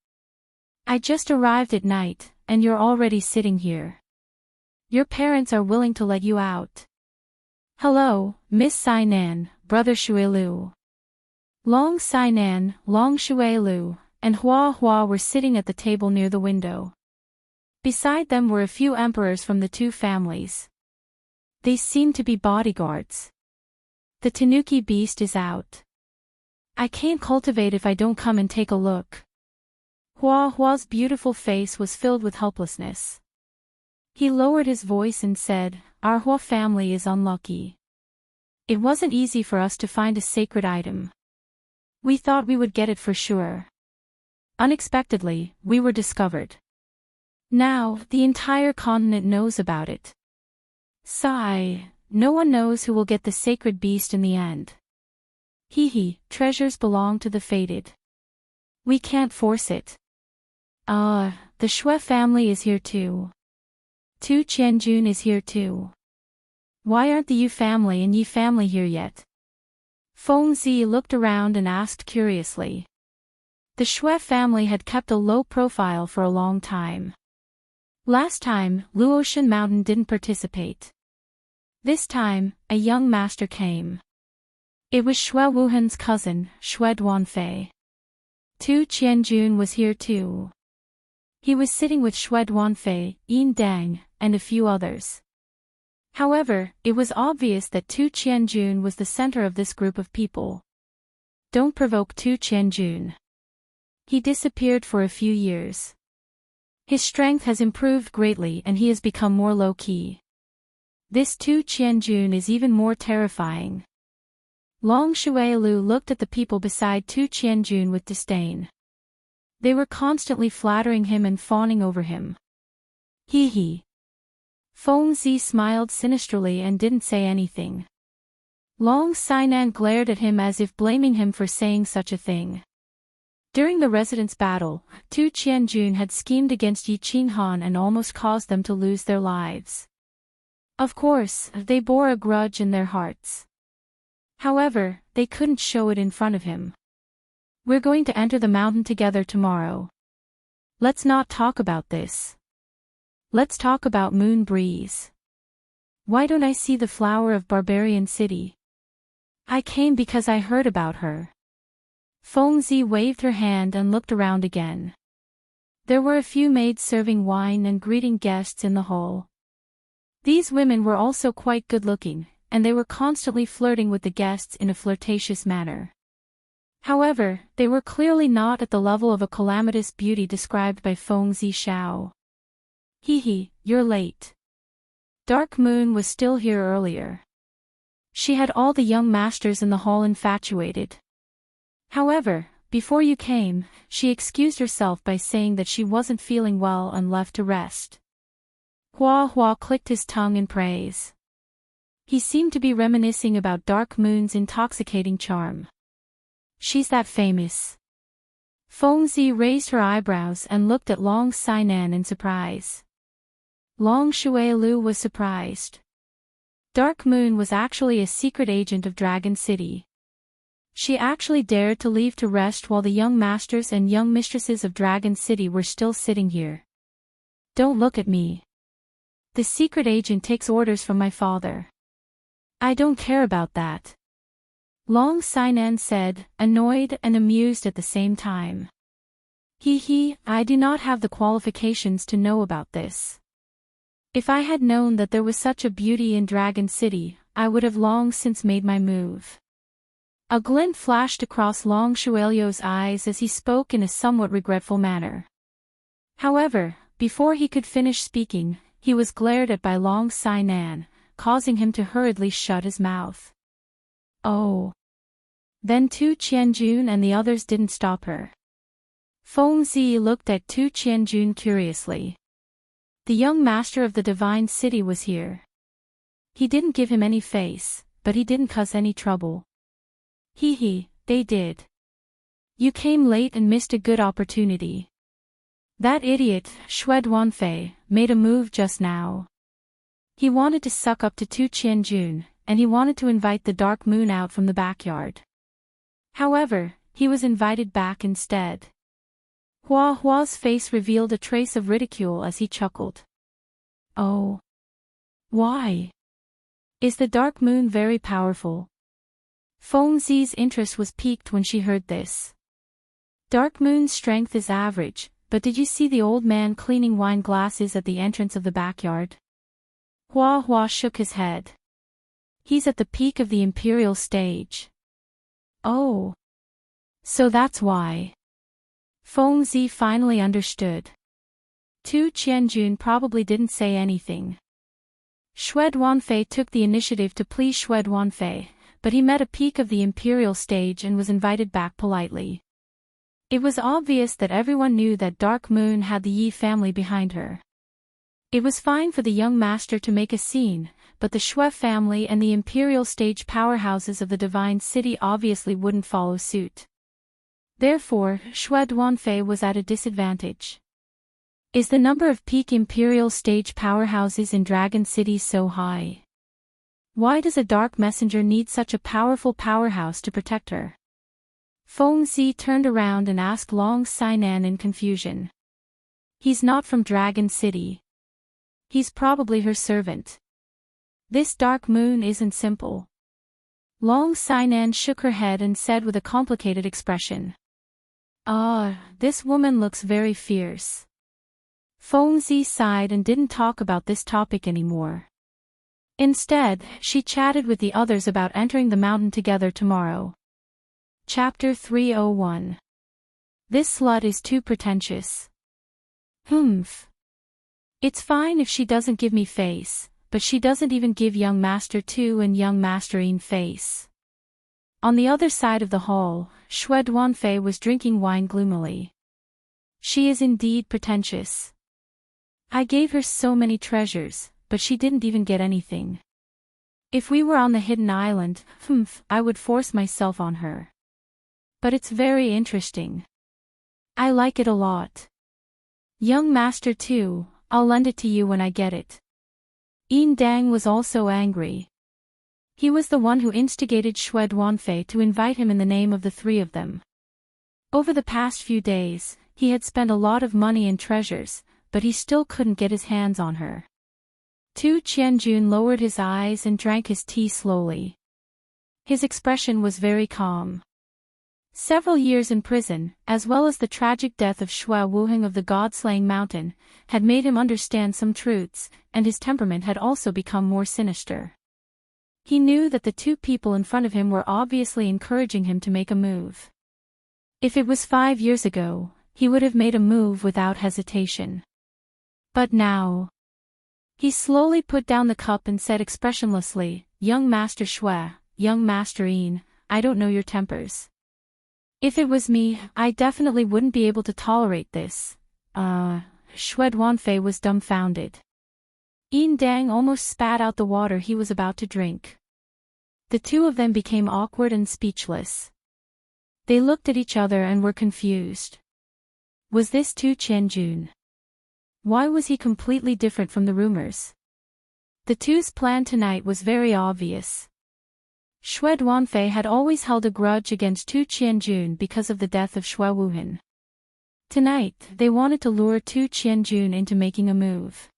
I just arrived at night, and you're already sitting here. Your parents are willing to let you out." Hello, Miss Sainan, Brother Shuilu. Long Sainan, Long Shuilu, and Hua Hua were sitting at the table near the window. Beside them were a few emperors from the two families. They seemed to be bodyguards. The Tanuki beast is out. I can't cultivate if I don't come and take a look. Hua Hua's beautiful face was filled with helplessness. He lowered his voice and said, "Our Hua family is unlucky. It wasn't easy for us to find a sacred item. We thought we would get it for sure. Unexpectedly, we were discovered. Now, the entire continent knows about it. Sigh, no one knows who will get the sacred beast in the end. Treasures belong to the fated. We can't force it. The Shui family is here too. Tu Qianjun is here too. Why aren't the Yu family and Yi family here yet?" Feng Zi looked around and asked curiously. The Shui family had kept a low profile for a long time. Last time, Luotian Mountain didn't participate. This time, a young master came. It was Shui Wuhan's cousin, Shui Duanfei. Tu Qianjun was here too. He was sitting with Shui Duanfei, Yin Dang, and a few others. However, it was obvious that Tu Qianjun was the center of this group of people. Don't provoke Tu Qianjun. He disappeared for a few years. His strength has improved greatly and he has become more low-key. This Tu Qianjun is even more terrifying. Long Shuilu looked at the people beside Tu Qianjun with disdain. They were constantly flattering him and fawning over him. Feng Zi smiled sinisterly and didn't say anything. Long Sainan glared at him as if blaming him for saying such a thing. During the residence battle, Tu Qianjun had schemed against Yi Qinghan and almost caused them to lose their lives. Of course, they bore a grudge in their hearts. However, they couldn't show it in front of him. "We're going to enter the mountain together tomorrow. Let's not talk about this. Let's talk about Moon Breeze. Why don't I see the flower of Barbarian City? I came because I heard about her." Feng Zi waved her hand and looked around again. There were a few maids serving wine and greeting guests in the hall. These women were also quite good-looking, and they were constantly flirting with the guests in a flirtatious manner. However, they were clearly not at the level of a calamitous beauty described by Feng Zi Shao. You're late. Dark Moon was still here earlier. She had all the young masters in the hall infatuated. However, before you came, she excused herself by saying that she wasn't feeling well and left to rest. Hua Hua clicked his tongue in praise. He seemed to be reminiscing about Dark Moon's intoxicating charm. She's that famous. Feng Zi raised her eyebrows and looked at Long Sainan in surprise. Long Shuilu was surprised. Dark Moon was actually a secret agent of Dragon City. She actually dared to leave to rest while the young masters and young mistresses of Dragon City were still sitting here. Don't look at me. The secret agent takes orders from my father. I don't care about that. Long Sainan said, annoyed and amused at the same time. I do not have the qualifications to know about this. If I had known that there was such a beauty in Dragon City, I would have long since made my move. A glint flashed across Long Shuelio's eyes as he spoke in a somewhat regretful manner. However, before he could finish speaking, he was glared at by Long Sainan, causing him to hurriedly shut his mouth. Oh. Then Tu Qianjun and the others didn't stop her. Feng Zi looked at Tu Qianjun curiously. The young master of the divine city was here. He didn't give him any face, but he didn't cause any trouble. They did. You came late and missed a good opportunity. That idiot, Xue Duanfei, made a move just now. He wanted to suck up to Tu Qianjun, and he wanted to invite the dark moon out from the backyard. However, he was invited back instead. Hua Hua's face revealed a trace of ridicule as he chuckled. Oh. Why? Is the dark moon very powerful? Feng Zi's interest was piqued when she heard this. Dark moon's strength is average, but did you see the old man cleaning wine glasses at the entrance of the backyard? Hua Hua shook his head. He's at the peak of the imperial stage. Oh. So that's why. Feng Zi finally understood. Tu Qianjun probably didn't say anything. Xue Duanfei took the initiative to please Xue Duanfei, but he met a peak of the imperial stage and was invited back politely. It was obvious that everyone knew that Dark Moon had the Yi family behind her. It was fine for the young master to make a scene, but the Xue family and the imperial stage powerhouses of the divine city obviously wouldn't follow suit. Therefore, Xue Duanfei was at a disadvantage. Is the number of peak imperial stage powerhouses in Dragon City so high? Why does a dark messenger need such a powerful powerhouse to protect her? Feng Zi turned around and asked Long Sainan in confusion. He's not from Dragon City. He's probably her servant. This dark moon isn't simple. Long Sainan shook her head and said with a complicated expression. This woman looks very fierce. Feng Zi sighed and didn't talk about this topic anymore. Instead, she chatted with the others about entering the mountain together tomorrow. Chapter 301. This slut is too pretentious. It's fine if she doesn't give me face, but she doesn't even give young Master Tu and young Master Yin face. On the other side of the hall, Xue Duanfei was drinking wine gloomily. She is indeed pretentious. I gave her so many treasures, but she didn't even get anything. If we were on the hidden island, I would force myself on her. But it's very interesting. I like it a lot. Young Master Tu, I'll lend it to you when I get it. Yin Dang was also angry. He was the one who instigated Xue Duanfei to invite him in the name of the three of them. Over the past few days, he had spent a lot of money and treasures, but he still couldn't get his hands on her. Tu Qianjun lowered his eyes and drank his tea slowly. His expression was very calm. Several years in prison, as well as the tragic death of Xue Wuheng of the God-slaying mountain, had made him understand some truths, and his temperament had also become more sinister. He knew that the two people in front of him were obviously encouraging him to make a move. If it was 5 years ago, he would have made a move without hesitation. But now... He slowly put down the cup and said expressionlessly, Young Master Xue, young Master Yin, I don't know your tempers. If it was me, I definitely wouldn't be able to tolerate this. Xue Duanfei was dumbfounded. Yin Dang almost spat out the water he was about to drink. The two of them became awkward and speechless. They looked at each other and were confused. Was this Tu Qianjun? Why was he completely different from the rumors? The two's plan tonight was very obvious. Xue Duanfei had always held a grudge against Tu Qianjun because of the death of Xue Wuhen. Tonight, they wanted to lure Tu Qianjun into making a move.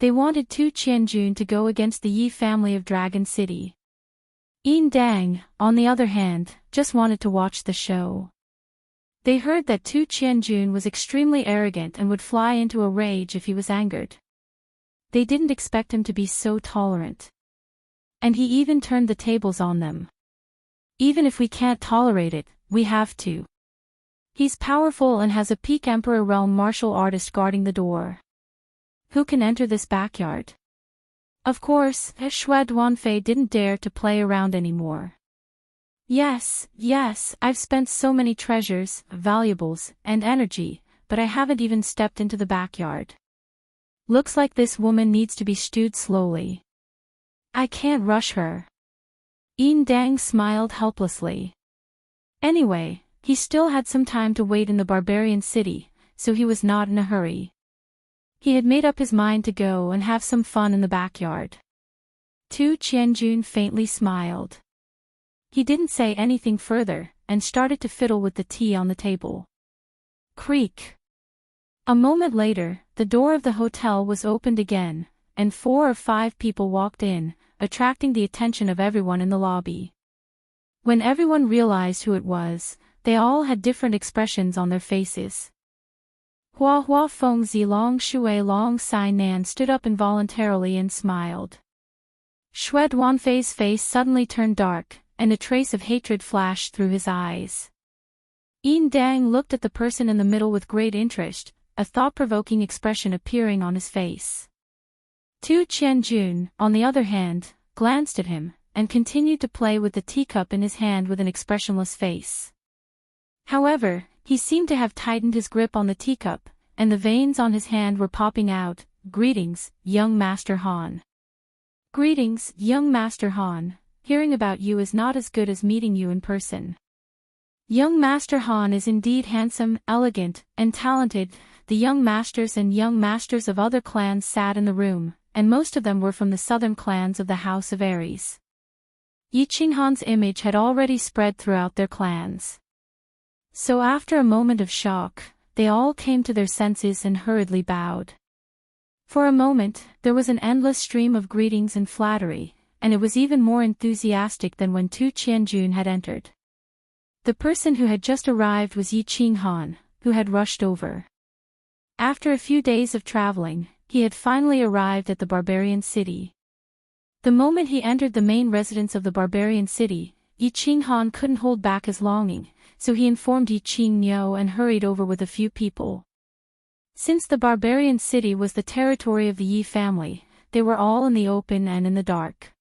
They wanted Tu Qianjun to go against the Yi family of Dragon City. Yin Dang, on the other hand, just wanted to watch the show. They heard that Tu Qianjun was extremely arrogant and would fly into a rage if he was angered. They didn't expect him to be so tolerant. And he even turned the tables on them. Even if we can't tolerate it, we have to. He's powerful and has a peak Emperor realm martial artist guarding the door. Who can enter this backyard? Of course, Xue Duanfei didn't dare to play around anymore. Yes, yes, I've spent so many treasures, valuables, and energy, but I haven't even stepped into the backyard. Looks like this woman needs to be stewed slowly. I can't rush her. Dang smiled helplessly. Anyway, he still had some time to wait in the barbarian city, so he was not in a hurry. He had made up his mind to go and have some fun in the backyard. Tu Qianjun faintly smiled. He didn't say anything further, and started to fiddle with the tea on the table. Creak. A moment later, the door of the hotel was opened again, and 4 or 5 people walked in, attracting the attention of everyone in the lobby. When everyone realized who it was, they all had different expressions on their faces. Hua Hua Feng Zi Long Shui Long Sai Nan stood up involuntarily and smiled. Xue Duanfei's face suddenly turned dark, and a trace of hatred flashed through his eyes. Dang looked at the person in the middle with great interest, a thought-provoking expression appearing on his face. Tu Qianjun, on the other hand, glanced at him, and continued to play with the teacup in his hand with an expressionless face. However, he seemed to have tightened his grip on the teacup, and the veins on his hand were popping out. Greetings, young Master Han. Greetings, young Master Han. Hearing about you is not as good as meeting you in person. Young Master Han is indeed handsome, elegant, and talented. The young masters and young masters of other clans sat in the room, and most of them were from the southern clans of the House of Ares. Yi Qinghan's image had already spread throughout their clans. So after a moment of shock, they all came to their senses and hurriedly bowed. For a moment, there was an endless stream of greetings and flattery, and it was even more enthusiastic than when Tu Qianjun had entered. The person who had just arrived was Yi Qinghan, who had rushed over. After a few days of traveling, he had finally arrived at the barbarian city. The moment he entered the main residence of the barbarian city, Yi Qinghan couldn't hold back his longing, so he informed Yi Qingniu and hurried over with a few people. Since the barbarian city was the territory of the Yi family, they were all in the open and in the dark.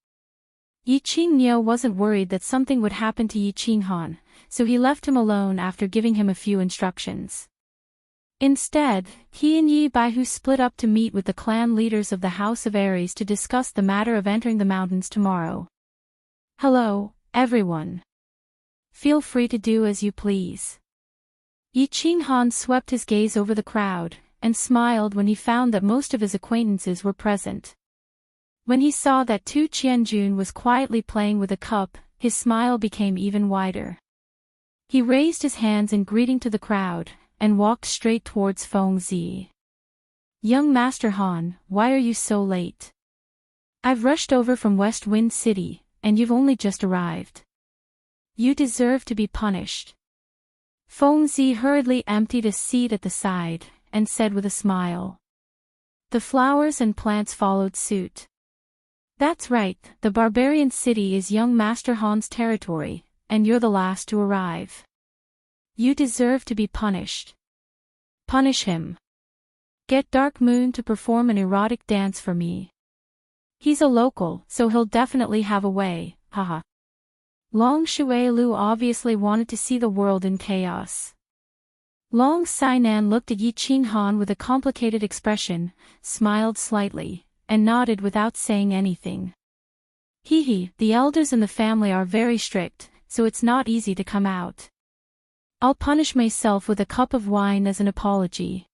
Yi Qingniu wasn't worried that something would happen to Yi Qinghan, so he left him alone after giving him a few instructions. Instead, he and Yi Baihu split up to meet with the clan leaders of the House of Ares to discuss the matter of entering the mountains tomorrow. Hello, everyone. Feel free to do as you please. Yi Qinghan swept his gaze over the crowd, and smiled when he found that most of his acquaintances were present. When he saw that Tu Qianjun was quietly playing with a cup, his smile became even wider. He raised his hands in greeting to the crowd, and walked straight towards Feng Zi. Young Master Han, why are you so late? I've rushed over from West Wind City, and you've only just arrived. You deserve to be punished. Feng Zi hurriedly emptied a seat at the side, and said with a smile. The flowers and plants followed suit. That's right, the barbarian city is young Master Han's territory, and you're the last to arrive. You deserve to be punished. Punish him. Get Dark Moon to perform an erotic dance for me. He's a local, so he'll definitely have a way, haha. Long Shui Lu obviously wanted to see the world in chaos. Long Sainan looked at Yi Qinghan with a complicated expression, smiled slightly, and nodded without saying anything. Hee, the elders in the family are very strict, so it's not easy to come out. I'll punish myself with a cup of wine as an apology.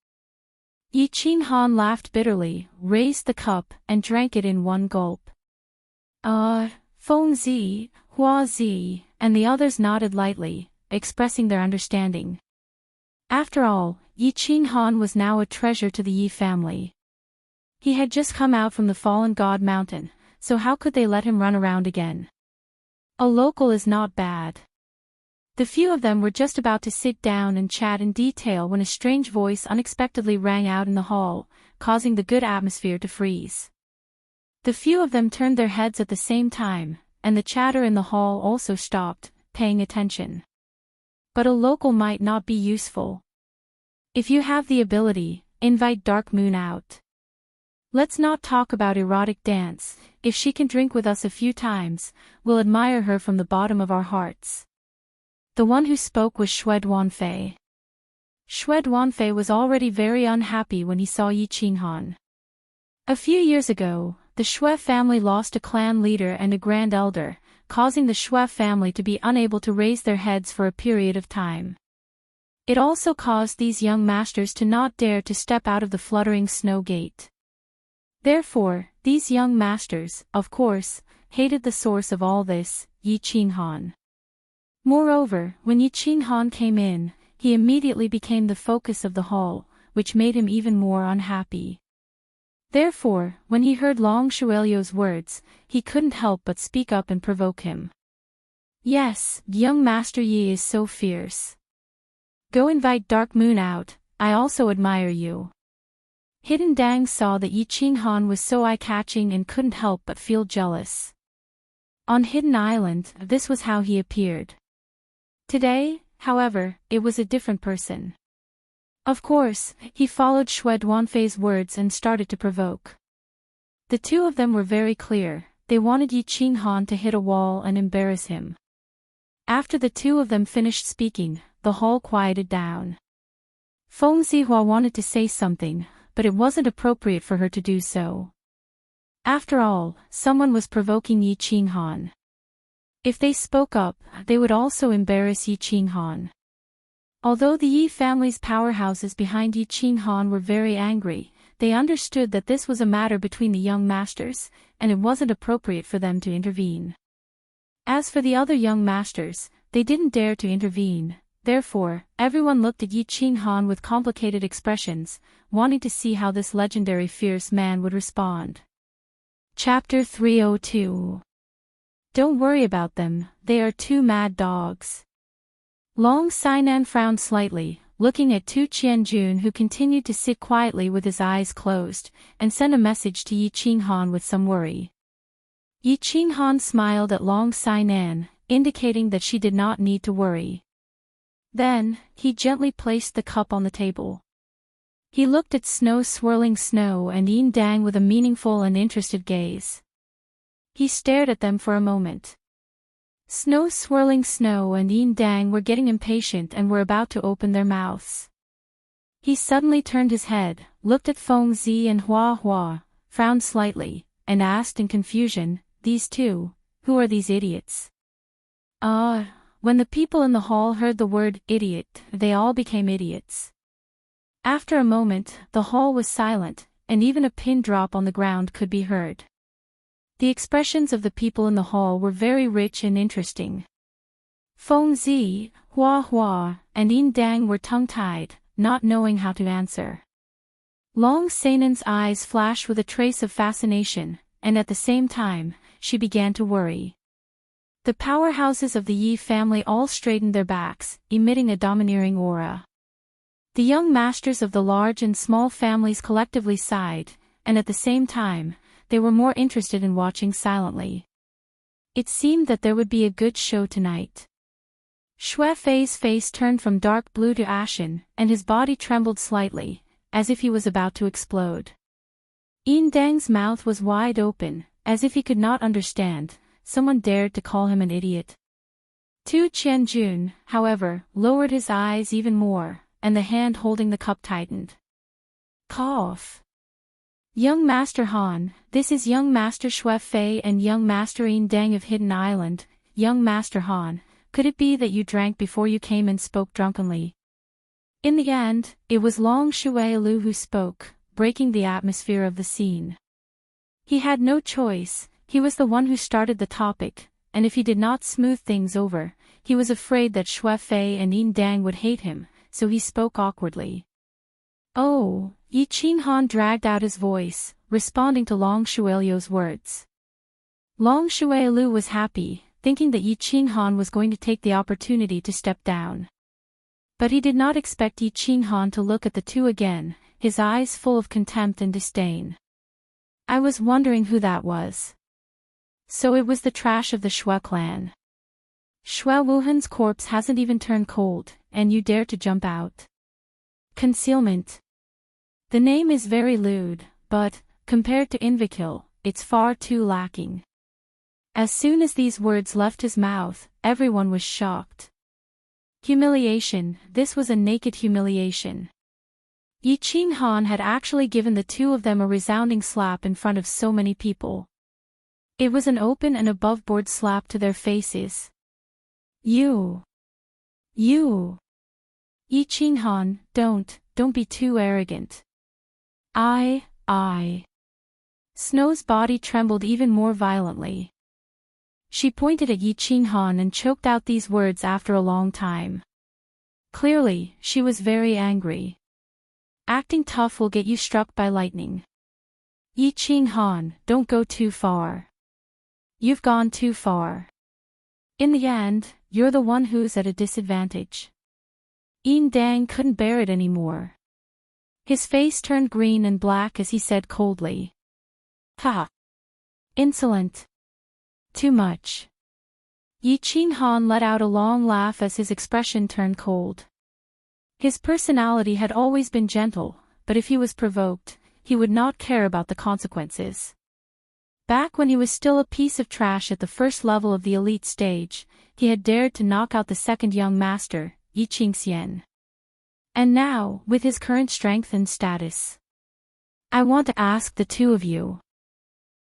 Yi Qinghan laughed bitterly, raised the cup, and drank it in one gulp. Feng Zi, Hua Zi, and the others nodded lightly, expressing their understanding. After all, Yi Qinghan was now a treasure to the Yi family. He had just come out from the fallen god mountain, so how could they let him run around again? A local is not bad. The few of them were just about to sit down and chat in detail when a strange voice unexpectedly rang out in the hall, causing the good atmosphere to freeze. The few of them turned their heads at the same time, and the chatter in the hall also stopped, paying attention. But a local might not be useful. If you have the ability, invite Dark Moon out. Let's not talk about erotic dance. If she can drink with us a few times, we'll admire her from the bottom of our hearts. The one who spoke was Xue Duanfei. Xue Duanfei was already very unhappy when he saw Yi Qinghan. A few years ago, the Xue family lost a clan leader and a grand elder, causing the Xue family to be unable to raise their heads for a period of time. It also caused these young masters to not dare to step out of the fluttering snow gate. Therefore, these young masters, of course, hated the source of all this, Yi Qinghan. Moreover, when Yi Qinghan came in, he immediately became the focus of the hall, which made him even more unhappy. Therefore, when he heard Long Shuelio's words, he couldn't help but speak up and provoke him. Yes, young Master Yi is so fierce. Go invite Dark Moon out, I also admire you. Hidden Dang saw that Yi Qinghan was so eye-catching and couldn't help but feel jealous. On Hidden Island, this was how he appeared. Today, however, it was a different person. Of course, he followed Xue Duanfei's words and started to provoke. The two of them were very clear, they wanted Yi Qinghan to hit a wall and embarrass him. After the two of them finished speaking, the hall quieted down. Feng Zihua wanted to say something, but it wasn't appropriate for her to do so. After all, someone was provoking Yi Qinghan. If they spoke up, they would also embarrass Yi Qinghan. Although the Yi family's powerhouses behind Yi Qinghan were very angry, they understood that this was a matter between the young masters, and it wasn't appropriate for them to intervene. As for the other young masters, they didn't dare to intervene. Therefore, everyone looked at Yi Qinghan with complicated expressions, wanting to see how this legendary fierce man would respond. Chapter 302. Don't worry about them, they are two mad dogs. Long Sainan frowned slightly, looking at Tu Qianjun, who continued to sit quietly with his eyes closed, and sent a message to Yi Qinghan with some worry. Yi Qinghan smiled at Long Sainan, indicating that she did not need to worry. Then, he gently placed the cup on the table. He looked at Snow Swirling Snow and Yin Dang with a meaningful and interested gaze. He stared at them for a moment. Snow Swirling Snow and Yin Dang were getting impatient and were about to open their mouths. He suddenly turned his head, looked at Feng Zi and Hua Hua, frowned slightly, and asked in confusion, "These two, who are these idiots?" When the people in the hall heard the word idiot, they all became idiots. After a moment, the hall was silent, and even a pin drop on the ground could be heard. The expressions of the people in the hall were very rich and interesting. Feng Zi, Hua Hua, and Yin Dang were tongue-tied, not knowing how to answer. Long Sainan's eyes flashed with a trace of fascination, and at the same time, she began to worry. The powerhouses of the Yi family all straightened their backs, emitting a domineering aura. The young masters of the large and small families collectively sighed, and at the same time, they were more interested in watching silently. It seemed that there would be a good show tonight. Xue Fei's face turned from dark blue to ashen, and his body trembled slightly, as if he was about to explode. Yin Dang's mouth was wide open, as if he could not understand. Someone dared to call him an idiot. Tu Qianjun, however, lowered his eyes even more, and the hand holding the cup tightened. Cough. Young Master Han, this is Young Master Xue Fei and Young Master Yin Dang of Hidden Island. Young Master Han, could it be that you drank before you came and spoke drunkenly? In the end, it was Long Shuailu who spoke, breaking the atmosphere of the scene. He had no choice. He was the one who started the topic, and if he did not smooth things over, he was afraid that Xue Fei and Yin Dang would hate him, so he spoke awkwardly. "Oh," Yi Qinghan dragged out his voice, responding to Long Shuelio's words. Long Shuelu was happy, thinking that Yi Qinghan was going to take the opportunity to step down. But he did not expect Yi Qinghan to look at the two again, his eyes full of contempt and disdain. "I was wondering who that was. So it was the trash of the Xue clan. Xue Wuhan's corpse hasn't even turned cold, and you dare to jump out. Concealment. The name is very lewd, but, compared to Invicil, it's far too lacking. As soon as these words left his mouth, everyone was shocked. Humiliation, this was a naked humiliation. Yi Qinghan had actually given the two of them a resounding slap in front of so many people. It was an open and above-board slap to their faces. You. Yi Qinghan, don't be too arrogant. Snow's body trembled even more violently. She pointed at Yi Qinghan and choked out these words after a long time. Clearly, she was very angry. Acting tough will get you struck by lightning. Yi Qinghan, don't go too far. You've gone too far. In the end, you're the one who's at a disadvantage. Yin Dang couldn't bear it anymore. His face turned green and black as he said coldly. Ha! Insolent. Too much. Yi Qinghan let out a long laugh as his expression turned cold. His personality had always been gentle, but if he was provoked, he would not care about the consequences. Back when he was still a piece of trash at the first level of the elite stage, he had dared to knock out the second young master, Yi Qingxian. And now, with his current strength and status, I want to ask the two of you.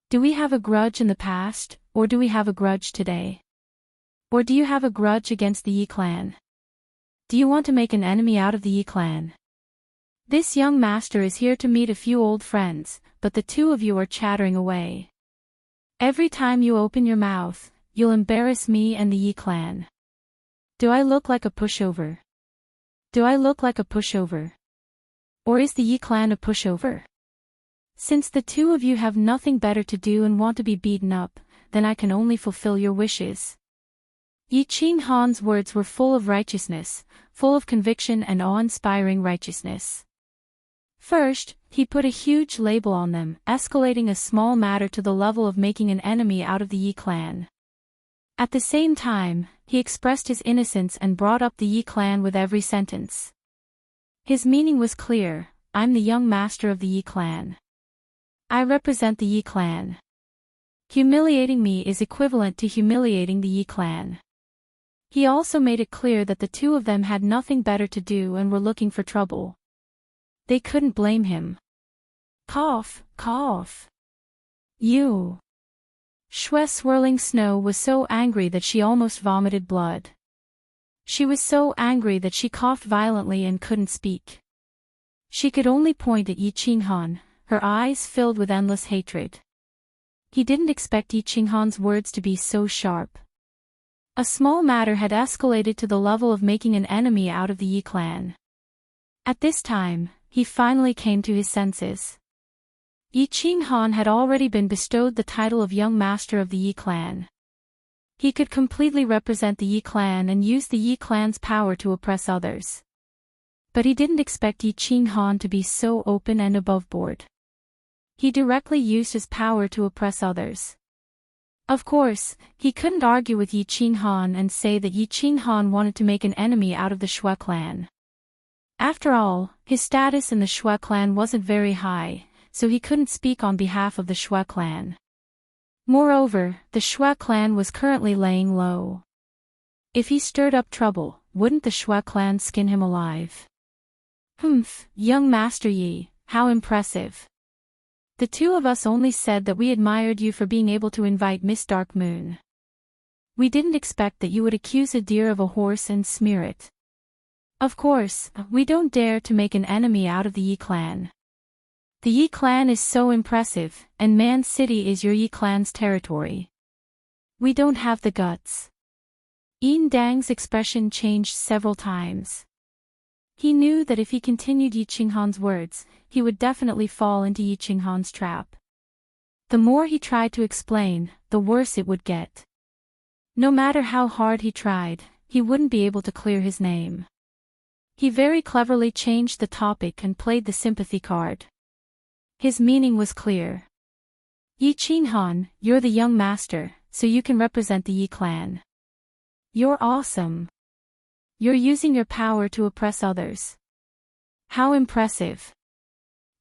Do we have a grudge in the past, or do we have a grudge today? Or do you have a grudge against the Yi clan? Do you want to make an enemy out of the Yi clan? This young master is here to meet a few old friends, but the two of you are chattering away. Every time you open your mouth, you'll embarrass me and the Yi clan. Do I look like a pushover? Do I look like a pushover? Or is the Yi clan a pushover? Since the two of you have nothing better to do and want to be beaten up, then I can only fulfill your wishes. Yi Qinghan's words were full of righteousness, full of conviction and awe-inspiring righteousness. First, he put a huge label on them, escalating a small matter to the level of making an enemy out of the Yi clan. At the same time, he expressed his innocence and brought up the Yi clan with every sentence. His meaning was clear: I'm the young master of the Yi clan. I represent the Yi clan. Humiliating me is equivalent to humiliating the Yi clan. He also made it clear that the two of them had nothing better to do and were looking for trouble. They couldn't blame him. Cough, cough. You. Shui Swirling Snow was so angry that she almost vomited blood. She was so angry that she coughed violently and couldn't speak. She could only point at Yi Qinghan, her eyes filled with endless hatred. He didn't expect Yi Qinghan's words to be so sharp. A small matter had escalated to the level of making an enemy out of the Yi clan. At this time, he finally came to his senses. Yi Qinghan had already been bestowed the title of Young Master of the Yi clan. He could completely represent the Yi clan and use the Yi clan's power to oppress others. But he didn't expect Yi Qinghan to be so open and aboveboard. He directly used his power to oppress others. Of course, he couldn't argue with Yi Qinghan and say that Yi Qinghan wanted to make an enemy out of the Shui clan. After all, his status in the Shui clan wasn't very high, so he couldn't speak on behalf of the Shui clan. Moreover, the Shui clan was currently laying low. If he stirred up trouble, wouldn't the Shui clan skin him alive? Humph, young Master Yi, how impressive. The two of us only said that we admired you for being able to invite Miss Dark Moon. We didn't expect that you would accuse a deer of a horse and smear it. Of course, we don't dare to make an enemy out of the Yi clan. The Yi clan is so impressive, and Man City is your Yi clan's territory. We don't have the guts. Yin Dang's expression changed several times. He knew that if he continued Yi Qinghan's words, he would definitely fall into Yi Qinghan's trap. The more he tried to explain, the worse it would get. No matter how hard he tried, he wouldn't be able to clear his name. He very cleverly changed the topic and played the sympathy card. His meaning was clear. Yi Qinghan, you're the young master, so you can represent the Yi clan. You're awesome. You're using your power to oppress others. How impressive.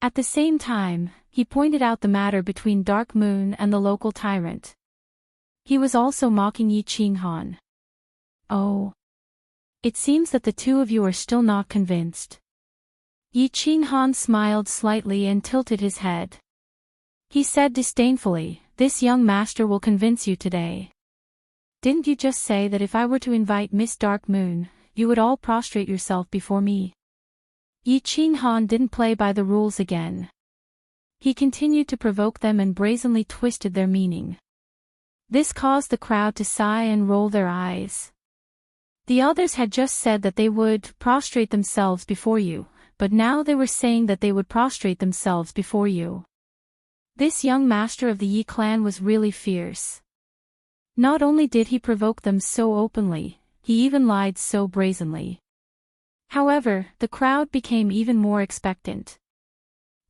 At the same time, he pointed out the matter between Dark Moon and the local tyrant. He was also mocking Yi Qinghan. Oh. It seems that the two of you are still not convinced. Yi Qinghan smiled slightly and tilted his head. He said disdainfully, "This young master will convince you today. Didn't you just say that if I were to invite Miss Dark Moon, you would all prostrate yourself before me?" Yi Qinghan didn't play by the rules again. He continued to provoke them and brazenly twisted their meaning. This caused the crowd to sigh and roll their eyes. The others had just said that they would prostrate themselves before you, but now they were saying that they would prostrate themselves before you. This young master of the Yi clan was really fierce. Not only did he provoke them so openly, he even lied so brazenly. However, the crowd became even more expectant.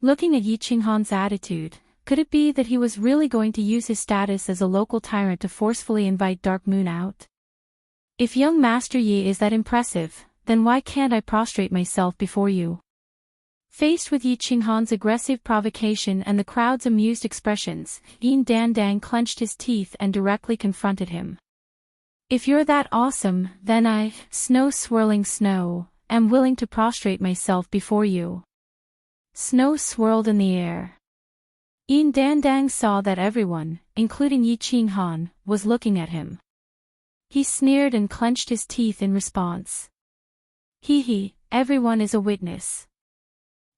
Looking at Yi Qinghan's attitude, could it be that he was really going to use his status as a local tyrant to forcefully invite Dark Moon out? If young Master Yi is that impressive, then why can't I prostrate myself before you? Faced with Yi Qinghan's aggressive provocation and the crowd's amused expressions, Yin Dandang clenched his teeth and directly confronted him. If you're that awesome, then I, Snow Swirling Snow, am willing to prostrate myself before you. Snow swirled in the air. Yin Dandang saw that everyone, including Yi Qinghan, was looking at him. He sneered and clenched his teeth in response. Hee, everyone is a witness.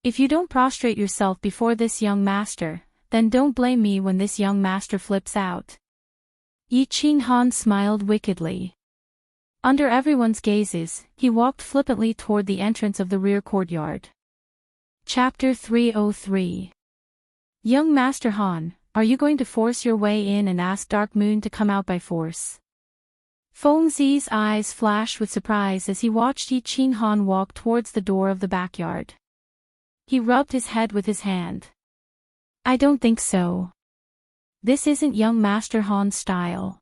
If you don't prostrate yourself before this young master, then don't blame me when this young master flips out. Yi Qinghan smiled wickedly. Under everyone's gazes, he walked flippantly toward the entrance of the rear courtyard. Chapter 303. Young Master Han, are you going to force your way in and ask Dark Moon to come out by force? Feng Zi's eyes flashed with surprise as he watched Yi Qinghan walk towards the door of the backyard. He rubbed his head with his hand. I don't think so. This isn't young Master Han's style.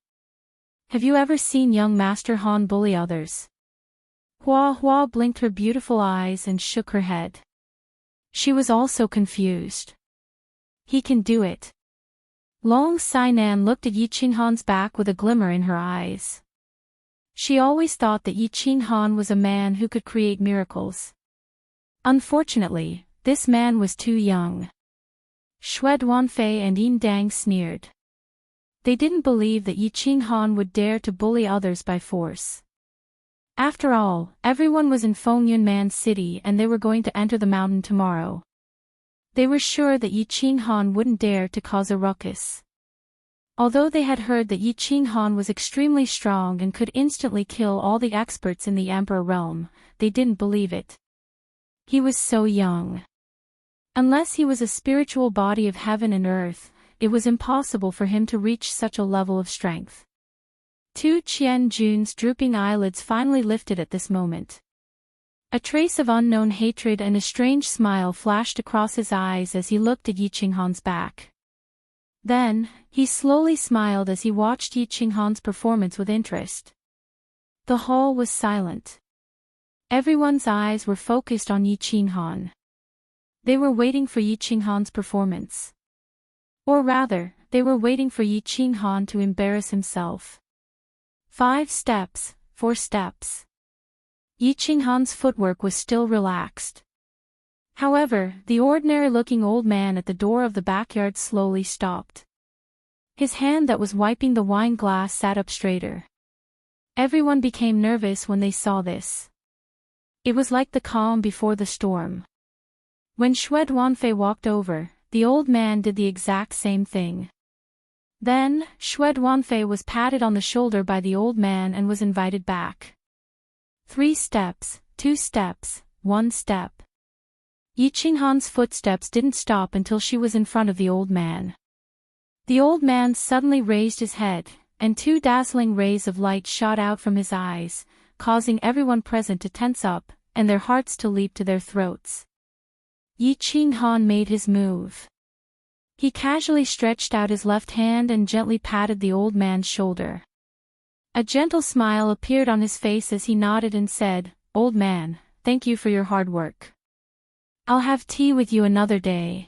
Have you ever seen young Master Han bully others? Hua Hua blinked her beautiful eyes and shook her head. She was also confused. He can do it. Long Sainan looked at Yi Qinghan's back with a glimmer in her eyes. She always thought that Yi Qinghan was a man who could create miracles. Unfortunately, this man was too young. Xue Duanfei and Yin Dang sneered. They didn't believe that Yi Qinghan would dare to bully others by force. After all, everyone was in Fengyunman City and they were going to enter the mountain tomorrow. They were sure that Yi Qinghan wouldn't dare to cause a ruckus. Although they had heard that Yi Qinghan was extremely strong and could instantly kill all the experts in the Emperor realm, they didn't believe it. He was so young. Unless he was a spiritual body of heaven and earth, it was impossible for him to reach such a level of strength. Tu Qianjun's drooping eyelids finally lifted at this moment. A trace of unknown hatred and a strange smile flashed across his eyes as he looked at Yi Qinghan's back. Then, he slowly smiled as he watched Yi Qinghan's performance with interest. The hall was silent. Everyone's eyes were focused on Yi Qinghan. They were waiting for Yi Qinghan's performance. Or rather, they were waiting for Yi Qinghan to embarrass himself. 5 steps, 4 steps. Yi Qinghan's footwork was still relaxed. However, the ordinary-looking old man at the door of the backyard slowly stopped. His hand that was wiping the wine glass sat up straighter. Everyone became nervous when they saw this. It was like the calm before the storm. When Xue Duanfei walked over, the old man did the exact same thing. Then, Xue Duanfei was patted on the shoulder by the old man and was invited back. 3 steps, 2 steps, 1 step. Yi Qinghan's footsteps didn't stop until she was in front of the old man. The old man suddenly raised his head, and 2 dazzling rays of light shot out from his eyes, causing everyone present to tense up, and their hearts to leap to their throats. Yi Qinghan made his move. He casually stretched out his left hand and gently patted the old man's shoulder. A gentle smile appeared on his face as he nodded and said, "Old man, thank you for your hard work." I'll have tea with you another day.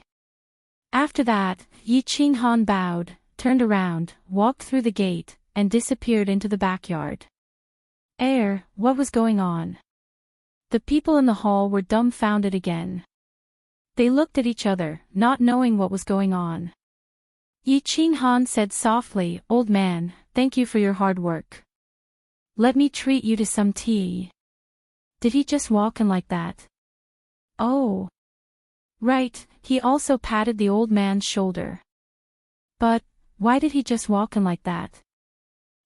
After that, Yi Qinghan bowed, turned around, walked through the gate, and disappeared into the backyard. What was going on? The people in the hall were dumbfounded again. They looked at each other, not knowing what was going on. Yi Qinghan said softly, "Old man, thank you for your hard work. Let me treat you to some tea." Did he just walk in like that? Oh. Right, he also patted the old man's shoulder. But, why did he just walk in like that?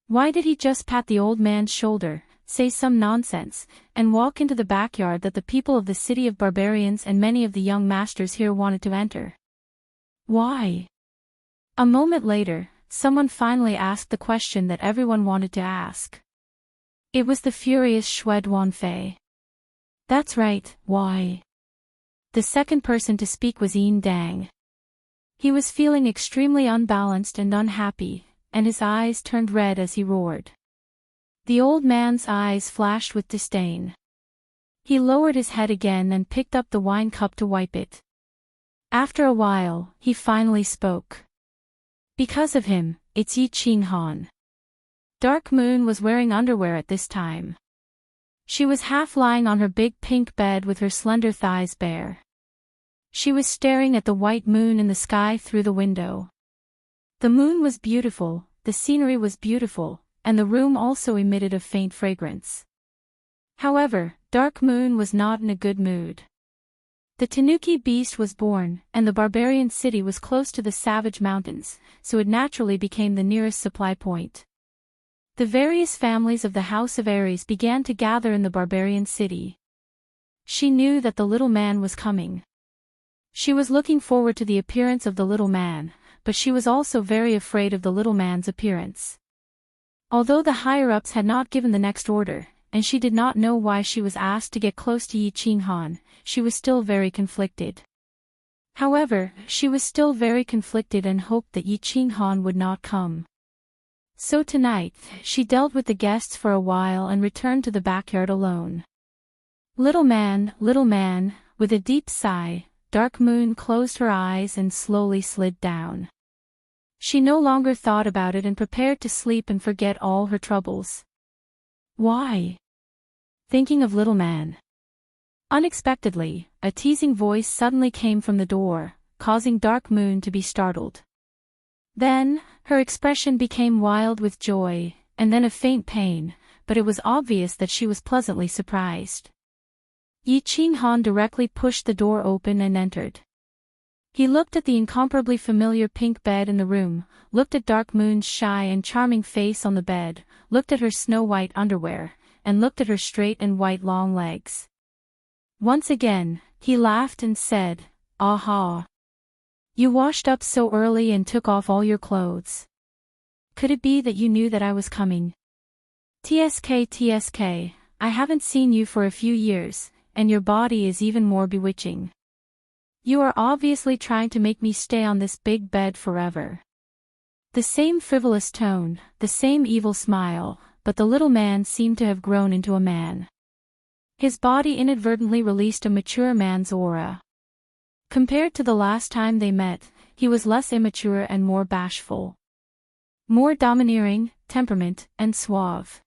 Why did he just pat the old man's shoulder, say some nonsense, and walk into the backyard that the people of the city of barbarians and many of the young masters here wanted to enter? Why? A moment later, someone finally asked the question that everyone wanted to ask. It was the furious Xue Duanfei. That's right, why? The second person to speak was Yin Dang. He was feeling extremely unbalanced and unhappy, and his eyes turned red as he roared. The old man's eyes flashed with disdain. He lowered his head again and picked up the wine cup to wipe it. After a while, he finally spoke. Because of him, it's Yi Qinghan. Dark Moon was wearing underwear at this time. She was half lying on her big pink bed with her slender thighs bare. She was staring at the white moon in the sky through the window. The moon was beautiful, the scenery was beautiful, and the room also emitted a faint fragrance. However, Dark Moon was not in a good mood. The Tanuki beast was born, and the barbarian city was close to the savage mountains, so it naturally became the nearest supply point. The various families of the House of Ares began to gather in the barbarian city. She knew that the little man was coming. She was looking forward to the appearance of the little man, but she was also very afraid of the little man's appearance. Although the higher-ups had not given the next order, and she did not know why she was asked to get close to Yi Qinghan, she was still very conflicted. However, she was still very conflicted and hoped that Yi Qinghan would not come. So tonight, she dealt with the guests for a while and returned to the backyard alone. Little man, with a deep sigh, Dark Moon closed her eyes and slowly slid down. She no longer thought about it and prepared to sleep and forget all her troubles. Why? Thinking of little man. Unexpectedly, a teasing voice suddenly came from the door, causing Dark Moon to be startled. Then, her expression became wild with joy, and then a faint pain, but it was obvious that she was pleasantly surprised. Yi Qinghan directly pushed the door open and entered. He looked at the incomparably familiar pink bed in the room, looked at Dark Moon's shy and charming face on the bed, looked at her snow-white underwear, and looked at her straight and white long legs. Once again, he laughed and said, "Aha! You washed up so early and took off all your clothes. Could it be that you knew that I was coming? TSK, I haven't seen you for a few years, and your body is even more bewitching. You are obviously trying to make me stay on this big bed forever." The same frivolous tone, the same evil smile, but the little man seemed to have grown into a man. His body inadvertently released a mature man's aura. Compared to the last time they met, he was less immature and more bashful. More domineering, temperament, and suave.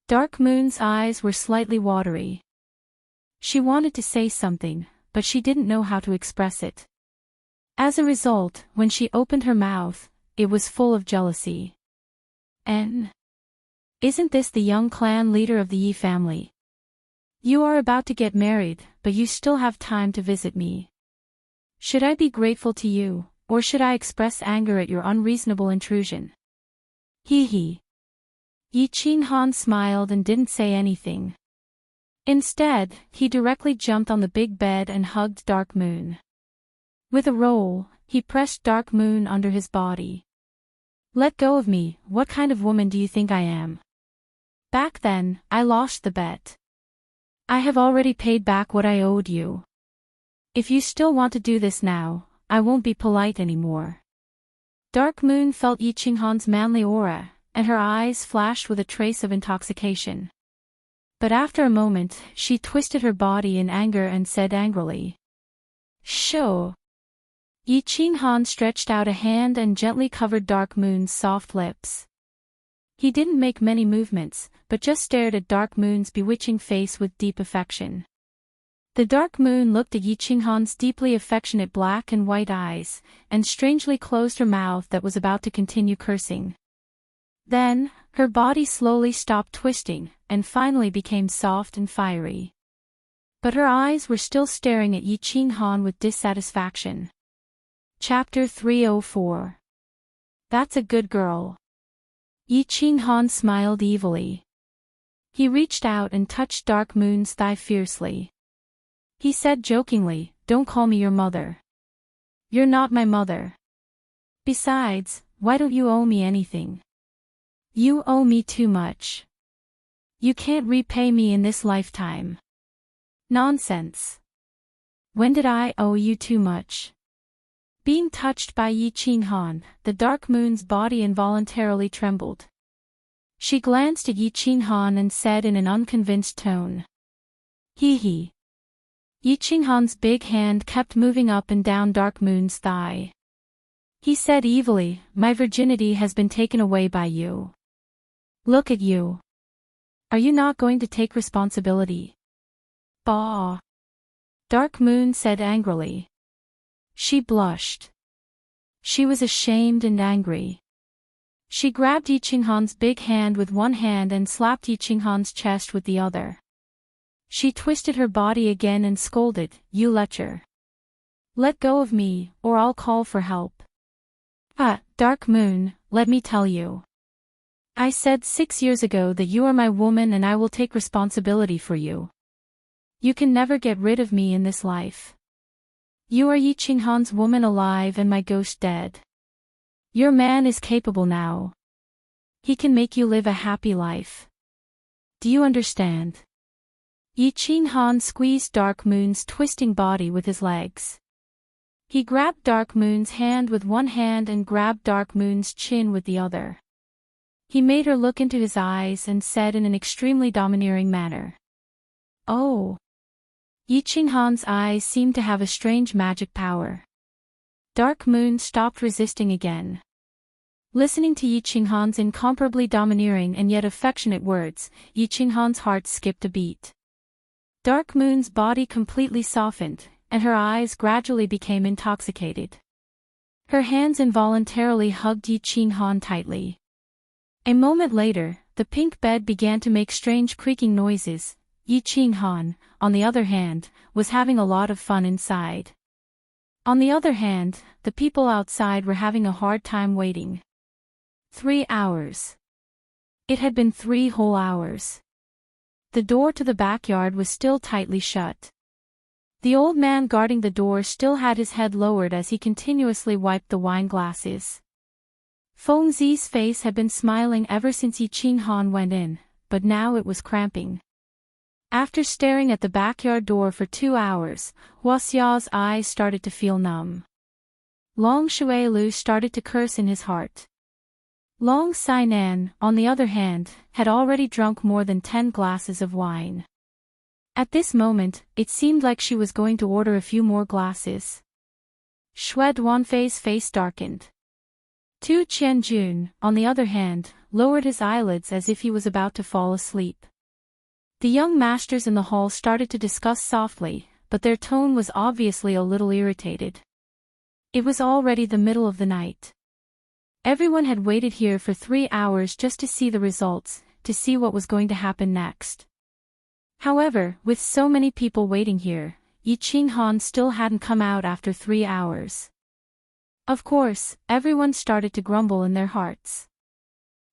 Dark Moon's eyes were slightly watery. She wanted to say something, but she didn't know how to express it. As a result, when she opened her mouth, it was full of jealousy. Isn't this the young clan leader of the Yi family? You are about to get married, but you still have time to visit me. Should I be grateful to you, or should I express anger at your unreasonable intrusion? Hee. Yi Qinghan smiled and didn't say anything. Instead, he directly jumped on the big bed and hugged Dark Moon. With a roll, he pressed Dark Moon under his body. "Let go of me, what kind of woman do you think I am? Back then, I lost the bet. I have already paid back what I owed you. If you still want to do this now, I won't be polite anymore." Dark Moon felt Yi Qinghan's manly aura, and her eyes flashed with a trace of intoxication. But after a moment, she twisted her body in anger and said angrily, Sure. Yi Qinghan stretched out a hand and gently covered Dark Moon's soft lips. He didn't make many movements, but just stared at Dark Moon's bewitching face with deep affection. The Dark Moon looked at Yi Qinghan's deeply affectionate black and white eyes, and strangely closed her mouth that was about to continue cursing. Then, her body slowly stopped twisting, and finally became soft and fiery. But her eyes were still staring at Yi Qinghan with dissatisfaction. Chapter 304. That's a good girl. Yi Qinghan smiled evilly. He reached out and touched Dark Moon's thigh fiercely. He said jokingly, "Don't call me your mother. You're not my mother. Besides, why don't you owe me anything? You owe me too much. You can't repay me in this lifetime." Nonsense. When did I owe you too much? Being touched by Yi Qinghan, the Dark Moon's body involuntarily trembled. She glanced at Yi Qinghan and said in an unconvinced tone, "Hee hee." Yi Qinghan's big hand kept moving up and down Dark Moon's thigh. He said evilly, "My virginity has been taken away by you. Look at you. Are you not going to take responsibility?" "Bah." Dark Moon said angrily. She blushed. She was ashamed and angry. She grabbed Yi Qinghan's big hand with one hand and slapped Yi Qinghan's chest with the other. She twisted her body again and scolded, "You lecher. Let go of me, or I'll call for help." Dark Moon, let me tell you. I said 6 years ago that you are my woman and I will take responsibility for you. You can never get rid of me in this life. You are Yi Qinghan's woman alive and my ghost dead. Your man is capable now. He can make you live a happy life. Do you understand? Yi Qinghan squeezed Dark Moon's twisting body with his legs. He grabbed Dark Moon's hand with one hand and grabbed Dark Moon's chin with the other. He made her look into his eyes and said in an extremely domineering manner, "Oh." Yi Qinghan's eyes seemed to have a strange magic power. Dark Moon stopped resisting again. Listening to Yi Qinghan's incomparably domineering and yet affectionate words, Yi Qinghan's heart skipped a beat. Dark Moon's body completely softened, and her eyes gradually became intoxicated. Her hands involuntarily hugged Yi Qinghan tightly. A moment later, the pink bed began to make strange creaking noises. Yi Qinghan, on the other hand, was having a lot of fun inside. On the other hand, the people outside were having a hard time waiting. 3 hours. It had been 3 whole hours. The door to the backyard was still tightly shut. The old man guarding the door still had his head lowered as he continuously wiped the wine glasses. Feng Zi's face had been smiling ever since Yi Qinghan went in, but now it was cramping. After staring at the backyard door for 2 hours, Hua Xiao's eyes started to feel numb. Long Shuilu started to curse in his heart. Long Sainan, on the other hand, had already drunk more than 10 glasses of wine. At this moment, it seemed like she was going to order a few more glasses. Xue Duanfei's face darkened. Tu Qianjun, on the other hand, lowered his eyelids as if he was about to fall asleep. The young masters in the hall started to discuss softly, but their tone was obviously a little irritated. It was already the middle of the night. Everyone had waited here for 3 hours just to see the results, to see what was going to happen next. However, with so many people waiting here, Yi Qinghan still hadn't come out after 3 hours. Of course, everyone started to grumble in their hearts.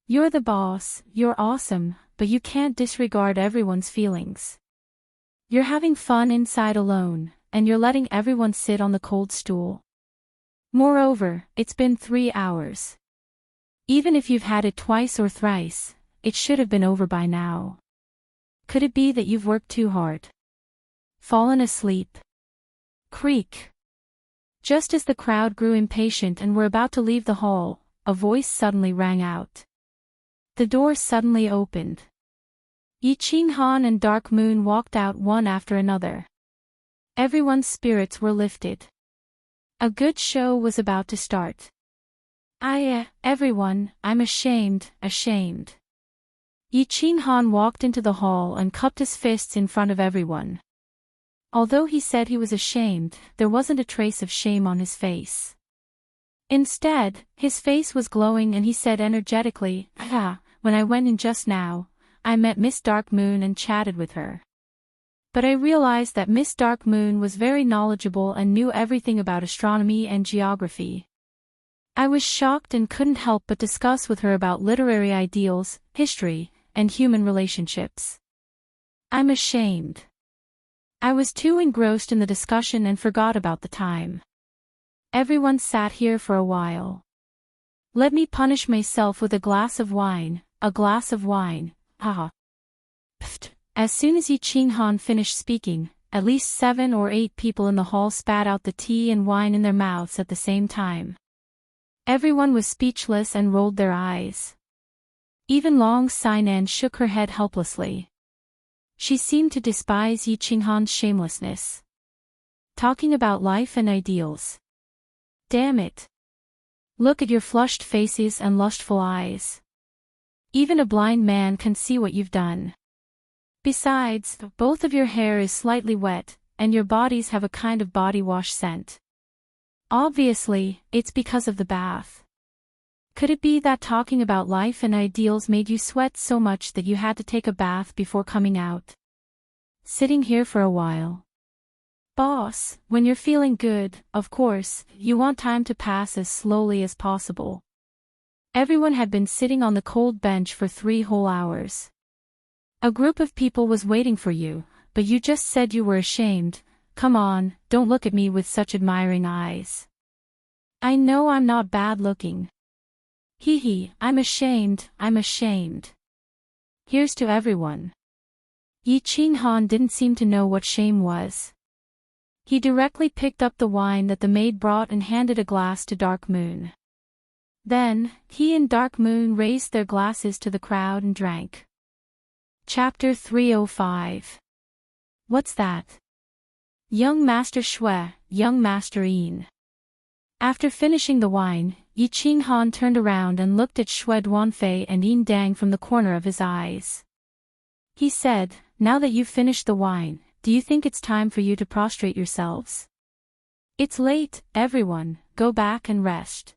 You're the boss, you're awesome, but you can't disregard everyone's feelings. You're having fun inside alone, and you're letting everyone sit on the cold stool. Moreover, it's been 3 hours. Even if you've had it twice or thrice, it should have been over by now. Could it be that you've worked too hard? Fallen asleep? Creak. Just as the crowd grew impatient and were about to leave the hall, a voice suddenly rang out. The door suddenly opened. Yi Qinghan and Dark Moon walked out one after another. Everyone's spirits were lifted. A good show was about to start. Everyone, I'm ashamed. Yi Qinghan walked into the hall and cupped his fists in front of everyone. Although he said he was ashamed, there wasn't a trace of shame on his face. Instead, his face was glowing and he said energetically, when I went in just now, I met Miss Dark Moon and chatted with her. But I realized that Miss Dark Moon was very knowledgeable and knew everything about astronomy and geography. I was shocked and couldn't help but discuss with her about literary ideals, history, and human relationships. I'm ashamed. I was too engrossed in the discussion and forgot about the time. Everyone sat here for a while. Let me punish myself with a glass of wine, haha. Pfft. As soon as Yi Qinghan finished speaking, at least 7 or 8 people in the hall spat out the tea and wine in their mouths at the same time. Everyone was speechless and rolled their eyes. Even Long Sainan shook her head helplessly. She seemed to despise Yi Qinghan's shamelessness. Talking about life and ideals. Damn it. Look at your flushed faces and lustful eyes. Even a blind man can see what you've done. Besides, both of your hair is slightly wet, and your bodies have a kind of body wash scent. Obviously, it's because of the bath. Could it be that talking about life and ideals made you sweat so much that you had to take a bath before coming out? Sitting here for a while. Boss, when you're feeling good, of course, you want time to pass as slowly as possible. Everyone had been sitting on the cold bench for 3 whole hours. A group of people was waiting for you, but you just said you were ashamed. Come on, don't look at me with such admiring eyes. I know I'm not bad looking. I'm ashamed. Here's to everyone. Yi Qinghan didn't seem to know what shame was. He directly picked up the wine that the maid brought and handed a glass to Dark Moon. Then, he and Dark Moon raised their glasses to the crowd and drank. Chapter 305. What's that? Young Master Shui, Young Master Yin. After finishing the wine, Yi Qinghan turned around and looked at Shui Duanfei and Yin Dang from the corner of his eyes. He said, now that you've finished the wine, do you think it's time for you to prostrate yourselves? It's late, everyone, go back and rest.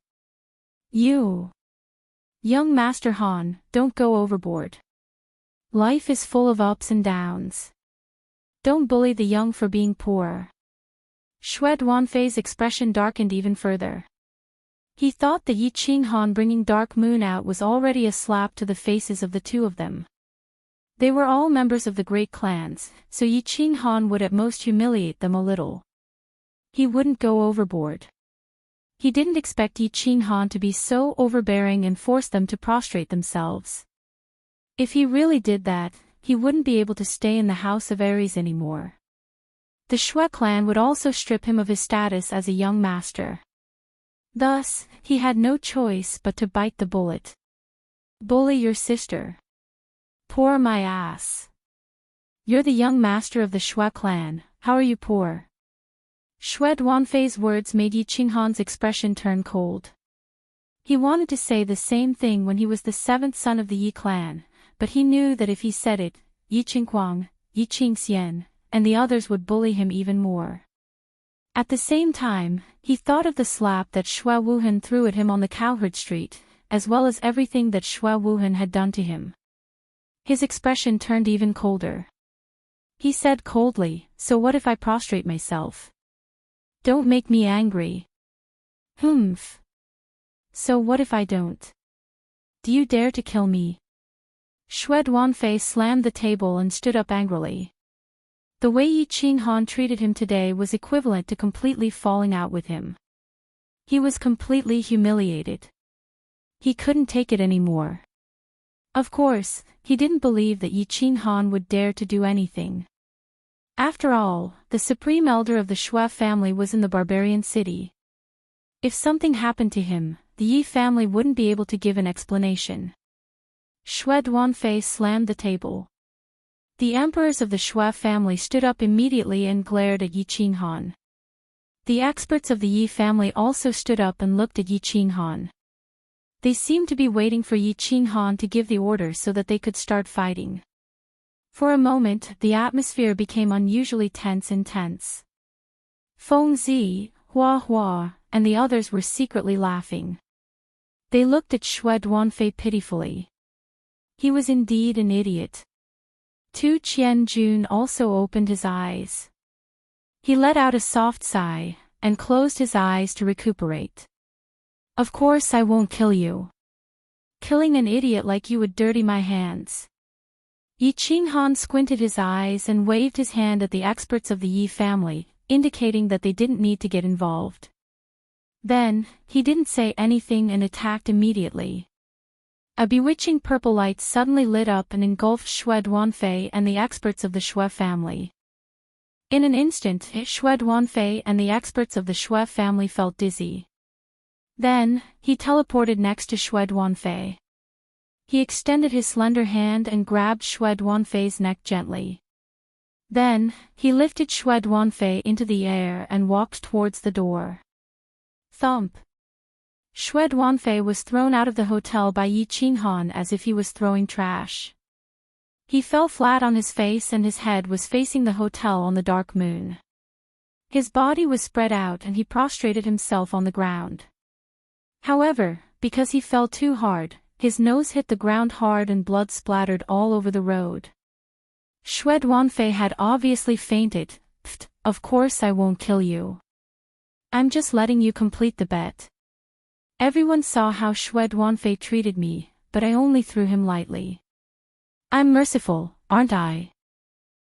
You. Young Master Han, don't go overboard. Life is full of ups and downs. Don't bully the young for being poor. Shui Duanfei's expression darkened even further. He thought that Yi Qinghan bringing Dark Moon out was already a slap to the faces of the two of them. They were all members of the great clans, so Yi Qinghan would at most humiliate them a little. He wouldn't go overboard. He didn't expect Yi Qinghan to be so overbearing and force them to prostrate themselves. If he really did that, he wouldn't be able to stay in the House of Aries anymore. The Shui clan would also strip him of his status as a young master. Thus, he had no choice but to bite the bullet. Bully your sister. Poor my ass. You're the young master of the Shui clan, how are you poor? Shui Duanfei's words made Yi Qinghan's expression turn cold. He wanted to say the same thing when he was the 7th son of the Yi clan, but he knew that if he said it, Yi Qingguang, Yi Qingxian, and the others would bully him even more. At the same time, he thought of the slap that Shui Wuhan threw at him on the Cowherd Street, as well as everything that Shui Wuhan had done to him. His expression turned even colder. He said coldly, so what if I prostrate myself? Don't make me angry. Humph. So what if I don't? Do you dare to kill me? Shui Duanfei slammed the table and stood up angrily. The way Yi Qinghan treated him today was equivalent to completely falling out with him. He was completely humiliated. He couldn't take it anymore. Of course, he didn't believe that Yi Qinghan would dare to do anything. After all, the supreme elder of the Shui family was in the barbarian city. If something happened to him, the Yi family wouldn't be able to give an explanation. Shui Duanfei slammed the table. The emperors of the Shui family stood up immediately and glared at Yi Qinghan. The experts of the Yi family also stood up and looked at Yi Qinghan. They seemed to be waiting for Yi Qinghan to give the order so that they could start fighting. For a moment, the atmosphere became unusually tense and tense. Feng Zi, Hua Hua, and the others were secretly laughing. They looked at Shui Duanfei pitifully. He was indeed an idiot. Tu Qianjun also opened his eyes. He let out a soft sigh, and closed his eyes to recuperate. Of course I won't kill you. Killing an idiot like you would dirty my hands. Yi Qinghan squinted his eyes and waved his hand at the experts of the Yi family, indicating that they didn't need to get involved. Then, he didn't say anything and attacked immediately. A bewitching purple light suddenly lit up and engulfed Shui Duanfei and the experts of the Shui family. In an instant, Shui Duanfei and the experts of the Shui family felt dizzy. Then, he teleported next to Shui Duanfei. He extended his slender hand and grabbed Shui Duanfei's neck gently. Then, he lifted Shui Duanfei into the air and walked towards the door. Thump! Shui Duanfei was thrown out of the hotel by Yi Qinghan as if he was throwing trash. He fell flat on his face and his head was facing the hotel on the dark moon. His body was spread out and he prostrated himself on the ground. However, because he fell too hard, his nose hit the ground hard and blood splattered all over the road. Shui Duanfei had obviously fainted. Pfft, of course I won't kill you. I'm just letting you complete the bet. Everyone saw how Shui Duanfei treated me, but I only threw him lightly. I'm merciful, aren't I?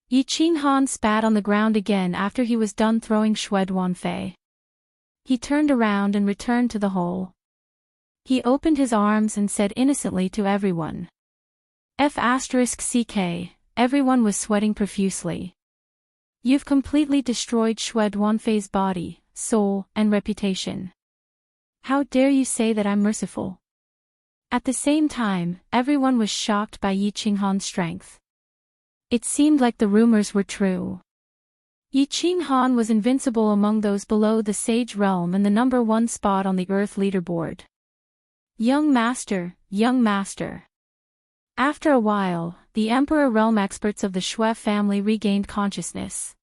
Yi Qinghan spat on the ground again after he was done throwing Shui Duanfei. He turned around and returned to the hole. He opened his arms and said innocently to everyone. F***ck, everyone was sweating profusely. You've completely destroyed Shui Duanfei's body, soul, and reputation. How dare you say that I'm merciful? At the same time, everyone was shocked by Yi Qinghan's strength. It seemed like the rumors were true. Yi Qinghan was invincible among those below the Sage Realm and the #1 spot on the Earth leaderboard. Young Master, Young Master. After a while, the Emperor Realm experts of the Shui family regained consciousness.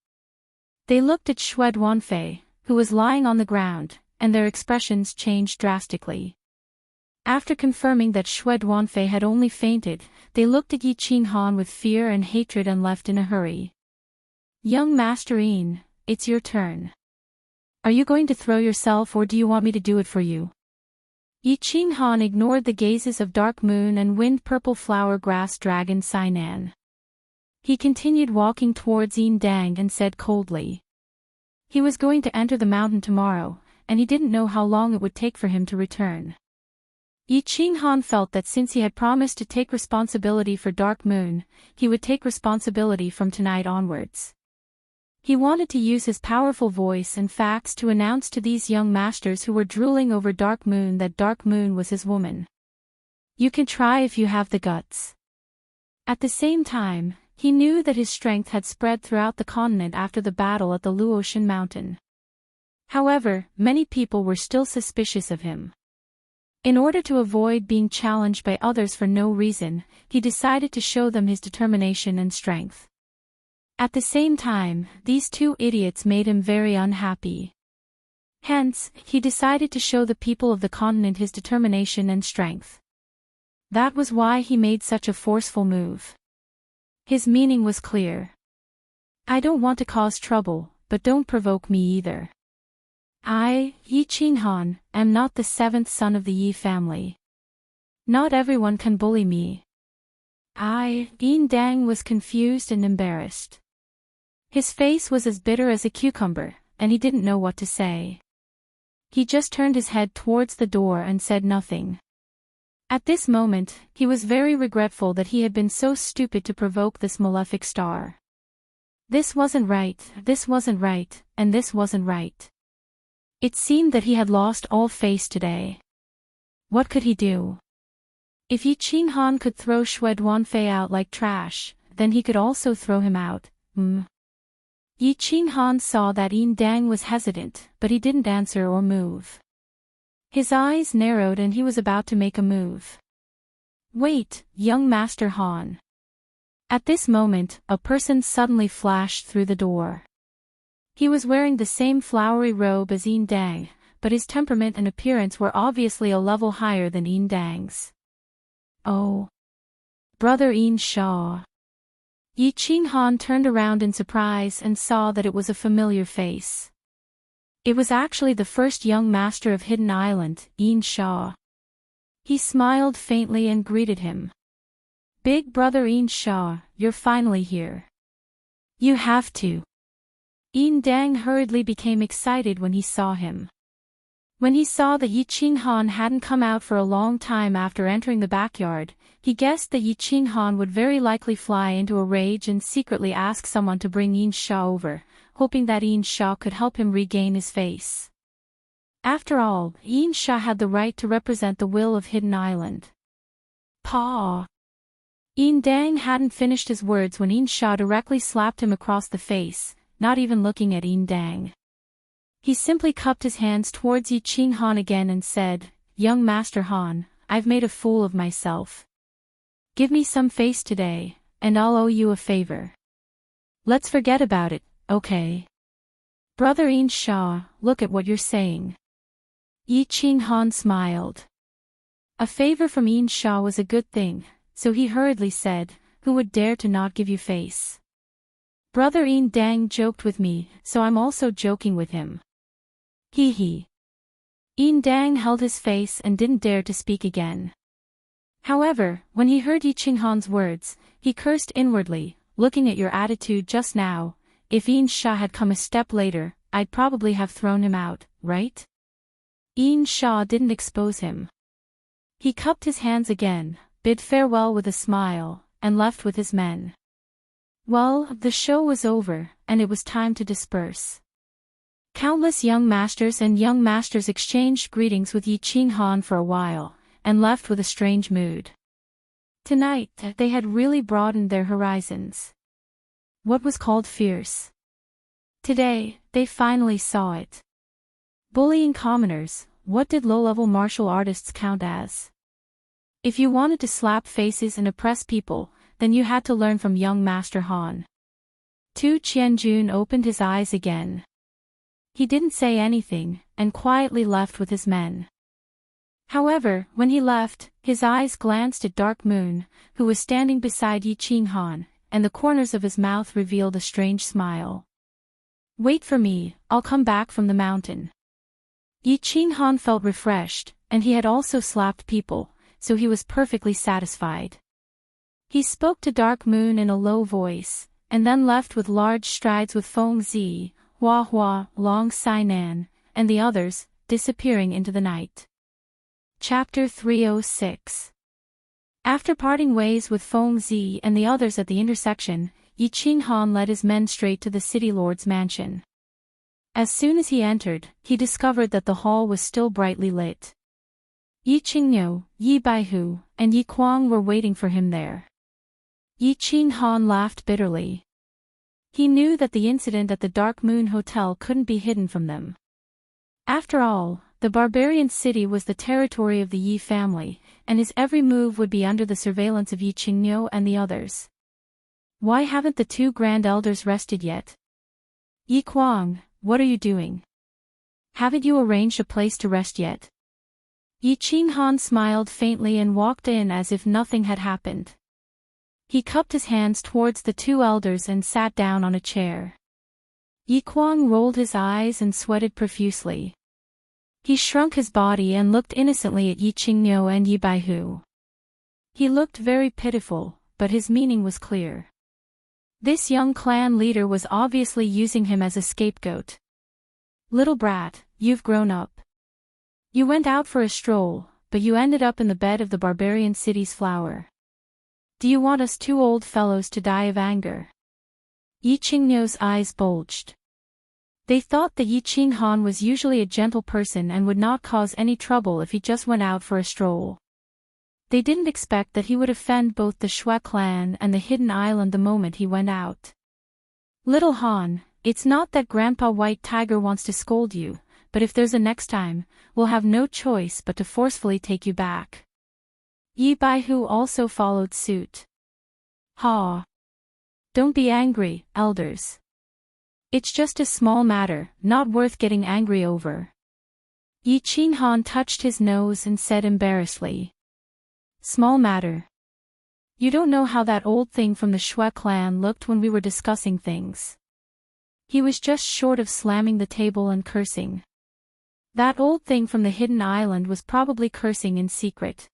They looked at Shui Duanfei, who was lying on the ground, and their expressions changed drastically. After confirming that Shui Duanfei had only fainted, they looked at Yi Qinghan with fear and hatred and left in a hurry. Young Master Yin, it's your turn. Are you going to throw yourself or do you want me to do it for you? Yi Qinghan ignored the gazes of Dark Moon and Wind Purple Flower Grass Dragon Sainan. He continued walking towards Yin Dang and said coldly. He was going to enter the mountain tomorrow, and he didn't know how long it would take for him to return. Yi Qinghan felt that since he had promised to take responsibility for Dark Moon, he would take responsibility from tonight onwards. He wanted to use his powerful voice and facts to announce to these young masters who were drooling over Dark Moon that Dark Moon was his woman. You can try if you have the guts. At the same time, he knew that his strength had spread throughout the continent after the battle at the Luotian Mountain. However, many people were still suspicious of him. In order to avoid being challenged by others for no reason, he decided to show them his determination and strength. At the same time, these two idiots made him very unhappy. Hence, he decided to show the people of the continent his determination and strength. That was why he made such a forceful move. His meaning was clear. I don't want to cause trouble, but don't provoke me either. I, Yi Qinghan, am not the 7th son of the Yi family. Not everyone can bully me. Yin Dang was confused and embarrassed. His face was as bitter as a cucumber, and he didn't know what to say. He just turned his head towards the door and said nothing. At this moment, he was very regretful that he had been so stupid to provoke this malefic star. This wasn't right, and this wasn't right. It seemed that he had lost all face today. What could he do? If Yi Qinghan could throw Shui Duanfei out like trash, then he could also throw him out. Yi Qinghan saw that Yin Dang was hesitant, but he didn't answer or move. His eyes narrowed and he was about to make a move. Wait, young Master Han. At this moment, a person suddenly flashed through the door. He was wearing the same flowery robe as Yin Dang, but his temperament and appearance were obviously a level higher than Yin Dang's. Oh. Brother Yin Sha. Yi Qinghan turned around in surprise and saw that it was a familiar face. It was actually the first young master of Hidden Island, Yin Sha. He smiled faintly and greeted him. Big brother Yin Sha, you're finally here. You have to. Yin Dang hurriedly became excited when he saw him. When he saw that Yi Qinghan hadn't come out for a long time after entering the backyard, he guessed that Yi Qinghan would very likely fly into a rage and secretly ask someone to bring Yin Sha over, hoping that Yin Sha could help him regain his face. After all, Yin Sha had the right to represent the will of Hidden Island. Paw! Yin Dang hadn't finished his words when Yin Sha directly slapped him across the face, not even looking at Yin Dang. He simply cupped his hands towards Yi Qinghan again and said, Young Master Han, I've made a fool of myself. Give me some face today, and I'll owe you a favor. Let's forget about it, okay? Brother Yin Sha, look at what you're saying. Yi Qinghan smiled. A favor from Yin Sha was a good thing, so he hurriedly said, Who would dare to not give you face? Brother Yin Dang joked with me, so I'm also joking with him. Hee hee. Yin Dang held his face and didn't dare to speak again. However, when he heard Yi Qinghan's words, he cursed inwardly, looking at your attitude just now. If Yin Sha had come a step later, I'd probably have thrown him out, right? Yin Sha didn't expose him. He cupped his hands again, bid farewell with a smile, and left with his men. Well, the show was over, and it was time to disperse. Countless young masters and young masters exchanged greetings with Yi Qinghan for a while, and left with a strange mood. Tonight, they had really broadened their horizons. What was called fierce? Today, they finally saw it. Bullying commoners, what did low-level martial artists count as? If you wanted to slap faces and oppress people, then you had to learn from young Master Han. Tu Qianjun opened his eyes again. He didn't say anything, and quietly left with his men. However, when he left, his eyes glanced at Dark Moon, who was standing beside Yi Qinghan, and the corners of his mouth revealed a strange smile. Wait for me, I'll come back from the mountain. Yi Qinghan felt refreshed, and he had also slapped people, so he was perfectly satisfied. He spoke to Dark Moon in a low voice, and then left with large strides with Feng Zi, Hua Hua, Long Sainan, and the others, disappearing into the night. Chapter 306. After parting ways with Feng Zi and the others at the intersection, Yi Qinghan led his men straight to the city lord's mansion. As soon as he entered, he discovered that the hall was still brightly lit. Yi Qingniu, Yi Baihu, and Yi Kuang were waiting for him there. Yi Qinghan laughed bitterly. He knew that the incident at the Dark Moon Hotel couldn't be hidden from them. After all, the barbarian city was the territory of the Yi family, and his every move would be under the surveillance of Yi Qingniu and the others. Why haven't the two grand elders rested yet? Yi Kuang, what are you doing? Haven't you arranged a place to rest yet? Yi Qinghan smiled faintly and walked in as if nothing had happened. He cupped his hands towards the two elders and sat down on a chair. Yi Kuang rolled his eyes and sweated profusely. He shrunk his body and looked innocently at Yi Qingniu and Yi Baihu. He looked very pitiful, but his meaning was clear. This young clan leader was obviously using him as a scapegoat. Little brat, you've grown up. You went out for a stroll, but you ended up in the bed of the barbarian city's flower. Do you want us two old fellows to die of anger? Yi Qingniu's eyes bulged. They thought that Yi Qinghan was usually a gentle person and would not cause any trouble if he just went out for a stroll. They didn't expect that he would offend both the Shui clan and the Hidden Island the moment he went out. Little Han, it's not that Grandpa White Tiger wants to scold you, but if there's a next time, we'll have no choice but to forcefully take you back. Yi Baihu also followed suit. Ha! Don't be angry, elders. It's just a small matter, not worth getting angry over. Yi Qinghan touched his nose and said embarrassedly. Small matter. You don't know how that old thing from the Shui clan looked when we were discussing things. He was just short of slamming the table and cursing. That old thing from the Hidden Island was probably cursing in secret.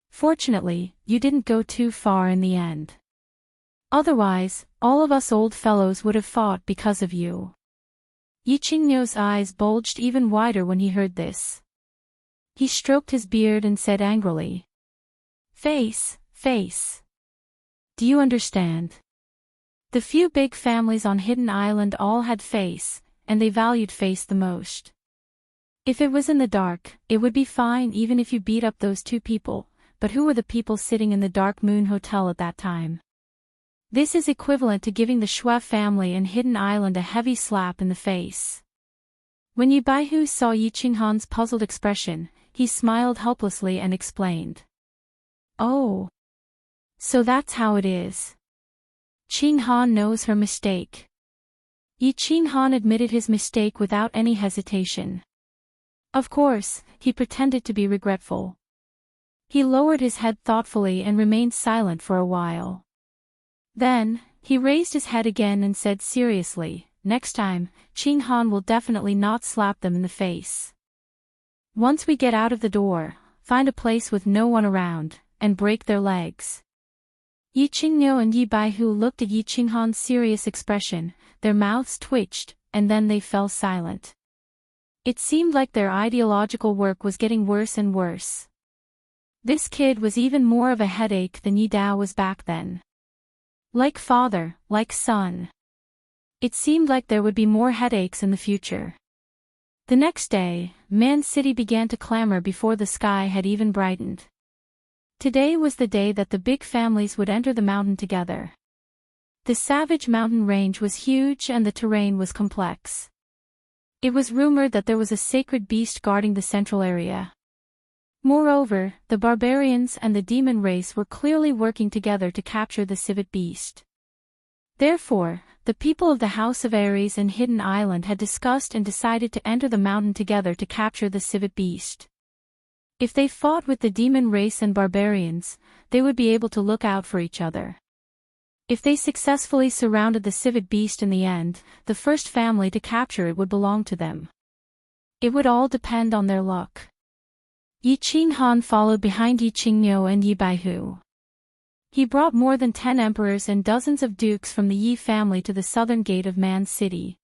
Fortunately, you didn't go too far in the end. Otherwise, all of us old fellows would have fought because of you. Yi Qingnou's eyes bulged even wider when he heard this. He stroked his beard and said angrily. Face. Do you understand? The few big families on Hidden Island all had face, and they valued face the most. If it was in the dark, it would be fine even if you beat up those two people, but who were the people sitting in the Dark Moon Hotel at that time? This is equivalent to giving the Shui family and Hidden Island a heavy slap in the face. When Yi Baihu saw Yi Qinghan's puzzled expression, he smiled helplessly and explained. Oh. So that's how it is. Qinghan knows her mistake. Yi Qinghan admitted his mistake without any hesitation. Of course, he pretended to be regretful. He lowered his head thoughtfully and remained silent for a while. Then, he raised his head again and said seriously, next time, Qinghan will definitely not slap them in the face. Once we get out of the door, find a place with no one around, and break their legs. Yi Qingniu and Yi Baihu looked at Yi Qinghan's serious expression, their mouths twitched, and then they fell silent. It seemed like their ideological work was getting worse and worse. This kid was even more of a headache than Yi Dao was back then. Like father, like son. It seemed like there would be more headaches in the future. The next day, Man City began to clamor before the sky had even brightened. Today was the day that the big families would enter the mountain together. The Savage Mountain range was huge and the terrain was complex. It was rumored that there was a sacred beast guarding the central area. Moreover, the barbarians and the demon race were clearly working together to capture the civet beast. Therefore, the people of the House of Ares and Hidden Island had discussed and decided to enter the mountain together to capture the civet beast. If they fought with the demon race and barbarians, they would be able to look out for each other. If they successfully surrounded the civet beast in the end, the first family to capture it would belong to them. It would all depend on their luck. Yi Qinghan followed behind Yi Qingniu and Yi Baihu. He brought more than 10 emperors and dozens of dukes from the Yi family to the southern gate of Man City.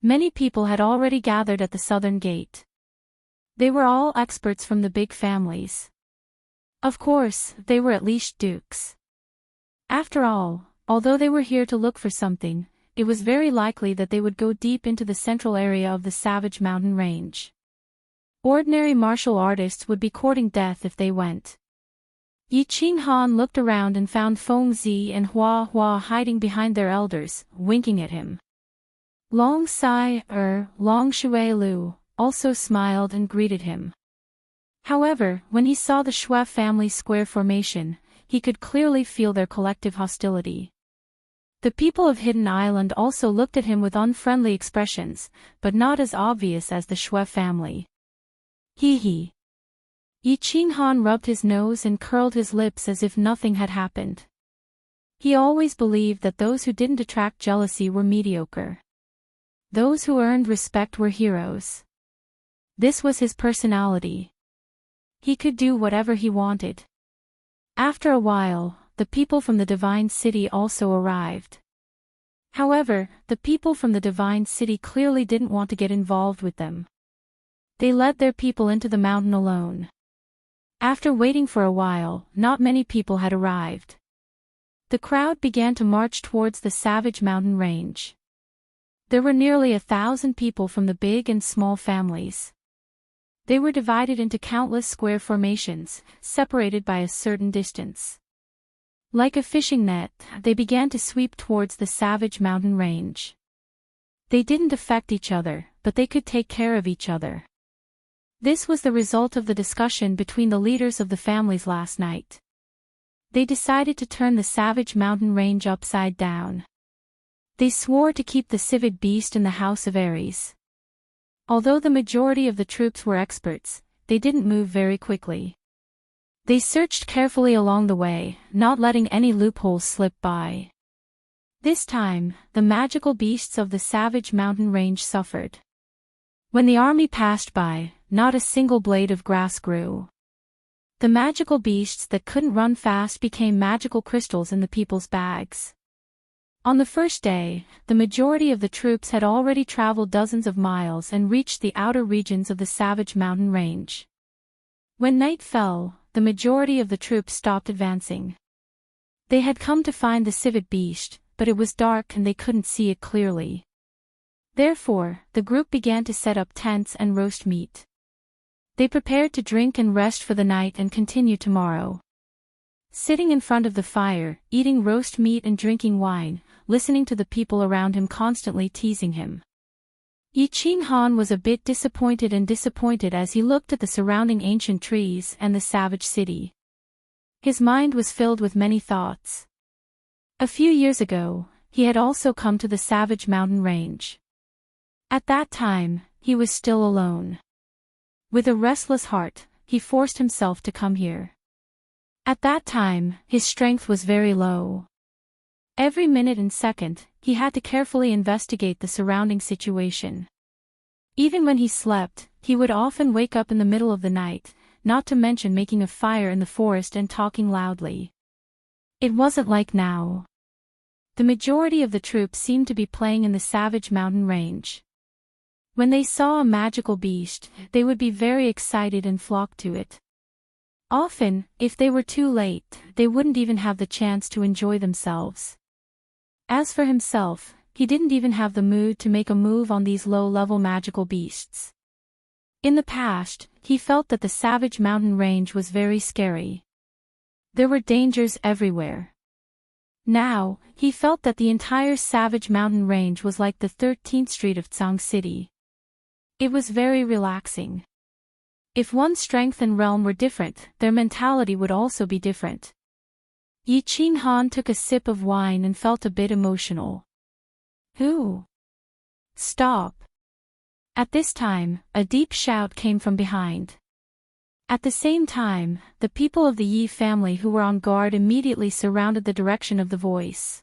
Many people had already gathered at the southern gate. They were all experts from the big families. Of course, they were at least dukes. After all, although they were here to look for something, it was very likely that they would go deep into the central area of the Savage Mountain range. Ordinary martial artists would be courting death if they went. Yi Qinghan looked around and found Feng Zi and Hua Hua hiding behind their elders, winking at him. Long Shui Lu also smiled and greeted him. However, when he saw the Shui family's square formation, he could clearly feel their collective hostility. The people of Hidden Island also looked at him with unfriendly expressions, but not as obvious as the Shui family. Hee. Yi Qinghan rubbed his nose and curled his lips as if nothing had happened. He always believed that those who didn't attract jealousy were mediocre. Those who earned respect were heroes. This was his personality. He could do whatever he wanted. After a while, the people from the Divine City also arrived. However, the people from the Divine City clearly didn't want to get involved with them. They led their people into the mountain alone. After waiting for a while, not many people had arrived. The crowd began to march towards the Savage Mountain range. There were nearly 1,000 people from the big and small families. They were divided into countless square formations, separated by a certain distance. Like a fishing net, they began to sweep towards the savage mountain range. They didn't affect each other, but they could take care of each other. This was the result of the discussion between the leaders of the families last night. They decided to turn the savage mountain range upside down. They swore to keep the civet beast in the house of Ares. Although the majority of the troops were experts, they didn't move very quickly. They searched carefully along the way, not letting any loopholes slip by. This time, the magical beasts of the savage mountain range suffered. When the army passed by, not a single blade of grass grew. The magical beasts that couldn't run fast became magical crystals in the people's bags. On the first day, the majority of the troops had already traveled dozens of miles and reached the outer regions of the savage mountain range. When night fell, the majority of the troops stopped advancing. They had come to find the civet beast, but it was dark and they couldn't see it clearly. Therefore, the group began to set up tents and roast meat. They prepared to drink and rest for the night and continue tomorrow. Sitting in front of the fire, eating roast meat and drinking wine, listening to the people around him constantly teasing him. Yi Qinghan was a bit disappointed as he looked at the surrounding ancient trees and the savage city. His mind was filled with many thoughts. A few years ago, he had also come to the savage mountain range. At that time, he was still alone. With a restless heart, he forced himself to come here. At that time, his strength was very low. Every minute and second, he had to carefully investigate the surrounding situation. Even when he slept, he would often wake up in the middle of the night, not to mention making a fire in the forest and talking loudly. It wasn't like now. The majority of the troops seemed to be playing in the savage mountain range. When they saw a magical beast, they would be very excited and flock to it. Often, if they were too late, they wouldn't even have the chance to enjoy themselves. As for himself, he didn't even have the mood to make a move on these low-level magical beasts. In the past, he felt that the savage mountain range was very scary. There were dangers everywhere. Now, he felt that the entire savage mountain range was like the 13th Street of Tsang City. It was very relaxing. If one's strength and realm were different, their mentality would also be different. Yi Qinghan took a sip of wine and felt a bit emotional. Who? Stop. At this time, a deep shout came from behind. At the same time, the people of the Yi family who were on guard immediately surrounded the direction of the voice.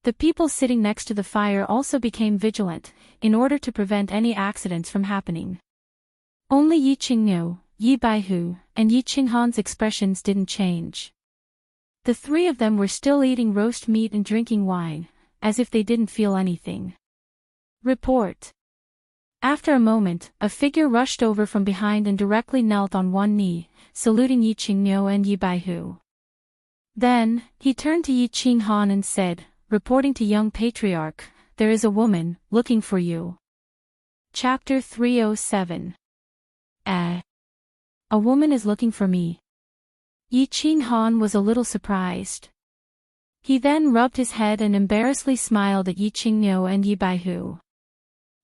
The people sitting next to the fire also became vigilant, in order to prevent any accidents from happening. Only Yi Qingyu, Yi Baihu, and Yi Qinghan's expressions didn't change. The three of them were still eating roast meat and drinking wine, as if they didn't feel anything. Report. After a moment, a figure rushed over from behind and directly knelt on one knee, saluting Yi Qingyu and Yi Baihu. Then, he turned to Yi Qinghan and said, reporting to young patriarch, there is a woman, looking for you. Chapter 307. A woman is looking for me. Yi Qinghan was a little surprised. He then rubbed his head and embarrassedly smiled at Yi Qingyu and Yi Baihu.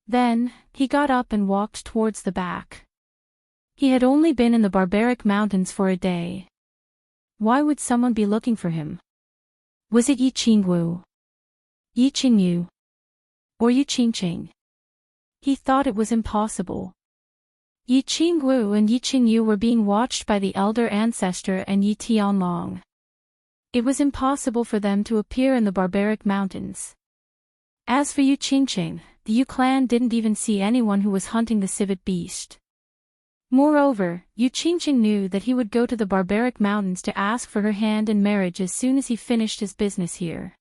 Then, he got up and walked towards the back. He had only been in the barbaric mountains for a day. Why would someone be looking for him? Was it Yi Qingyu? Yi Qingyu? Or Yi Qingqing? He thought it was impossible. Yi Qingyu and Yi Qingyu were being watched by the elder ancestor and Yi Tianlong. It was impossible for them to appear in the barbaric mountains. As for Yi Qingqing, the Yu clan didn't even see anyone who was hunting the civet beast. Moreover, Yi Qingqing knew that he would go to the barbaric mountains to ask for her hand in marriage as soon as he finished his business here.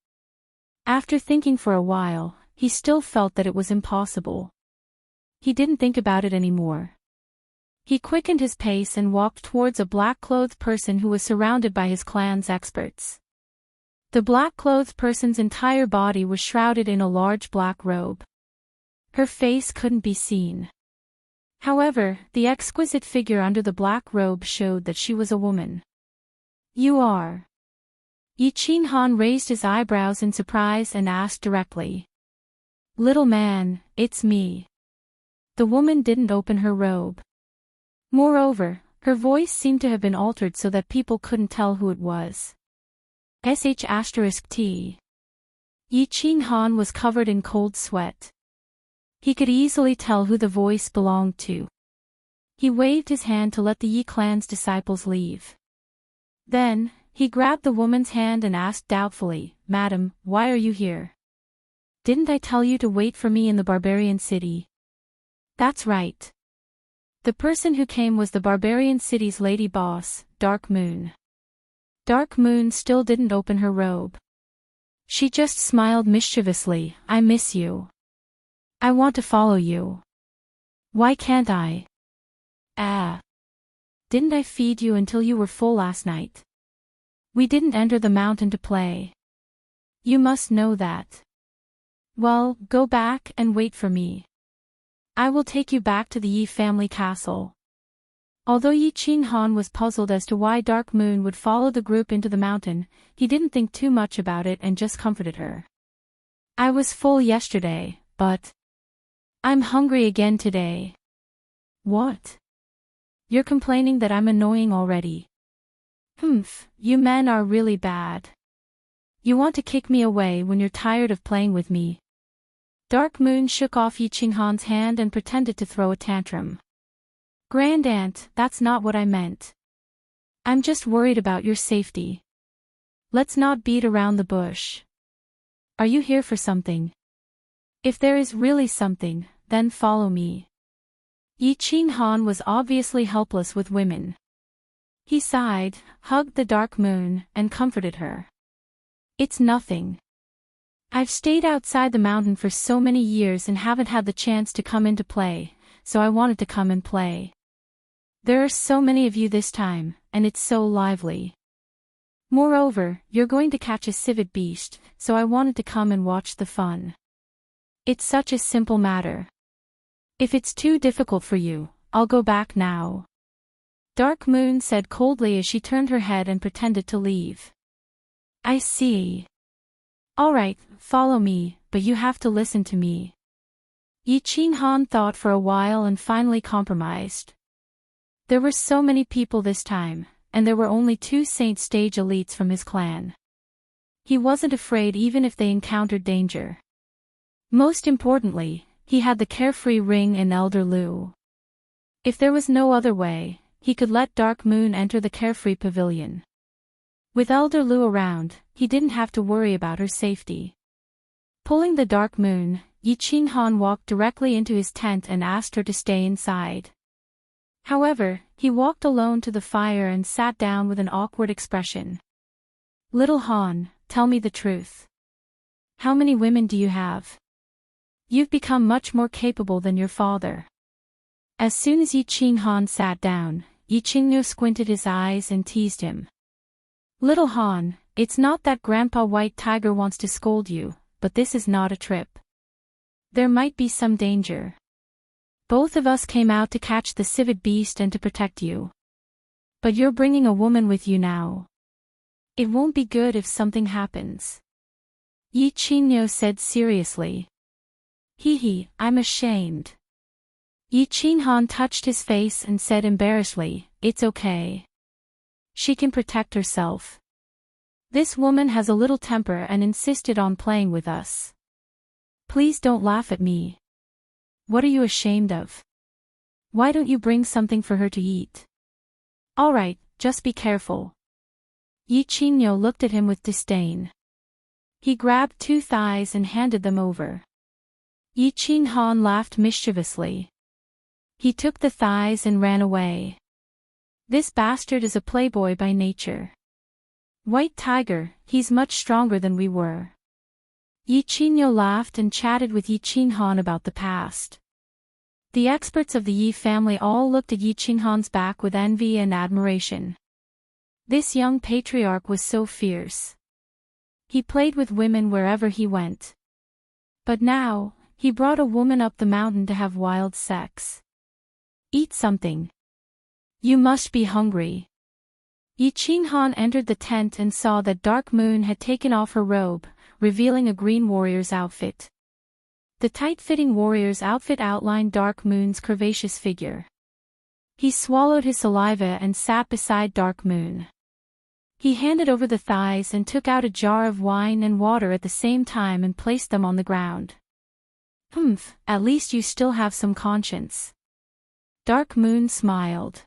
After thinking for a while, he still felt that it was impossible. He didn't think about it anymore. He quickened his pace and walked towards a black-clothed person who was surrounded by his clan's experts. The black-clothed person's entire body was shrouded in a large black robe. Her face couldn't be seen. However, the exquisite figure under the black robe showed that she was a woman. You are. Yi Qinghan raised his eyebrows in surprise and asked directly. Little man, it's me. The woman didn't open her robe. Moreover, her voice seemed to have been altered so that people couldn't tell who it was. **T. Yi Qinghan was covered in cold sweat. He could easily tell who the voice belonged to. He waved his hand to let the Yi clan's disciples leave. Then, he grabbed the woman's hand and asked doubtfully, Madam, why are you here? Didn't I tell you to wait for me in the barbarian city? That's right. The person who came was the barbarian city's lady boss, Dark Moon. Dark Moon still didn't open her robe. She just smiled mischievously. I miss you. I want to follow you. Why can't I? Didn't I feed you until you were full last night? We didn't enter the mountain to play. You must know that. Well, go back and wait for me. I will take you back to the Yi family castle. Although Yi Qinghan was puzzled as to why Dark Moon would follow the group into the mountain, he didn't think too much about it and just comforted her. I was full yesterday, but I'm hungry again today. What? You're complaining that I'm annoying already. You men are really bad. You want to kick me away when you're tired of playing with me. Dark Moon shook off Yi Qinghan's hand and pretended to throw a tantrum. Grand Aunt, that's not what I meant. I'm just worried about your safety. Let's not beat around the bush. Are you here for something? If there is really something, then follow me. Yi Qinghan was obviously helpless with women. He sighed, hugged the Dark Moon, and comforted her. It's nothing. I've stayed outside the mountain for so many years and haven't had the chance to come in to play, so I wanted to come and play. There are so many of you this time, and it's so lively. Moreover, you're going to catch a civet beast, so I wanted to come and watch the fun. It's such a simple matter. If it's too difficult for you, I'll go back now. Dark Moon said coldly as she turned her head and pretended to leave. I see. All right, follow me, but you have to listen to me. Yi Qinghan thought for a while and finally compromised. There were so many people this time, and there were only 2 Saint Stage elites from his clan. He wasn't afraid even if they encountered danger. Most importantly, he had the carefree ring in Elder Lu. If there was no other way, he could let Dark Moon enter the carefree pavilion. With Elder Lu around, he didn't have to worry about her safety. Pulling the Dark Moon, Yi Qinghan walked directly into his tent and asked her to stay inside. However, he walked alone to the fire and sat down with an awkward expression. Little Han, tell me the truth. How many women do you have? You've become much more capable than your father. As soon as Yi Qinghan sat down, Yi Qingnu squinted his eyes and teased him. Little Han, it's not that Grandpa White Tiger wants to scold you, but this is not a trip. There might be some danger. Both of us came out to catch the civet beast and to protect you. But you're bringing a woman with you now. It won't be good if something happens. Yi Qingnu said seriously. I'm ashamed. Yi Qinghan touched his face and said embarrassedly, it's okay. She can protect herself. This woman has a little temper and insisted on playing with us. Please don't laugh at me. What are you ashamed of? Why don't you bring something for her to eat? All right, just be careful. Yi Qingnu looked at him with disdain. He grabbed 2 thighs and handed them over. Yi Qinghan laughed mischievously. He took the thighs and ran away. This bastard is a playboy by nature. White Tiger, he's much stronger than we were. Yi Qingnu laughed and chatted with Yi Qinghan about the past. The experts of the Yi family all looked at Yi Qinghan's back with envy and admiration. This young patriarch was so fierce. He played with women wherever he went. But now, he brought a woman up the mountain to have wild sex. Eat something. You must be hungry. Yi Qinghan entered the tent and saw that Dark Moon had taken off her robe, revealing a green warrior's outfit. The tight-fitting warrior's outfit outlined Dark Moon's curvaceous figure. He swallowed his saliva and sat beside Dark Moon. He handed over the thighs and took out a jar of wine and water at the same time and placed them on the ground. At least you still have some conscience. Dark Moon smiled.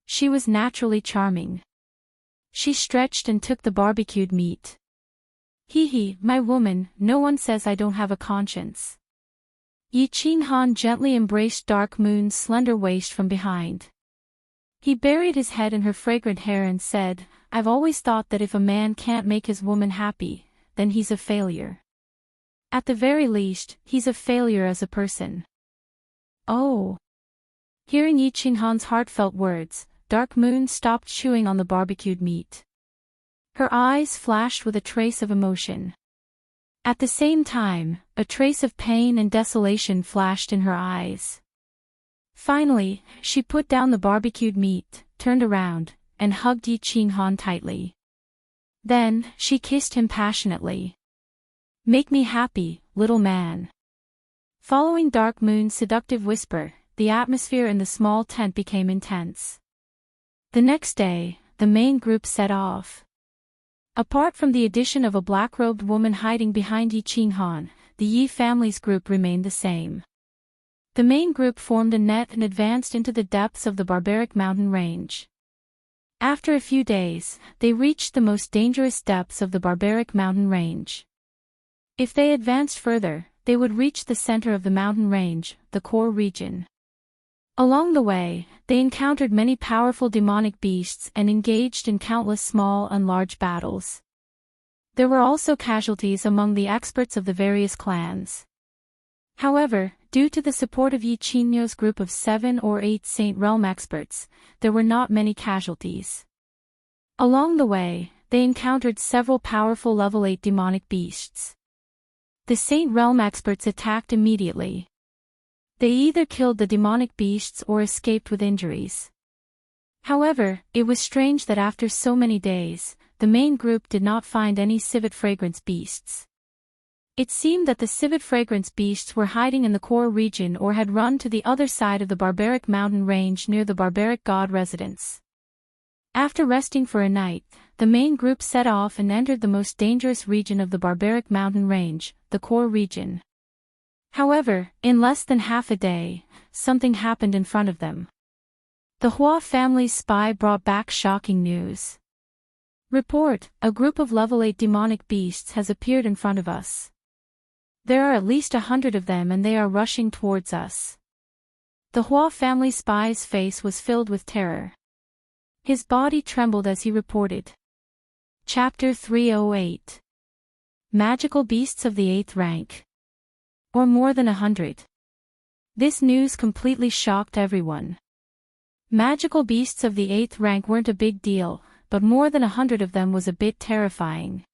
She was naturally charming. She stretched and took the barbecued meat. Hee, my woman, no one says I don't have a conscience. Yi Qinghan gently embraced Dark Moon's slender waist from behind. He buried his head in her fragrant hair and said, I've always thought that if a man can't make his woman happy, then he's a failure. At the very least, he's a failure as a person. Oh. Hearing Yi Qinghan's heartfelt words, Dark Moon stopped chewing on the barbecued meat. Her eyes flashed with a trace of emotion. At the same time, a trace of pain and desolation flashed in her eyes. Finally, she put down the barbecued meat, turned around, and hugged Yi Qinghan tightly. Then, she kissed him passionately. Make me happy, little man. Following Dark Moon's seductive whisper, the atmosphere in the small tent became intense. The next day, the main group set off. Apart from the addition of a black-robed woman hiding behind Yi Qinghan, the Yi family's group remained the same. The main group formed a net and advanced into the depths of the barbaric mountain range. After a few days, they reached the most dangerous depths of the barbaric mountain range. If they advanced further, they would reach the center of the mountain range, the core region. Along the way, they encountered many powerful demonic beasts and engaged in countless small and large battles. There were also casualties among the experts of the various clans. However, due to the support of Yi Qinghan's group of 7 or 8 Saint Realm experts, there were not many casualties. Along the way, they encountered several powerful level 8 demonic beasts. The Saint Realm experts attacked immediately. They either killed the demonic beasts or escaped with injuries. However, it was strange that after so many days, the main group did not find any civet fragrance beasts. It seemed that the civet fragrance beasts were hiding in the core region or had run to the other side of the barbaric mountain range near the barbaric god residence. After resting for a night, the main group set off and entered the most dangerous region of the barbaric mountain range, the core region. However, in less than half a day, something happened in front of them. The Hua family's spy brought back shocking news. Report, a group of level 8 demonic beasts has appeared in front of us. There are at least 100 of them and they are rushing towards us. The Hua family spy's face was filled with terror. His body trembled as he reported. Chapter 308. Magical Beasts of the 8th Rank. Or more than 100. This news completely shocked everyone. Magical beasts of the 8th rank weren't a big deal, but more than 100 of them was a bit terrifying.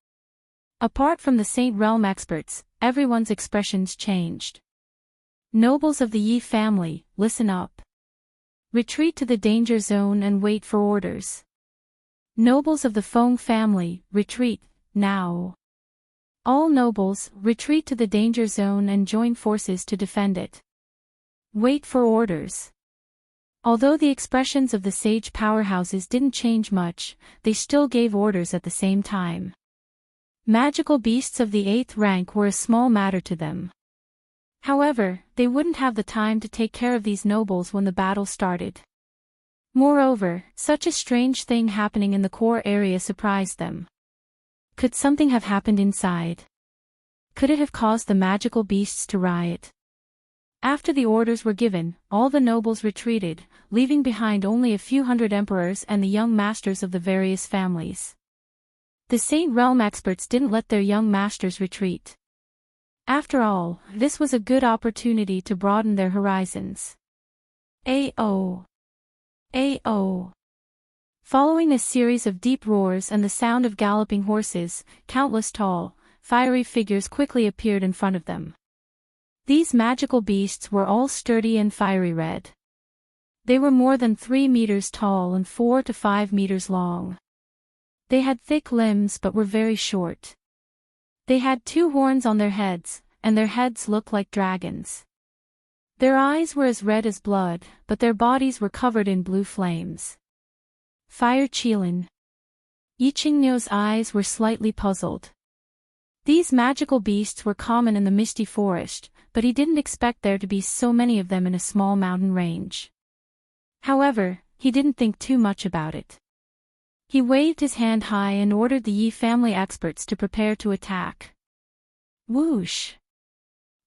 Apart from the Saint Realm experts, everyone's expressions changed. Nobles of the Yi family, listen up. Retreat to the danger zone and wait for orders. Nobles of the Feng family, retreat, now. All nobles, retreat to the danger zone and join forces to defend it. Wait for orders. Although the expressions of the sage powerhouses didn't change much, they still gave orders at the same time. Magical beasts of the 8th rank were a small matter to them. However, they wouldn't have the time to take care of these nobles when the battle started. Moreover, such a strange thing happening in the core area surprised them. Could something have happened inside? Could it have caused the magical beasts to riot? After the orders were given, all the nobles retreated, leaving behind only a few hundred emperors and the young masters of the various families. The Saint Realm experts didn't let their young masters retreat. After all, this was a good opportunity to broaden their horizons. Ayo! Ayo! Following a series of deep roars and the sound of galloping horses, countless tall, fiery figures quickly appeared in front of them. These magical beasts were all sturdy and fiery red. They were more than 3 meters tall and 4 to 5 meters long. They had thick limbs but were very short. They had 2 horns on their heads, and their heads looked like dragons. Their eyes were as red as blood, but their bodies were covered in blue flames. Fire Qilin. Yiqingniu's eyes were slightly puzzled. These magical beasts were common in the misty forest, but he didn't expect there to be so many of them in a small mountain range. However, he didn't think too much about it. He waved his hand high and ordered the Yi family experts to prepare to attack. Whoosh!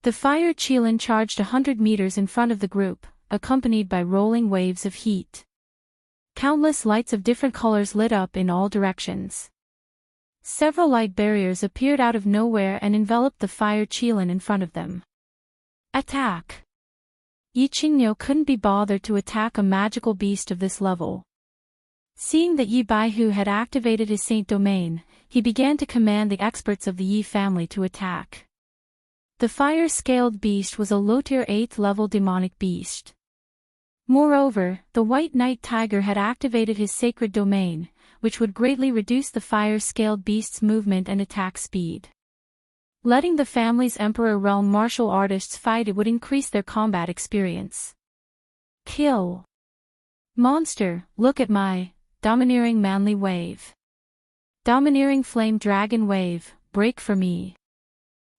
The fire Qilin charged 100 meters in front of the group, accompanied by rolling waves of heat. Countless lights of different colors lit up in all directions. Several light barriers appeared out of nowhere and enveloped the fire Qilin in front of them. Attack! Yiqingniu couldn't be bothered to attack a magical beast of this level. Seeing that Yi Baihu had activated his Saint Domain, he began to command the experts of the Yi family to attack. The fire-scaled beast was a low-tier 8th-level demonic beast. Moreover, the White Knight Tiger had activated his Sacred Domain, which would greatly reduce the fire-scaled beast's movement and attack speed. Letting the family's Emperor Realm martial artists fight it would increase their combat experience. Kill! Monster, look at my domineering manly wave. Domineering flame dragon wave, break for me.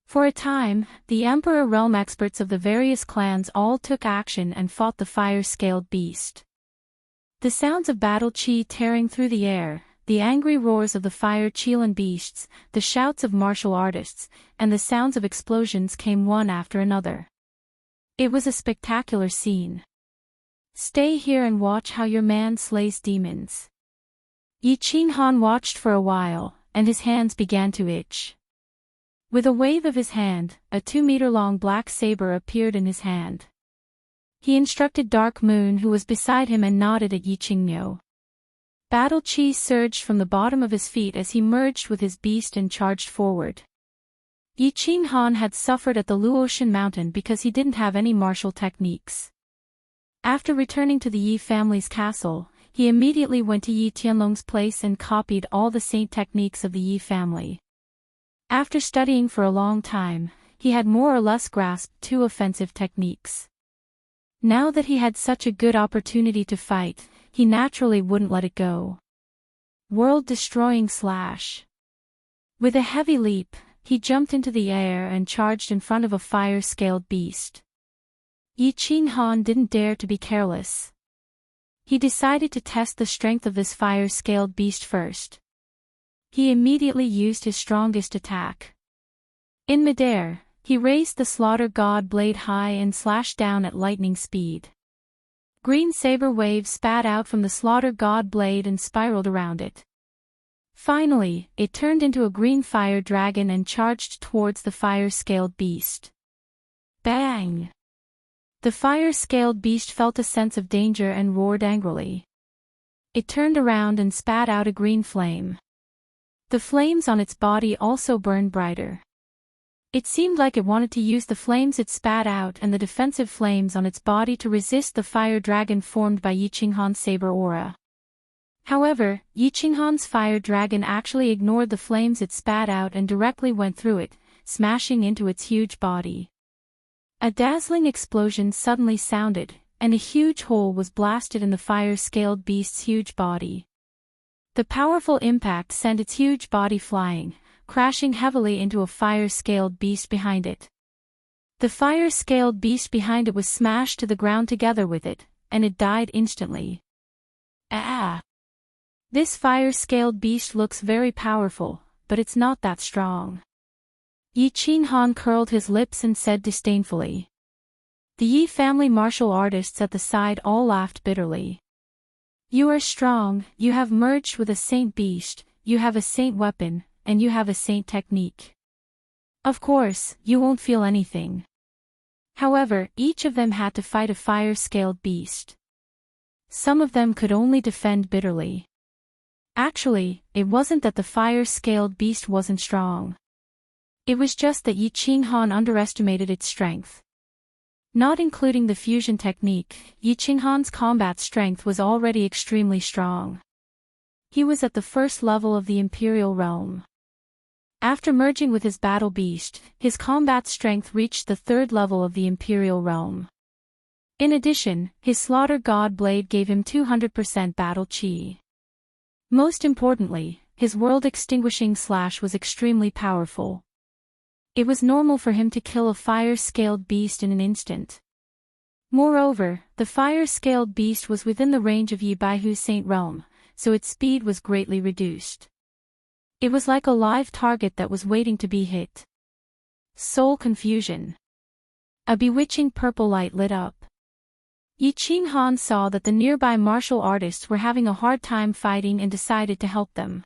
For a time, the Emperor Realm experts of the various clans all took action and fought the fire-scaled beast. The sounds of battle chi tearing through the air, the angry roars of the fire Qilin beasts, the shouts of martial artists, and the sounds of explosions came one after another. It was a spectacular scene. Stay here and watch how your man slays demons. Yi Qinghan watched for a while, and his hands began to itch. With a wave of his hand, a 2-meter-long black saber appeared in his hand. He instructed Dark Moon, who was beside him, and nodded at Yiqingniu. Battle chi surged from the bottom of his feet as he merged with his beast and charged forward. Yi Qinghan had suffered at the Luotian mountain because he didn't have any martial techniques. After returning to the Yi family's castle, he immediately went to Yi Tianlong's place and copied all the saint techniques of the Yi family. After studying for a long time, he had more or less grasped 2 offensive techniques. Now that he had such a good opportunity to fight, he naturally wouldn't let it go. World-destroying slash. With a heavy leap, he jumped into the air and charged in front of a fire-scaled beast. Yi Qinghan didn't dare to be careless. He decided to test the strength of this fire-scaled beast first. He immediately used his strongest attack. In midair, he raised the Slaughter God blade high and slashed down at lightning speed. Green saber waves spat out from the Slaughter God blade and spiraled around it. Finally, it turned into a green fire dragon and charged towards the fire-scaled beast. Bang! The fire-scaled beast felt a sense of danger and roared angrily. It turned around and spat out a green flame. The flames on its body also burned brighter. It seemed like it wanted to use the flames it spat out and the defensive flames on its body to resist the fire dragon formed by Yi Qinghan's saber aura. However, Yi Qinghan's fire dragon actually ignored the flames it spat out and directly went through it, smashing into its huge body. A dazzling explosion suddenly sounded, and a huge hole was blasted in the fire-scaled beast's huge body. The powerful impact sent its huge body flying, crashing heavily into a fire-scaled beast behind it. The fire-scaled beast behind it was smashed to the ground together with it, and it died instantly. Ah! This fire-scaled beast looks very powerful, but it's not that strong. Yi Qinghan curled his lips and said disdainfully. The Yi family martial artists at the side all laughed bitterly. You are strong, you have merged with a saint beast, you have a saint weapon, and you have a saint technique. Of course, you won't feel anything. However, each of them had to fight a fire-scaled beast. Some of them could only defend bitterly. Actually, it wasn't that the fire-scaled beast wasn't strong. It was just that Yi Qinghan underestimated its strength. Not including the fusion technique, Yi Qinghan's combat strength was already extremely strong. He was at the first level of the Imperial Realm. After merging with his battle beast, his combat strength reached the third level of the Imperial Realm. In addition, his Slaughter God Blade gave him 200% battle chi. Most importantly, his world-extinguishing slash was extremely powerful. It was normal for him to kill a fire-scaled beast in an instant. Moreover, the fire-scaled beast was within the range of Yi Baihu's Saint Realm, so its speed was greatly reduced. It was like a live target that was waiting to be hit. Soul confusion. A bewitching purple light lit up. Yi Qinghan saw that the nearby martial artists were having a hard time fighting and decided to help them.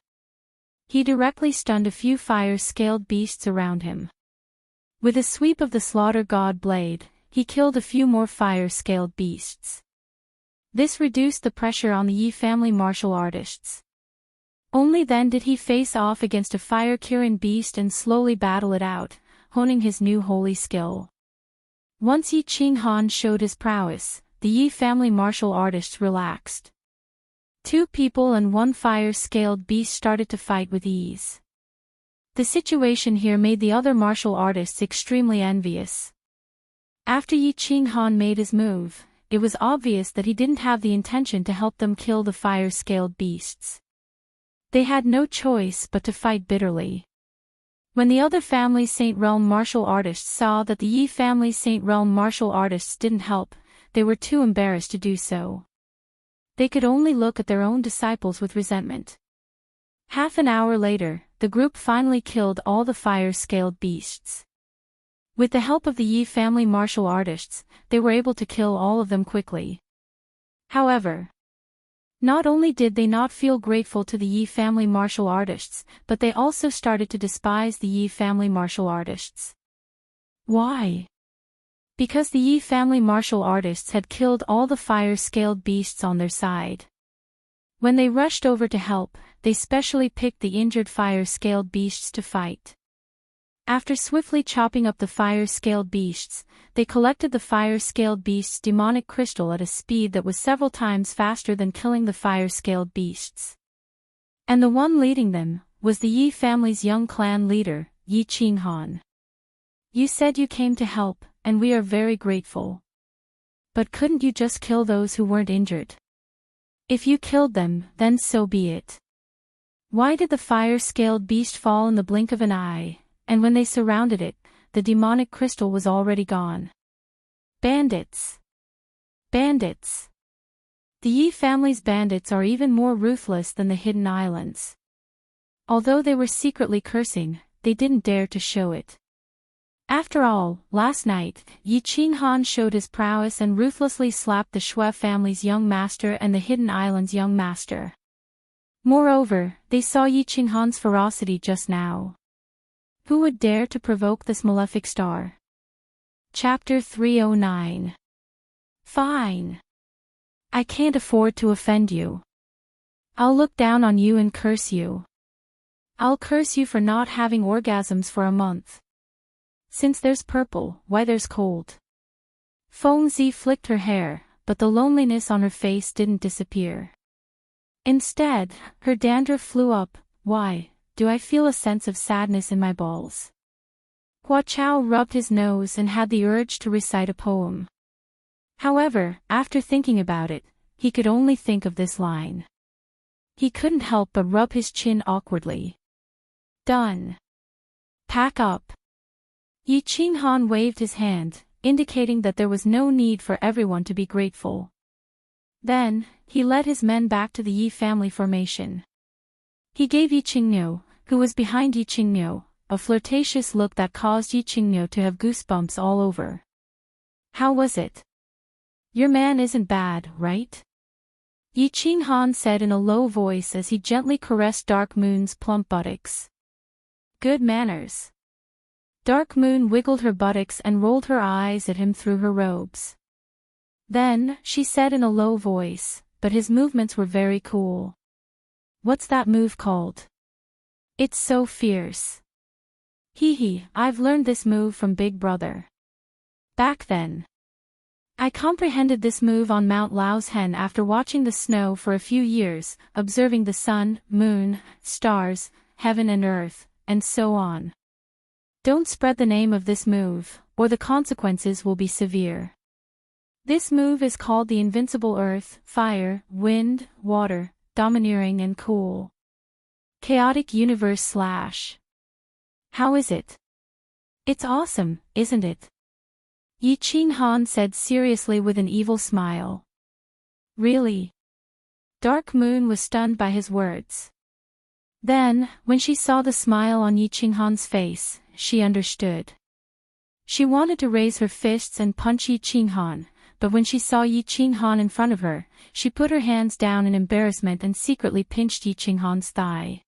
He directly stunned a few fire-scaled beasts around him. With a sweep of the Slaughter God Blade, he killed a few more fire-scaled beasts. This reduced the pressure on the Yi family martial artists. Only then did he face off against a Fire Kirin beast and slowly battle it out, honing his new holy skill. Once Yi Qinghan showed his prowess, the Yi family martial artists relaxed. 2 people and 1 fire-scaled beast started to fight with ease. The situation here made the other martial artists extremely envious. After Yi Qinghan made his move, it was obvious that he didn't have the intention to help them kill the fire-scaled beasts. They had no choice but to fight bitterly. When the other family's Saint Realm martial artists saw that the Yi family's Saint Realm martial artists didn't help, they were too embarrassed to do so. They could only look at their own disciples with resentment. Half an hour later, the group finally killed all the fire-scaled beasts. With the help of the Yi family martial artists, they were able to kill all of them quickly. However, not only did they not feel grateful to the Yi family martial artists, but they also started to despise the Yi family martial artists. Why? Because the Yi family martial artists had killed all the fire-scaled beasts on their side. When they rushed over to help, they specially picked the injured fire-scaled beasts to fight. After swiftly chopping up the fire-scaled beasts, they collected the fire-scaled beast's demonic crystal at a speed that was several times faster than killing the fire-scaled beasts. And the one leading them was the Yi family's young clan leader, Yi Qinghan. You said you came to help, and we are very grateful. But couldn't you just kill those who weren't injured? If you killed them, then so be it. Why did the fire-scaled beast fall in the blink of an eye, and when they surrounded it, the demonic crystal was already gone? Bandits! Bandits! The Yi family's bandits are even more ruthless than the Hidden Islands. Although they were secretly cursing, they didn't dare to show it. After all, last night, Yi Qinghan showed his prowess and ruthlessly slapped the Shui family's young master and the Hidden Island's young master. Moreover, they saw Yi Qinghan's ferocity just now. Who would dare to provoke this malefic star? Chapter 309. Fine. I can't afford to offend you. I'll look down on you and curse you. I'll curse you for not having orgasms for a month. Since there's purple, why there's cold. Fengzi flicked her hair, but the loneliness on her face didn't disappear. Instead, her dandruff flew up. Why do I feel a sense of sadness in my balls? Hua Chao rubbed his nose and had the urge to recite a poem. However, after thinking about it, he could only think of this line. He couldn't help but rub his chin awkwardly. Done. Pack up. Yi Qinghan waved his hand, indicating that there was no need for everyone to be grateful. Then, he led his men back to the Yi family formation. He gave Yi Qingniu, who was behind Yi Qingniu, a flirtatious look that caused Yi Qingniu to have goosebumps all over. How was it? Your man isn't bad, right? Yi Qinghan said in a low voice as he gently caressed Dark Moon's plump buttocks. Good manners. Dark Moon wiggled her buttocks and rolled her eyes at him through her robes. Then, she said in a low voice, but his movements were very cool. What's that move called? It's so fierce. Hee hee, I've learned this move from Big Brother. Back then. I comprehended this move on Mount Laoshen after watching the snow for a few years, observing the sun, moon, stars, heaven and earth, and so on. Don't spread the name of this move, or the consequences will be severe. This move is called the invincible earth, fire, wind, water, domineering and cool. Chaotic universe / How is it? It's awesome, isn't it? Yi Qinghan said seriously with an evil smile. Really? Dark Moon was stunned by his words. Then, when she saw the smile on Yi Qinghan's face, she understood. She wanted to raise her fists and punch Yi Qinghan, but when she saw Yi Qinghan in front of her, she put her hands down in embarrassment and secretly pinched Yi Qinghan's thigh.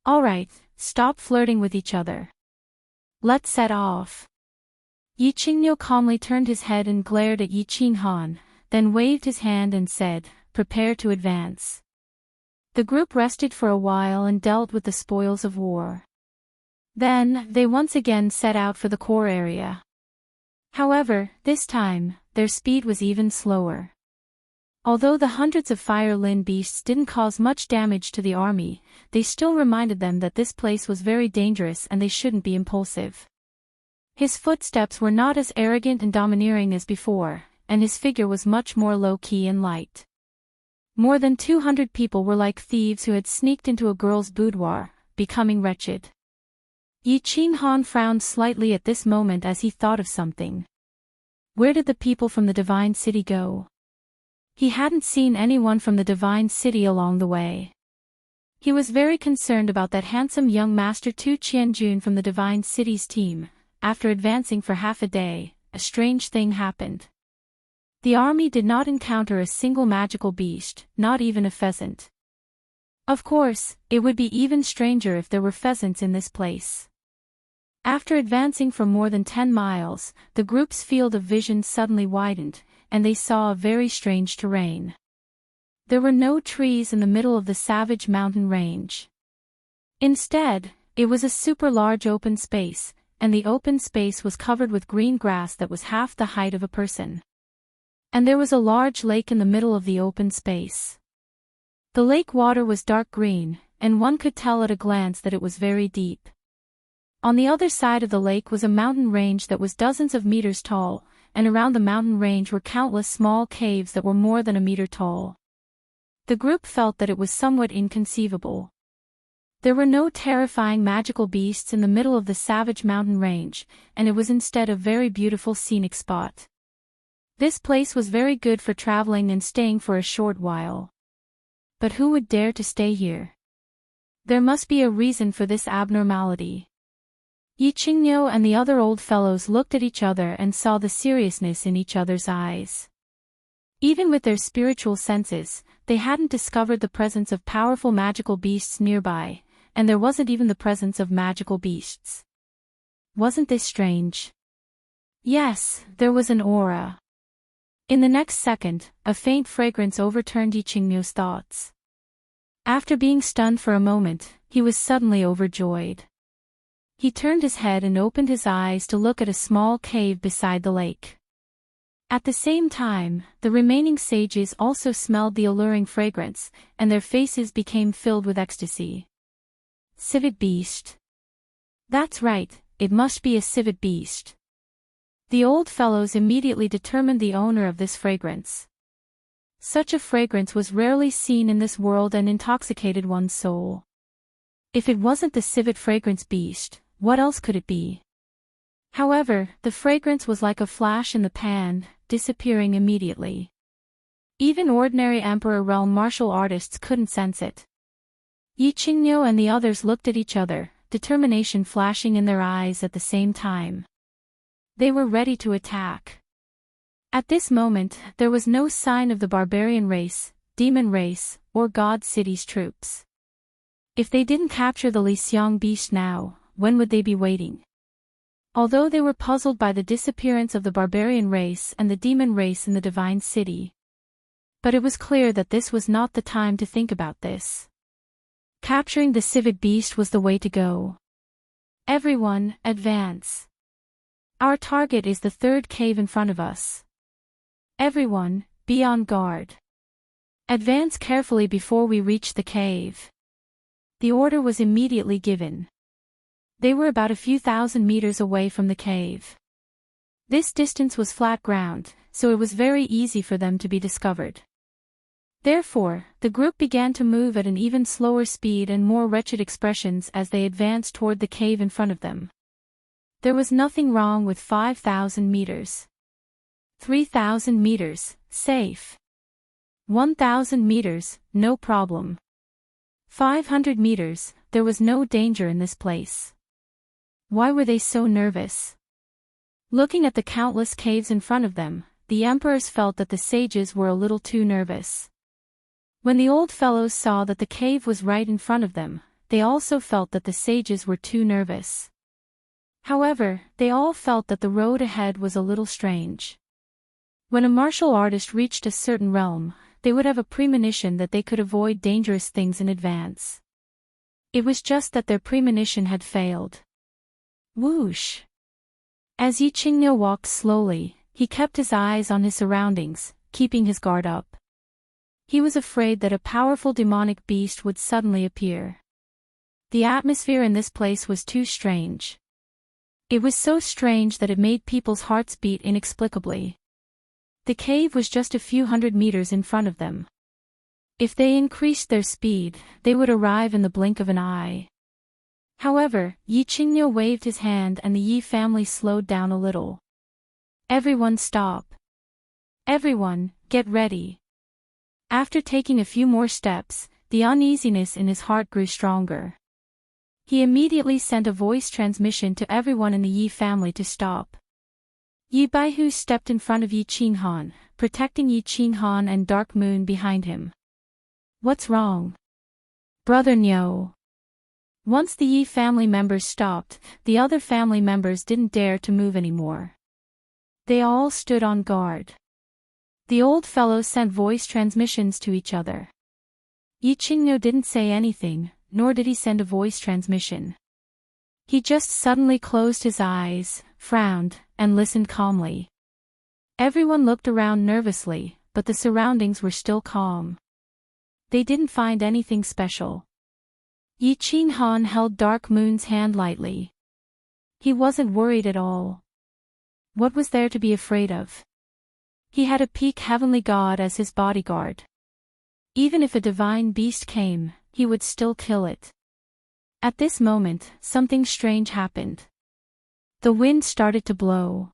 All right, stop flirting with each other. Let's set off. Yi Qingniu calmly turned his head and glared at Yi Qinghan, then waved his hand and said, "Prepare to advance." The group rested for a while and dealt with the spoils of war. Then, they once again set out for the core area. However, this time, their speed was even slower. Although the hundreds of fire Lin beasts didn't cause much damage to the army, they still reminded them that this place was very dangerous and they shouldn't be impulsive. His footsteps were not as arrogant and domineering as before, and his figure was much more low-key and light. More than 200 people were like thieves who had sneaked into a girl's boudoir, becoming wretched. Yi Qinghan frowned slightly at this moment as he thought of something. Where did the people from the Divine City go? He hadn't seen anyone from the Divine City along the way. He was very concerned about that handsome young Master Tu Qianjun from the Divine City's team. After advancing for half a day, a strange thing happened. The army did not encounter a single magical beast, not even a pheasant. Of course, it would be even stranger if there were pheasants in this place. After advancing for more than 10 miles, the group's field of vision suddenly widened, and they saw a very strange terrain. There were no trees in the middle of the savage mountain range. Instead, it was a super large open space, and the open space was covered with green grass that was half the height of a person. And there was a large lake in the middle of the open space. The lake water was dark green, and one could tell at a glance that it was very deep. On the other side of the lake was a mountain range that was dozens of meters tall, and around the mountain range were countless small caves that were more than a meter tall. The group felt that it was somewhat inconceivable. There were no terrifying magical beasts in the middle of the savage mountain range, and it was instead a very beautiful scenic spot. This place was very good for traveling and staying for a short while. But who would dare to stay here? There must be a reason for this abnormality. Yi Qingniu and the other old fellows looked at each other and saw the seriousness in each other's eyes. Even with their spiritual senses, they hadn't discovered the presence of powerful magical beasts nearby, and there wasn't even the presence of magical beasts. Wasn't this strange? Yes, there was an aura. In the next second, a faint fragrance overturned Yi Qingniu's thoughts. After being stunned for a moment, he was suddenly overjoyed. He turned his head and opened his eyes to look at a small cave beside the lake. At the same time, the remaining sages also smelled the alluring fragrance, and their faces became filled with ecstasy. Civet beast. That's right, it must be a civet beast. The old fellows immediately determined the owner of this fragrance. Such a fragrance was rarely seen in this world and intoxicated one's soul. If it wasn't the civet fragrance beast, what else could it be? However, the fragrance was like a flash in the pan, disappearing immediately. Even ordinary Emperor Realm martial artists couldn't sense it. Yi Qingniu and the others looked at each other, determination flashing in their eyes at the same time. They were ready to attack. At this moment, there was no sign of the barbarian race, demon race, or God City's troops. If they didn't capture the Lixiang beast now, when would they be waiting? Although they were puzzled by the disappearance of the barbarian race and the demon race in the Divine City. But it was clear that this was not the time to think about this. Capturing the civet beast was the way to go. Everyone, advance. Our target is the third cave in front of us. Everyone, be on guard. Advance carefully before we reach the cave. The order was immediately given. They were about a few thousand meters away from the cave. This distance was flat ground, so it was very easy for them to be discovered. Therefore, the group began to move at an even slower speed and more wretched expressions as they advanced toward the cave in front of them. There was nothing wrong with 5,000 meters. 3,000 meters, safe. 1,000 meters, no problem. 500 meters, there was no danger in this place. Why were they so nervous? Looking at the countless caves in front of them, the emperors felt that the sages were a little too nervous. When the old fellows saw that the cave was right in front of them, they also felt that the sages were too nervous. However, they all felt that the road ahead was a little strange. When a martial artist reached a certain realm, they would have a premonition that they could avoid dangerous things in advance. It was just that their premonition had failed. Whoosh! As Yi Qingniu walked slowly, he kept his eyes on his surroundings, keeping his guard up. He was afraid that a powerful demonic beast would suddenly appear. The atmosphere in this place was too strange. It was so strange that it made people's hearts beat inexplicably. The cave was just a few hundred meters in front of them. If they increased their speed, they would arrive in the blink of an eye. However, Yi Qingniu waved his hand and the Yi family slowed down a little. Everyone stop. Everyone, get ready. After taking a few more steps, the uneasiness in his heart grew stronger. He immediately sent a voice transmission to everyone in the Yi family to stop. Yi Baihu stepped in front of Yi Qinghan, protecting Yi Qinghan and Dark Moon behind him. What's wrong? Brother Niu. Once the Yi family members stopped, the other family members didn't dare to move anymore. They all stood on guard. The old fellows sent voice transmissions to each other. Yi Qingniu didn't say anything, nor did he send a voice transmission. He just suddenly closed his eyes, frowned, and listened calmly. Everyone looked around nervously, but the surroundings were still calm. They didn't find anything special. Yi Qinghan held Dark Moon's hand lightly. He wasn't worried at all. What was there to be afraid of? He had a peak heavenly god as his bodyguard. Even if a divine beast came, he would still kill it. At this moment, something strange happened. The wind started to blow.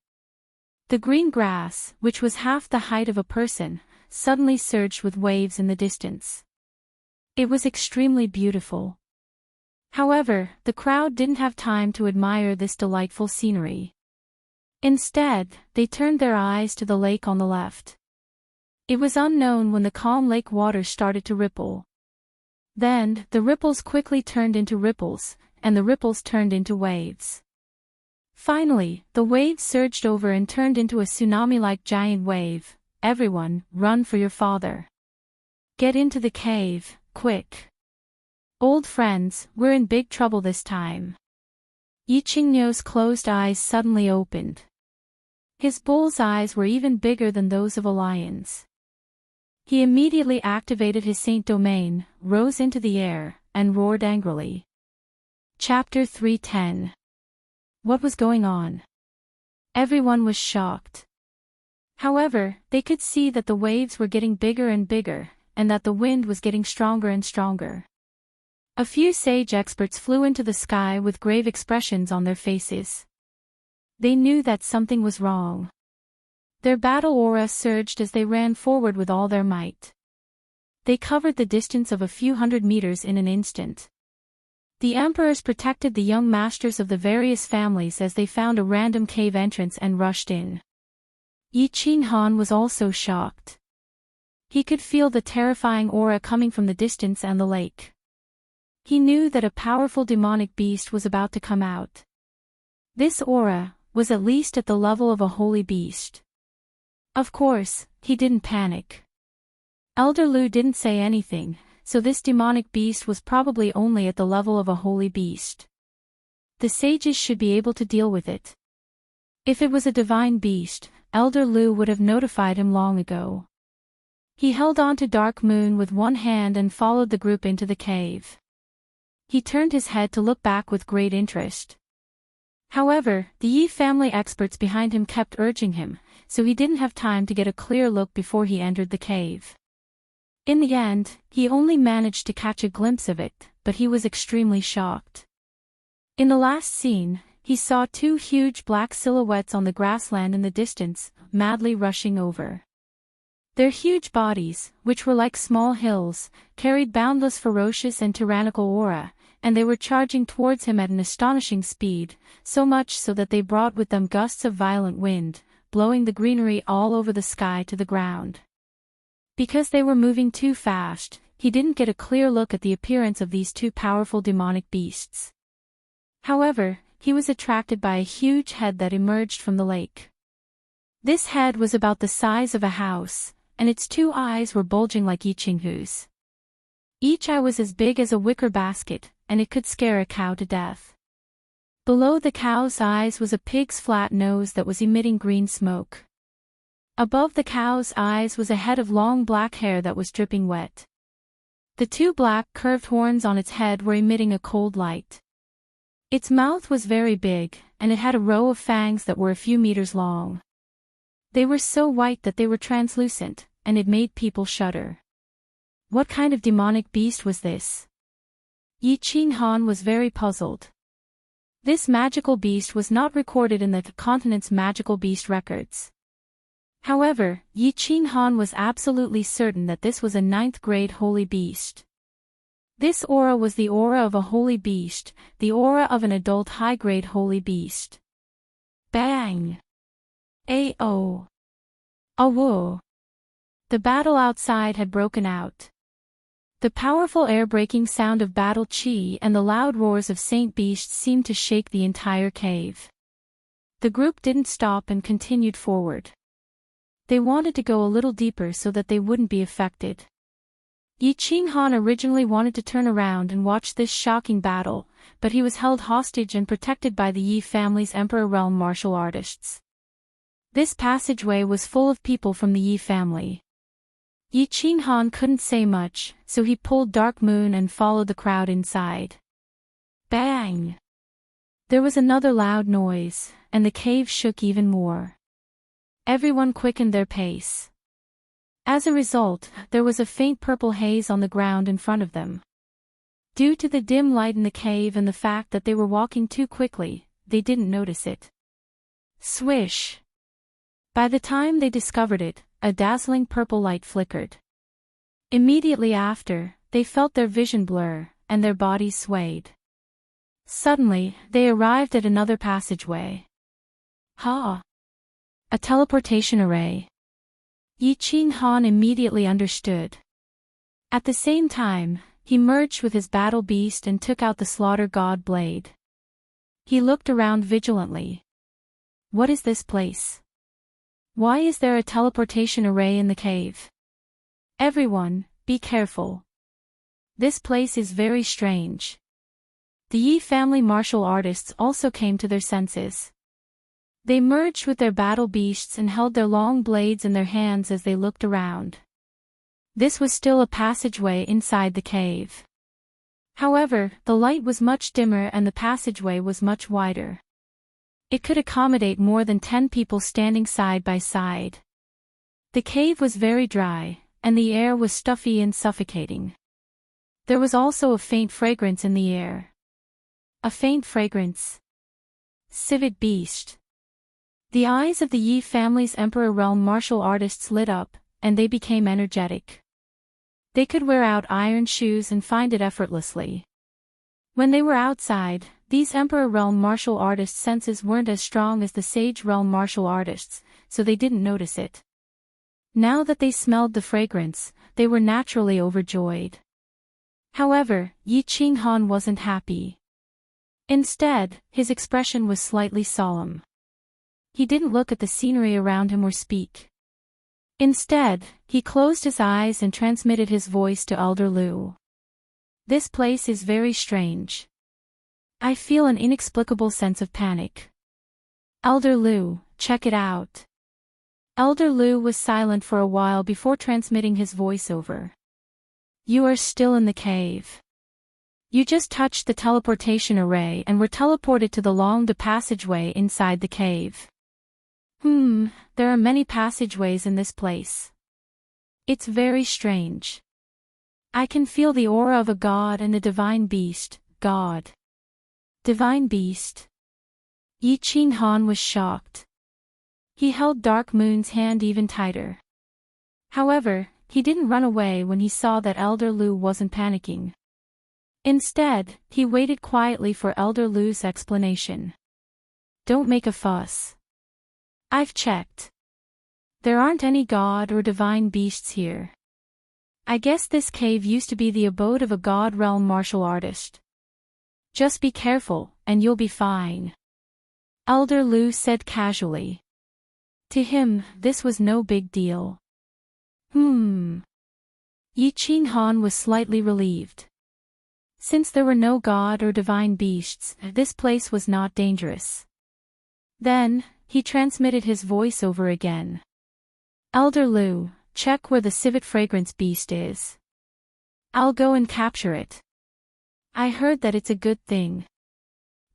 The green grass, which was half the height of a person, suddenly surged with waves in the distance. It was extremely beautiful. However, the crowd didn't have time to admire this delightful scenery. Instead, they turned their eyes to the lake on the left. It was unknown when the calm lake water started to ripple. Then, the ripples quickly turned into ripples, and the ripples turned into waves. Finally, the waves surged over and turned into a tsunami-like giant wave. Everyone, run for your father. Get into the cave, quick. Old friends, we're in big trouble this time. Yi Qingniu's closed eyes suddenly opened. His bull's eyes were even bigger than those of a lion's. He immediately activated his Saint Domain, rose into the air, and roared angrily. Chapter 310. What was going on? Everyone was shocked. However, they could see that the waves were getting bigger and bigger, and that the wind was getting stronger and stronger. A few sage experts flew into the sky with grave expressions on their faces. They knew that something was wrong. Their battle aura surged as they ran forward with all their might. They covered the distance of a few hundred meters in an instant. The emperors protected the young masters of the various families as they found a random cave entrance and rushed in. Yi Qinghan was also shocked. He could feel the terrifying aura coming from the distance and the lake. He knew that a powerful demonic beast was about to come out. This aura was at least at the level of a holy beast. Of course, he didn't panic. Elder Lu didn't say anything, so this demonic beast was probably only at the level of a holy beast. The sages should be able to deal with it. If it was a divine beast, Elder Lu would have notified him long ago. He held on to Dark Moon with one hand and followed the group into the cave. He turned his head to look back with great interest. However, the Yi family experts behind him kept urging him, so he didn't have time to get a clear look before he entered the cave. In the end, he only managed to catch a glimpse of it, but he was extremely shocked. In the last scene, he saw two huge black silhouettes on the grassland in the distance, madly rushing over. Their huge bodies, which were like small hills, carried boundless ferocious and tyrannical aura, and they were charging towards him at an astonishing speed, so much so that they brought with them gusts of violent wind, blowing the greenery all over the sky to the ground. Because they were moving too fast, he didn't get a clear look at the appearance of these two powerful demonic beasts. However, he was attracted by a huge head that emerged from the lake. This head was about the size of a house, and its two eyes were bulging like Yiqinghu's. Each eye was as big as a wicker basket, and it could scare a cow to death. Below the cow's eyes was a pig's flat nose that was emitting green smoke. Above the cow's eyes was a head of long black hair that was dripping wet. The two black curved horns on its head were emitting a cold light. Its mouth was very big, and it had a row of fangs that were a few meters long. They were so white that they were translucent, and it made people shudder. What kind of demonic beast was this? Yi Qinghan was very puzzled. This magical beast was not recorded in the continent's magical beast records. However, Yi Qinghan was absolutely certain that this was a 9th grade holy beast. This aura was the aura of a holy beast, the aura of an adult high-grade holy beast. Bang! A-oh! Awoo! The battle outside had broken out. The powerful air-breaking sound of battle chi and the loud roars of Saint Beasts seemed to shake the entire cave. The group didn't stop and continued forward. They wanted to go a little deeper so that they wouldn't be affected. Yi Qinghan originally wanted to turn around and watch this shocking battle, but he was held hostage and protected by the Yi family's Emperor Realm martial artists. This passageway was full of people from the Yi family. Yi Qinghan couldn't say much, so he pulled Dark Moon and followed the crowd inside. Bang! There was another loud noise, and the cave shook even more. Everyone quickened their pace. As a result, there was a faint purple haze on the ground in front of them. Due to the dim light in the cave and the fact that they were walking too quickly, they didn't notice it. Swish! By the time they discovered it, a dazzling purple light flickered. Immediately after, they felt their vision blur, and their bodies swayed. Suddenly, they arrived at another passageway. Ha! A teleportation array. Yi Qinghan immediately understood. At the same time, he merged with his battle beast and took out the slaughter god blade. He looked around vigilantly. What is this place? Why is there a teleportation array in the cave? Everyone, be careful. This place is very strange. The Yi family martial artists also came to their senses. They merged with their battle beasts and held their long blades in their hands as they looked around. This was still a passageway inside the cave. However, the light was much dimmer and the passageway was much wider. It could accommodate more than 10 people standing side by side. The cave was very dry, and the air was stuffy and suffocating. There was also a faint fragrance in the air. A faint fragrance. Civet beast. The eyes of the Yi family's Emperor Realm martial artists lit up, and they became energetic. They could wear out iron shoes and find it effortlessly. When they were outside, these Emperor Realm martial artists' senses weren't as strong as the Sage Realm martial artists, so they didn't notice it. Now that they smelled the fragrance, they were naturally overjoyed. However, Yi Qinghan wasn't happy. Instead, his expression was slightly solemn. He didn't look at the scenery around him or speak. Instead, he closed his eyes and transmitted his voice to Elder Lu. This place is very strange. I feel an inexplicable sense of panic. Elder Lu, check it out. Elder Lu was silent for a while before transmitting his voiceover. You are still in the cave. You just touched the teleportation array and were teleported to the long passageway inside the cave. There are many passageways in this place. It's very strange. I can feel the aura of a god and a divine beast. God. Divine beast. Yi Qinghan was shocked. He held Dark Moon's hand even tighter. However, he didn't run away when he saw that Elder Lu wasn't panicking. Instead, he waited quietly for Elder Lu's explanation. Don't make a fuss. I've checked. There aren't any god or divine beasts here. I guess this cave used to be the abode of a god realm martial artist. Just be careful, and you'll be fine. Elder Lu said casually. To him, this was no big deal. Yi Qinghan was slightly relieved. Since there were no god or divine beasts, this place was not dangerous. Then, he transmitted his voice over again. Elder Lu, check where the civet fragrance beast is. I'll go and capture it. I heard that it's a good thing.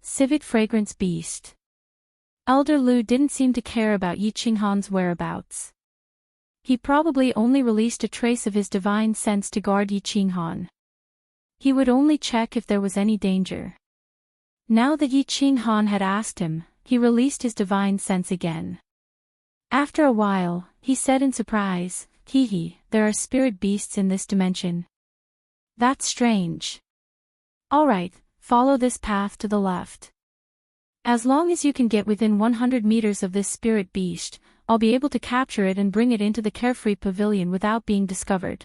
Civet fragrance beast. Elder Lu didn't seem to care about Yi Qinghan's whereabouts. He probably only released a trace of his divine sense to guard Yi Qinghan. He would only check if there was any danger. Now that Yi Qinghan had asked him, he released his divine sense again. After a while, he said in surprise, there are spirit beasts in this dimension. That's strange. Alright, follow this path to the left. As long as you can get within 100 meters of this spirit beast, I'll be able to capture it and bring it into the Carefree Pavilion without being discovered.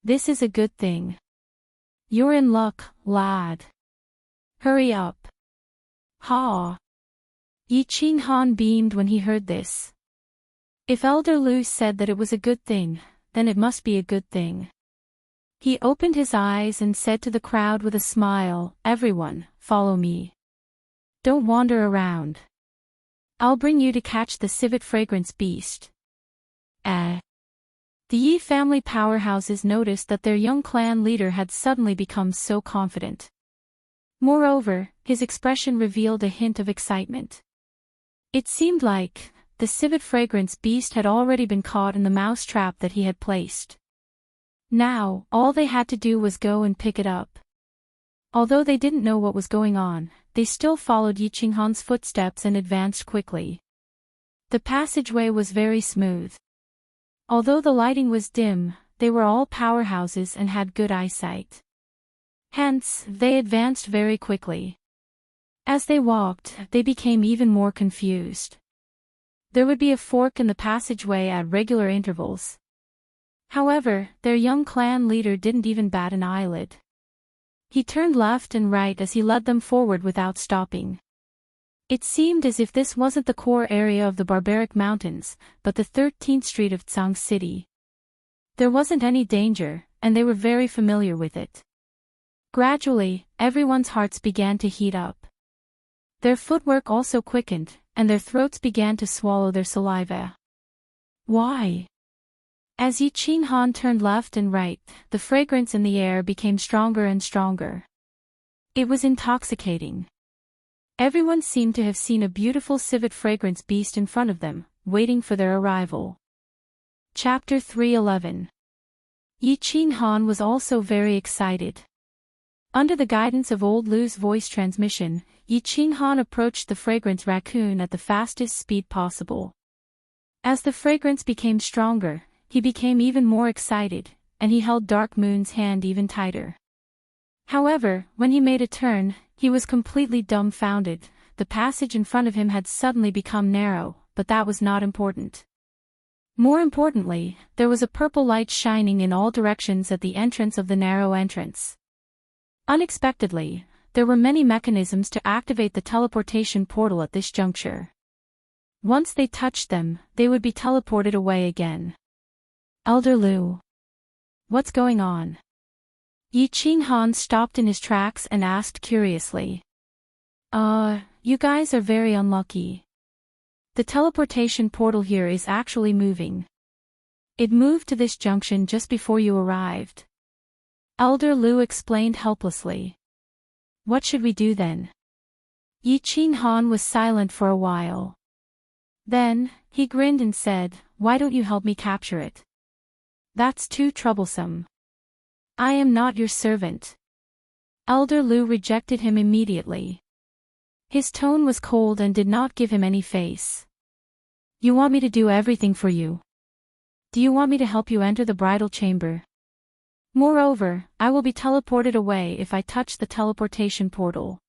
This is a good thing. You're in luck, lad. Hurry up. Yi Qinghan beamed when he heard this. If Elder Lu said that it was a good thing, then it must be a good thing. He opened his eyes and said to the crowd with a smile, everyone, follow me. Don't wander around. I'll bring you to catch the civet fragrance beast. The Yi family powerhouses noticed that their young clan leader had suddenly become so confident. Moreover, his expression revealed a hint of excitement. It seemed like the civet fragrance beast had already been caught in the mouse trap that he had placed. Now, all they had to do was go and pick it up. Although they didn't know what was going on, they still followed Yi Qinghan's footsteps and advanced quickly. The passageway was very smooth. Although the lighting was dim, they were all powerhouses and had good eyesight. Hence, they advanced very quickly. As they walked, they became even more confused. There would be a fork in the passageway at regular intervals. However, their young clan leader didn't even bat an eyelid. He turned left and right as he led them forward without stopping. It seemed as if this wasn't the core area of the Barbaric Mountains, but the 13th Street of Tsang City. There wasn't any danger, and they were very familiar with it. Gradually, everyone's hearts began to heat up. Their footwork also quickened, and their throats began to swallow their saliva. Why? As Yi Qinghan turned left and right, the fragrance in the air became stronger and stronger. It was intoxicating. Everyone seemed to have seen a beautiful civet fragrance beast in front of them, waiting for their arrival. Chapter 3:11. Yi Qinghan was also very excited. Under the guidance of Old Lu's voice transmission, Yi Qinghan approached the fragrance raccoon at the fastest speed possible. As the fragrance became stronger, he became even more excited, and he held Dark Moon's hand even tighter. However, when he made a turn, he was completely dumbfounded. The passage in front of him had suddenly become narrow, but that was not important. More importantly, there was a purple light shining in all directions at the entrance of the narrow entrance. Unexpectedly, there were many mechanisms to activate the teleportation portal at this juncture. Once they touched them, they would be teleported away again. Elder Lu. What's going on? Yi Qinghan stopped in his tracks and asked curiously. You guys are very unlucky. The teleportation portal here is actually moving. It moved to this junction just before you arrived. Elder Lu explained helplessly. What should we do then? Yi Qinghan was silent for a while. Then, he grinned and said, why don't you help me capture it? That's too troublesome. I am not your servant. Elder Lu rejected him immediately. His tone was cold and did not give him any face. You want me to do everything for you? Do you want me to help you enter the bridal chamber? Moreover, I will be teleported away if I touch the teleportation portal.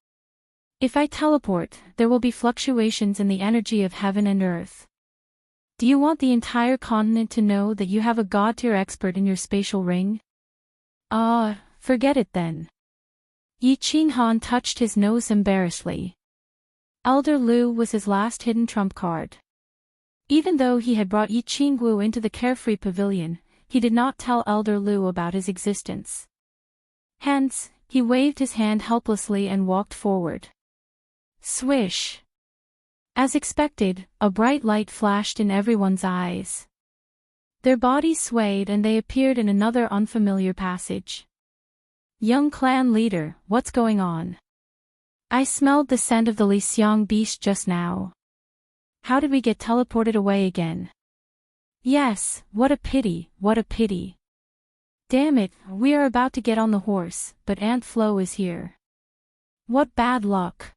If I teleport, there will be fluctuations in the energy of heaven and earth. Do you want the entire continent to know that you have a god-tier expert in your spatial ring? Forget it then. Yi Qinghan touched his nose embarrassedly. Elder Lu was his last hidden trump card. Even though he had brought Yi Qingwu into the carefree pavilion, he did not tell Elder Lu about his existence. Hence, he waved his hand helplessly and walked forward. Swish! As expected, a bright light flashed in everyone's eyes. Their bodies swayed and they appeared in another unfamiliar passage. Young clan leader, what's going on? I smelled the scent of the Lixiang beast just now. How did we get teleported away again? Yes, what a pity, what a pity. Damn it, we are about to get on the horse, but Aunt Flo is here. What bad luck.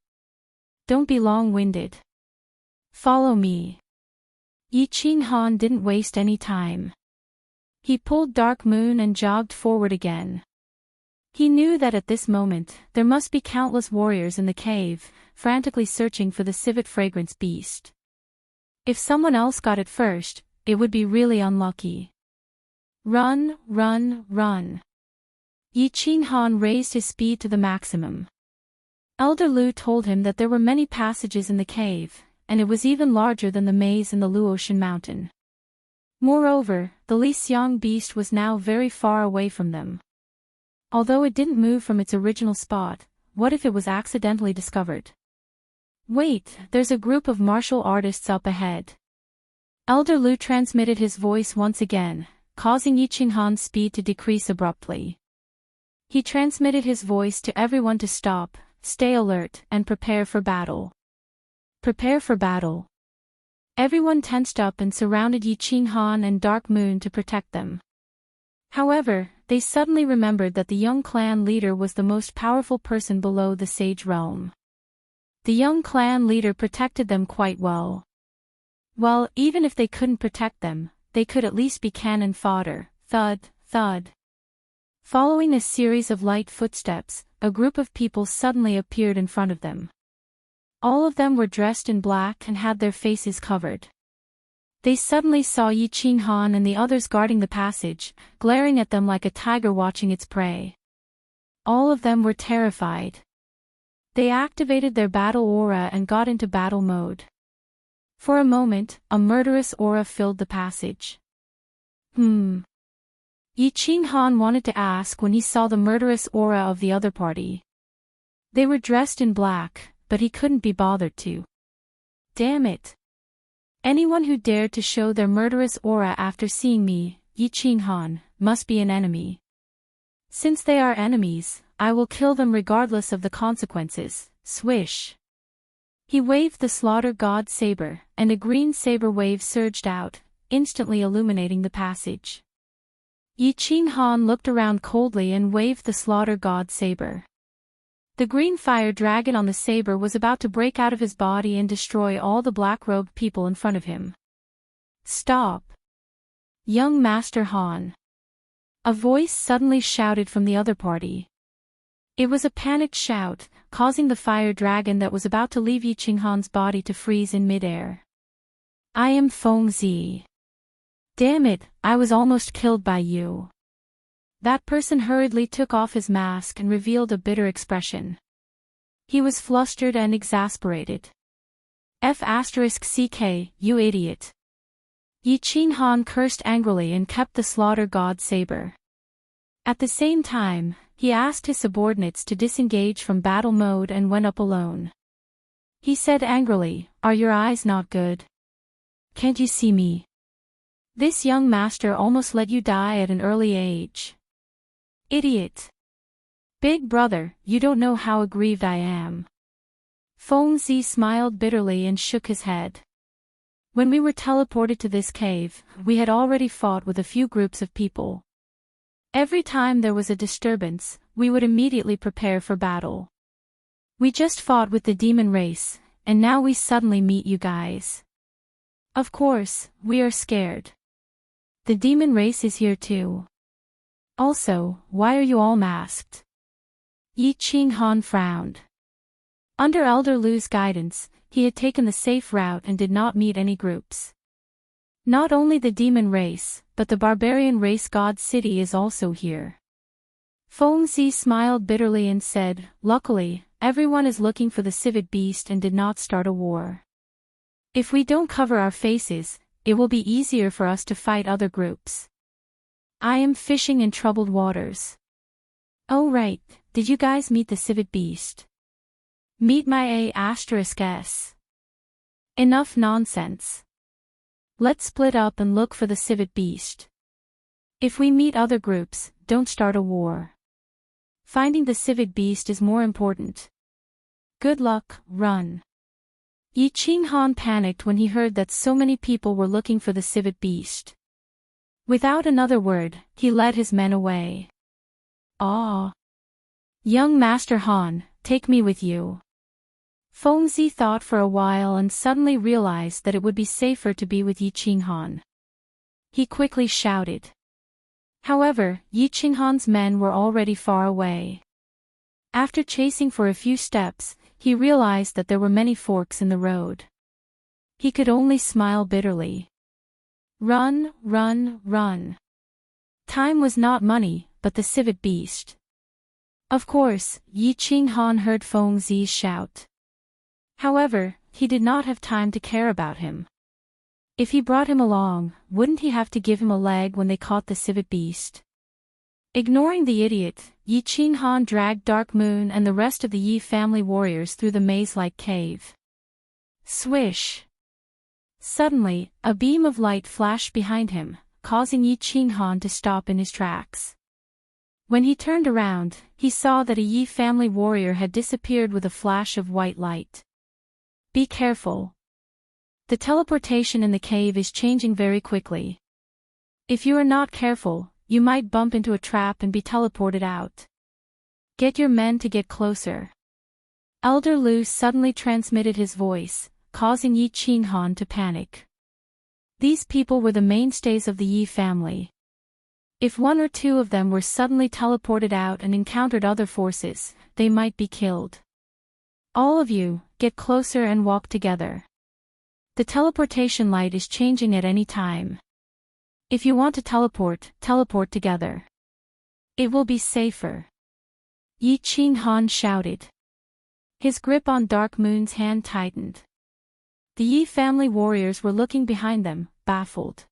Don't be long-winded. Follow me. Yi Qinghan didn't waste any time. He pulled Dark Moon and jogged forward again. He knew that at this moment, there must be countless warriors in the cave, frantically searching for the civet fragrance beast. If someone else got it first, it would be really unlucky. Run, run, run. Yi Qinghan raised his speed to the maximum. Elder Lu told him that there were many passages in the cave, and it was even larger than the maze in the Luotian mountain. Moreover, the Lixiang beast was now very far away from them. Although it didn't move from its original spot, what if it was accidentally discovered? Wait, there's a group of martial artists up ahead. Elder Lu transmitted his voice once again, causing Yi Qinghan's speed to decrease abruptly. He transmitted his voice to everyone to stop, stay alert, and prepare for battle. Prepare for battle. Everyone tensed up and surrounded Yi Qinghan and Dark Moon to protect them. However, they suddenly remembered that the young clan leader was the most powerful person below the Sage Realm. The young clan leader protected them quite well. Well, even if they couldn't protect them, they could at least be cannon fodder. Thud, thud. Following a series of light footsteps, a group of people suddenly appeared in front of them. All of them were dressed in black and had their faces covered. They suddenly saw Yi Qinghan and the others guarding the passage, glaring at them like a tiger watching its prey. All of them were terrified. They activated their battle aura and got into battle mode. For a moment, a murderous aura filled the passage. Yi Qinghan wanted to ask when he saw the murderous aura of the other party. They were dressed in black, but he couldn't be bothered to. Damn it. Anyone who dared to show their murderous aura after seeing me, Yi Qinghan, must be an enemy. Since they are enemies, I will kill them regardless of the consequences. Swish. He waved the slaughter god saber, and a green saber wave surged out, instantly illuminating the passage. Yi Qinghan looked around coldly and waved the slaughter god saber. The green fire dragon on the saber was about to break out of his body and destroy all the black-robed people in front of him. Stop! Young Master Han. A voice suddenly shouted from the other party. It was a panicked shout, causing the fire dragon that was about to leave Yi Qinghan's body to freeze in midair. I am Feng Zi. Damn it, I was almost killed by you. That person hurriedly took off his mask and revealed a bitter expression. He was flustered and exasperated. F***ck, you idiot. Yi Qinghan cursed angrily and kept the slaughter god saber. At the same time, he asked his subordinates to disengage from battle mode and went up alone. He said angrily, "Are your eyes not good? Can't you see me? This young master almost let you die at an early age. Idiot. Big brother, you don't know how aggrieved I am. Fengzi smiled bitterly and shook his head. When we were teleported to this cave, we had already fought with a few groups of people. Every time there was a disturbance, we would immediately prepare for battle. We just fought with the demon race, and now we suddenly meet you guys. Of course, we are scared. The demon race is here too. Also, why are you all masked? Yi Qinghan frowned. Under Elder Lu's guidance, he had taken the safe route and did not meet any groups. Not only the demon race, but the barbarian race god city is also here. Fengzi smiled bitterly and said, luckily, everyone is looking for the civet beast and did not start a war. If we don't cover our faces, it will be easier for us to fight other groups. I am fishing in troubled waters. Oh right, did you guys meet the civet beast? Meet my *s. Enough nonsense. Let's split up and look for the civet beast. If we meet other groups, don't start a war. Finding the civet beast is more important. Good luck, run. Yi Qinghan panicked when he heard that so many people were looking for the civet beast. Without another word, he led his men away. Ah! Young Master Han, take me with you. Fengzi thought for a while and suddenly realized that it would be safer to be with Yi Qinghan. He quickly shouted. However, Yi Qinghan's men were already far away. After chasing for a few steps, he realized that there were many forks in the road. He could only smile bitterly. Run, run, run. Time was not money, but the civet beast. Of course, Yi Qinghan heard Fengzi's shout. However, he did not have time to care about him. If he brought him along, wouldn't he have to give him a leg when they caught the civet beast? Ignoring the idiot, Yi Qinghan dragged Dark Moon and the rest of the Yi family warriors through the maze-like cave. Swish! Suddenly, a beam of light flashed behind him, causing Yi Qinghan to stop in his tracks. When he turned around, he saw that a Yi family warrior had disappeared with a flash of white light. Be careful. The teleportation in the cave is changing very quickly. If you are not careful, you might bump into a trap and be teleported out. Get your men to get closer. Elder Lu suddenly transmitted his voice, causing Yi Qinghan to panic. These people were the mainstays of the Yi family. If one or two of them were suddenly teleported out and encountered other forces, they might be killed. All of you, get closer and walk together. The teleportation light is changing at any time. If you want to teleport together. It will be safer. Yi Qinghan shouted. His grip on Dark Moon's hand tightened. The Yi family warriors were looking behind them, baffled.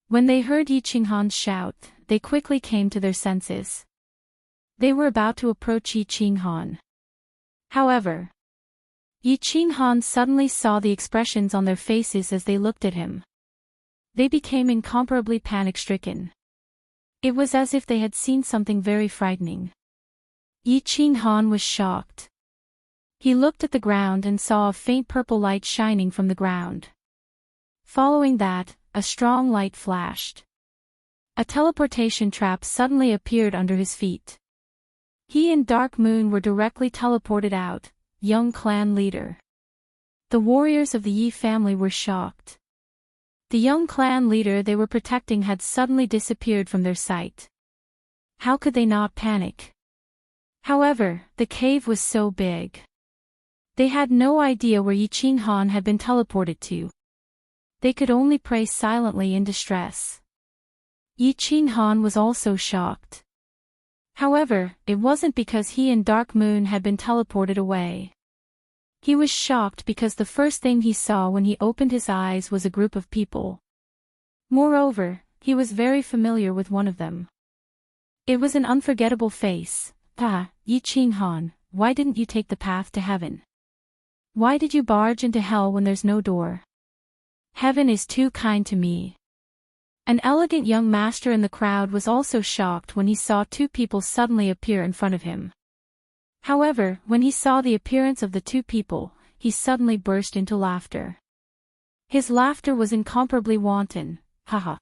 When they heard Yi Qinghan's shout, they quickly came to their senses. They were about to approach Yi Qinghan. However, Yi Qinghan suddenly saw the expressions on their faces as they looked at him. They became incomparably panic-stricken. It was as if they had seen something very frightening. Yi Qinghan was shocked. He looked at the ground and saw a faint purple light shining from the ground. Following that, a strong light flashed. A teleportation trap suddenly appeared under his feet. He and Dark Moon were directly teleported out, young clan leader. The warriors of the Yi family were shocked. The young clan leader they were protecting had suddenly disappeared from their sight. How could they not panic? However, the cave was so big. They had no idea where Yi Qinghan had been teleported to. They could only pray silently in distress. Yi Qinghan was also shocked. However, it wasn't because he and Dark Moon had been teleported away. He was shocked because the first thing he saw when he opened his eyes was a group of people. Moreover, he was very familiar with one of them. It was an unforgettable face. Yi Qinghan, why didn't you take the path to heaven? Why did you barge into hell when there's no door? Heaven is too kind to me. An elegant young master in the crowd was also shocked when he saw two people suddenly appear in front of him. However, when he saw the appearance of the two people, he suddenly burst into laughter. His laughter was incomparably wanton. Haha.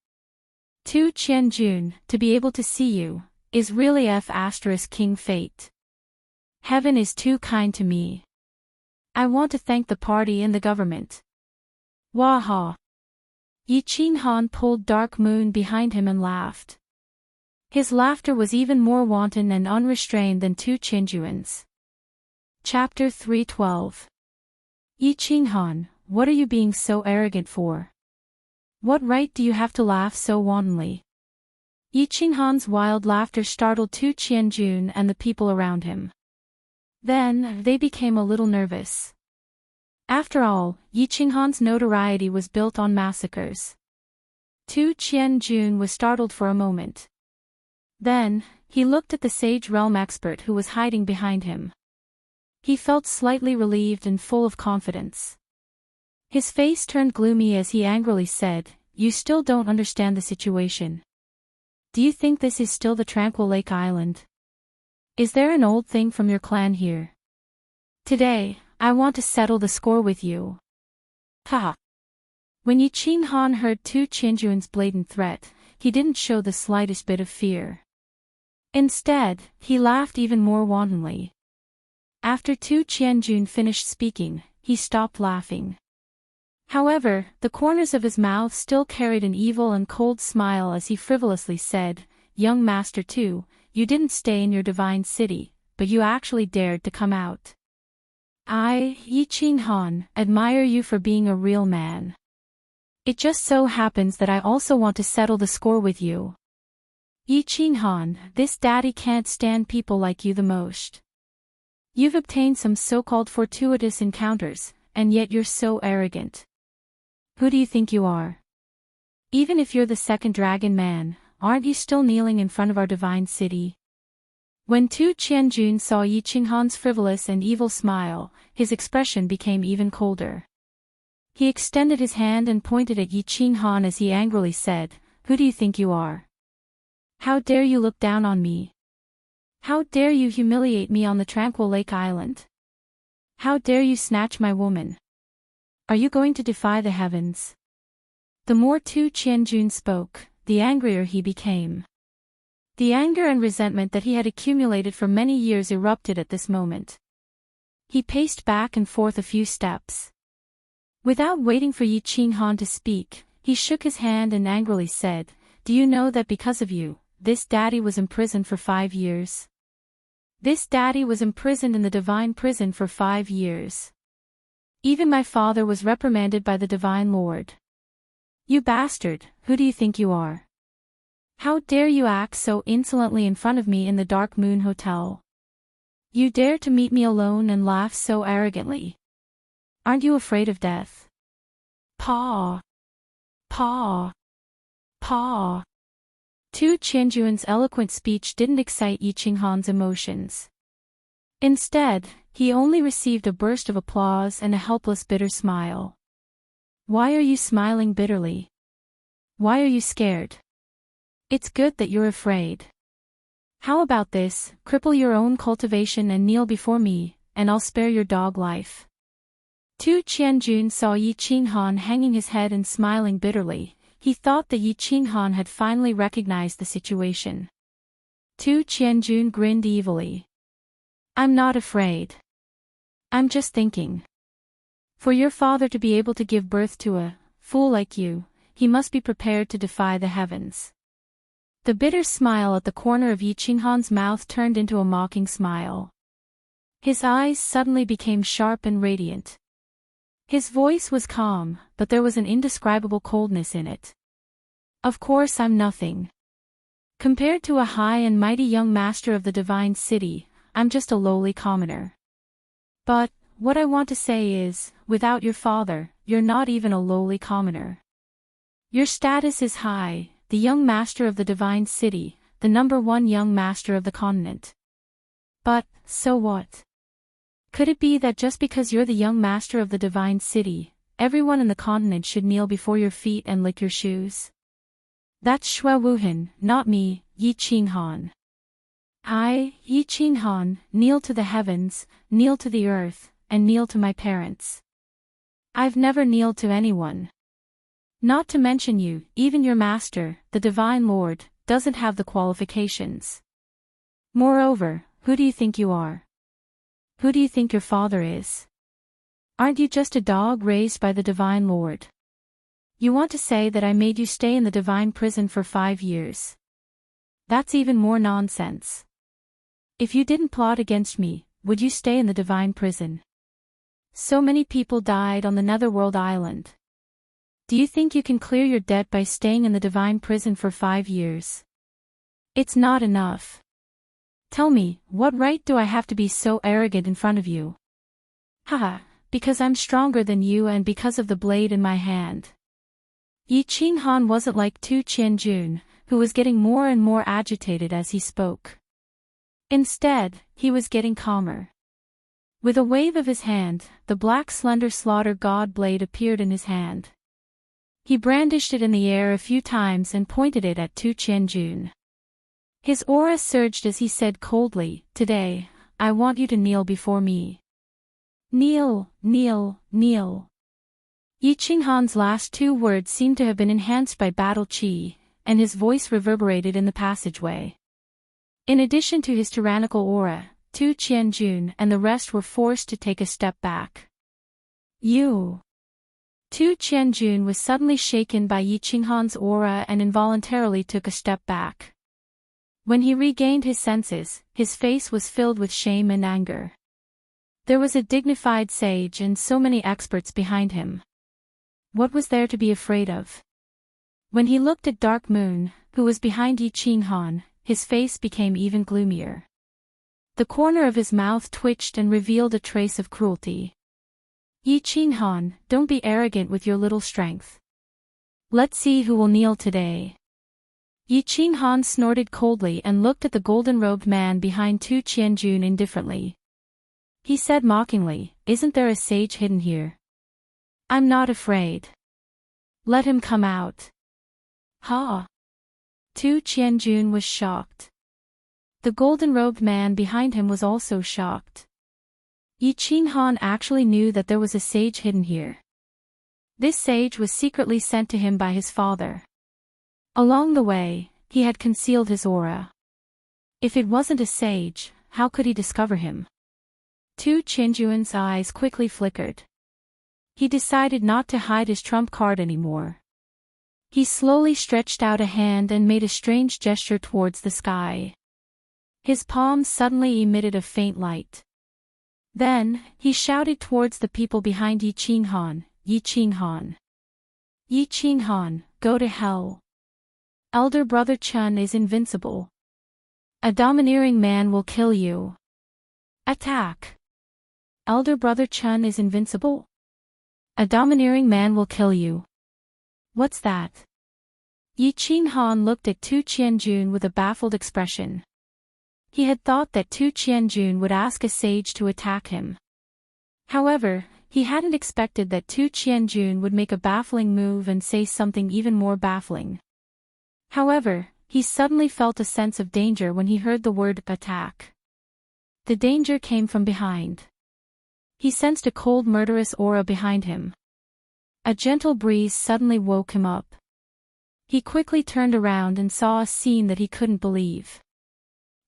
Tu Qianjun, to be able to see you, is really King fate. Heaven is too kind to me. I want to thank the party and the government. Waha. Yi Qinghan pulled Dark Moon behind him and laughed. His laughter was even more wanton and unrestrained than Tu Qianjuan's. Chapter 312. Yi Qinghan, what are you being so arrogant for? What right do you have to laugh so wantonly? Yi Qinghan's wild laughter startled Tu Qianjun and the people around him. Then, they became a little nervous. After all, Yi Qinghan's notoriety was built on massacres. Tu Qianjun was startled for a moment. Then, he looked at the Sage Realm expert who was hiding behind him. He felt slightly relieved and full of confidence. His face turned gloomy as he angrily said, "You still don't understand the situation. Do you think this is still the Tranquil Lake Island? Is there an old thing from your clan here? Today, I want to settle the score with you." Haha. When Yi Qinghan heard Tu Qianjuan's blatant threat, he didn't show the slightest bit of fear. Instead, he laughed even more wantonly. After Tu Qianjun finished speaking, he stopped laughing. However, the corners of his mouth still carried an evil and cold smile as he frivolously said, "Young Master Tu, you didn't stay in your divine city, but you actually dared to come out. I, Yi Qinghan, admire you for being a real man. It just so happens that I also want to settle the score with you. Yi Qinghan, this daddy can't stand people like you the most. You've obtained some so-called fortuitous encounters, and yet you're so arrogant. Who do you think you are? Even if you're the second dragon man, aren't you still kneeling in front of our divine city?" When Tu Qianjun saw Yi Qinghan's frivolous and evil smile, his expression became even colder. He extended his hand and pointed at Yi Qinghan as he angrily said, "Who do you think you are? How dare you look down on me? How dare you humiliate me on the Tranquil Lake Island? How dare you snatch my woman? Are you going to defy the heavens?" The more Tu Qianjun spoke, the angrier he became. The anger and resentment that he had accumulated for many years erupted at this moment. He paced back and forth a few steps. Without waiting for Yi Qinghan to speak, he shook his hand and angrily said, "Do you know that because of you, this daddy was imprisoned for 5 years? This daddy was imprisoned in the divine prison for 5 years. Even my father was reprimanded by the divine lord. You bastard, who do you think you are? How dare you act so insolently in front of me in the Dark Moon Hotel? You dare to meet me alone and laugh so arrogantly. Aren't you afraid of death? Paw! Paw! Paw!" Tu Qianjuan's eloquent speech didn't excite Yi Qinghan's emotions. Instead, he only received a burst of applause and a helpless bitter smile. "Why are you smiling bitterly? Why are you scared? It's good that you're afraid. How about this, cripple your own cultivation and kneel before me, and I'll spare your dog life." Tu Qianjun saw Yi Qinghan hanging his head and smiling bitterly. He thought that Yi Qinghan had finally recognized the situation. Tu Qianjun grinned evilly. "I'm not afraid. I'm just thinking. For your father to be able to give birth to a fool like you, he must be prepared to defy the heavens." The bitter smile at the corner of Yi Qinghan's mouth turned into a mocking smile. His eyes suddenly became sharp and radiant. His voice was calm, but there was an indescribable coldness in it. "Of course I'm nothing. Compared to a high and mighty young master of the divine city, I'm just a lowly commoner. But, what I want to say is, without your father, you're not even a lowly commoner. Your status is high, the young master of the divine city, the #1 young master of the continent. But, so what? Could it be that just because you're the young master of the divine city, everyone in the continent should kneel before your feet and lick your shoes? That's Xue Wuhan, not me, Yi Qinghan. I, Yi Qinghan, kneel to the heavens, kneel to the earth, and kneel to my parents. I've never kneeled to anyone. Not to mention you, even your master, the Divine Lord, doesn't have the qualifications. Moreover, who do you think you are? Who do you think your father is? Aren't you just a dog raised by the Divine Lord? You want to say that I made you stay in the divine prison for 5 years? That's even more nonsense. If you didn't plot against me, would you stay in the divine prison? So many people died on the Netherworld Island. Do you think you can clear your debt by staying in the divine prison for 5 years? It's not enough. Tell me, what right do I have to be so arrogant in front of you? Haha, because I'm stronger than you and because of the blade in my hand. Yi Qinghan wasn't like Tu Qianjun, who was getting more and more agitated as he spoke. Instead, he was getting calmer. With a wave of his hand, the black slender slaughter god blade appeared in his hand. He brandished it in the air a few times and pointed it at Tu Qianjun. His aura surged as he said coldly, "Today, I want you to kneel before me. Kneel, kneel, kneel." Yi Qinghan's last 2 words seemed to have been enhanced by battle qi, and his voice reverberated in the passageway. In addition to his tyrannical aura, Tu Qianjun and the rest were forced to take a step back. You. Tu Qianjun was suddenly shaken by Yi Qinghan's aura and involuntarily took a step back. When he regained his senses, his face was filled with shame and anger. There was a dignified sage and so many experts behind him. What was there to be afraid of? When he looked at Dark Moon, who was behind Yi Qinghan, his face became even gloomier. The corner of his mouth twitched and revealed a trace of cruelty. Yi Qinghan, don't be arrogant with your little strength. Let's see who will kneel today. Yi Qinghan snorted coldly and looked at the golden-robed man behind Tu Qianjun indifferently. He said mockingly, "Isn't there a sage hidden here? I'm not afraid. Let him come out." Ha! Tu Qianjun was shocked. The golden-robed man behind him was also shocked. Yi Qinghan actually knew that there was a sage hidden here. This sage was secretly sent to him by his father. Along the way, he had concealed his aura. If it wasn't a sage, how could he discover him? Tu Qianjun's eyes quickly flickered. He decided not to hide his trump card anymore. He slowly stretched out a hand and made a strange gesture towards the sky. His palms suddenly emitted a faint light. Then, he shouted towards the people behind Yi Qinghan, "Yi Qinghan. Yi Qinghan, go to hell. Elder brother Chun is invincible. A domineering man will kill you. Attack. Elder brother Chun is invincible? A domineering man will kill you. What's that?" Yi Qinghan looked at Tu Qianjun with a baffled expression. He had thought that Tu Qianjun would ask a sage to attack him. However, he hadn't expected that Tu Qianjun would make a baffling move and say something even more baffling. However, he suddenly felt a sense of danger when he heard the word attack. The danger came from behind. He sensed a cold murderous aura behind him. A gentle breeze suddenly woke him up. He quickly turned around and saw a scene that he couldn't believe.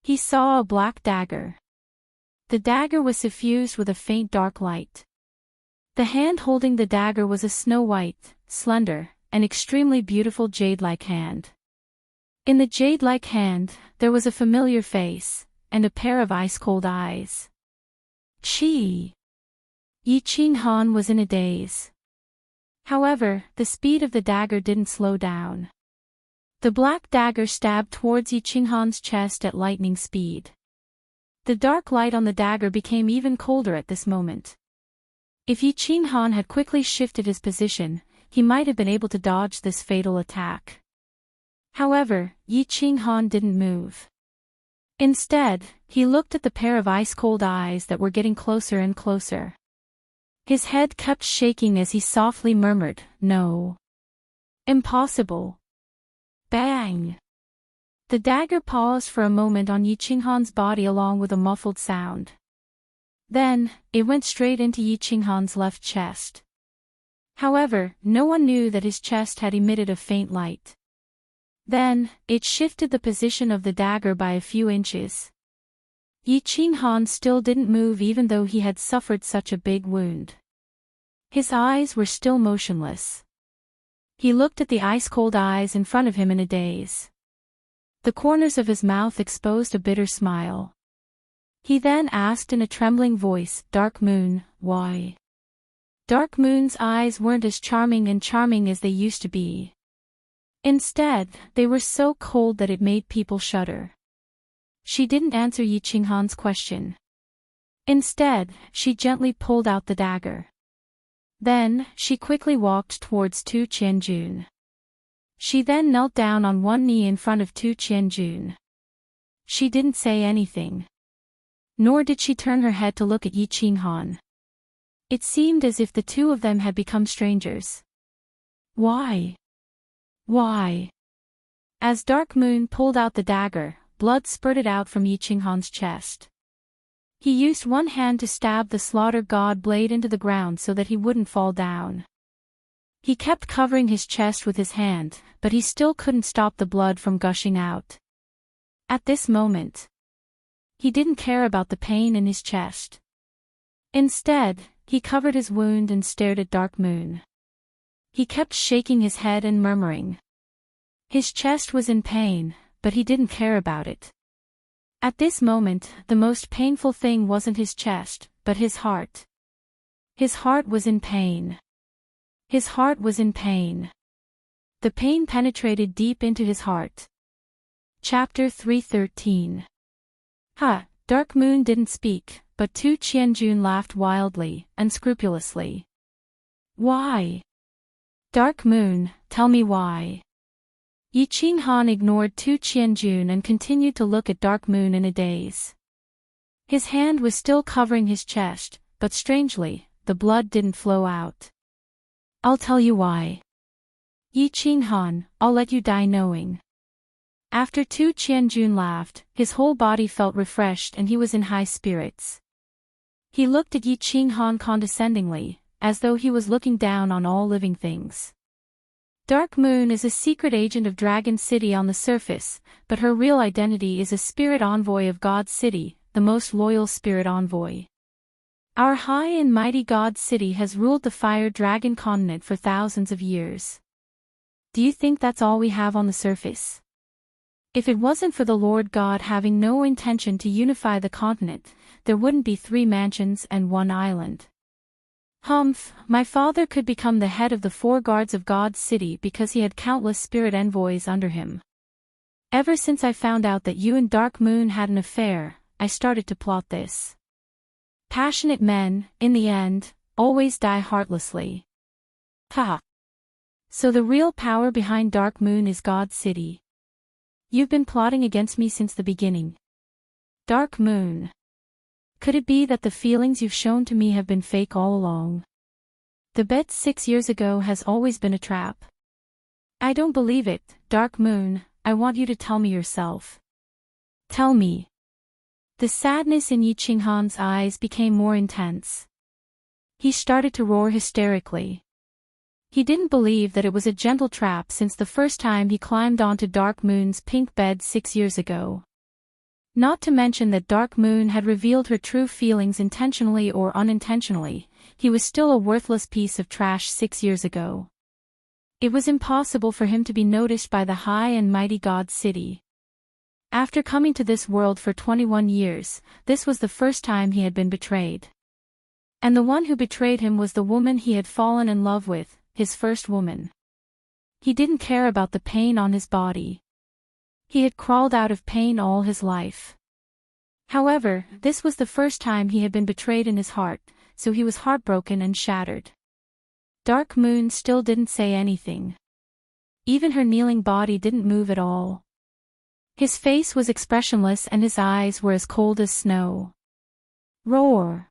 He saw a black dagger. The dagger was suffused with a faint dark light. The hand holding the dagger was a snow-white, slender, and extremely beautiful jade-like hand. In the jade-like hand, there was a familiar face, and a pair of ice-cold eyes. Chi! Yi Qinghan was in a daze. However, the speed of the dagger didn't slow down. The black dagger stabbed towards Yi Qinghan's chest at lightning speed. The dark light on the dagger became even colder at this moment. If Yi Qinghan had quickly shifted his position, he might have been able to dodge this fatal attack. However, Yi Qinghan didn't move. Instead, he looked at the pair of ice-cold eyes that were getting closer and closer. His head kept shaking as he softly murmured, "No. Impossible." Bang! The dagger paused for a moment on Yi Qinghan's body along with a muffled sound. Then, it went straight into Yi Qinghan's left chest. However, no one knew that his chest had emitted a faint light. Then, it shifted the position of the dagger by a few inches. Yi Qinghan still didn't move even though he had suffered such a big wound. His eyes were still motionless. He looked at the ice-cold eyes in front of him in a daze. The corners of his mouth exposed a bitter smile. He then asked in a trembling voice, "Dark Moon, why?" Dark Moon's eyes weren't as charming as they used to be. Instead, they were so cold that it made people shudder. She didn't answer Yi Qinghan's question. Instead, she gently pulled out the dagger. Then, she quickly walked towards Tu Qianjun. She then knelt down on one knee in front of Tu Qianjun. She didn't say anything. Nor did she turn her head to look at Yi Qinghan. It seemed as if the two of them had become strangers. Why? Why? As Dark Moon pulled out the dagger, blood spurted out from Yi Qinghan's chest. He used one hand to stab the slaughter god blade into the ground so that he wouldn't fall down. He kept covering his chest with his hand, but he still couldn't stop the blood from gushing out. At this moment, he didn't care about the pain in his chest. Instead, he covered his wound and stared at Dark Moon. He kept shaking his head and murmuring. His chest was in pain, but he didn't care about it. At this moment, the most painful thing wasn't his chest, but his heart. His heart was in pain. His heart was in pain. The pain penetrated deep into his heart. Chapter 313. Dark Moon didn't speak, but Tu Qianjun laughed wildly, unscrupulously. Why? Dark Moon, tell me why. Yi Qinghan ignored Tu Qianjun and continued to look at Dark Moon in a daze. His hand was still covering his chest, but strangely, the blood didn't flow out. I'll tell you why. Yi Qinghan, I'll let you die knowing. After Tu Qianjun laughed, his whole body felt refreshed and he was in high spirits. He looked at Yi Qinghan condescendingly, as though he was looking down on all living things. Dark Moon is a secret agent of Dragon City on the surface, but her real identity is a spirit envoy of God City, the most loyal spirit envoy. Our high and mighty God City has ruled the Fire Dragon continent for thousands of years. Do you think that's all we have on the surface? If it wasn't for the Lord God having no intention to unify the continent, there wouldn't be 3 mansions and 1 island. Humph, my father could become the head of the 4 guards of God's city because he had countless spirit envoys under him. Ever since I found out that you and Dark Moon had an affair, I started to plot this. Passionate men, in the end, always die heartlessly. So the real power behind Dark Moon is God's city. You've been plotting against me since the beginning. Dark Moon. Could it be that the feelings you've shown to me have been fake all along? The bet 6 years ago has always been a trap. I don't believe it, Dark Moon, I want you to tell me yourself. Tell me. The sadness in Yi Qinghan's eyes became more intense. He started to roar hysterically. He didn't believe that it was a gentle trap since the first time he climbed onto Dark Moon's pink bed 6 years ago. Not to mention that Dark Moon had revealed her true feelings intentionally or unintentionally, he was still a worthless piece of trash 6 years ago. It was impossible for him to be noticed by the high and mighty God City. After coming to this world for 21 years, this was the first time he had been betrayed. And the one who betrayed him was the woman he had fallen in love with, his first woman. He didn't care about the pain on his body. He had crawled out of pain all his life. However, this was the first time he had been betrayed in his heart, so he was heartbroken and shattered. Dark Moon still didn't say anything. Even her kneeling body didn't move at all. His face was expressionless and his eyes were as cold as snow. Roar.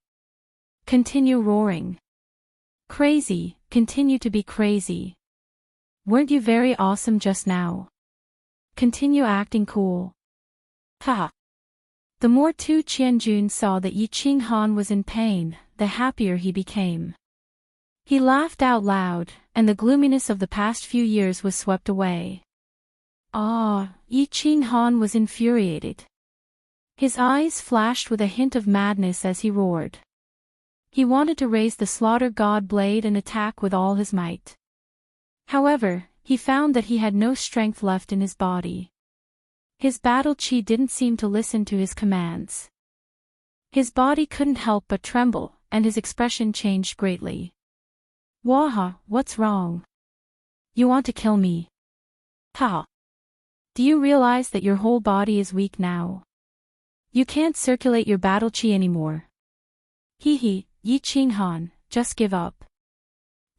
Continue roaring. Crazy, continue to be crazy. Weren't you very awesome just now? Continue acting cool. Ha! The more Tu Qianjun saw that Yi Qinghan was in pain, the happier he became. He laughed out loud, and the gloominess of the past few years was swept away. Ah, Yi Qinghan was infuriated. His eyes flashed with a hint of madness as he roared. He wanted to raise the slaughter god blade and attack with all his might. However, he found that he had no strength left in his body. His battle chi didn't seem to listen to his commands. His body couldn't help but tremble, and his expression changed greatly. Waha, what's wrong? You want to kill me? Ha! Do you realize that your whole body is weak now? You can't circulate your battle chi anymore. Hee, Yi Qinghan, just give up.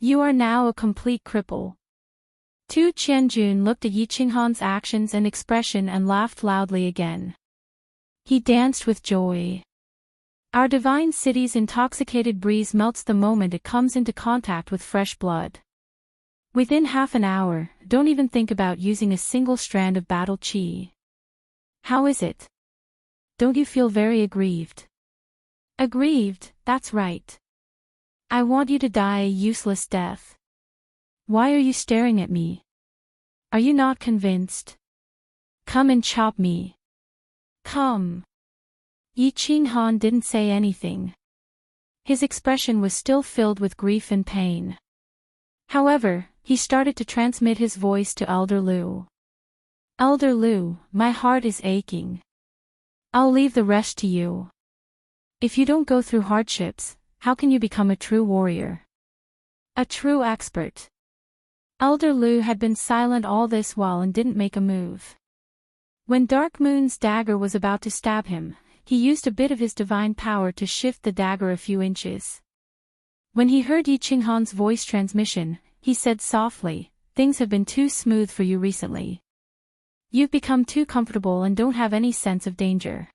You are now a complete cripple. Tu Qianjun looked at Yi Qinghan's actions and expression and laughed loudly again. He danced with joy. Our divine city's intoxicated breeze melts the moment it comes into contact with fresh blood. Within half an hour, don't even think about using a single strand of battle chi. How is it? Don't you feel very aggrieved? Aggrieved, that's right. I want you to die a useless death. Why are you staring at me? Are you not convinced? Come and chop me. Come. Yi Qinghan didn't say anything. His expression was still filled with grief and pain. However, he started to transmit his voice to Elder Lu. Elder Lu, my heart is aching. I'll leave the rest to you. If you don't go through hardships, how can you become a true warrior? A true expert. Elder Lu had been silent all this while and didn't make a move. When Dark Moon's dagger was about to stab him, he used a bit of his divine power to shift the dagger a few inches. When he heard Yi Qinghan's voice transmission, he said softly, "Things have been too smooth for you recently. You've become too comfortable and don't have any sense of danger.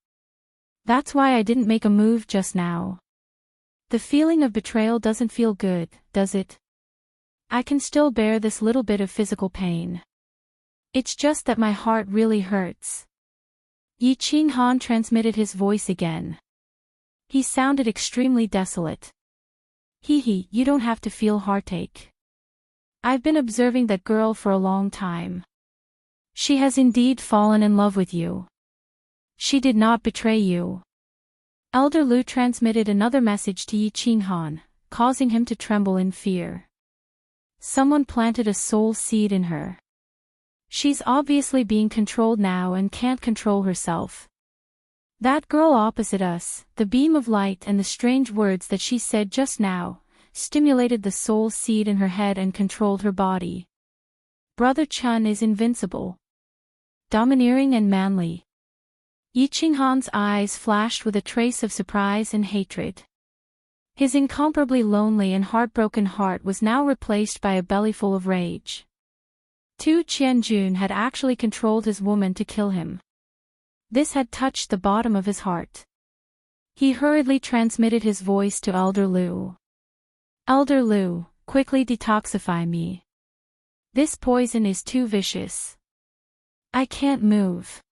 That's why I didn't make a move just now. The feeling of betrayal doesn't feel good, does it? I can still bear this little bit of physical pain. It's just that my heart really hurts." Yi Qinghan transmitted his voice again. He sounded extremely desolate. Hee, you don't have to feel heartache. I've been observing that girl for a long time. She has indeed fallen in love with you. She did not betray you. Elder Lu transmitted another message to Yi Qinghan, causing him to tremble in fear. Someone planted a soul seed in her. She's obviously being controlled now and can't control herself. That girl opposite us, the beam of light and the strange words that she said just now, stimulated the soul seed in her head and controlled her body. Brother Chun is invincible. Domineering and manly. Yi Qinghan's eyes flashed with a trace of surprise and hatred. His incomparably lonely and heartbroken heart was now replaced by a bellyful of rage. Tu Qianjun had actually controlled his woman to kill him. This had touched the bottom of his heart. He hurriedly transmitted his voice to Elder Lu. Elder Lu, quickly detoxify me. This poison is too vicious. I can't move.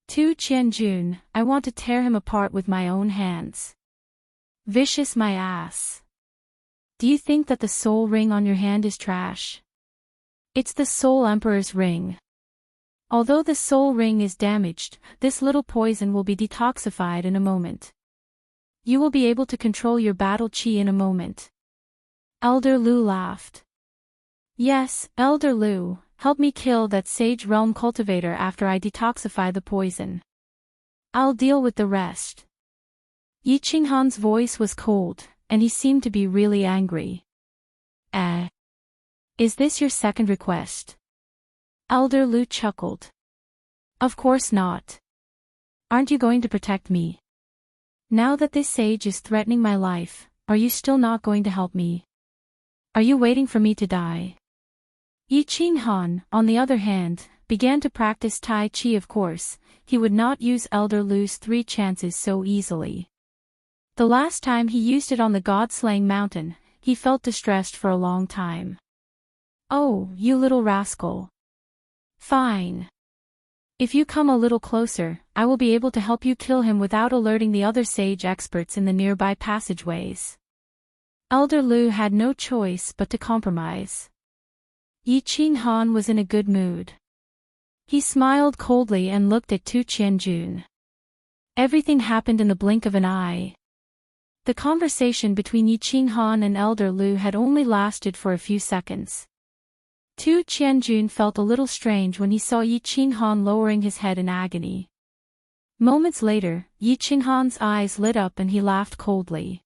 Tu Qianjun, I want to tear him apart with my own hands. Vicious my ass. Do you think that the soul ring on your hand is trash? It's the Soul Emperor's ring. Although the soul ring is damaged, this little poison will be detoxified in a moment. You will be able to control your battle chi in a moment. Elder Lu laughed. Yes, Elder Lu, help me kill that Sage Realm cultivator after I detoxify the poison. I'll deal with the rest. Yi Qinghan's voice was cold, and he seemed to be really angry. Is this your second request? Elder Lu chuckled. Of course not. Aren't you going to protect me? Now that this sage is threatening my life, are you still not going to help me? Are you waiting for me to die? Yi Qinghan, on the other hand, began to practice Tai Chi. Of course, he would not use Elder Lu's 3 chances so easily. The last time he used it on the God-slaying mountain, he felt distressed for a long time. "Oh, you little rascal. Fine. If you come a little closer, I will be able to help you kill him without alerting the other sage experts in the nearby passageways." Elder Lu had no choice but to compromise. Yi Qinghan was in a good mood. He smiled coldly and looked at Tu Qianjun. Everything happened in the blink of an eye. The conversation between Yi Qinghan and Elder Lu had only lasted for a few seconds. Tu Qianjun felt a little strange when he saw Yi Qinghan lowering his head in agony. Moments later, Yi Qinghan's eyes lit up and he laughed coldly.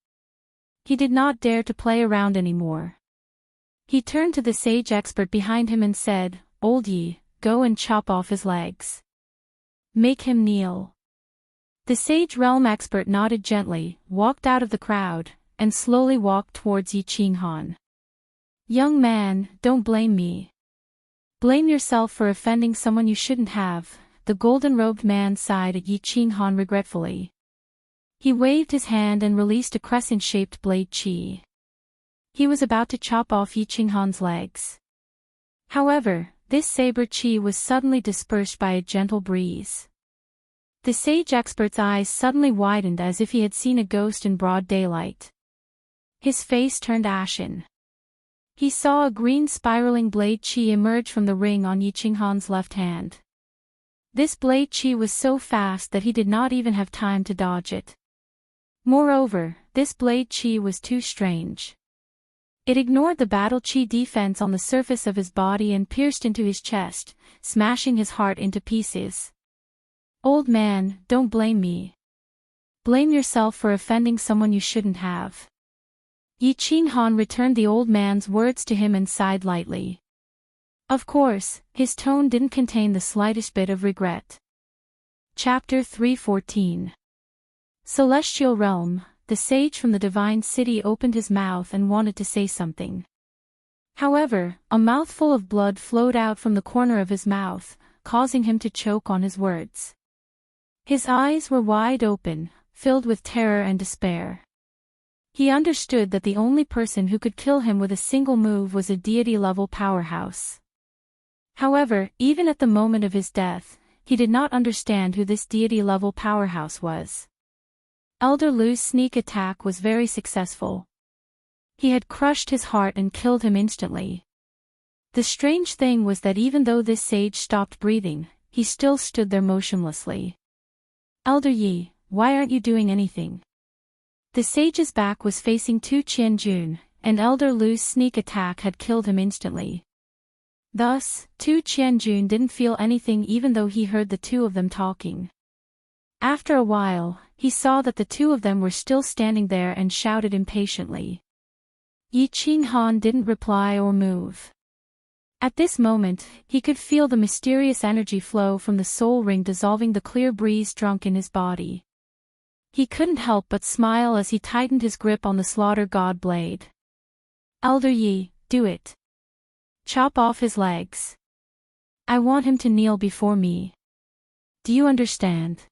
He did not dare to play around anymore. He turned to the sage expert behind him and said, "Old Yi, go and chop off his legs. Make him kneel." The sage realm expert nodded gently, walked out of the crowd, and slowly walked towards Yi Qinghan. "Young man, don't blame me. Blame yourself for offending someone you shouldn't have," the golden-robed man sighed at Yi Qinghan regretfully. He waved his hand and released a crescent-shaped blade chi. He was about to chop off Yi Qinghan's legs. However, this saber chi was suddenly dispersed by a gentle breeze. The sage expert's eyes suddenly widened as if he had seen a ghost in broad daylight. His face turned ashen. He saw a green spiraling blade chi emerge from the ring on Yi Qinghan's left hand. This blade chi was so fast that he did not even have time to dodge it. Moreover, this blade chi was too strange. It ignored the battle chi defense on the surface of his body and pierced into his chest, smashing his heart into pieces. "Old man, don't blame me. Blame yourself for offending someone you shouldn't have." Yi Qinghan returned the old man's words to him and sighed lightly. Of course, his tone didn't contain the slightest bit of regret. Chapter 314. Celestial Realm. The sage from the divine city opened his mouth and wanted to say something. However, a mouthful of blood flowed out from the corner of his mouth, causing him to choke on his words. His eyes were wide open, filled with terror and despair. He understood that the only person who could kill him with a single move was a deity-level powerhouse. However, even at the moment of his death, he did not understand who this deity-level powerhouse was. Elder Lu's sneak attack was very successful. He had crushed his heart and killed him instantly. The strange thing was that even though this sage stopped breathing, he still stood there motionlessly. "Elder Yi, why aren't you doing anything?" The sage's back was facing Tu Qianjun, and Elder Lu's sneak attack had killed him instantly. Thus, Tu Qianjun didn't feel anything even though he heard the two of them talking. After a while, he saw that the two of them were still standing there and shouted impatiently. Yi Qinghan didn't reply or move. At this moment, he could feel the mysterious energy flow from the soul ring dissolving the clear breeze drunk in his body. He couldn't help but smile as he tightened his grip on the slaughter god blade. "Elder Yi, do it. Chop off his legs. I want him to kneel before me. Do you understand?"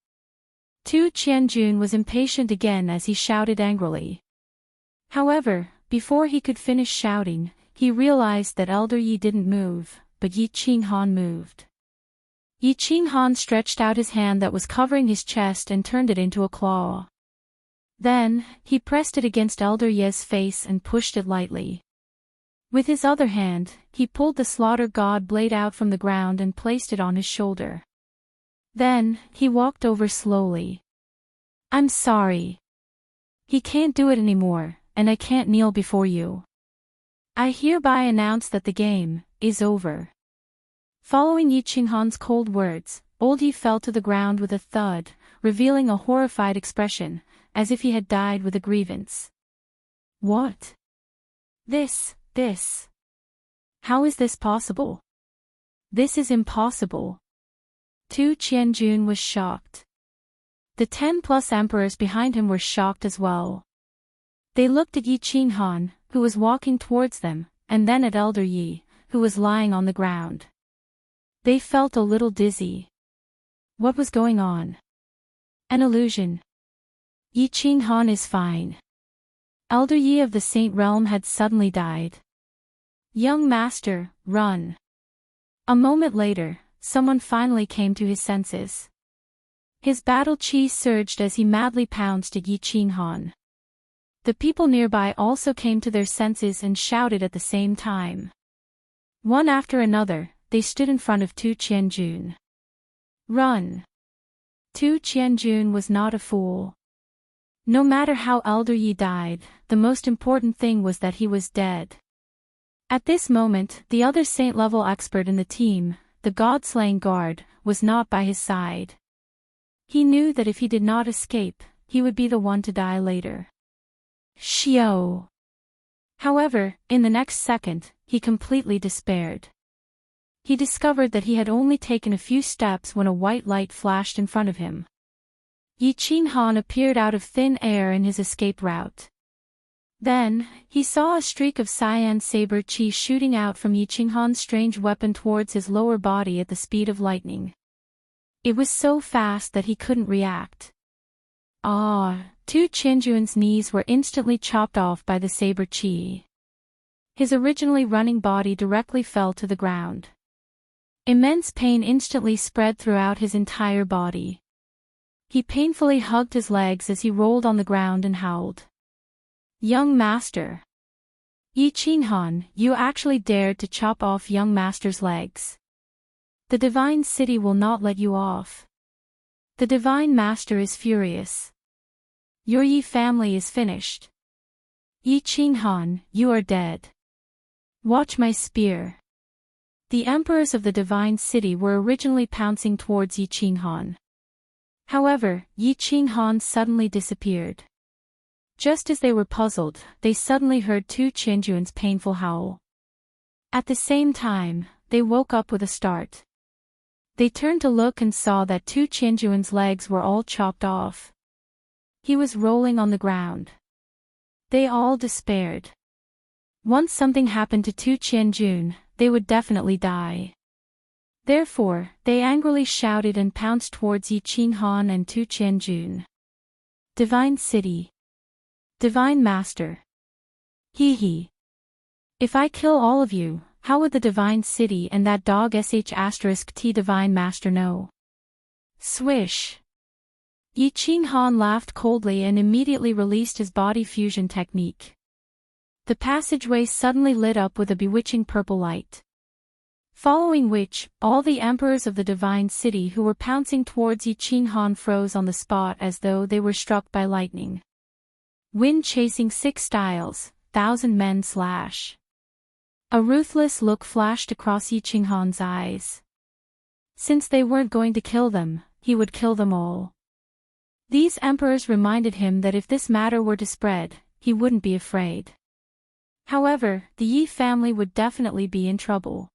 Tu Qianjun was impatient again as he shouted angrily. However, before he could finish shouting, he realized that Elder Yi didn't move, but Yi Qinghan moved. Yi Qinghan stretched out his hand that was covering his chest and turned it into a claw. Then, he pressed it against Elder Yi's face and pushed it lightly. With his other hand, he pulled the slaughter god blade out from the ground and placed it on his shoulder. Then, he walked over slowly. "I'm sorry. He can't do it anymore, and I can't kneel before you. I hereby announce that the game is over." Following Yi Qinghan's cold words, Old Yi fell to the ground with a thud, revealing a horrified expression, as if he had died with a grievance. "What? This. How is this possible? This is impossible." Tu Qianjun was shocked. The 10+ emperors behind him were shocked as well. They looked at Yi Qinghan, who was walking towards them, and then at Elder Yi, who was lying on the ground. They felt a little dizzy. What was going on? An illusion. Yi Qinghan is fine. Elder Yi of the Saint Realm had suddenly died. Young master, run. A moment later, someone finally came to his senses. His battle chi surged as he madly pounced at Yi Qinghan. The people nearby also came to their senses and shouted at the same time. One after another, they stood in front of Tu Qianjun. Run! Tu Qianjun was not a fool. No matter how Elder Yi died, the most important thing was that he was dead. At this moment, the other saint-level expert in the team, the god-slaying guard, was not by his side. He knew that if he did not escape, he would be the one to die later. Xiao! However, in the next second, he completely despaired. He discovered that he had only taken a few steps when a white light flashed in front of him. Yi Qinghan appeared out of thin air in his escape route. Then, he saw a streak of cyan saber chi shooting out from Yi Qinghan's strange weapon towards his lower body at the speed of lightning. It was so fast that he couldn't react. Tu Qianjun's knees were instantly chopped off by the saber chi. His originally running body directly fell to the ground. Immense pain instantly spread throughout his entire body. He painfully hugged his legs as he rolled on the ground and howled. Young master! Yi Qinghan, you actually dared to chop off young master's legs. The divine city will not let you off. The divine master is furious. Your Yi family is finished. Yi Qinghan, you are dead. Watch my spear. The emperors of the divine city were originally pouncing towards Yi Qinghan. However, Yi Qinghan suddenly disappeared. Just as they were puzzled, they suddenly heard Tu Qianjun's painful howl. At the same time, they woke up with a start. They turned to look and saw that Tu Qianjun's legs were all chopped off. He was rolling on the ground. They all despaired. Once something happened to Tu Qianjun, they would definitely die. Therefore, they angrily shouted and pounced towards Yi Qinghan and Tu Qianjun. Divine City. Divine Master. Hee. If I kill all of you, how would the Divine City and that dog sh*t Divine Master know? Swish. Yi Qinghan laughed coldly and immediately released his body fusion technique. The passageway suddenly lit up with a bewitching purple light. Following which, all the emperors of the Divine City who were pouncing towards Yi Qinghan froze on the spot as though they were struck by lightning. Wind chasing 6 styles, 1,000 men slash. A ruthless look flashed across Yi Qinghan's eyes. Since they weren't going to kill them, he would kill them all. These emperors reminded him that if this matter were to spread, he wouldn't be afraid. However, the Yi family would definitely be in trouble.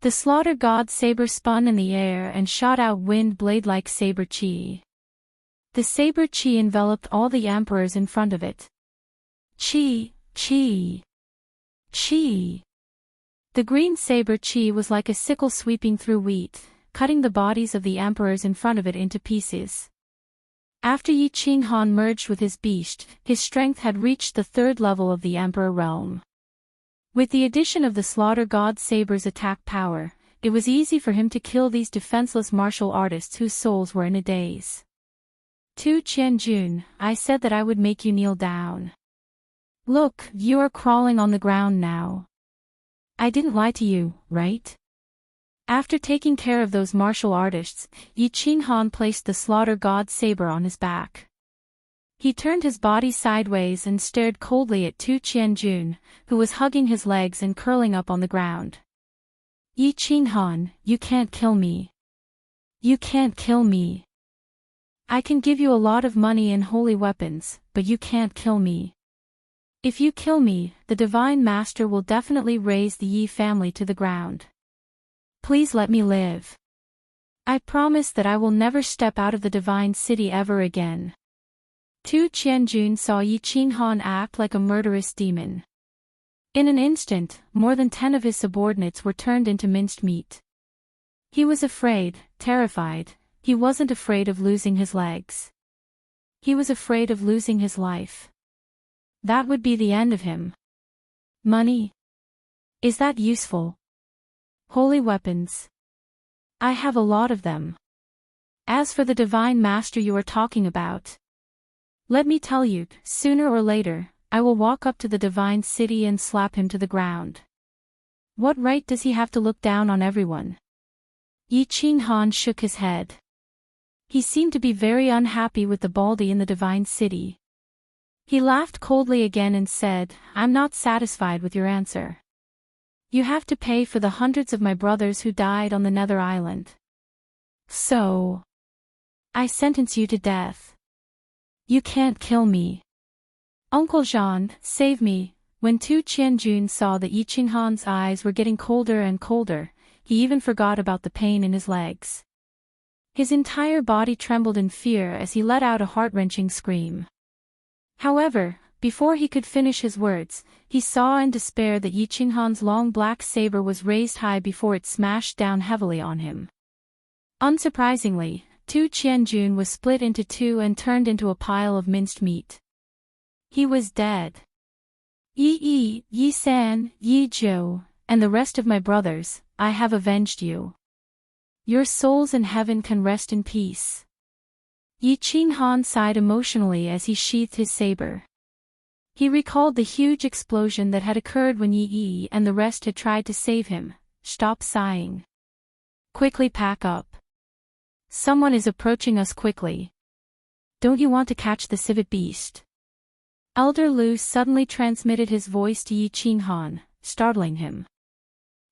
The slaughter god saber spun in the air and shot out wind blade-like saber chi. The saber chi enveloped all the emperors in front of it. Chi. The green saber chi was like a sickle sweeping through wheat, cutting the bodies of the emperors in front of it into pieces. After Yi Qinghan merged with his beast, his strength had reached the 3rd level of the emperor realm. With the addition of the slaughter god saber's attack power, it was easy for him to kill these defenseless martial artists whose souls were in a daze. Tu Qianjun, I said that I would make you kneel down. Look, you are crawling on the ground now. I didn't lie to you, right? After taking care of those martial artists, Yi Qinghan placed the slaughter god saber on his back. He turned his body sideways and stared coldly at Tu Qianjun, who was hugging his legs and curling up on the ground. Yi Qinghan, you can't kill me. You can't kill me. I can give you a lot of money and holy weapons, but you can't kill me. If you kill me, the Divine Master will definitely raze the Yi family to the ground. Please let me live. I promise that I will never step out of the Divine City ever again. Tu Qianjun saw Yi Qinghan act like a murderous demon. In an instant, more than 10 of his subordinates were turned into minced meat. He was afraid, terrified. He wasn't afraid of losing his legs. He was afraid of losing his life. That would be the end of him. Money? Is that useful? Holy weapons? I have a lot of them. As for the divine master you are talking about, let me tell you, sooner or later, I will walk up to the divine city and slap him to the ground. What right does he have to look down on everyone? Yi Qinghan shook his head. He seemed to be very unhappy with the baldy in the divine city. He laughed coldly again and said, I'm not satisfied with your answer. You have to pay for the hundreds of my brothers who died on the Nether Island. So, I sentence you to death. You can't kill me. Uncle Jean, save me. When Tu Qianjun saw that Yi Qinghan's eyes were getting colder and colder, he even forgot about the pain in his legs. His entire body trembled in fear as he let out a heart-wrenching scream. However, before he could finish his words, he saw in despair that Yi Qinghan's long black saber was raised high before it smashed down heavily on him. Unsurprisingly, Tu Qianjun was split into two and turned into a pile of minced meat. He was dead. Yi San, Yi Zhou, and the rest of my brothers, I have avenged you. Your souls in heaven can rest in peace. Yi Qinghan sighed emotionally as he sheathed his saber. He recalled the huge explosion that had occurred when Yi and the rest had tried to save him. Stop sighing. Quickly pack up. Someone is approaching us quickly. Don't you want to catch the civet beast? Elder Lu suddenly transmitted his voice to Yi Qinghan, startling him.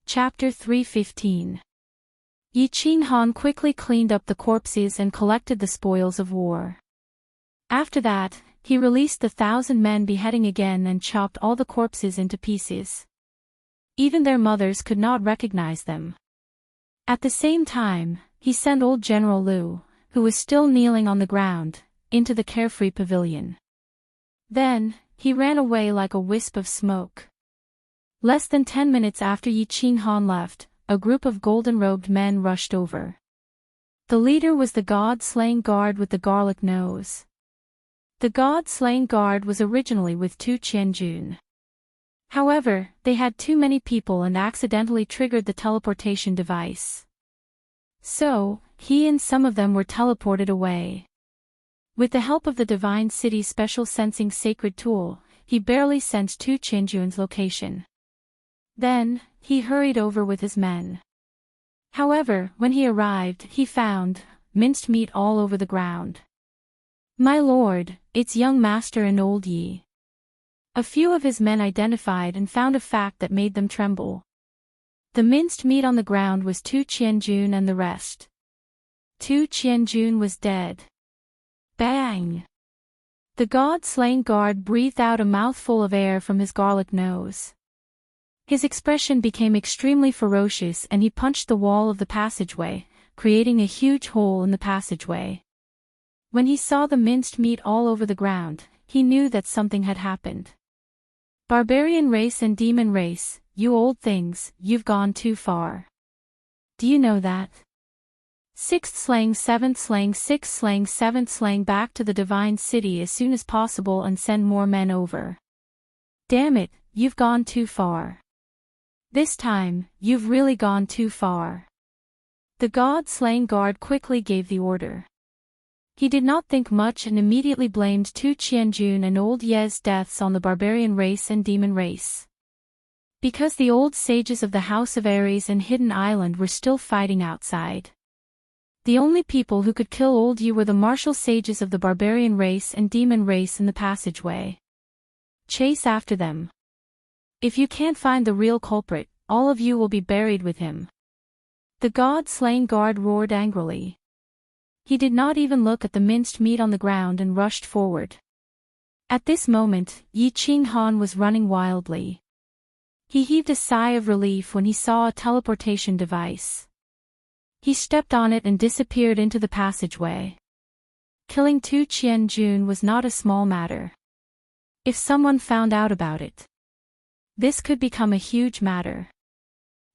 Chapter 315. Yi Qinghan quickly cleaned up the corpses and collected the spoils of war. After that, he released the 1,000 men beheading again and chopped all the corpses into pieces. Even their mothers could not recognize them. At the same time, he sent old General Lu, who was still kneeling on the ground, into the carefree pavilion. Then, he ran away like a wisp of smoke. Less than 10 minutes after Yi Qinghan left, a group of golden-robed men rushed over. The leader was the god-slaying guard with the garlic nose. The god-slaying guard was originally with Tu Qianjun. However, they had too many people and accidentally triggered the teleportation device. So, he and some of them were teleported away. With the help of the Divine City's special sensing sacred tool, he barely sensed Tu Qianjun's location. Then, he hurried over with his men. However, when he arrived, he found minced meat all over the ground. My lord, it's young master and old Yi. A few of his men identified and found a fact that made them tremble. The minced meat on the ground was Tu Qianjun and the rest. Tu Qianjun was dead. Bang! The god-slaying guard breathed out a mouthful of air from his garlic nose. His expression became extremely ferocious and he punched the wall of the passageway, creating a huge hole in the passageway. When he saw the minced meat all over the ground, he knew that something had happened. Barbarian race and demon race, you old things, you've gone too far. Do you know that? 6th slaying 7th slaying 6th slaying 7th slaying back to the divine city as soon as possible and send more men over. Damn it, you've gone too far. This time, you've really gone too far. The god-slaying guard quickly gave the order. He did not think much and immediately blamed Tu Qianjun and old Ye's deaths on the barbarian race and demon race. Because the old sages of the House of Ares and Hidden Island were still fighting outside. The only people who could kill old Ye were the martial sages of the barbarian race and demon race in the passageway. Chase after them. If you can't find the real culprit, all of you will be buried with him. The god-slaying guard roared angrily. He did not even look at the minced meat on the ground and rushed forward. At this moment, Yi Qinghan was running wildly. He heaved a sigh of relief when he saw a teleportation device. He stepped on it and disappeared into the passageway. Killing Tu Qianjun was not a small matter. If someone found out about it, this could become a huge matter.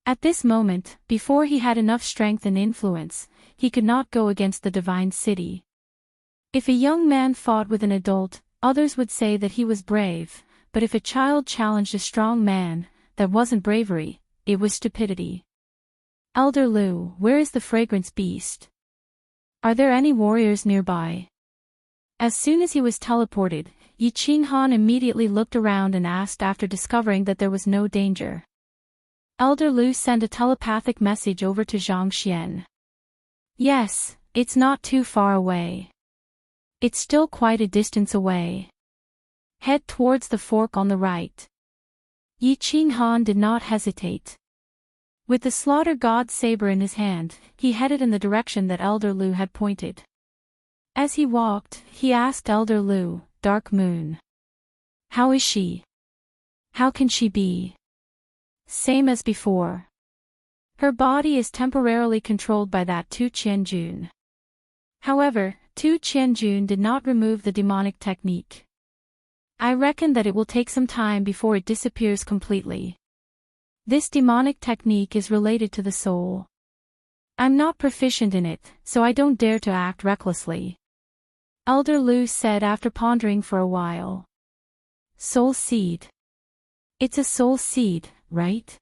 At this moment, before he had enough strength and influence, he could not go against the divine city. If a young man fought with an adult, Others would say that he was brave, but if a child challenged a strong man, that wasn't bravery, it was stupidity. Elder Lu, where is the fragrance beast? Are there any warriors nearby? As soon as he was teleported, Yi Qinghan immediately looked around and asked after discovering that there was no danger. Elder Lu sent a telepathic message over to Zhang Xian. Yes, it's not too far away. It's still quite a distance away. Head towards the fork on the right. Yi Qinghan did not hesitate. With the slaughter god's saber in his hand, he headed in the direction that Elder Lu had pointed. As he walked, he asked Elder Lu, Dark Moon. How is she? How can she be? Same as before. Her body is temporarily controlled by that Tu Qianjun. However, Tu Qianjun did not remove the demonic technique. I reckon that it will take some time before it disappears completely. This demonic technique is related to the soul. I'm not proficient in it, so I don't dare to act recklessly. Elder Lu said after pondering for a while. Soul seed. It's a soul seed, right?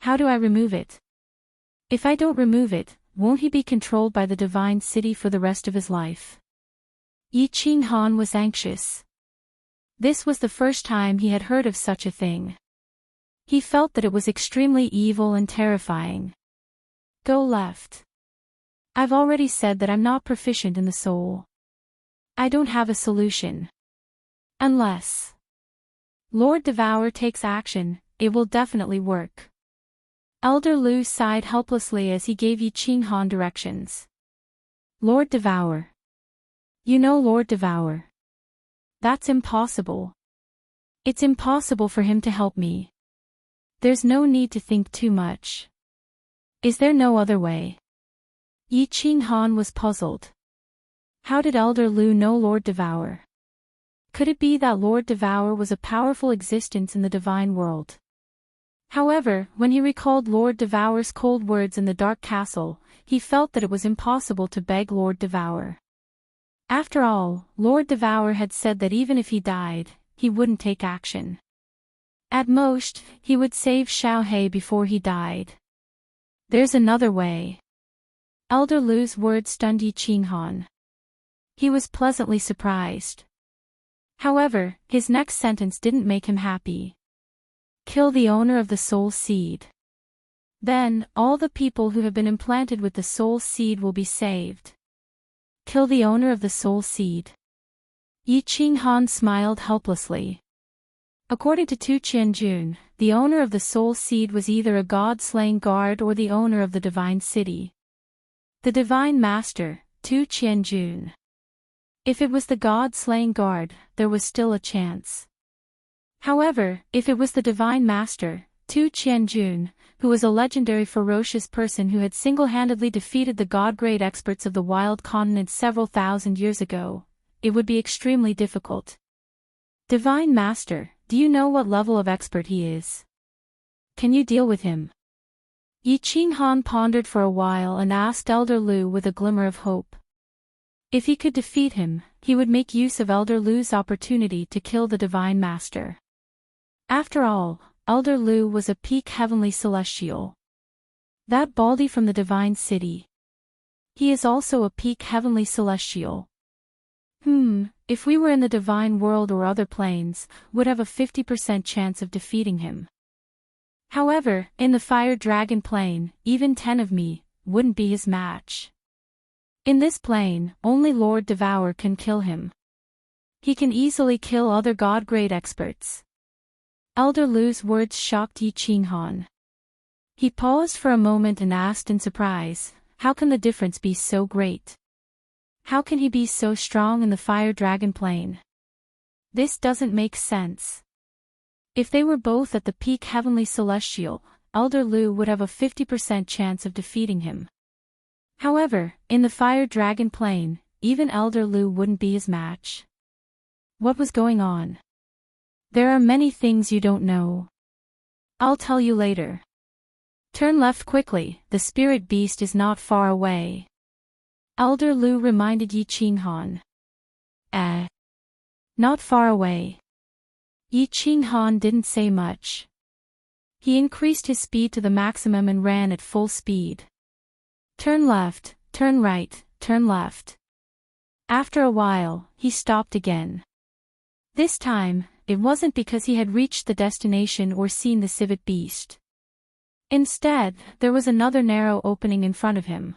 How do I remove it? If I don't remove it, won't he be controlled by the divine city for the rest of his life? Yi Qinghan was anxious. This was the first time he had heard of such a thing. He felt that it was extremely evil and terrifying. Go left. I've already said that I'm not proficient in the soul. I don't have a solution. Unless Lord Devour takes action, it will definitely work. Elder Lu sighed helplessly as he gave Yi Qinghan directions. Lord Devour. You know Lord Devour. That's impossible. It's impossible for him to help me. There's no need to think too much. Is there no other way? Yi Qinghan was puzzled. How did Elder Lu know Lord Devour? Could it be that Lord Devour was a powerful existence in the divine world? However, when he recalled Lord Devour's cold words in the Dark Castle, he felt that it was impossible to beg Lord Devour. After all, Lord Devour had said that even if he died, he wouldn't take action. At most, he would save Xiaohei before he died. There's another way. Elder Lu's words stunned Yi Qinghan. He was pleasantly surprised. However, his next sentence didn't make him happy. Kill the owner of the soul seed. Then, all the people who have been implanted with the soul seed will be saved. Kill the owner of the soul seed. Yi Qinghan smiled helplessly. According to Tu Qianjun, the owner of the soul seed was either a god-slaying guard or the owner of the divine city. The divine master, Tu Qianjun. If it was the god-slaying guard, there was still a chance. However, if it was the divine master, Tu Qianjun, who was a legendary ferocious person who had single-handedly defeated the god-grade experts of the wild continent several thousand years ago, it would be extremely difficult. Divine Master, do you know what level of expert he is? Can you deal with him? Yi Qinghan pondered for a while and asked Elder Lu with a glimmer of hope. If he could defeat him, he would make use of Elder Lu's opportunity to kill the Divine Master. After all, Elder Lu was a peak heavenly celestial. That baldy from the divine city. He is also a peak heavenly celestial. If we were in the divine world or other planes, would have a 50% chance of defeating him. However, in the fire dragon plane, even 10 of me, wouldn't be his match. In this plane, only Lord Devour can kill him. He can easily kill other god-grade experts. Elder Lu's words shocked Yi Qinghan. He paused for a moment and asked in surprise, how can the difference be so great? How can he be so strong in the fire dragon plane? This doesn't make sense. If they were both at the peak heavenly celestial, Elder Lu would have a 50% chance of defeating him. However, in the fire dragon plane, even Elder Lu wouldn't be his match. What was going on? There are many things you don't know. I'll tell you later. Turn left quickly, the spirit beast is not far away. Elder Lu reminded Yi Qinghan. Not far away. Yi Qinghan didn't say much. He increased his speed to the maximum and ran at full speed. Turn left, turn right, turn left. After a while, he stopped again. This time, it wasn't because he had reached the destination or seen the civet beast. Instead, there was another narrow opening in front of him.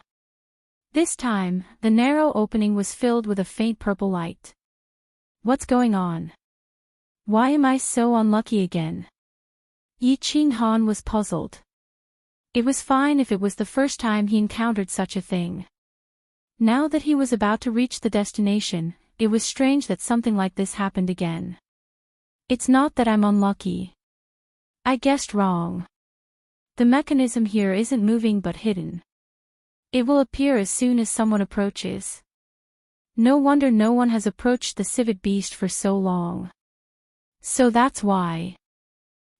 This time, the narrow opening was filled with a faint purple light. What's going on? Why am I so unlucky again? Yi Qinghan was puzzled. It was fine if it was the first time he encountered such a thing. Now that he was about to reach the destination, it was strange that something like this happened again. It's not that I'm unlucky. I guessed wrong. The mechanism here isn't moving but hidden. It will appear as soon as someone approaches. No wonder no one has approached the civet beast for so long. So that's why.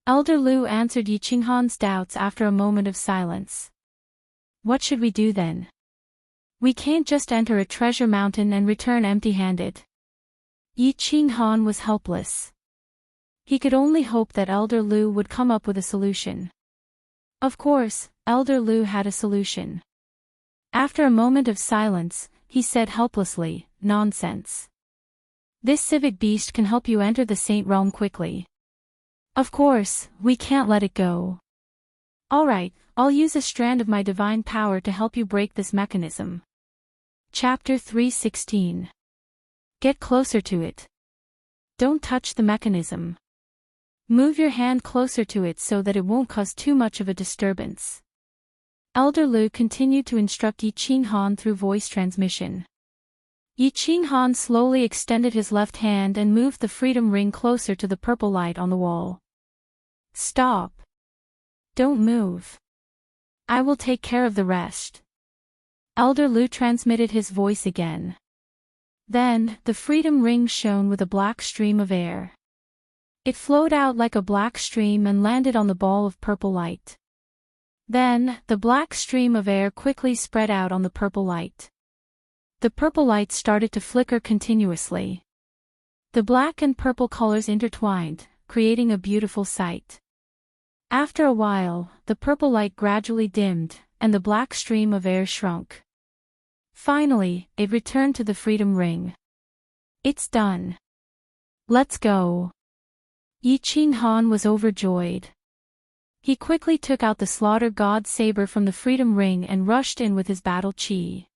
Elder Lu answered Yi Qinghan's doubts after a moment of silence. What should we do then? We can't just enter a treasure mountain and return empty-handed. Yi Qinghan was helpless. He could only hope that Elder Lu would come up with a solution. Of course, Elder Lu had a solution. After a moment of silence, he said helplessly, "Nonsense. This civet beast can help you enter the Saint Realm quickly. Of course, we can't let it go. Alright, I'll use a strand of my divine power to help you break this mechanism." Chapter 3:16. Get closer to it. Don't touch the mechanism. Move your hand closer to it so that it won't cause too much of a disturbance. Elder Lu continued to instruct Yi Qinghan through voice transmission. Yi Qinghan slowly extended his left hand and moved the freedom ring closer to the purple light on the wall. Stop. Don't move. I will take care of the rest. Elder Lu transmitted his voice again. Then, the freedom ring shone with a black stream of air. It flowed out like a black stream and landed on the ball of purple light. Then, the black stream of air quickly spread out on the purple light. The purple light started to flicker continuously. The black and purple colors intertwined, creating a beautiful sight. After a while, the purple light gradually dimmed, and the black stream of air shrunk. Finally, it returned to the freedom ring. It's done. Let's go. Yi Qinghan was overjoyed. He quickly took out the Slaughter God saber from the freedom ring and rushed in with his battle chi.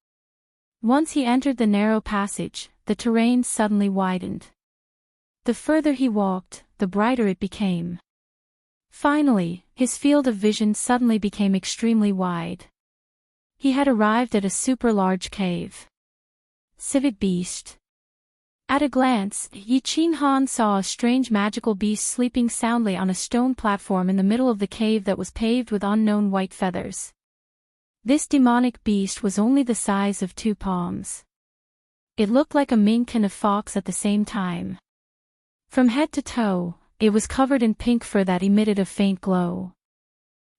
Once he entered the narrow passage, the terrain suddenly widened. The further he walked, the brighter it became. Finally, his field of vision suddenly became extremely wide. He had arrived at a super-large cave. Civet beast. At a glance, Yi Qinghan saw a strange magical beast sleeping soundly on a stone platform in the middle of the cave that was paved with unknown white feathers. This demonic beast was only the size of 2 palms. It looked like a mink and a fox at the same time. From head to toe, it was covered in pink fur that emitted a faint glow.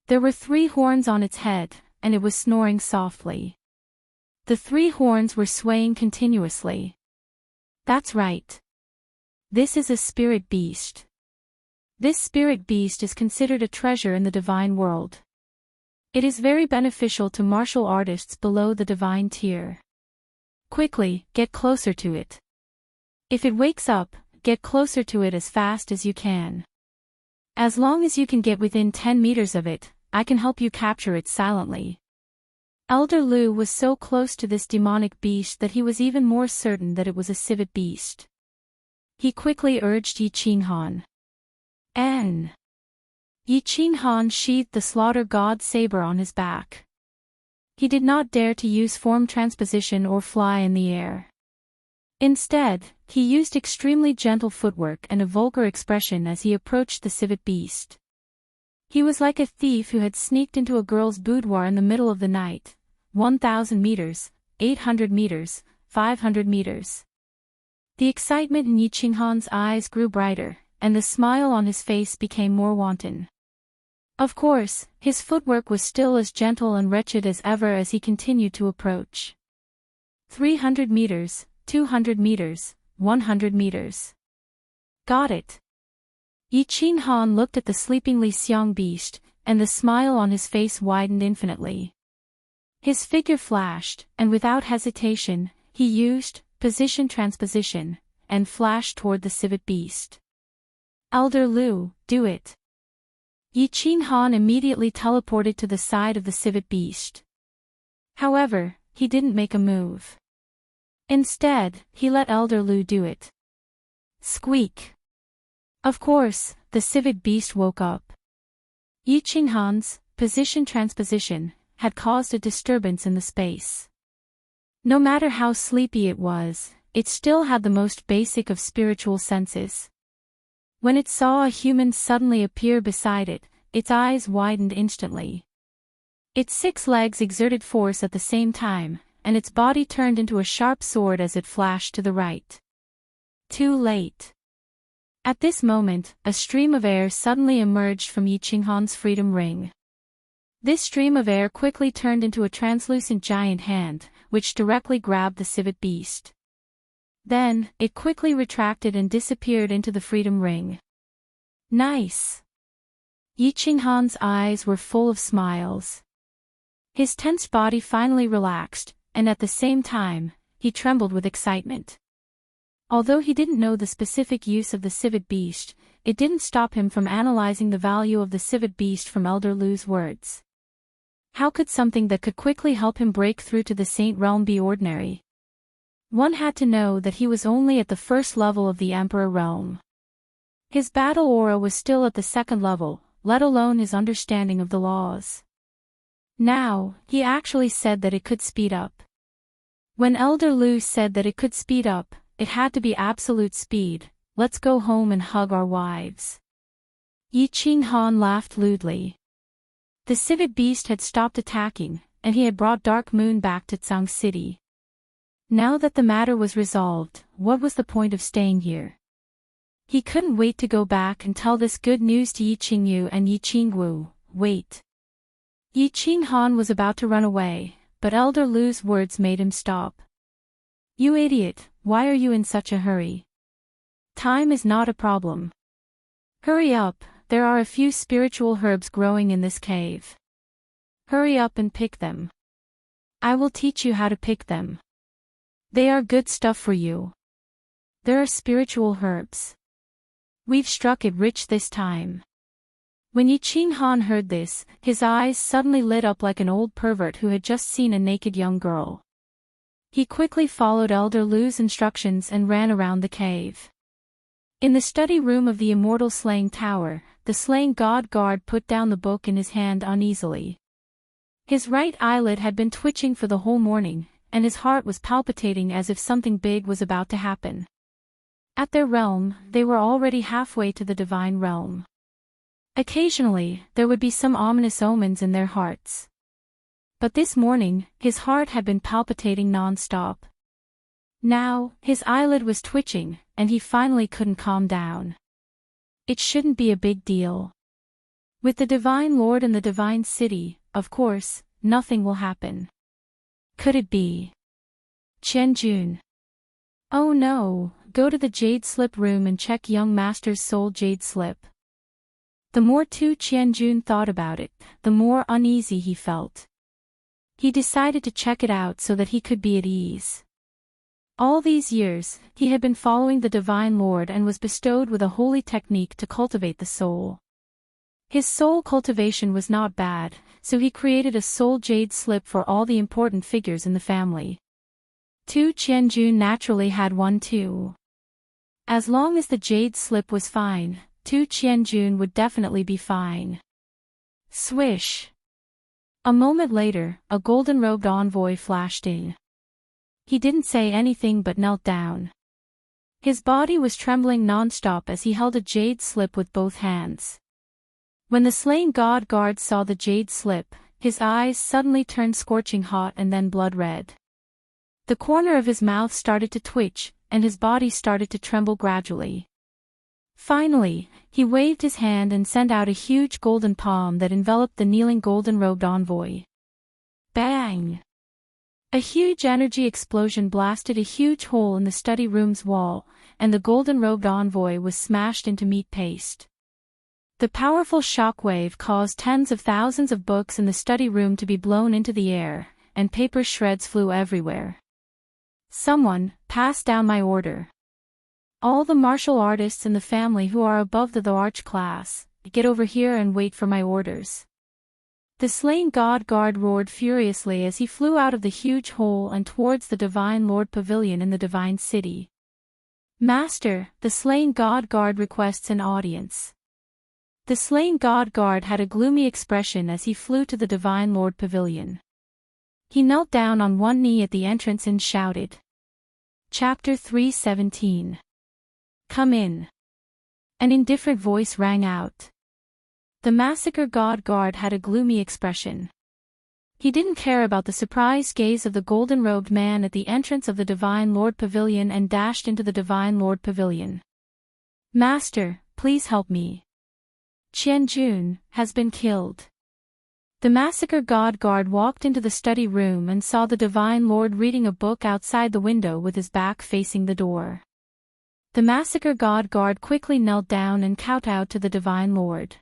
There were 3 horns on its head, and it was snoring softly. The 3 horns were swaying continuously. That's right. This is a spirit beast. This spirit beast is considered a treasure in the divine world. It is very beneficial to martial artists below the divine tier. Quickly, get closer to it. If it wakes up, get closer to it as fast as you can. As long as you can get within 10 meters of it, I can help you capture it silently. Elder Lu was so close to this demonic beast that he was even more certain that it was a civet beast. He quickly urged Yi Qinghan. Yi Qinghan sheathed the Slaughter God saber on his back. He did not dare to use form transposition or fly in the air. Instead, he used extremely gentle footwork and a vulgar expression as he approached the civet beast. He was like a thief who had sneaked into a girl's boudoir in the middle of the night. 1,000 meters, 800 meters, 500 meters. The excitement in Yi Qinghan's eyes grew brighter, and the smile on his face became more wanton. Of course, his footwork was still as gentle and wretched as ever as he continued to approach. 300 meters, 200 meters, 100 meters. Got it. Yi Qinghan looked at the sleeping Li Xiang beast, and the smile on his face widened infinitely. His figure flashed, and without hesitation, he used position transposition, and flashed toward the civet beast. Elder Lu, do it. Yi Qinghan immediately teleported to the side of the civet beast. However, he didn't make a move. Instead, he let Elder Lu do it. Squeak. Of course, the civet beast woke up. Yi Qinghan's position transposition had caused a disturbance in the space. No matter how sleepy it was, it still had the most basic of spiritual senses. When it saw a human suddenly appear beside it, its eyes widened instantly. Its 6 legs exerted force at the same time, and its body turned into a sharp sword as it flashed to the right. Too late. At this moment, a stream of air suddenly emerged from Yi Qinghan's freedom ring. This stream of air quickly turned into a translucent giant hand, which directly grabbed the civet beast. Then, it quickly retracted and disappeared into the freedom ring. Nice! Yi Qinghan's eyes were full of smiles. His tense body finally relaxed, and at the same time, he trembled with excitement. Although he didn't know the specific use of the civet beast, it didn't stop him from analyzing the value of the civet beast from Elder Lu's words. How could something that could quickly help him break through to the Saint Realm be ordinary? One had to know that he was only at the first level of the Emperor Realm. His battle aura was still at the second level, let alone his understanding of the laws. Now, he actually said that it could speed up. When Elder Lu said that it could speed up, it had to be absolute speed. Let's go home and hug our wives. Yi Qinghan laughed lewdly. The civet beast had stopped attacking, and he had brought Dark Moon back to Tsang City. Now that the matter was resolved, what was the point of staying here? He couldn't wait to go back and tell this good news to Yi Qingyu and Yi Qingwu. Wait. Yi Qinghan was about to run away, but Elder Lu's words made him stop. You idiot, why are you in such a hurry? Time is not a problem. Hurry up, there are a few spiritual herbs growing in this cave. Hurry up and pick them. I will teach you how to pick them. They are good stuff for you. There are spiritual herbs. We've struck it rich this time. When Yi Qinghan heard this, his eyes suddenly lit up like an old pervert who had just seen a naked young girl. He quickly followed Elder Lu's instructions and ran around the cave. In the study room of the immortal slaying tower, the slaying god guard put down the book in his hand uneasily. His right eyelid had been twitching for the whole morning, and his heart was palpitating as if something big was about to happen. At their realm, they were already halfway to the divine realm. Occasionally, there would be some ominous omens in their hearts. But this morning, his heart had been palpitating non-stop. Now, his eyelid was twitching, and he finally couldn't calm down. It shouldn't be a big deal. With the Divine Lord and the Divine City, of course, nothing will happen. Could it be Qianjun? Oh no, go to the Jade Slip room and check young master's soul Jade Slip. The more Tu Qianjun thought about it, the more uneasy he felt. He decided to check it out so that he could be at ease. All these years, he had been following the Divine Lord and was bestowed with a holy technique to cultivate the soul. His soul cultivation was not bad, so he created a soul jade slip for all the important figures in the family. Tu Qianjun naturally had one too. As long as the jade slip was fine, Tu Qianjun would definitely be fine. Swish! A moment later, a golden-robed envoy flashed in. He didn't say anything but knelt down. His body was trembling non-stop as he held a jade slip with both hands. When the slain god guard saw the jade slip, his eyes suddenly turned scorching hot and then blood red. The corner of his mouth started to twitch, and his body started to tremble gradually. Finally, he waved his hand and sent out a huge golden palm that enveloped the kneeling golden-robed envoy. Bang! A huge energy explosion blasted a huge hole in the study room's wall, and the golden-robed envoy was smashed into meat paste. The powerful shockwave caused tens of thousands of books in the study room to be blown into the air, and paper shreds flew everywhere. Someone, pass down my order. All the martial artists in the family who are above the arch class, get over here and wait for my orders. The slain god guard roared furiously as he flew out of the huge hole and towards the Divine Lord Pavilion in the Divine City. Master, the slain god guard requests an audience. The slain god guard had a gloomy expression as he flew to the Divine Lord Pavilion. He knelt down on one knee at the entrance and shouted. Chapter 3:17. Come in. An indifferent voice rang out. The massacre god guard had a gloomy expression. He didn't care about the surprised gaze of the golden-robed man at the entrance of the Divine Lord Pavilion and dashed into the Divine Lord Pavilion. Master, please help me. Qianjun has been killed. The massacre god guard walked into the study room and saw the Divine Lord reading a book outside the window with his back facing the door. The massacre god guard quickly knelt down and kowtowed to the Divine Lord.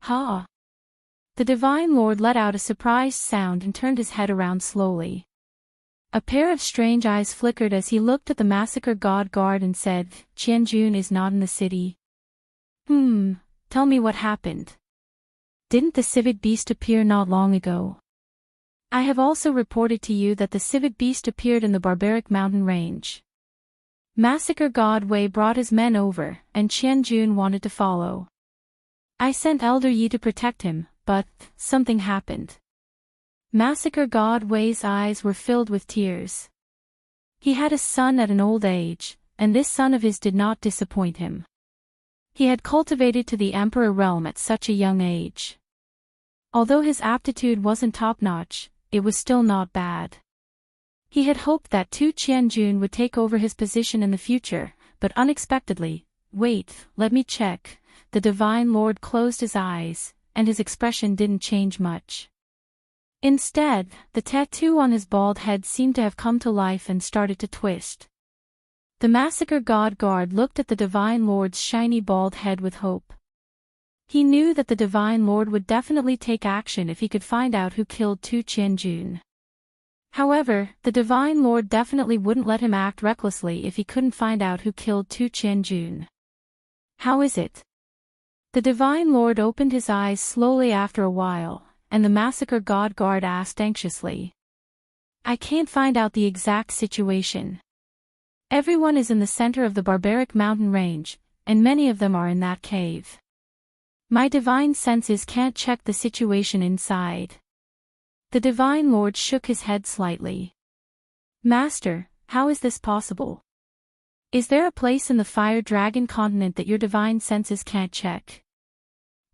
Ha! The Divine Lord let out a surprised sound and turned his head around slowly. A pair of strange eyes flickered as he looked at the massacre god guard and said, Qianjun is not in the city. Tell me what happened. Didn't the civet beast appear not long ago? I have also reported to you that the civet beast appeared in the barbaric mountain range. Massacre God Wei brought his men over, and Qianjun wanted to follow. I sent Elder Yi to protect him, but something happened. Massacre God Wei's eyes were filled with tears. He had a son at an old age, and this son of his did not disappoint him. He had cultivated to the Emperor realm at such a young age. Although his aptitude wasn't top-notch, it was still not bad. He had hoped that Tu Qianjun would take over his position in the future, but unexpectedly, wait, let me check, the Divine Lord closed his eyes, and his expression didn't change much. Instead, the tattoo on his bald head seemed to have come to life and started to twist. The massacre god guard looked at the Divine Lord's shiny bald head with hope. He knew that the Divine Lord would definitely take action if he could find out who killed Tu Qianjun. However, the Divine Lord definitely wouldn't let him act recklessly if he couldn't find out who killed Tu Qianjun. How is it? The Divine Lord opened his eyes slowly after a while, and the massacre god guard asked anxiously. I can't find out the exact situation. Everyone is in the center of the barbaric mountain range, and many of them are in that cave. My divine senses can't check the situation inside. The Divine Lord shook his head slightly. Master, how is this possible? Is there a place in the Fire Dragon continent that your divine senses can't check?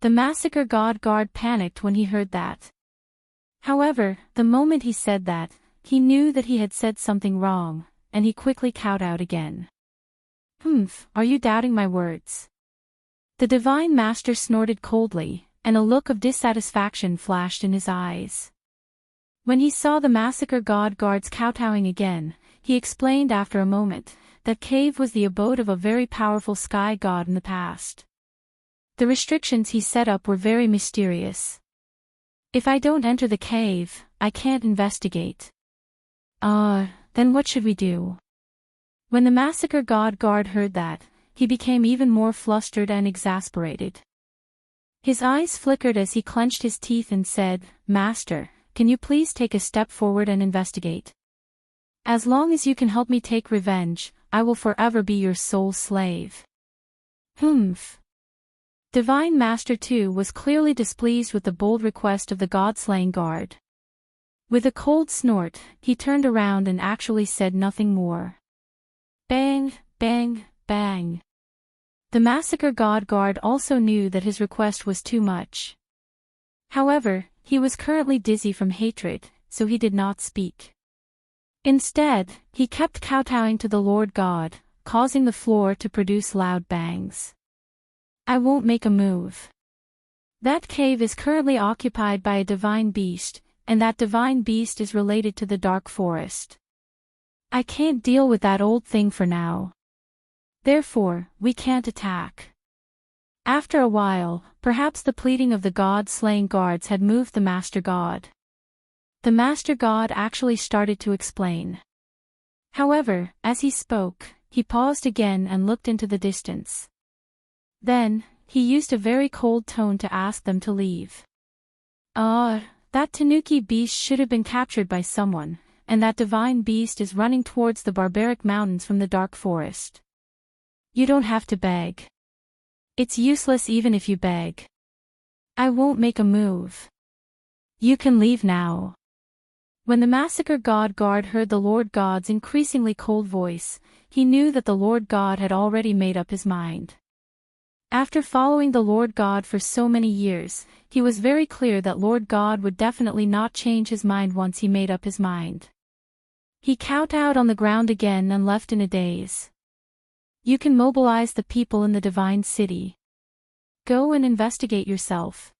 The massacre god guard panicked when he heard that. However, the moment he said that, he knew that he had said something wrong, and he quickly kowtowed again. Are you doubting my words? The Divine Master snorted coldly, and a look of dissatisfaction flashed in his eyes. When he saw the massacre god guards kowtowing again, he explained after a moment, that cave was the abode of a very powerful sky god in the past. The restrictions he set up were very mysterious. If I don't enter the cave, I can't investigate. Then what should we do? When the massacre god guard heard that, he became even more flustered and exasperated. His eyes flickered as he clenched his teeth and said, Master, can you please take a step forward and investigate? As long as you can help me take revenge, I will forever be your sole slave. Divine Master too was clearly displeased with the bold request of the god-slaying guard. With a cold snort, he turned around and actually said nothing more. Bang, bang, bang. The massacre god guard also knew that his request was too much. However, he was currently dizzy from hatred, so he did not speak. Instead, he kept kowtowing to the Lord God, causing the floor to produce loud bangs. I won't make a move. That cave is currently occupied by a divine beast, and that divine beast is related to the dark forest. I can't deal with that old thing for now. Therefore, we can't attack. After a while, perhaps the pleading of the god-slaying guards had moved the Master God. The Master God actually started to explain. However, as he spoke, he paused again and looked into the distance. Then, he used a very cold tone to ask them to leave. That tanuki beast should have been captured by someone, and that divine beast is running towards the barbaric mountains from the dark forest. You don't have to beg. It's useless even if you beg. I won't make a move. You can leave now. When the Massacre God guard heard the Lord God's increasingly cold voice, he knew that the Lord God had already made up his mind. After following the Lord God for so many years, he was very clear that Lord God would definitely not change his mind once he made up his mind. He kowtowed on the ground again and left in a daze. You can mobilize the people in the divine city. Go and investigate yourself.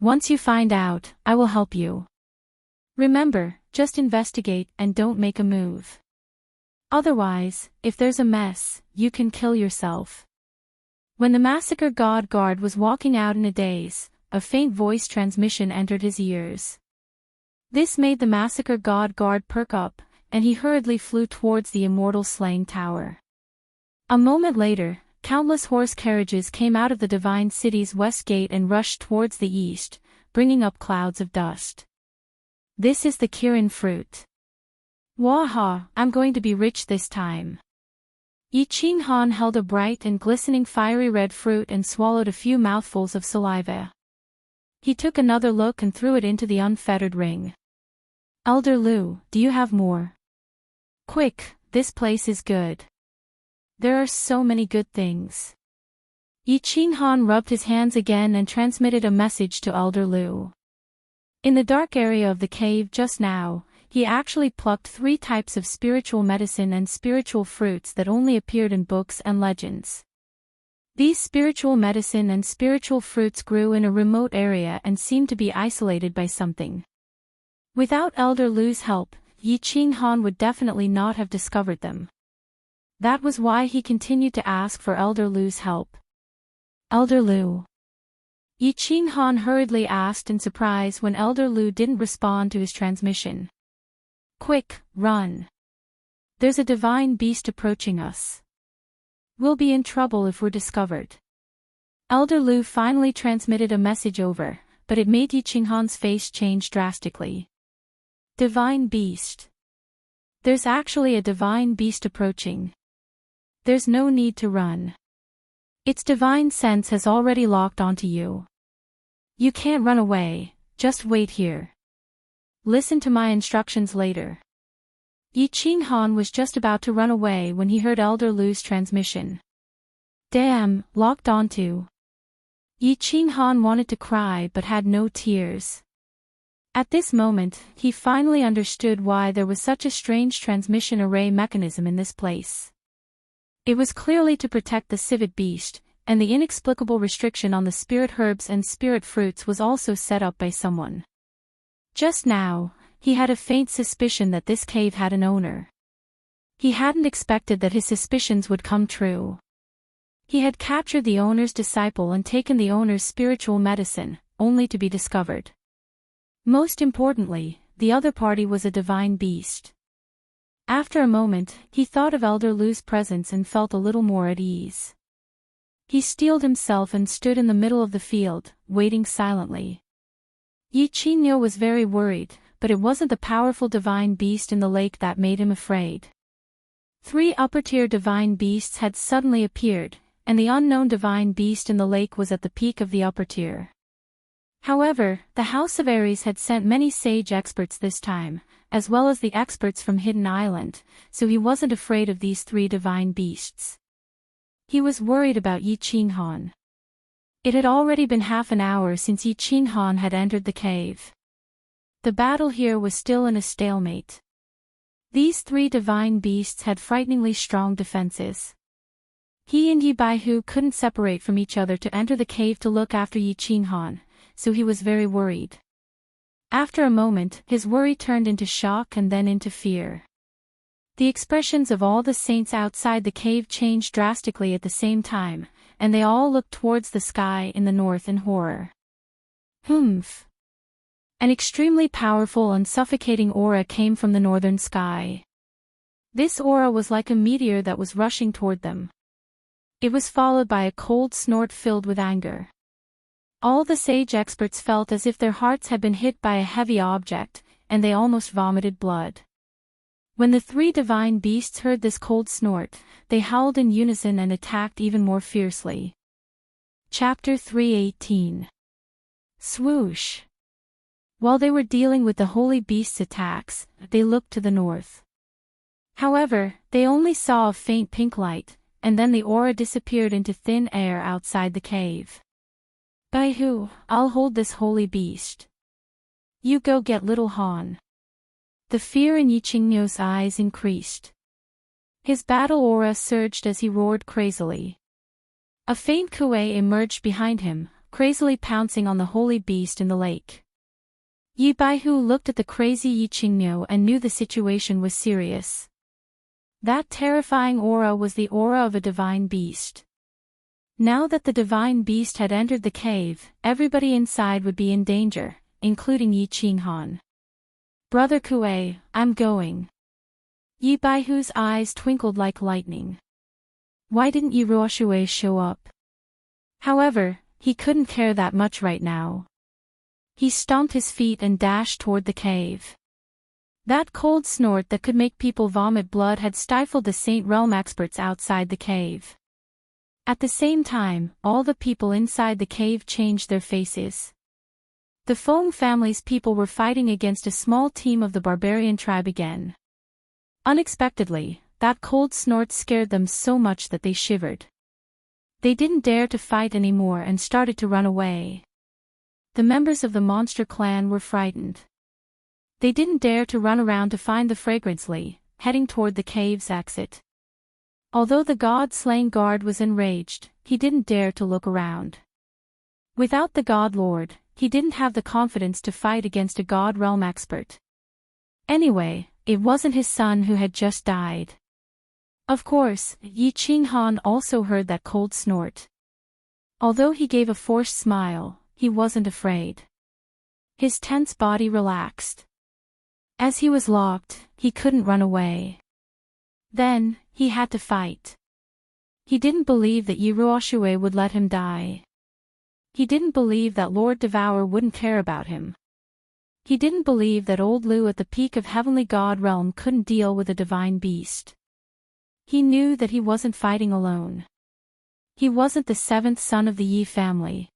Once you find out, I will help you. Remember, just investigate and don't make a move. Otherwise, if there's a mess, you can kill yourself. When the Massacre God guard was walking out in a daze, a faint voice transmission entered his ears. This made the Massacre God guard perk up, and he hurriedly flew towards the immortal slaying tower. A moment later, countless horse carriages came out of the divine city's west gate and rushed towards the east, bringing up clouds of dust. This is the Kirin fruit. Waha, I'm going to be rich this time. Yi Ching Han held a bright and glistening fiery red fruit and swallowed a few mouthfuls of saliva. He took another look and threw it into the unfettered ring. Elder Lu, do you have more? Quick, this place is good. There are so many good things. Yi Ching Han rubbed his hands again and transmitted a message to Elder Lu. In the dark area of the cave just now, he actually plucked 3 types of spiritual medicine and spiritual fruits that only appeared in books and legends. These spiritual medicine and spiritual fruits grew in a remote area and seemed to be isolated by something. Without Elder Lu's help, Yi Ching Han would definitely not have discovered them. That was why he continued to ask for Elder Lu's help. Elder Lu. Yi Ching Han hurriedly asked in surprise when Elder Lu didn't respond to his transmission. Quick, run. There's a divine beast approaching us. We'll be in trouble if we're discovered. Elder Lu finally transmitted a message over, but it made Yi Ching Han's face change drastically. Divine beast. There's actually a divine beast approaching. There's no need to run. Its divine sense has already locked onto you. You can't run away, just wait here. Listen to my instructions later. Yi Ching Han was just about to run away when he heard Elder Lu's transmission. Damn, locked onto. Yi Ching Han wanted to cry but had no tears. At this moment, he finally understood why there was such a strange transmission array mechanism in this place. It was clearly to protect the civet beast, and the inexplicable restriction on the spirit herbs and spirit fruits was also set up by someone. Just now, he had a faint suspicion that this cave had an owner. He hadn't expected that his suspicions would come true. He had captured the owner's disciple and taken the owner's spiritual medicine, only to be discovered. Most importantly, the other party was a divine beast. After a moment, he thought of Elder Lu's presence and felt a little more at ease. He steeled himself and stood in the middle of the field, waiting silently. Yi Qingyo was very worried, but it wasn't the powerful divine beast in the lake that made him afraid. 3 upper-tier divine beasts had suddenly appeared, and the unknown divine beast in the lake was at the peak of the upper tier. However, the House of Ares had sent many sage experts this time, as well as the experts from Hidden Island, so he wasn't afraid of these 3 divine beasts. He was worried about Yi Ching Han. It had already been half an hour since Yi Ching Han had entered the cave. The battle here was still in a stalemate. These 3 divine beasts had frighteningly strong defenses. He and Yi Baihu couldn't separate from each other to enter the cave to look after Yi Ching Han, so he was very worried. After a moment, his worry turned into shock and then into fear. The expressions of all the saints outside the cave changed drastically at the same time, and they all looked towards the sky in the north in horror. Humph! An extremely powerful and suffocating aura came from the northern sky. This aura was like a meteor that was rushing toward them. It was followed by a cold snort filled with anger. All the sage experts felt as if their hearts had been hit by a heavy object, and they almost vomited blood. When the three divine beasts heard this cold snort, they howled in unison and attacked even more fiercely. Chapter 3:18. Swoosh! While they were dealing with the holy beast's attacks, they looked to the north. However, they only saw a faint pink light, and then the aura disappeared into thin air outside the cave. Baihu, I'll hold this holy beast. You go get little Han. The fear in Yiqingnuo's eyes increased. His battle aura surged as he roared crazily. A faint kuei emerged behind him, crazily pouncing on the holy beast in the lake. Yi Baihu looked at the crazy Yiqingnuo and knew the situation was serious. That terrifying aura was the aura of a divine beast. Now that the divine beast had entered the cave, everybody inside would be in danger, including Yiqinghan. Brother Kuei, I'm going. Yi Baihu's eyes twinkled like lightning. Why didn't Yi Ruoshui show up? However, he couldn't care that much right now. He stomped his feet and dashed toward the cave. That cold snort that could make people vomit blood had stifled the Saint Realm experts outside the cave. At the same time, all the people inside the cave changed their faces. The Feng family's people were fighting against a small team of the barbarian tribe again. Unexpectedly, that cold snort scared them so much that they shivered. They didn't dare to fight anymore and started to run away. The members of the monster clan were frightened. They didn't dare to run around to find the fragrance-ly, heading toward the cave's exit. Although the god-slaying guard was enraged, he didn't dare to look around. Without the god lord, he didn't have the confidence to fight against a god realm expert. Anyway, it wasn't his son who had just died. Of course, Yiqinghan also heard that cold snort. Although he gave a forced smile, he wasn't afraid. His tense body relaxed. As he was locked, he couldn't run away. Then, he had to fight. He didn't believe that Yi Ruoshui would let him die. He didn't believe that Lord Devour wouldn't care about him. He didn't believe that old Lu at the peak of Heavenly God Realm couldn't deal with a divine beast. He knew that he wasn't fighting alone. He wasn't the seventh son of the Yi family.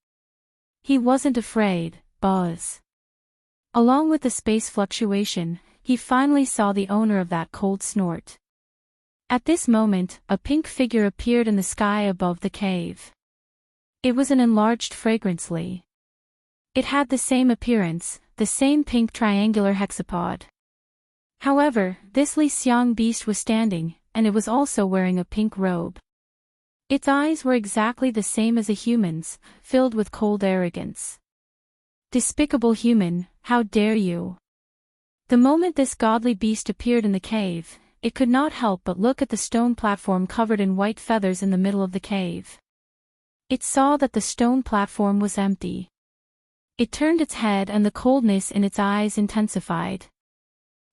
He wasn't afraid, Buzz. Along with the space fluctuation, he finally saw the owner of that cold snort. At this moment, a pink figure appeared in the sky above the cave. It was an enlarged fragrance-ly. It had the same appearance, the same pink triangular hexapod. However, this Li Xiang beast was standing, and it was also wearing a pink robe. Its eyes were exactly the same as a human's, filled with cold arrogance. Despicable human, how dare you! The moment this godly beast appeared in the cave, it could not help but look at the stone platform covered in white feathers in the middle of the cave. It saw that the stone platform was empty. It turned its head and the coldness in its eyes intensified.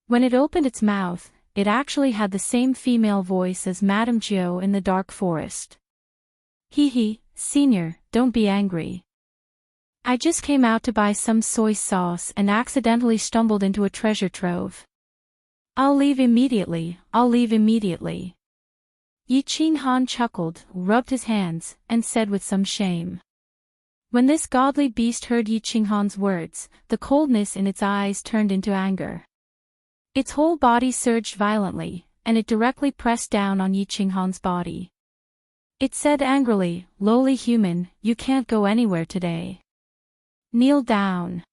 When it opened its mouth, it actually had the same female voice as Madame Jiao in the dark forest. Hee, senior, don't be angry. I just came out to buy some soy sauce and accidentally stumbled into a treasure trove. I'll leave immediately. Yiqinghan chuckled, rubbed his hands, and said with some shame. When this godly beast heard Yiqinghan's words, the coldness in its eyes turned into anger. Its whole body surged violently, and it directly pressed down on Yiqinghan's body. It said angrily, lowly human, you can't go anywhere today. Kneel down.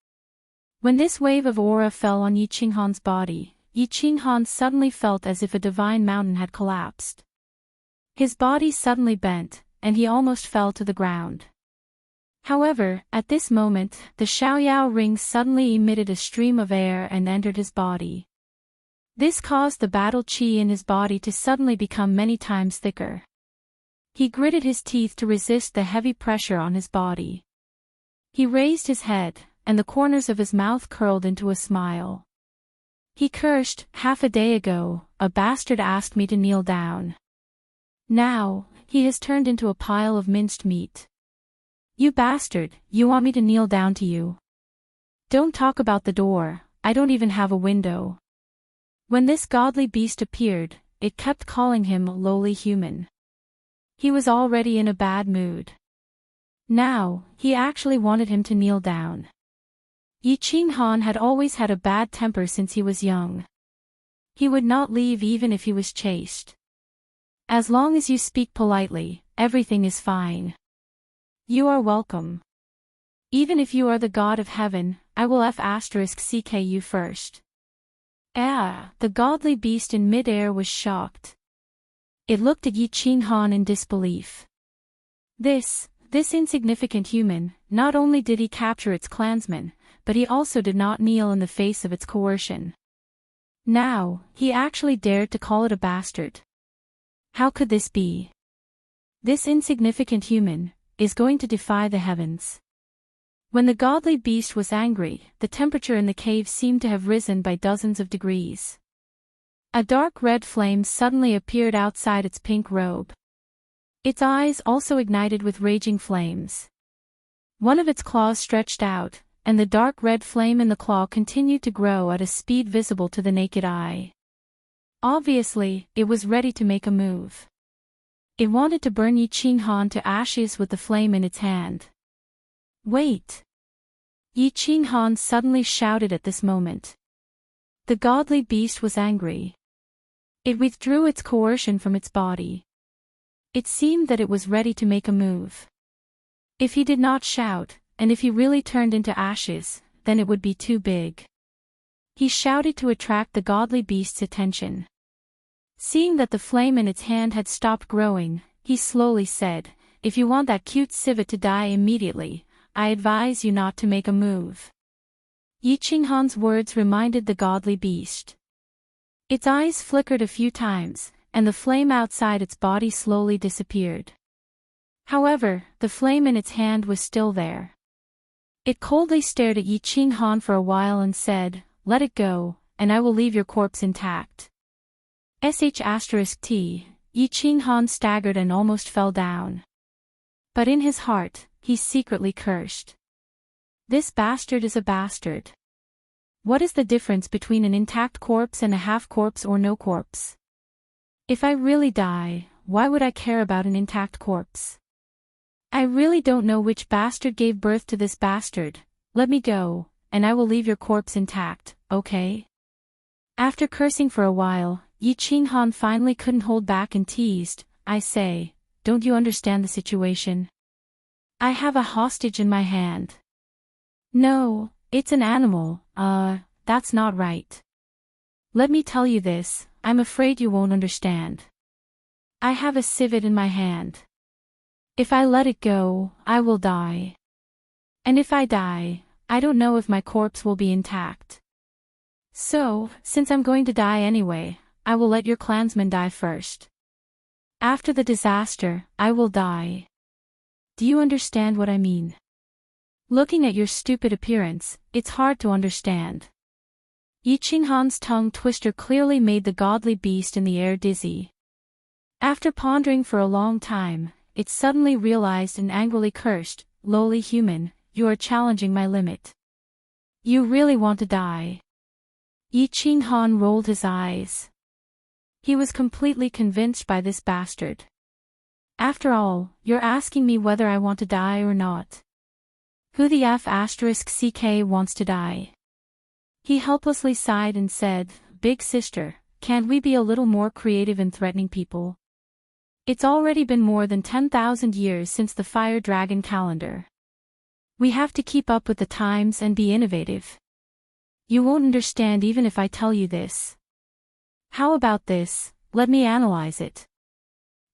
When this wave of aura fell on Yiqinghan's body, Yiqinghan suddenly felt as if a divine mountain had collapsed. His body suddenly bent, and he almost fell to the ground. However, at this moment, the Xiaoyao ring suddenly emitted a stream of air and entered his body. This caused the battle chi in his body to suddenly become many times thicker. He gritted his teeth to resist the heavy pressure on his body. He raised his head, and the corners of his mouth curled into a smile. He cursed, "Half a day ago, a bastard asked me to kneel down. Now, he has turned into a pile of minced meat. You bastard, you want me to kneel down to you? Don't talk about the door, I don't even have a window." When this godly beast appeared, it kept calling him a lowly human. He was already in a bad mood. Now, he actually wanted him to kneel down. Yi Qinghan had always had a bad temper since he was young. He would not leave even if he was chased. "As long as you speak politely, everything is fine. You are welcome. Even if you are the god of heaven, I will *ck you first." The godly beast in mid-air was shocked. It looked at Yi Qinghan in disbelief. This insignificant human, not only did he capture its clansmen, but he also did not kneel in the face of its coercion. Now, he actually dared to call it a bastard. How could this be? This insignificant human is going to defy the heavens. When the godly beast was angry, the temperature in the cave seemed to have risen by dozens of degrees. A dark red flame suddenly appeared outside its pink robe. Its eyes also ignited with raging flames. One of its claws stretched out, and the dark red flame in the claw continued to grow at a speed visible to the naked eye. Obviously, it was ready to make a move. It wanted to burn Yi Qinghan to ashes with the flame in its hand. "Wait!" Yi Qinghan suddenly shouted at this moment. The godly beast was angry. It withdrew its coercion from its body. It seemed that it was ready to make a move. If he did not shout, and if he really turned into ashes, then it would be too big. He shouted to attract the godly beast's attention. Seeing that the flame in its hand had stopped growing, he slowly said, "If you want that cute civet to die immediately, I advise you not to make a move." Yi Qinghan's words reminded the godly beast. Its eyes flickered a few times, and the flame outside its body slowly disappeared. However, the flame in its hand was still there. It coldly stared at Yi Qinghan for a while and said, "Let it go, and I will leave your corpse intact." Yi Qinghan staggered and almost fell down. But in his heart, he secretly cursed. This bastard is a bastard. What is the difference between an intact corpse and a half corpse or no corpse? If I really die, why would I care about an intact corpse? I really don't know which bastard gave birth to this bastard. Let me go, and I will leave your corpse intact, okay? After cursing for a while, Yi Qinghan finally couldn't hold back and teased, "I say, don't you understand the situation? I have a hostage in my hand." "No, it's an animal, that's not right. Let me tell you this, I'm afraid you won't understand. I have a civet in my hand. If I let it go, I will die. And if I die, I don't know if my corpse will be intact. So, since I'm going to die anyway, I will let your clansmen die first. After the disaster, I will die. Do you understand what I mean? Looking at your stupid appearance, it's hard to understand." Yi Qinghan's tongue twister clearly made the godly beast in the air dizzy. After pondering for a long time, it suddenly realized and angrily cursed, "Lowly human, you are challenging my limit. You really want to die?" Yi Qinghan rolled his eyes. He was completely convinced by this bastard. "After all, you're asking me whether I want to die or not. Who the *ck wants to die?" He helplessly sighed and said, "Big sister, can't we be a little more creative in threatening people? It's already been more than 10,000 years since the fire dragon calendar. We have to keep up with the times and be innovative. You won't understand even if I tell you this. How about this, let me analyze it.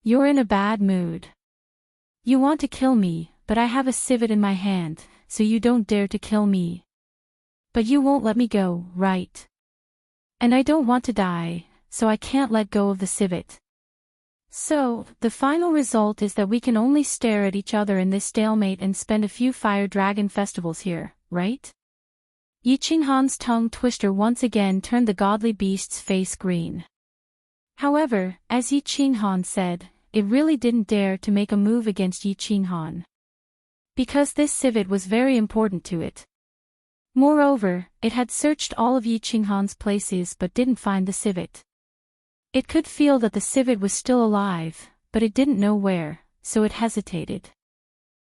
You're in a bad mood. You want to kill me, but I have a civet in my hand, so you don't dare to kill me. But you won't let me go, right? And I don't want to die, so I can't let go of the civet. So, the final result is that we can only stare at each other in this stalemate and spend a few fire dragon festivals here, right? Yi Qinghan's tongue twister once again turned the godly beast's face green. However, as Yi Qinghan said, it really didn't dare to make a move against Yi Qinghan. Because this civet was very important to it. Moreover, it had searched all of Yi Qinghan's places but didn't find the civet. It could feel that the civet was still alive, but it didn't know where, so it hesitated.